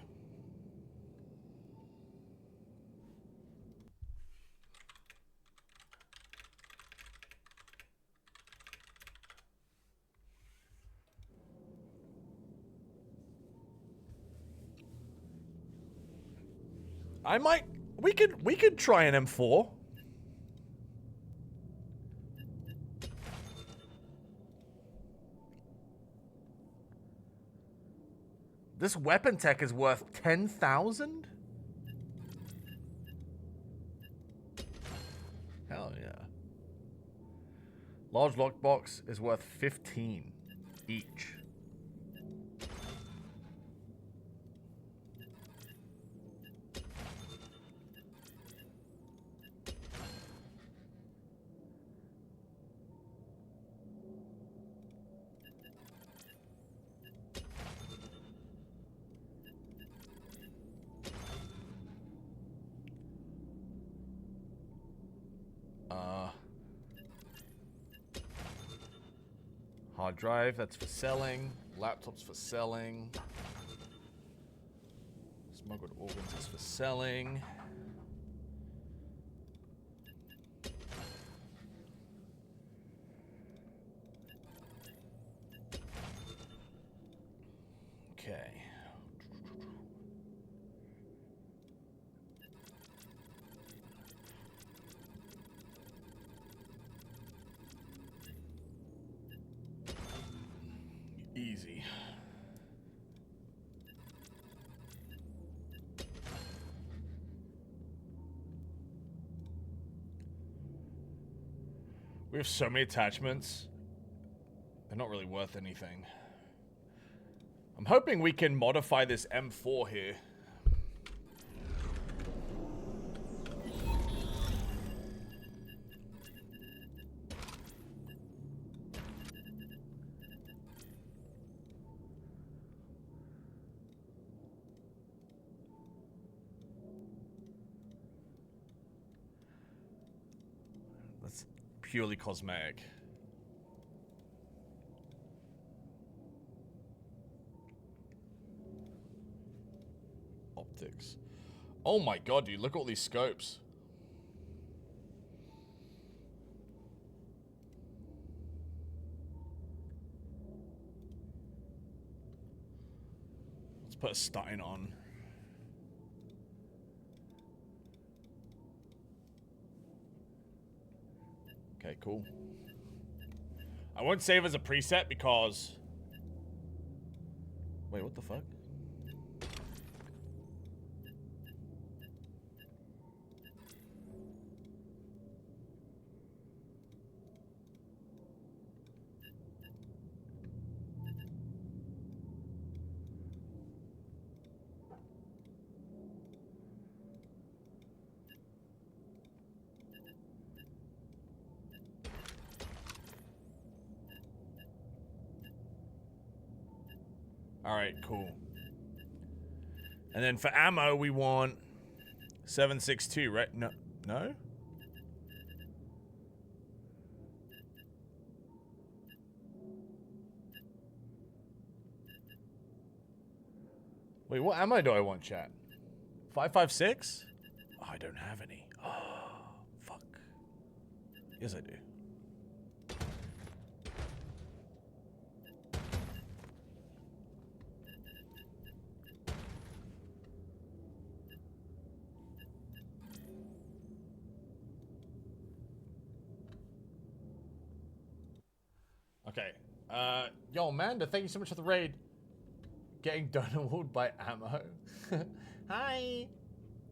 We could try an M4. This weapon tech is worth 10,000? Hell yeah. Large lockbox is worth 15 each. Hard drive, that's for selling. Laptops for selling. Smuggled organs is for selling. Okay. easy. We have so many attachments. They're not really worth anything. I'm hoping we can modify this M4 here. That's purely cosmetic. Optics. Oh my god, dude, look at all these scopes. Let's put a Stein on. Okay, cool. I won't save as a preset because... Wait, what the fuck? Alright, cool. And then for ammo, we want 7.62, right? No? No? Wait, what ammo do I want, chat? 5.56? Oh, I don't have any. Oh, fuck. Yes, I do. Okay. Yo, Amanda, thank you so much for the raid. Getting donor-walled by ammo. Hi.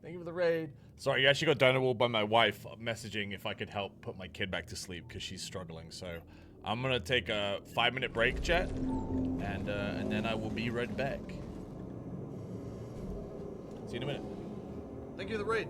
Thank you for the raid. Sorry, you actually got donor-walled by my wife messaging if I could help put my kid back to sleep because she's struggling. So I'm gonna take a 5-minute break, chat, and then I will be right back. See you in a minute. Thank you for the raid.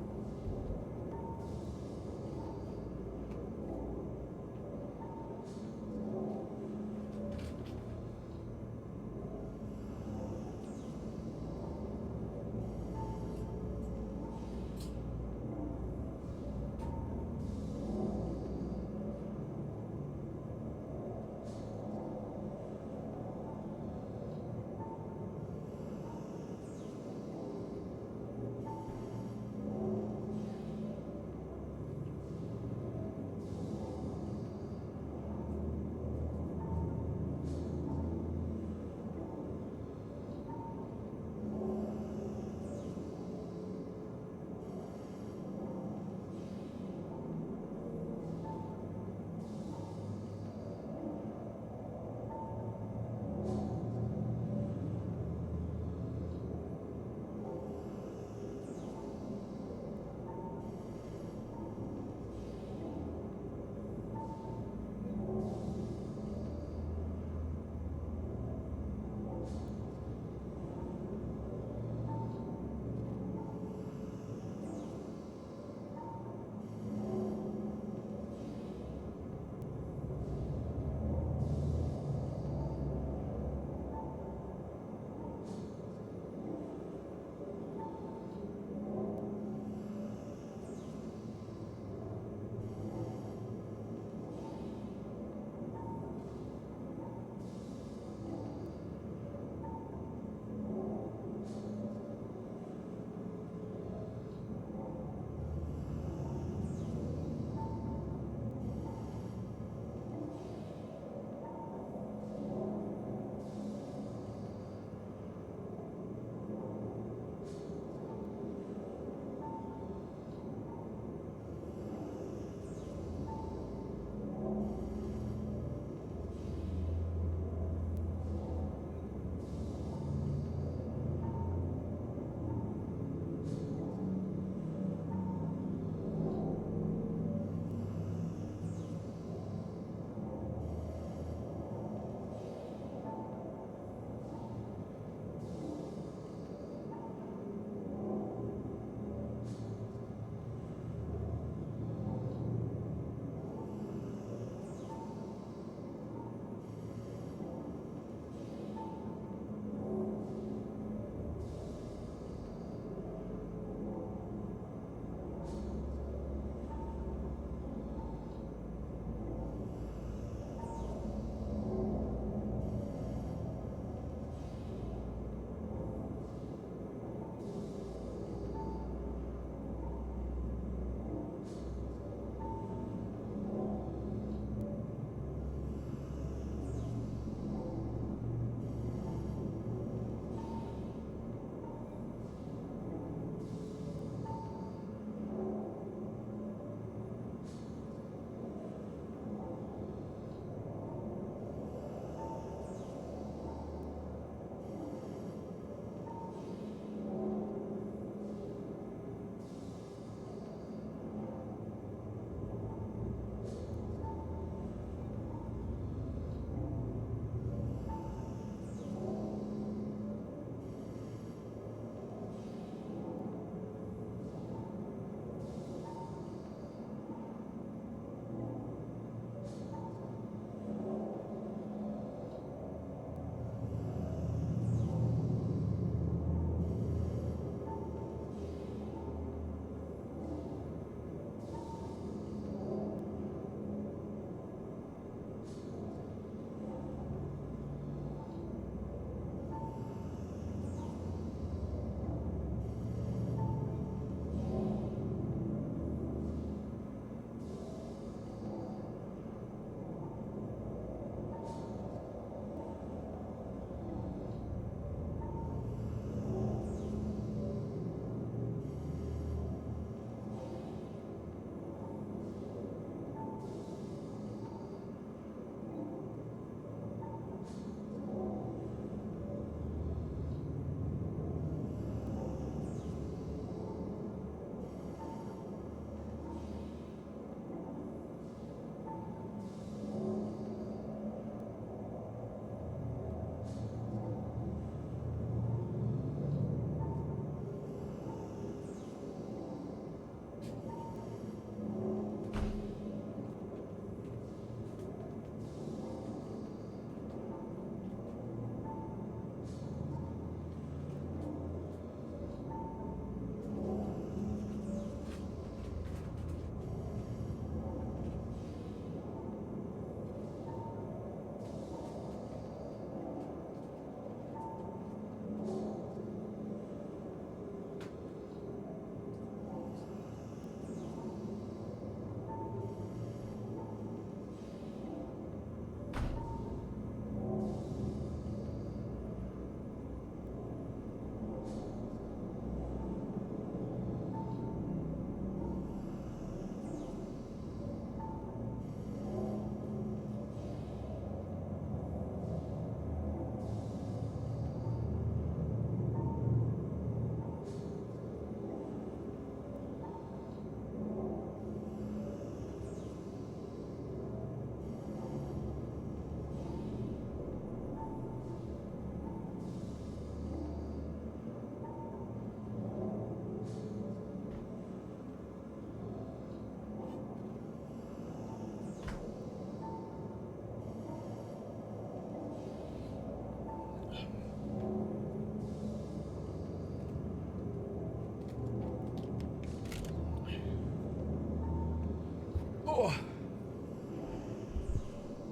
Oh.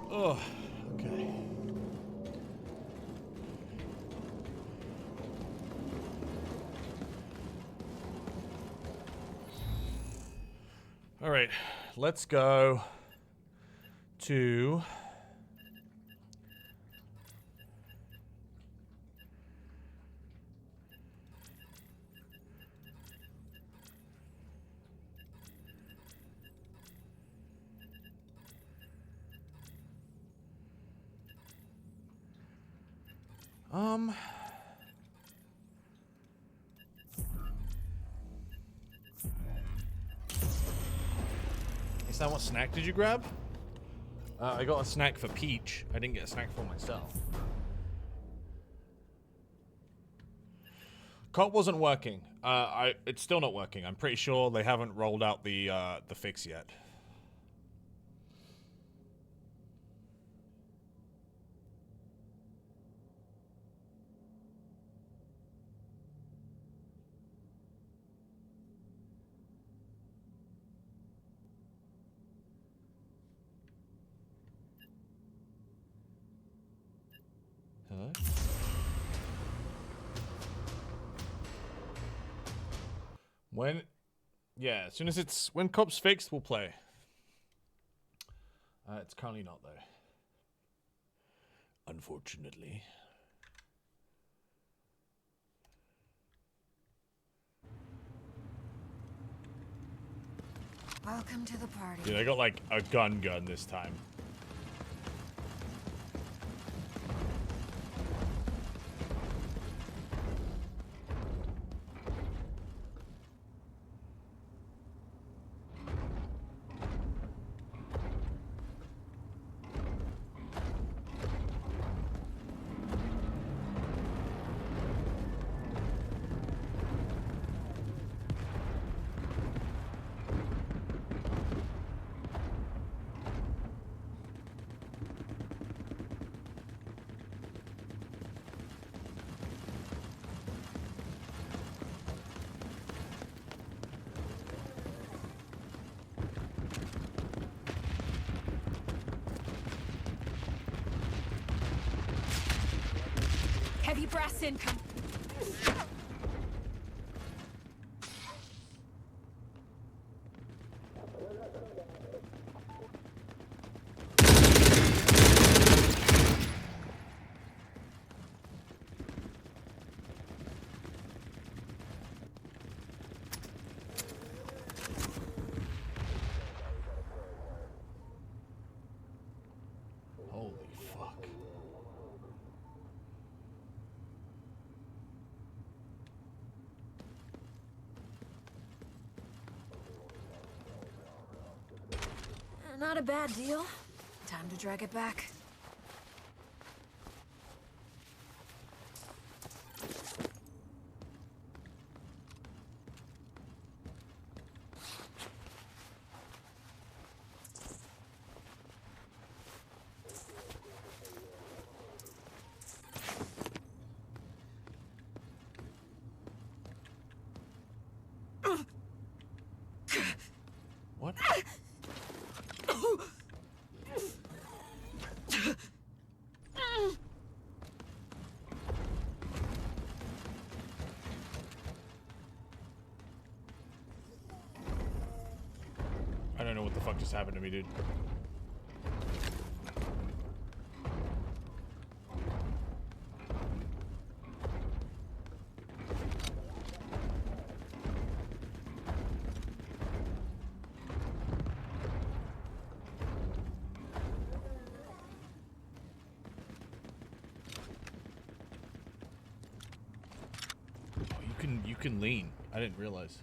Oh. Okay. All right, let's go to Is that what snack did you grab? I got a snack for Peach. I didn't get a snack for myself. Cop wasn't working. It's still not working. I'm pretty sure they haven't rolled out the fix yet. Hello? Yeah, as soon as when Cop's fixed, we'll play. It's currently not though. Unfortunately. Welcome to the party. Dude, I got like a gun this time. Heavy brass income. Holy fuck. Not a bad deal. Time to drag it back. What? I don't know what the fuck just happened to me, dude. You can lean. I didn't realize.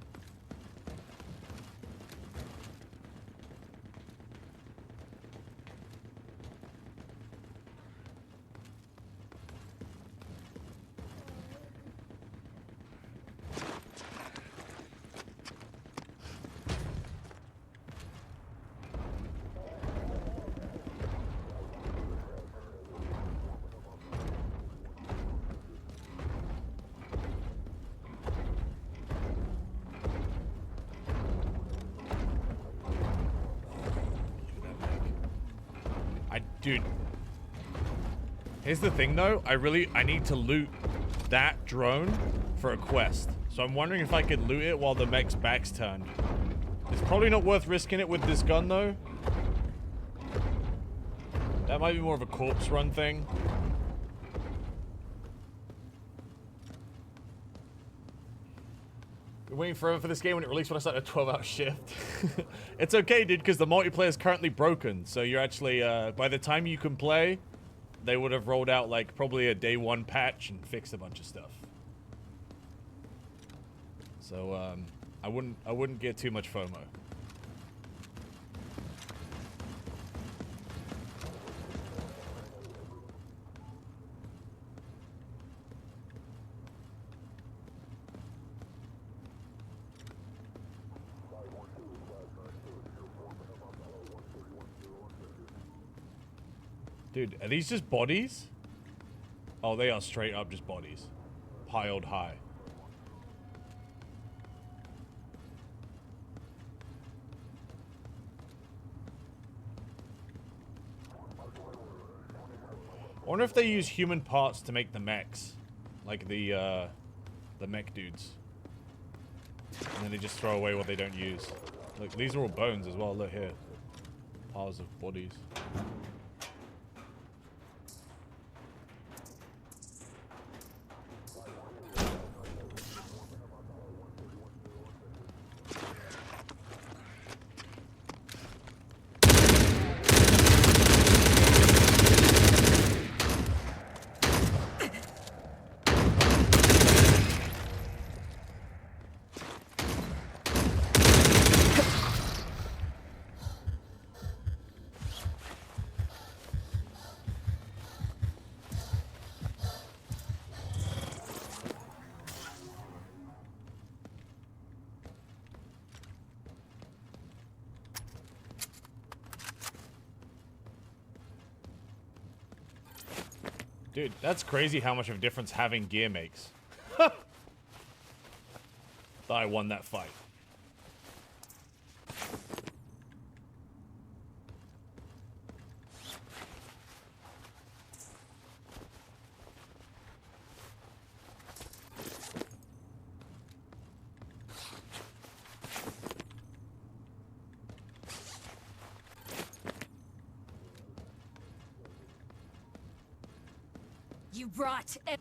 Dude. Here's the thing, though. I need to loot that drone for a quest. So I'm wondering if I could loot it while the mech's back's turned. It's probably not worth risking it with this gun, though. That might be more of a corpse run thing. Been waiting forever for this game when it released when I started a 12-hour shift. It's okay, dude, because the multiplayer is currently broken. So you're actually, by the time you can play, they would have rolled out, like, probably a day 1 patch and fixed a bunch of stuff. So, I wouldn't get too much FOMO. Dude, are these just bodies? Oh, they are straight up just bodies. Piled high. I wonder if they use human parts to make the mechs. Like the mech dudes. And then they just throw away what they don't use. Look, these are all bones as well. Look here. Piles of bodies. Dude, that's crazy how much of a difference having gear makes. Thought I won that fight. You brought it.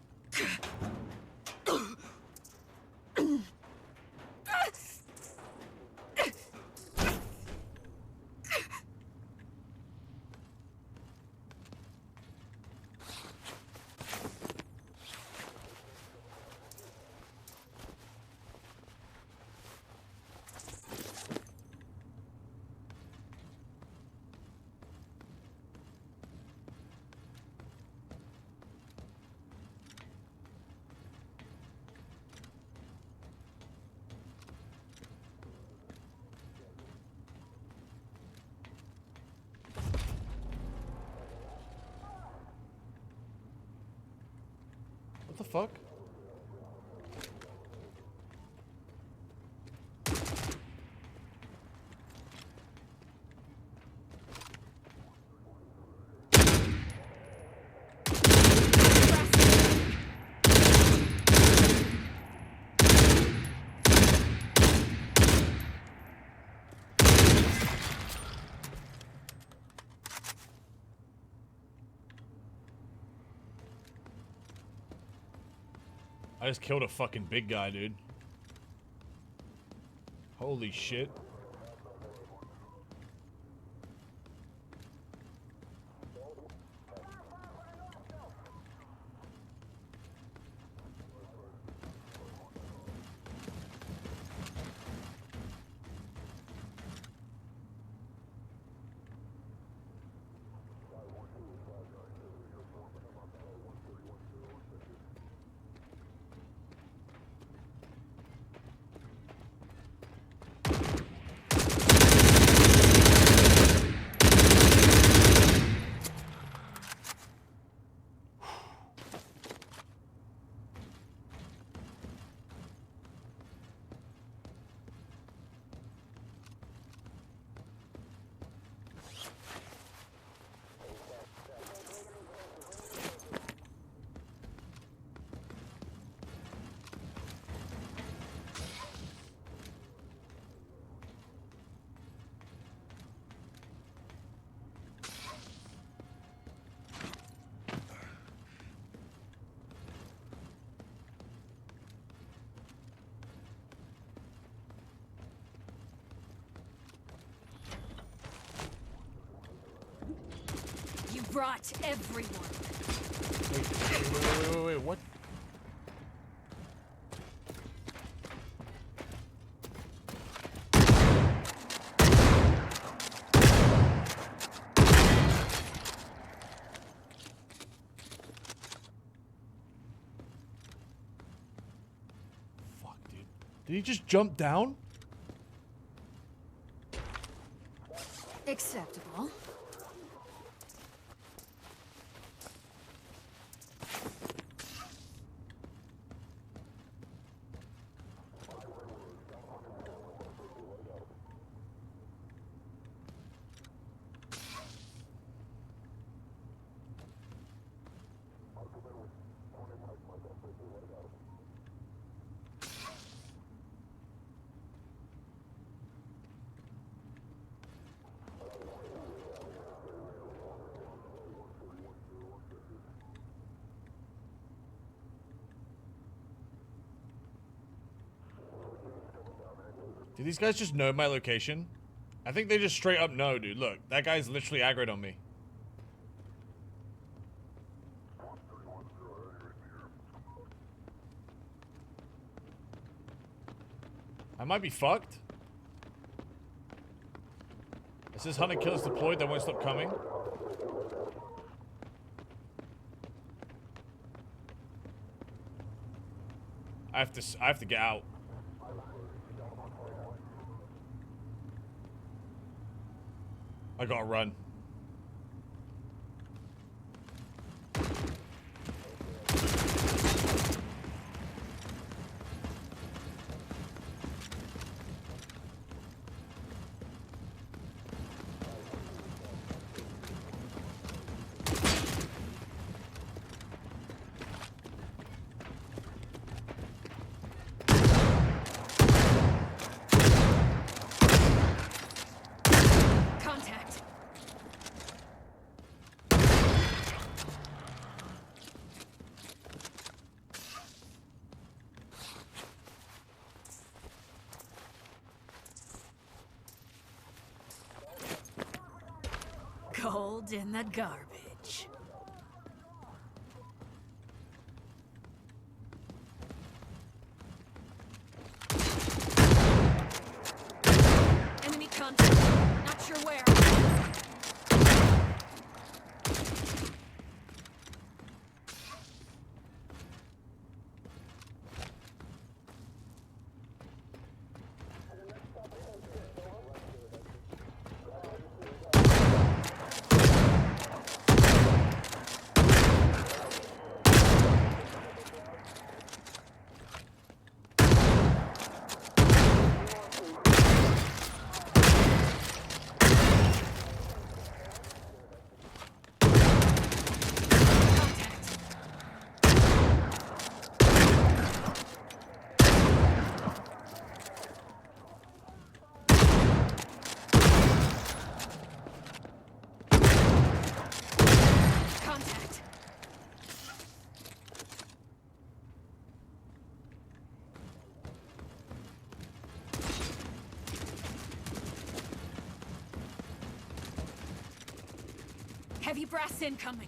What the fuck? I just killed a fucking big guy, dude. Holy shit. brought everyone. Wait, what? Fuck, dude. Did he just jump down? Acceptable. Do these guys just know my location? I think they just straight up know, dude. Look, that guy's literally aggroed on me. I might be fucked. It says hunter killers deployed, they won't stop coming. I have to get out. I gotta run. Gold in the garbage. Enemy contact. Not sure where. Heavy brass incoming.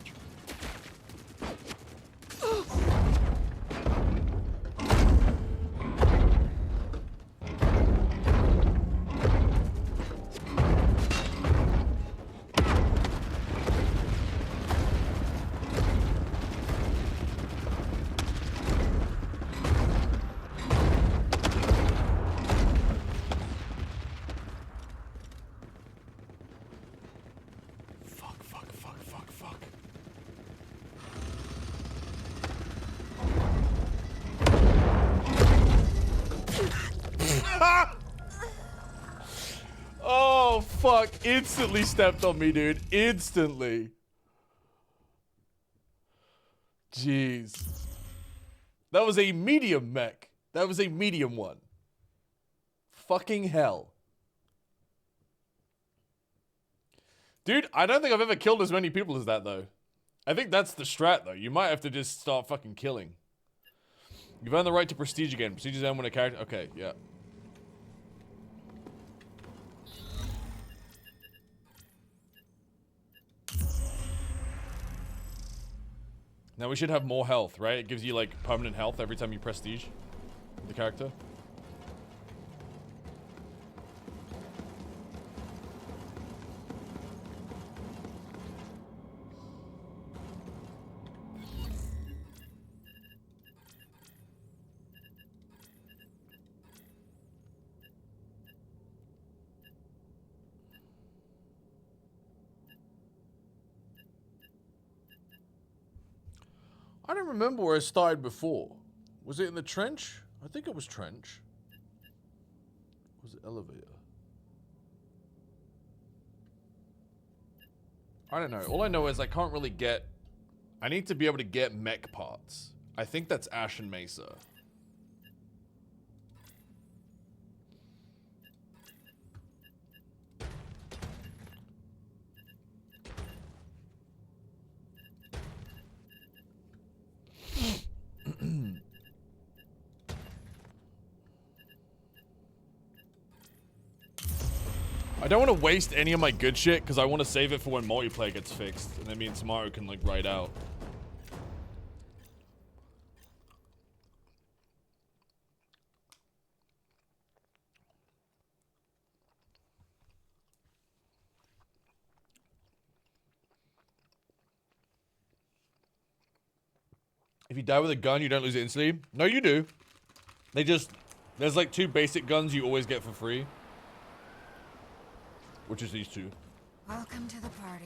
Oh, fuck. Instantly stepped on me, dude. Instantly. Jeez. That was a medium mech. That was a medium one. Fucking hell. Dude, I don't think I've ever killed as many people as that, though. I think that's the strat, though. You might have to just start fucking killing. You've earned the right to prestige again. Prestige is earned when a character... Okay, yeah. Now we should have more health, right? It gives you like permanent health every time you prestige the character. I don't remember where I started before. Was it in the trench? I think it was trench. Was it elevator? I don't know. All I know is I can't really get... I need to be able to get mech parts. I think that's Ash and Mesa. I don't want to waste any of my good shit because I want to save it for when multiplayer gets fixed, and then me and Samaru can like ride out. If you die with a gun, you don't lose it instantly. No, you do. There's like 2 basic guns you always get for free. Which is these 2. Welcome to the party.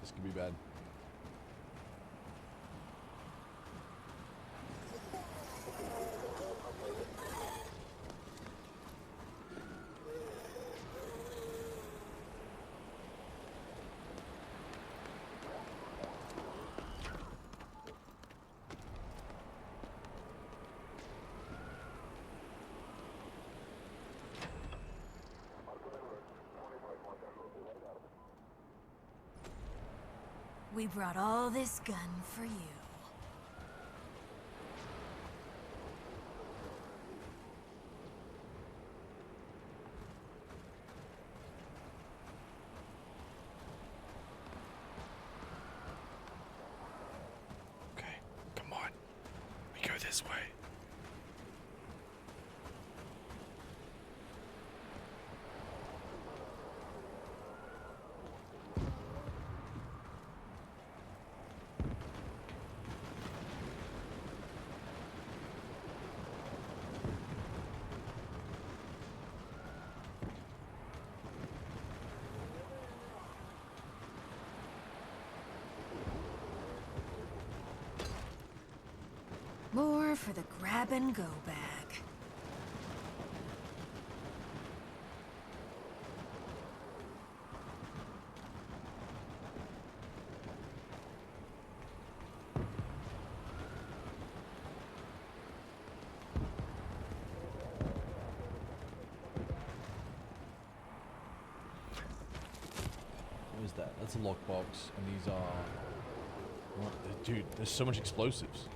This could be bad. We brought all this gun for you. Okay, come on. We go this way. for the grab and go bag. What is that? That's a lockbox, and these are... What? Dude, there's so much explosives.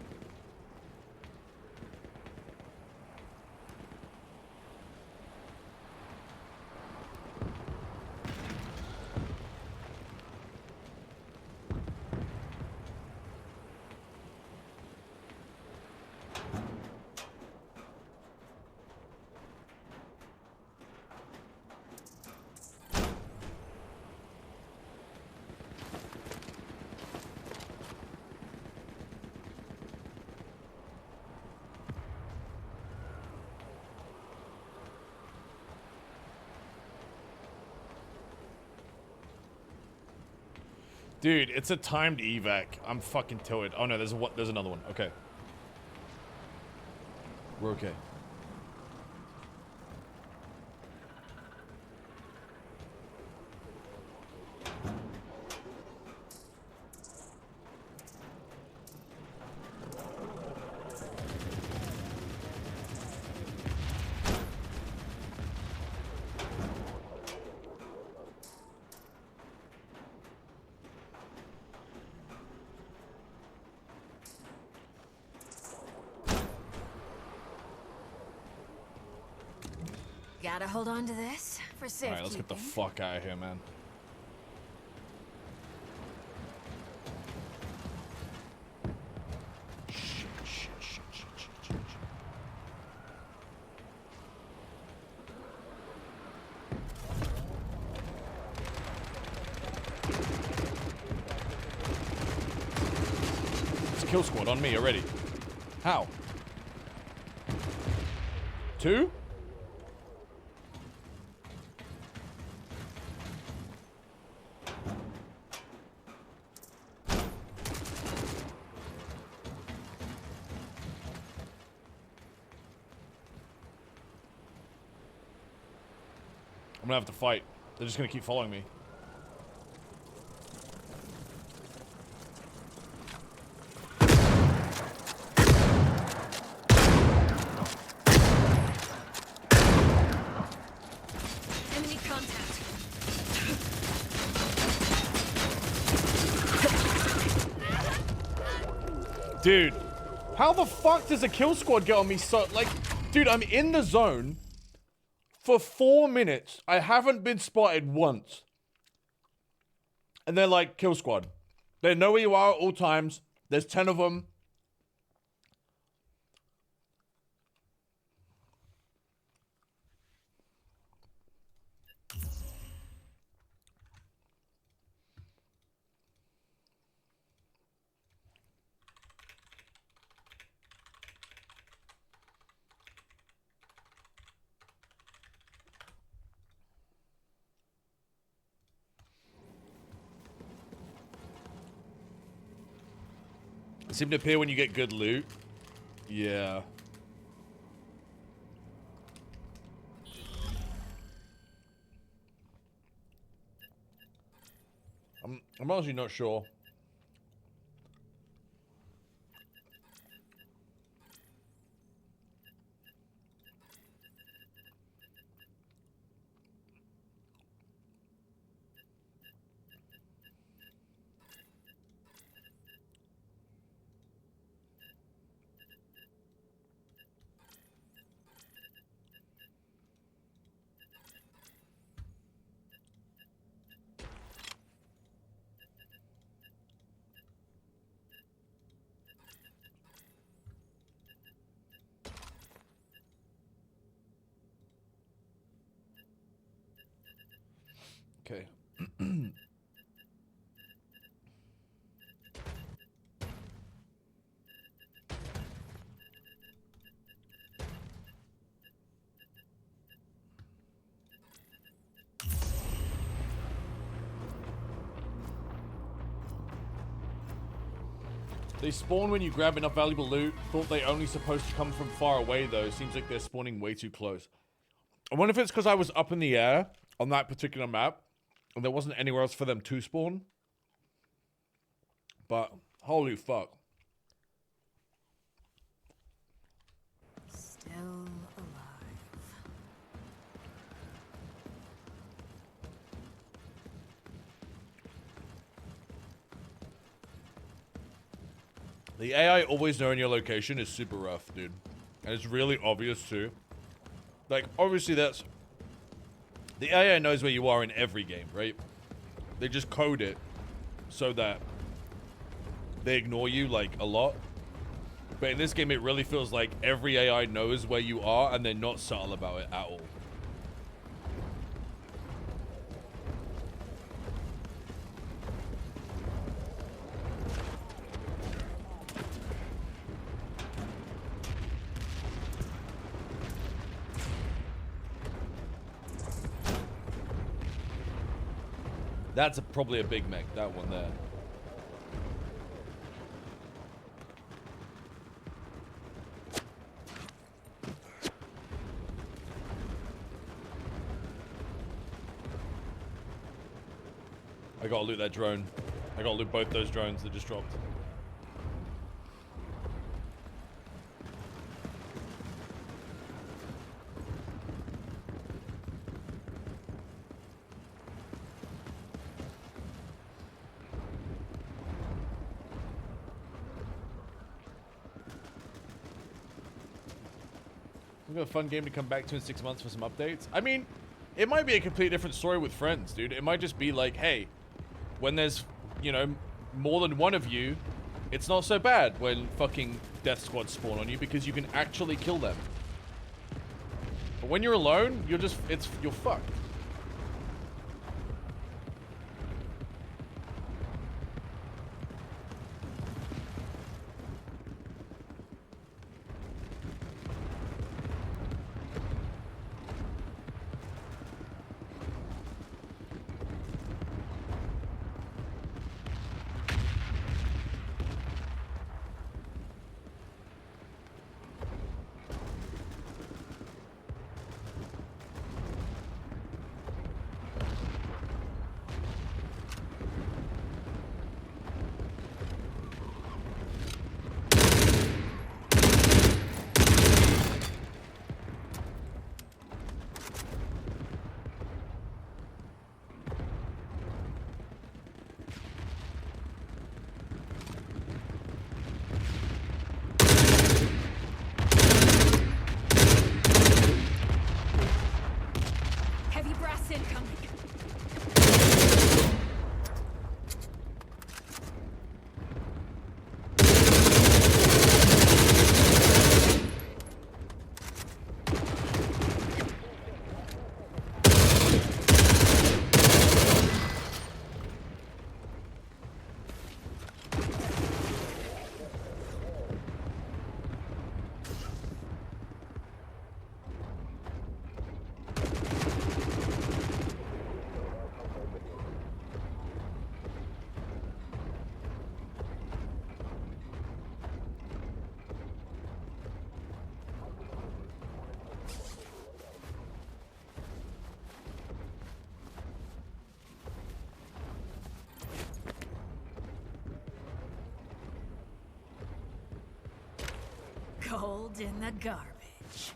Dude, it's a timed evac. I'm fucking tilted. Oh no, there's another one. Okay. We're okay. Gotta hold on to this for safety. Alright, let's get the fuck out of here, man. It's a kill squad on me already. How? 2? I'm gonna have to fight. They're just gonna keep following me. Enemy contact. Dude, how the fuck does a kill squad get on me so, like, dude, I'm in the zone for 4 minutes. I haven't been spotted once. And they're like, kill squad. They know where you are at all times. There's 10 of them. They seem to appear when you get good loot. Yeah. I'm honestly not sure. They spawn when you grab enough valuable loot. Thought they only supposed to come from far away though. Seems like they're spawning way too close. I wonder if it's because I was up in the air on that particular map and there wasn't anywhere else for them to spawn. But holy fuck. Still alive. The AI always knowing your location is super rough, dude. And it's really obvious too. Like, obviously that's... The AI knows where you are in every game, right? They just code it so that they ignore you, like, a lot. But in this game, it really feels like every AI knows where you are and they're not subtle about it at all. That's probably a big mech, that one there. I gotta loot that drone. I gotta loot both those drones that just dropped. We've got a fun game to come back to in 6 months for some updates. I mean, it might be a completely different story with friends, dude. It might just be like, hey, when there's, you know, more than one of you, it's not so bad when fucking death squads spawn on you because you can actually kill them. But when you're alone, you're just, you're fucked. Heavy brass incoming. Gold in the garbage.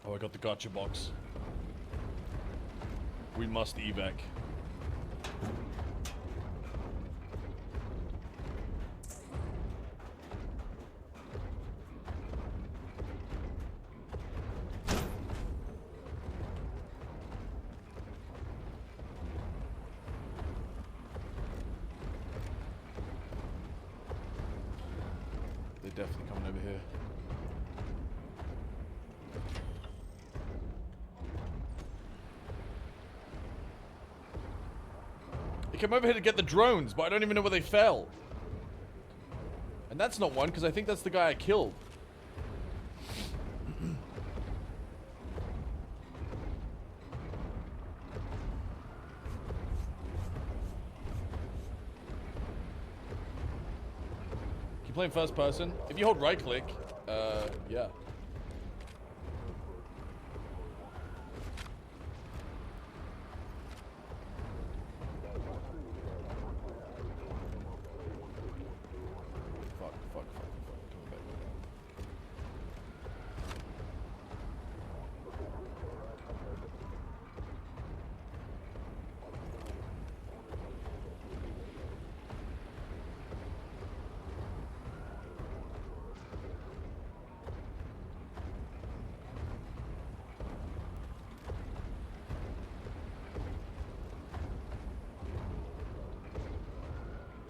Oh, I got the gotcha box. We must evac. They're definitely coming over here. He came over here to get the drones, but I don't even know where they fell. And that's not one, because I think that's the guy I killed. Keep playing first person. If you hold right click, yeah.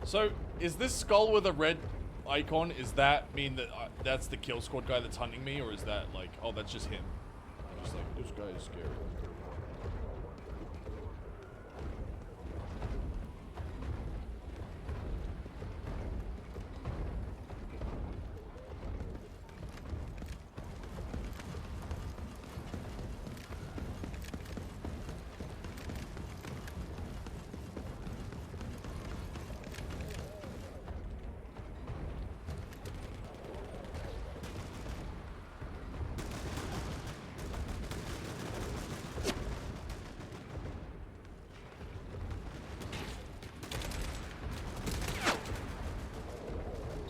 So, is this skull with a red icon, is that mean that that's the kill squad guy that's hunting me, or is that like, oh, that's just him? I'm just like, this guy is scary.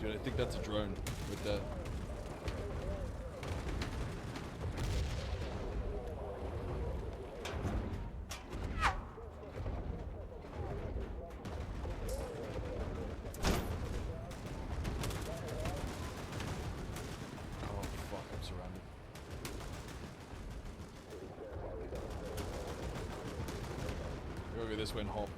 I think that's a drone with that. Oh fuck, I'm surrounded. Go this way and hop.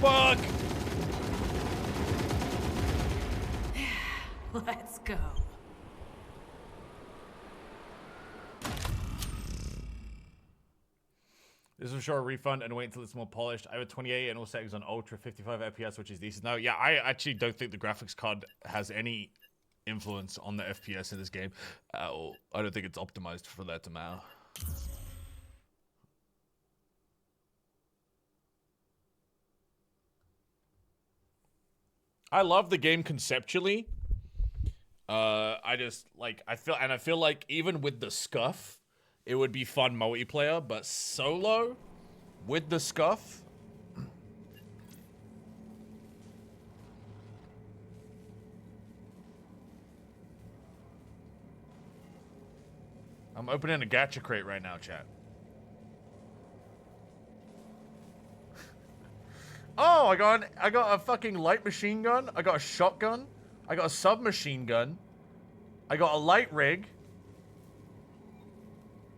Fuck! Let's go. This is sure a refund and wait until it's more polished. I have a 28 and all settings on ultra 55 FPS, which is decent. No, yeah, I actually don't think the graphics card has any influence on the FPS in this game. I don't think it's optimized for that to matter. I love the game conceptually. I just like I feel like even with the scuff, it would be fun multiplayer, but solo with the scuff. I'm opening a gacha crate right now, chat. Oh, I got a fucking light machine gun. I got a shotgun. I got a submachine gun. I got a light rig.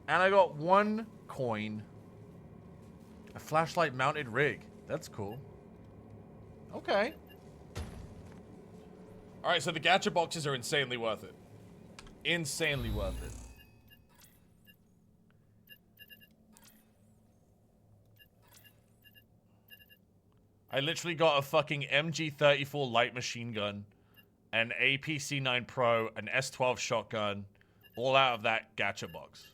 And I got one coin. A flashlight mounted rig. That's cool. Okay. Alright, so the gacha boxes are insanely worth it. Insanely worth it. I literally got a fucking MG34 light machine gun, an APC-9 Pro, an S12 shotgun, all out of that gacha box.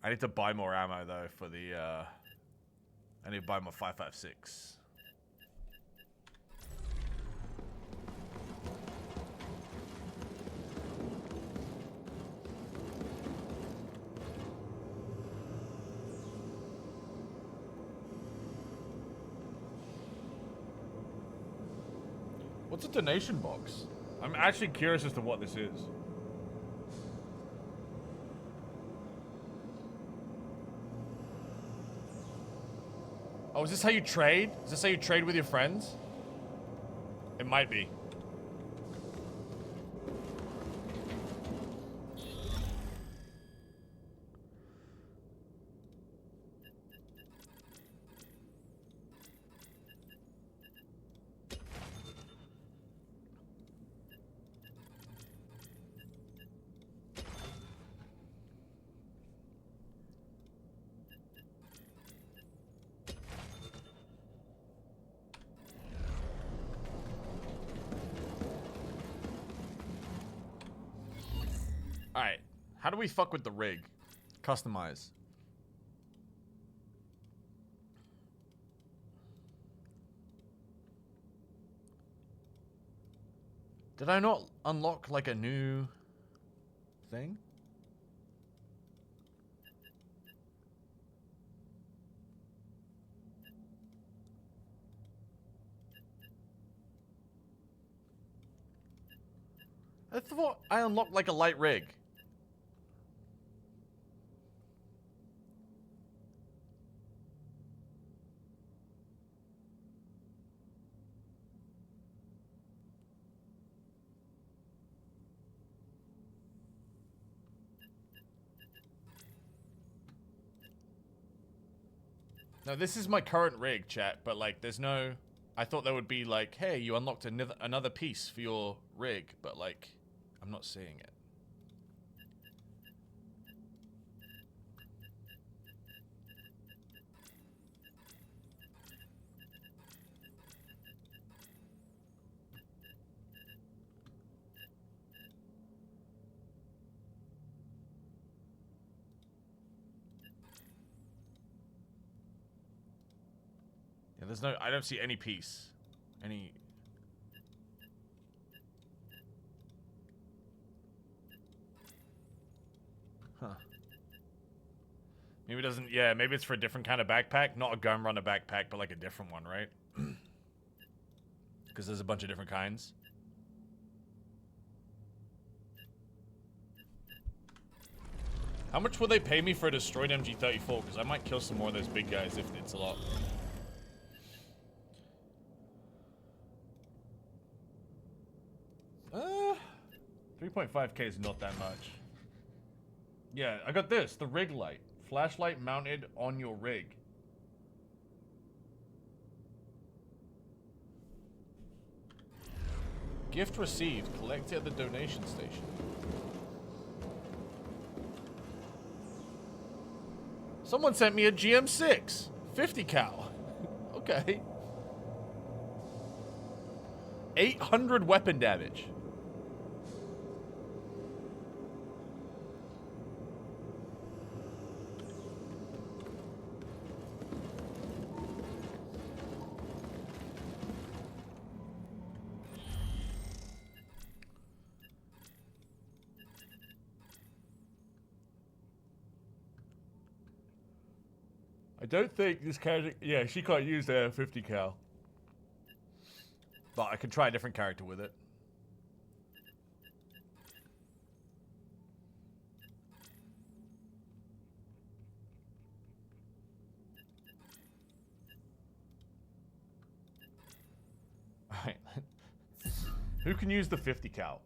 I need to buy more ammo though for the I need to buy my 5.56. What's a donation box? I'm actually curious as to what this is. Oh, is this how you trade? Is this how you trade with your friends? It might be. Alright, how do we fuck with the rig? Customize. Did I not unlock like a new thing? I thought I unlocked like a light rig. No, this is my current rig, chat, but like there's no... I thought there would be like, hey, you unlocked another piece for your rig, but like, I'm not seeing it. Yeah, there's no... I don't see any piece. Any... Huh. Maybe it doesn't... Yeah, maybe it's for a different kind of backpack. Not a gun runner backpack, but like a different one, right? Because there's a bunch of different kinds. How much will they pay me for a destroyed MG34? Because I might kill some more of those big guys if it's a lot. 3.5k is not that much. Yeah, I got this. The rig light. Flashlight mounted on your rig. Gift received. Collect it at the donation station. Someone sent me a GM6. 50 cal. Okay. 800 weapon damage. I don't think this character... Yeah, she can't use their 50 cal. But I could try a different character with it. Alright. Who can use the 50 cal?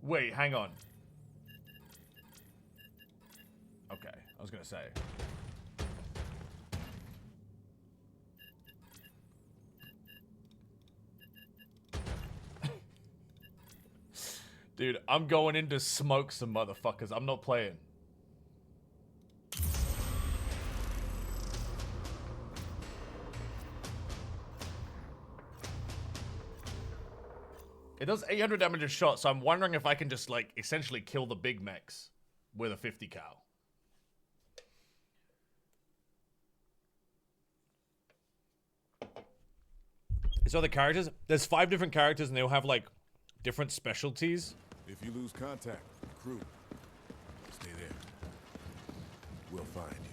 Wait, hang on. Okay, I was gonna say. Dude, I'm going in to smoke some motherfuckers. I'm not playing. It does 800 damage a shot, so I'm wondering if I can just, like, essentially kill the big mechs with a 50 cal. So the characters, there's 5 different characters and they'll have, like, different specialties. If you lose contact, crew, stay there. We'll find you.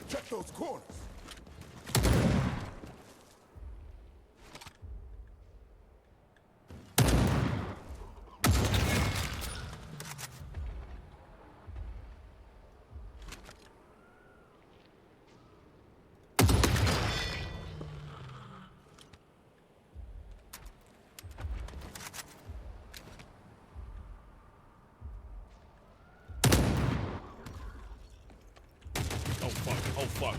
Check those corners. Oh fuck, oh fuck.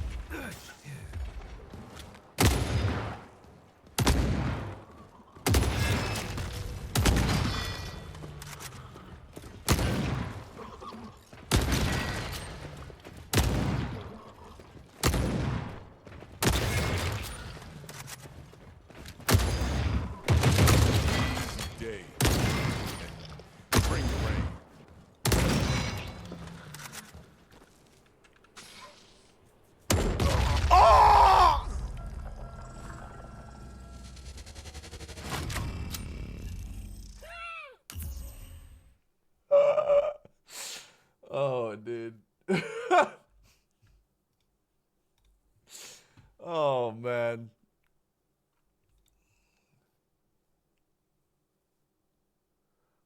Day. Bring the rain. Oh, dude. Oh, man.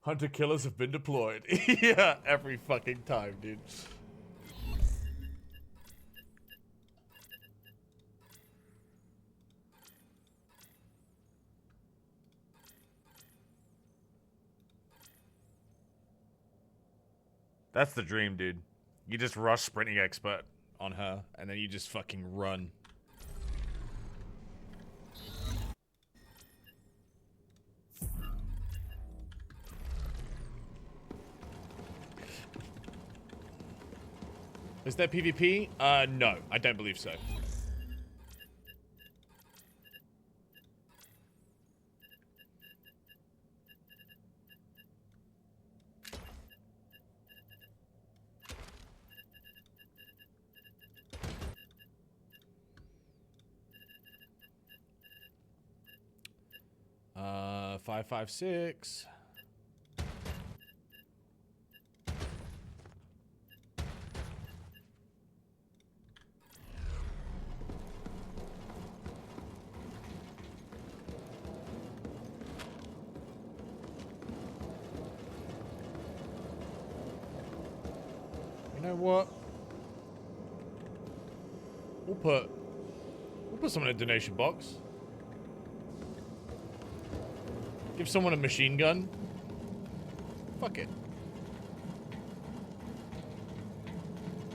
Hunter killers have been deployed. Yeah, every fucking time, dude. That's the dream, dude. You just rush sprinting expert on her, and then you just fucking run. Is there PvP? No, I don't believe so. Uh, 556. You know what? We'll put some in a donation box. Give someone a machine gun. Fuck it.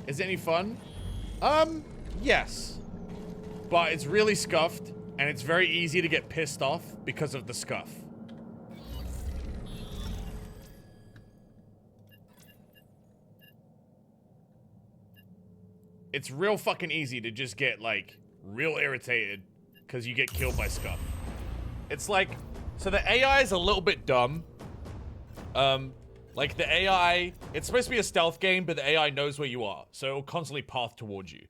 Is it any fun? Yes. But it's really scuffed, and it's very easy to get pissed off because of the scuff. it's real fucking easy to just get, like, real irritated because you get killed by Scuff. It's like, so the AI is a little bit dumb. Like, the AI, it's supposed to be a stealth game, but the AI knows where you are, so it'll constantly path towards you.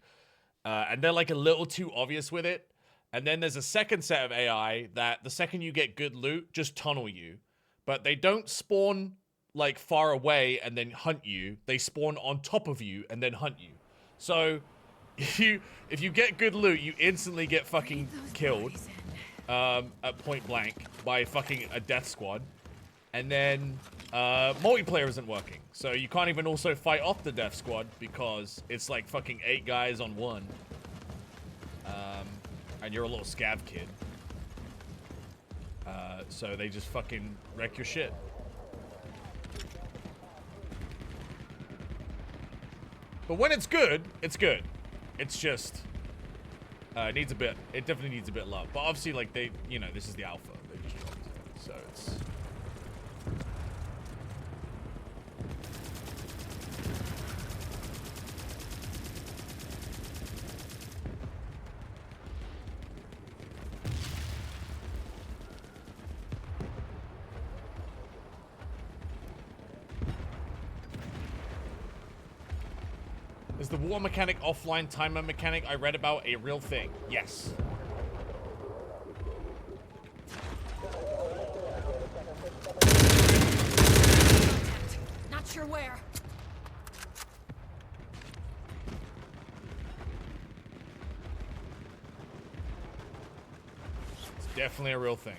And they're, like, a little too obvious with it. And then there's a second set of AI that the second you get good loot, just tunnel you. But they don't spawn, like, far away and then hunt you. They spawn on top of you and then hunt you. So, if you get good loot, you instantly get fucking killed at point blank by fucking a death squad. And then multiplayer isn't working. So you can't even also fight off the death squad because it's like fucking 8 guys on 1. And you're a little scav kid. So they just fucking wreck your shit. But when it's good, it's good. It's just, it needs a bit, it definitely needs a bit of love. But obviously, like, they, you know, this is the alpha. They just dropped it. So it's... Is the war mechanic offline timer mechanic I read about a real thing? Yes. Not sure where. It's definitely a real thing.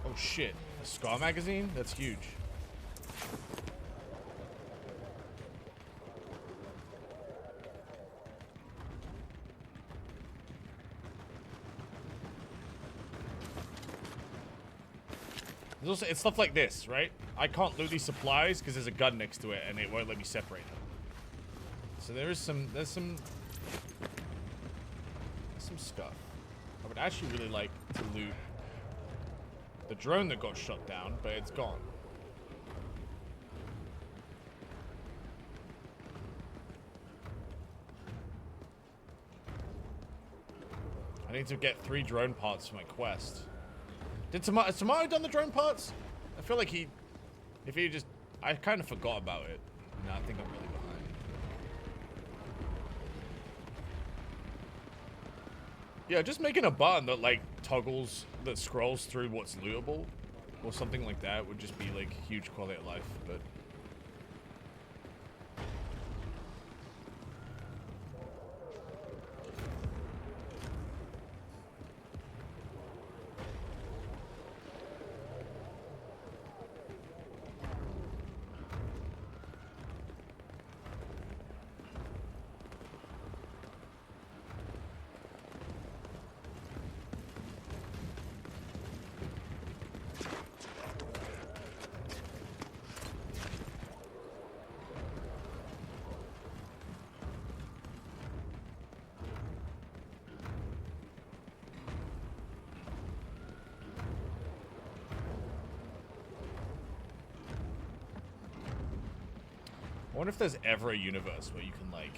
Oh shit, a Scar magazine? That's huge. There's also, it's stuff like this, right? I can't loot these supplies because there's a gun next to it and it won't let me separate them. So there's some stuff. I would actually really like to loot the drone that got shut down, but it's gone. I need to get 3 drone parts for my quest. Has Tomato done the drone parts? I feel like I kind of forgot about it. No, I think I'm really behind. Yeah, just making a button that, like, that scrolls through what's lootable or something like that would just be, like, huge quality of life, but... I wonder if there's ever a universe where you can, like...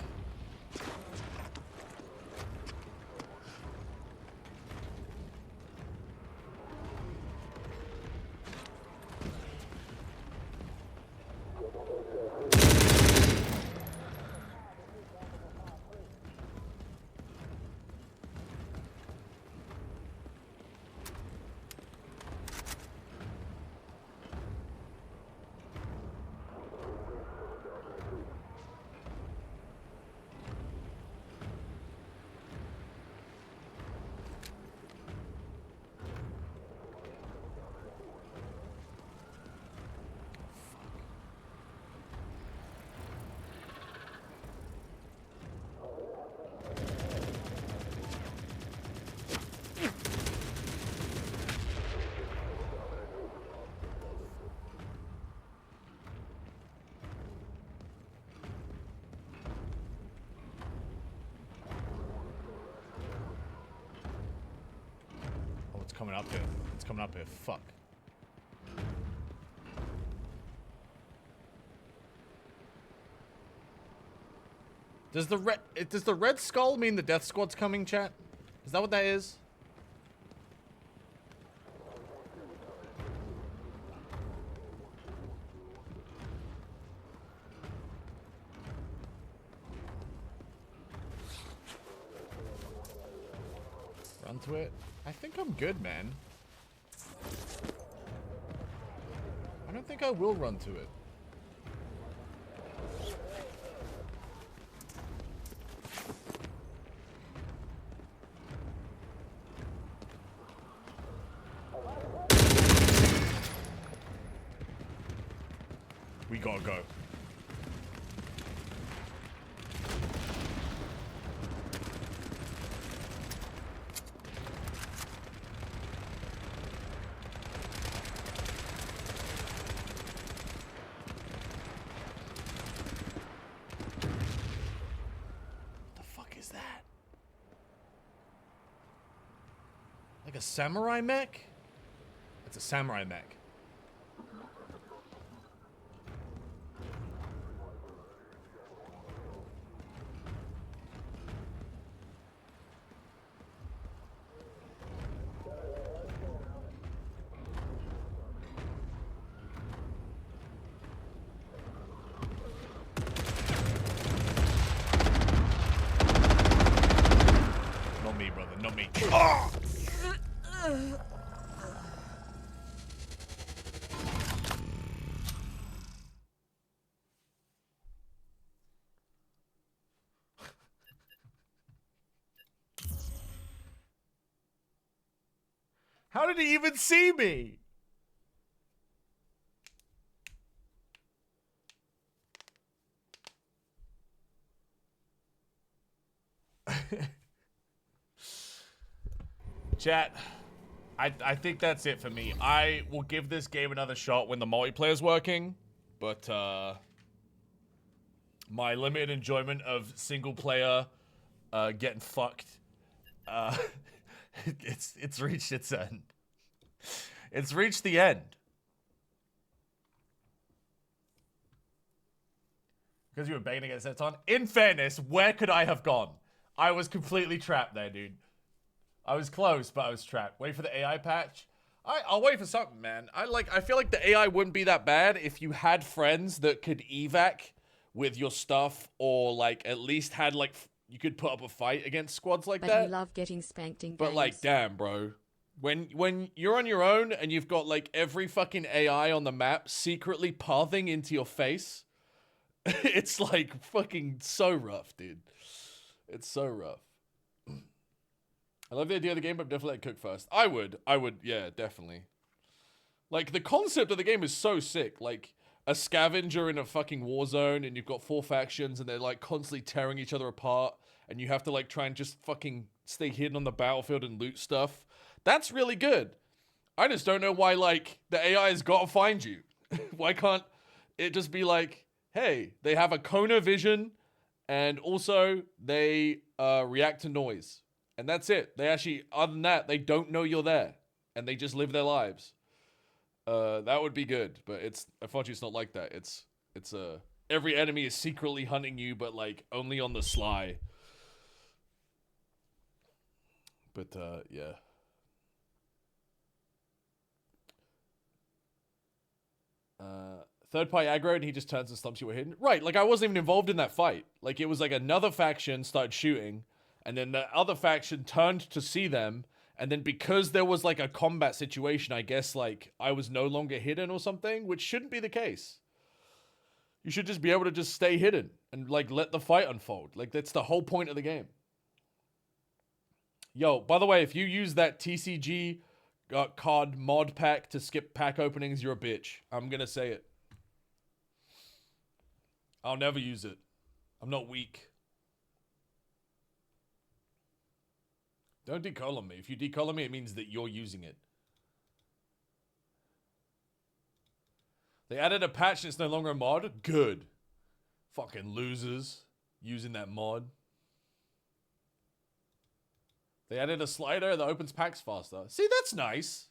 coming up here. It's coming up here. Fuck. Does the red skull mean the death squad's coming, chat? Is that what that is? Run to it. I think I'm good, man. I don't think I will run to it. We gotta go. The fuck is that? Like a samurai mech? It's a samurai mech. Not me, brother. Not me. Oh! How did he even see me? Chat, I think that's it for me. I will give this game another shot when the multiplayer's working, but my limited enjoyment of single player getting fucked, it's reached its end. It's reached the end. Because you were begging to get sets on. In fairness, where could I have gone? I was completely trapped there, dude. I was close, but I was trapped. Wait for the AI patch. I'll wait for something, man. I feel like the AI wouldn't be that bad if you had friends that could evac with your stuff, or like at least had like you could put up a fight against squads like that. But you love getting spanked in games. But like, damn, bro. When you're on your own and you've got like every fucking AI on the map secretly pathing into your face, it's like fucking so rough, dude. It's so rough. I love the idea of the game, but definitely let it cook first. I would, yeah, definitely. Like, the concept of the game is so sick. Like, a scavenger in a fucking war zone, and you've got 4 factions, and they're, like, constantly tearing each other apart, and you have to, like, try and just fucking stay hidden on the battlefield and loot stuff. That's really good. I just don't know why, like, the AI has got to find you. Why can't it just be like, hey, they have a Kona vision, and also they react to noise. And that's it. They actually, other than that, they don't know you're there. And they just live their lives. That would be good. But unfortunately, it's not like that. It's every enemy is secretly hunting you, but like only on the sly. But yeah. Third party aggro, and he just turns and stumps you were hidden. Right, like I wasn't even involved in that fight. Like it was like another faction started shooting. And then the other faction turned to see them. And then because there was like a combat situation, I guess like I was no longer hidden or something, which shouldn't be the case. You should just be able to just stay hidden and like let the fight unfold. Like that's the whole point of the game. Yo, by the way, if you use that TCG card mod pack to skip pack openings, you're a bitch. I'm going to say it. I'll never use it. I'm not weak. Don't decolor me. If you decolor me, it means that you're using it. They added a patch and it's no longer a mod? Good. Fucking losers using that mod. They added a slider that opens packs faster. See, that's nice.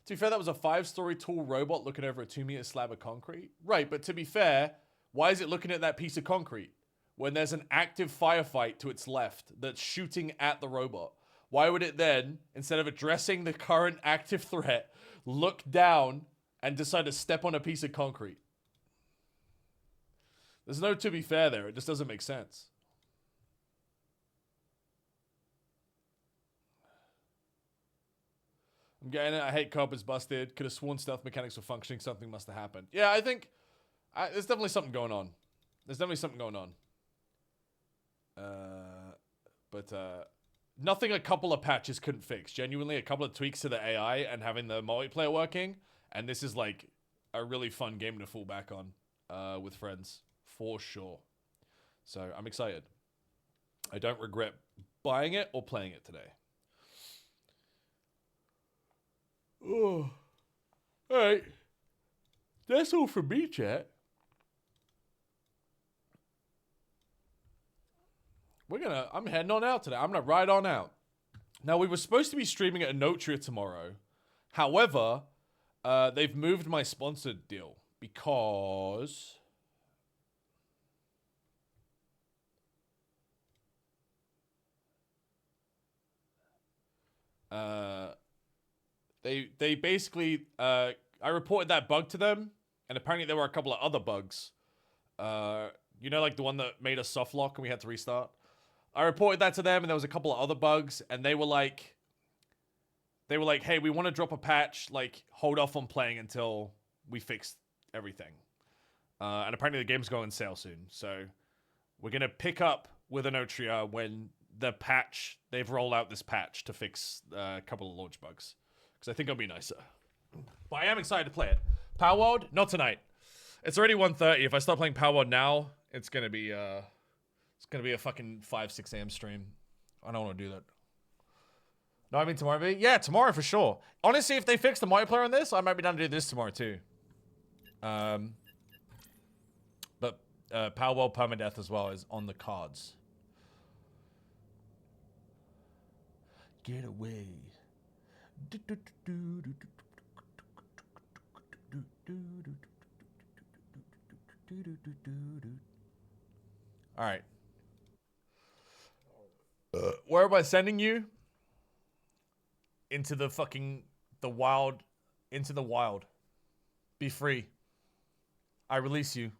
To be fair, that was a 5-story tall robot looking over a 2-meter slab of concrete. Right, but to be fair, why is it looking at that piece of concrete when there's an active firefight to its left that's shooting at the robot? Why would it then, instead of addressing the current active threat, look down and decide to step on a piece of concrete? There's no to be fair there. It just doesn't make sense. I'm getting it. I hate co-op is busted. Could have sworn stealth mechanics were functioning. Something must have happened. Yeah, I think there's definitely something going on. There's definitely something going on. But nothing a couple of patches couldn't fix. Genuinely, a couple of tweaks to the AI and having the multiplayer working. And this is like a really fun game to fall back on with friends. For sure. So I'm excited. I don't regret buying it or playing it today. Oh. Alright. That's all from me, chat. I'm heading on out today. I'm gonna ride on out. Now, we were supposed to be streaming at Anotria tomorrow. However, they've moved my sponsored deal because they basically I reported that bug to them, and apparently there were a couple of other bugs. You know, like the one that made us soft lock and we had to restart. I reported that to them, and there was a couple of other bugs, and they were like, hey, we want to drop a patch, like, hold off on playing until we fix everything. And apparently the game's going on sale soon, so we're going to pick up with Anotria when they've rolled out this patch to fix a couple of launch bugs. Because I think it'll be nicer. But I am excited to play it. Power World? Not tonight. It's already 1:30. If I start playing Power World now, it's going to be a fucking 5-6 a.m. stream. I don't want to do that. No, I mean tomorrow. Yeah, tomorrow for sure. Honestly, if they fix the multiplayer on this, I might be down to do this tomorrow too. But Power World Permadeath as well is on the cards. Get away. All right. Where am I sending you? Into the fucking wild. Into the wild. Be free. I release you.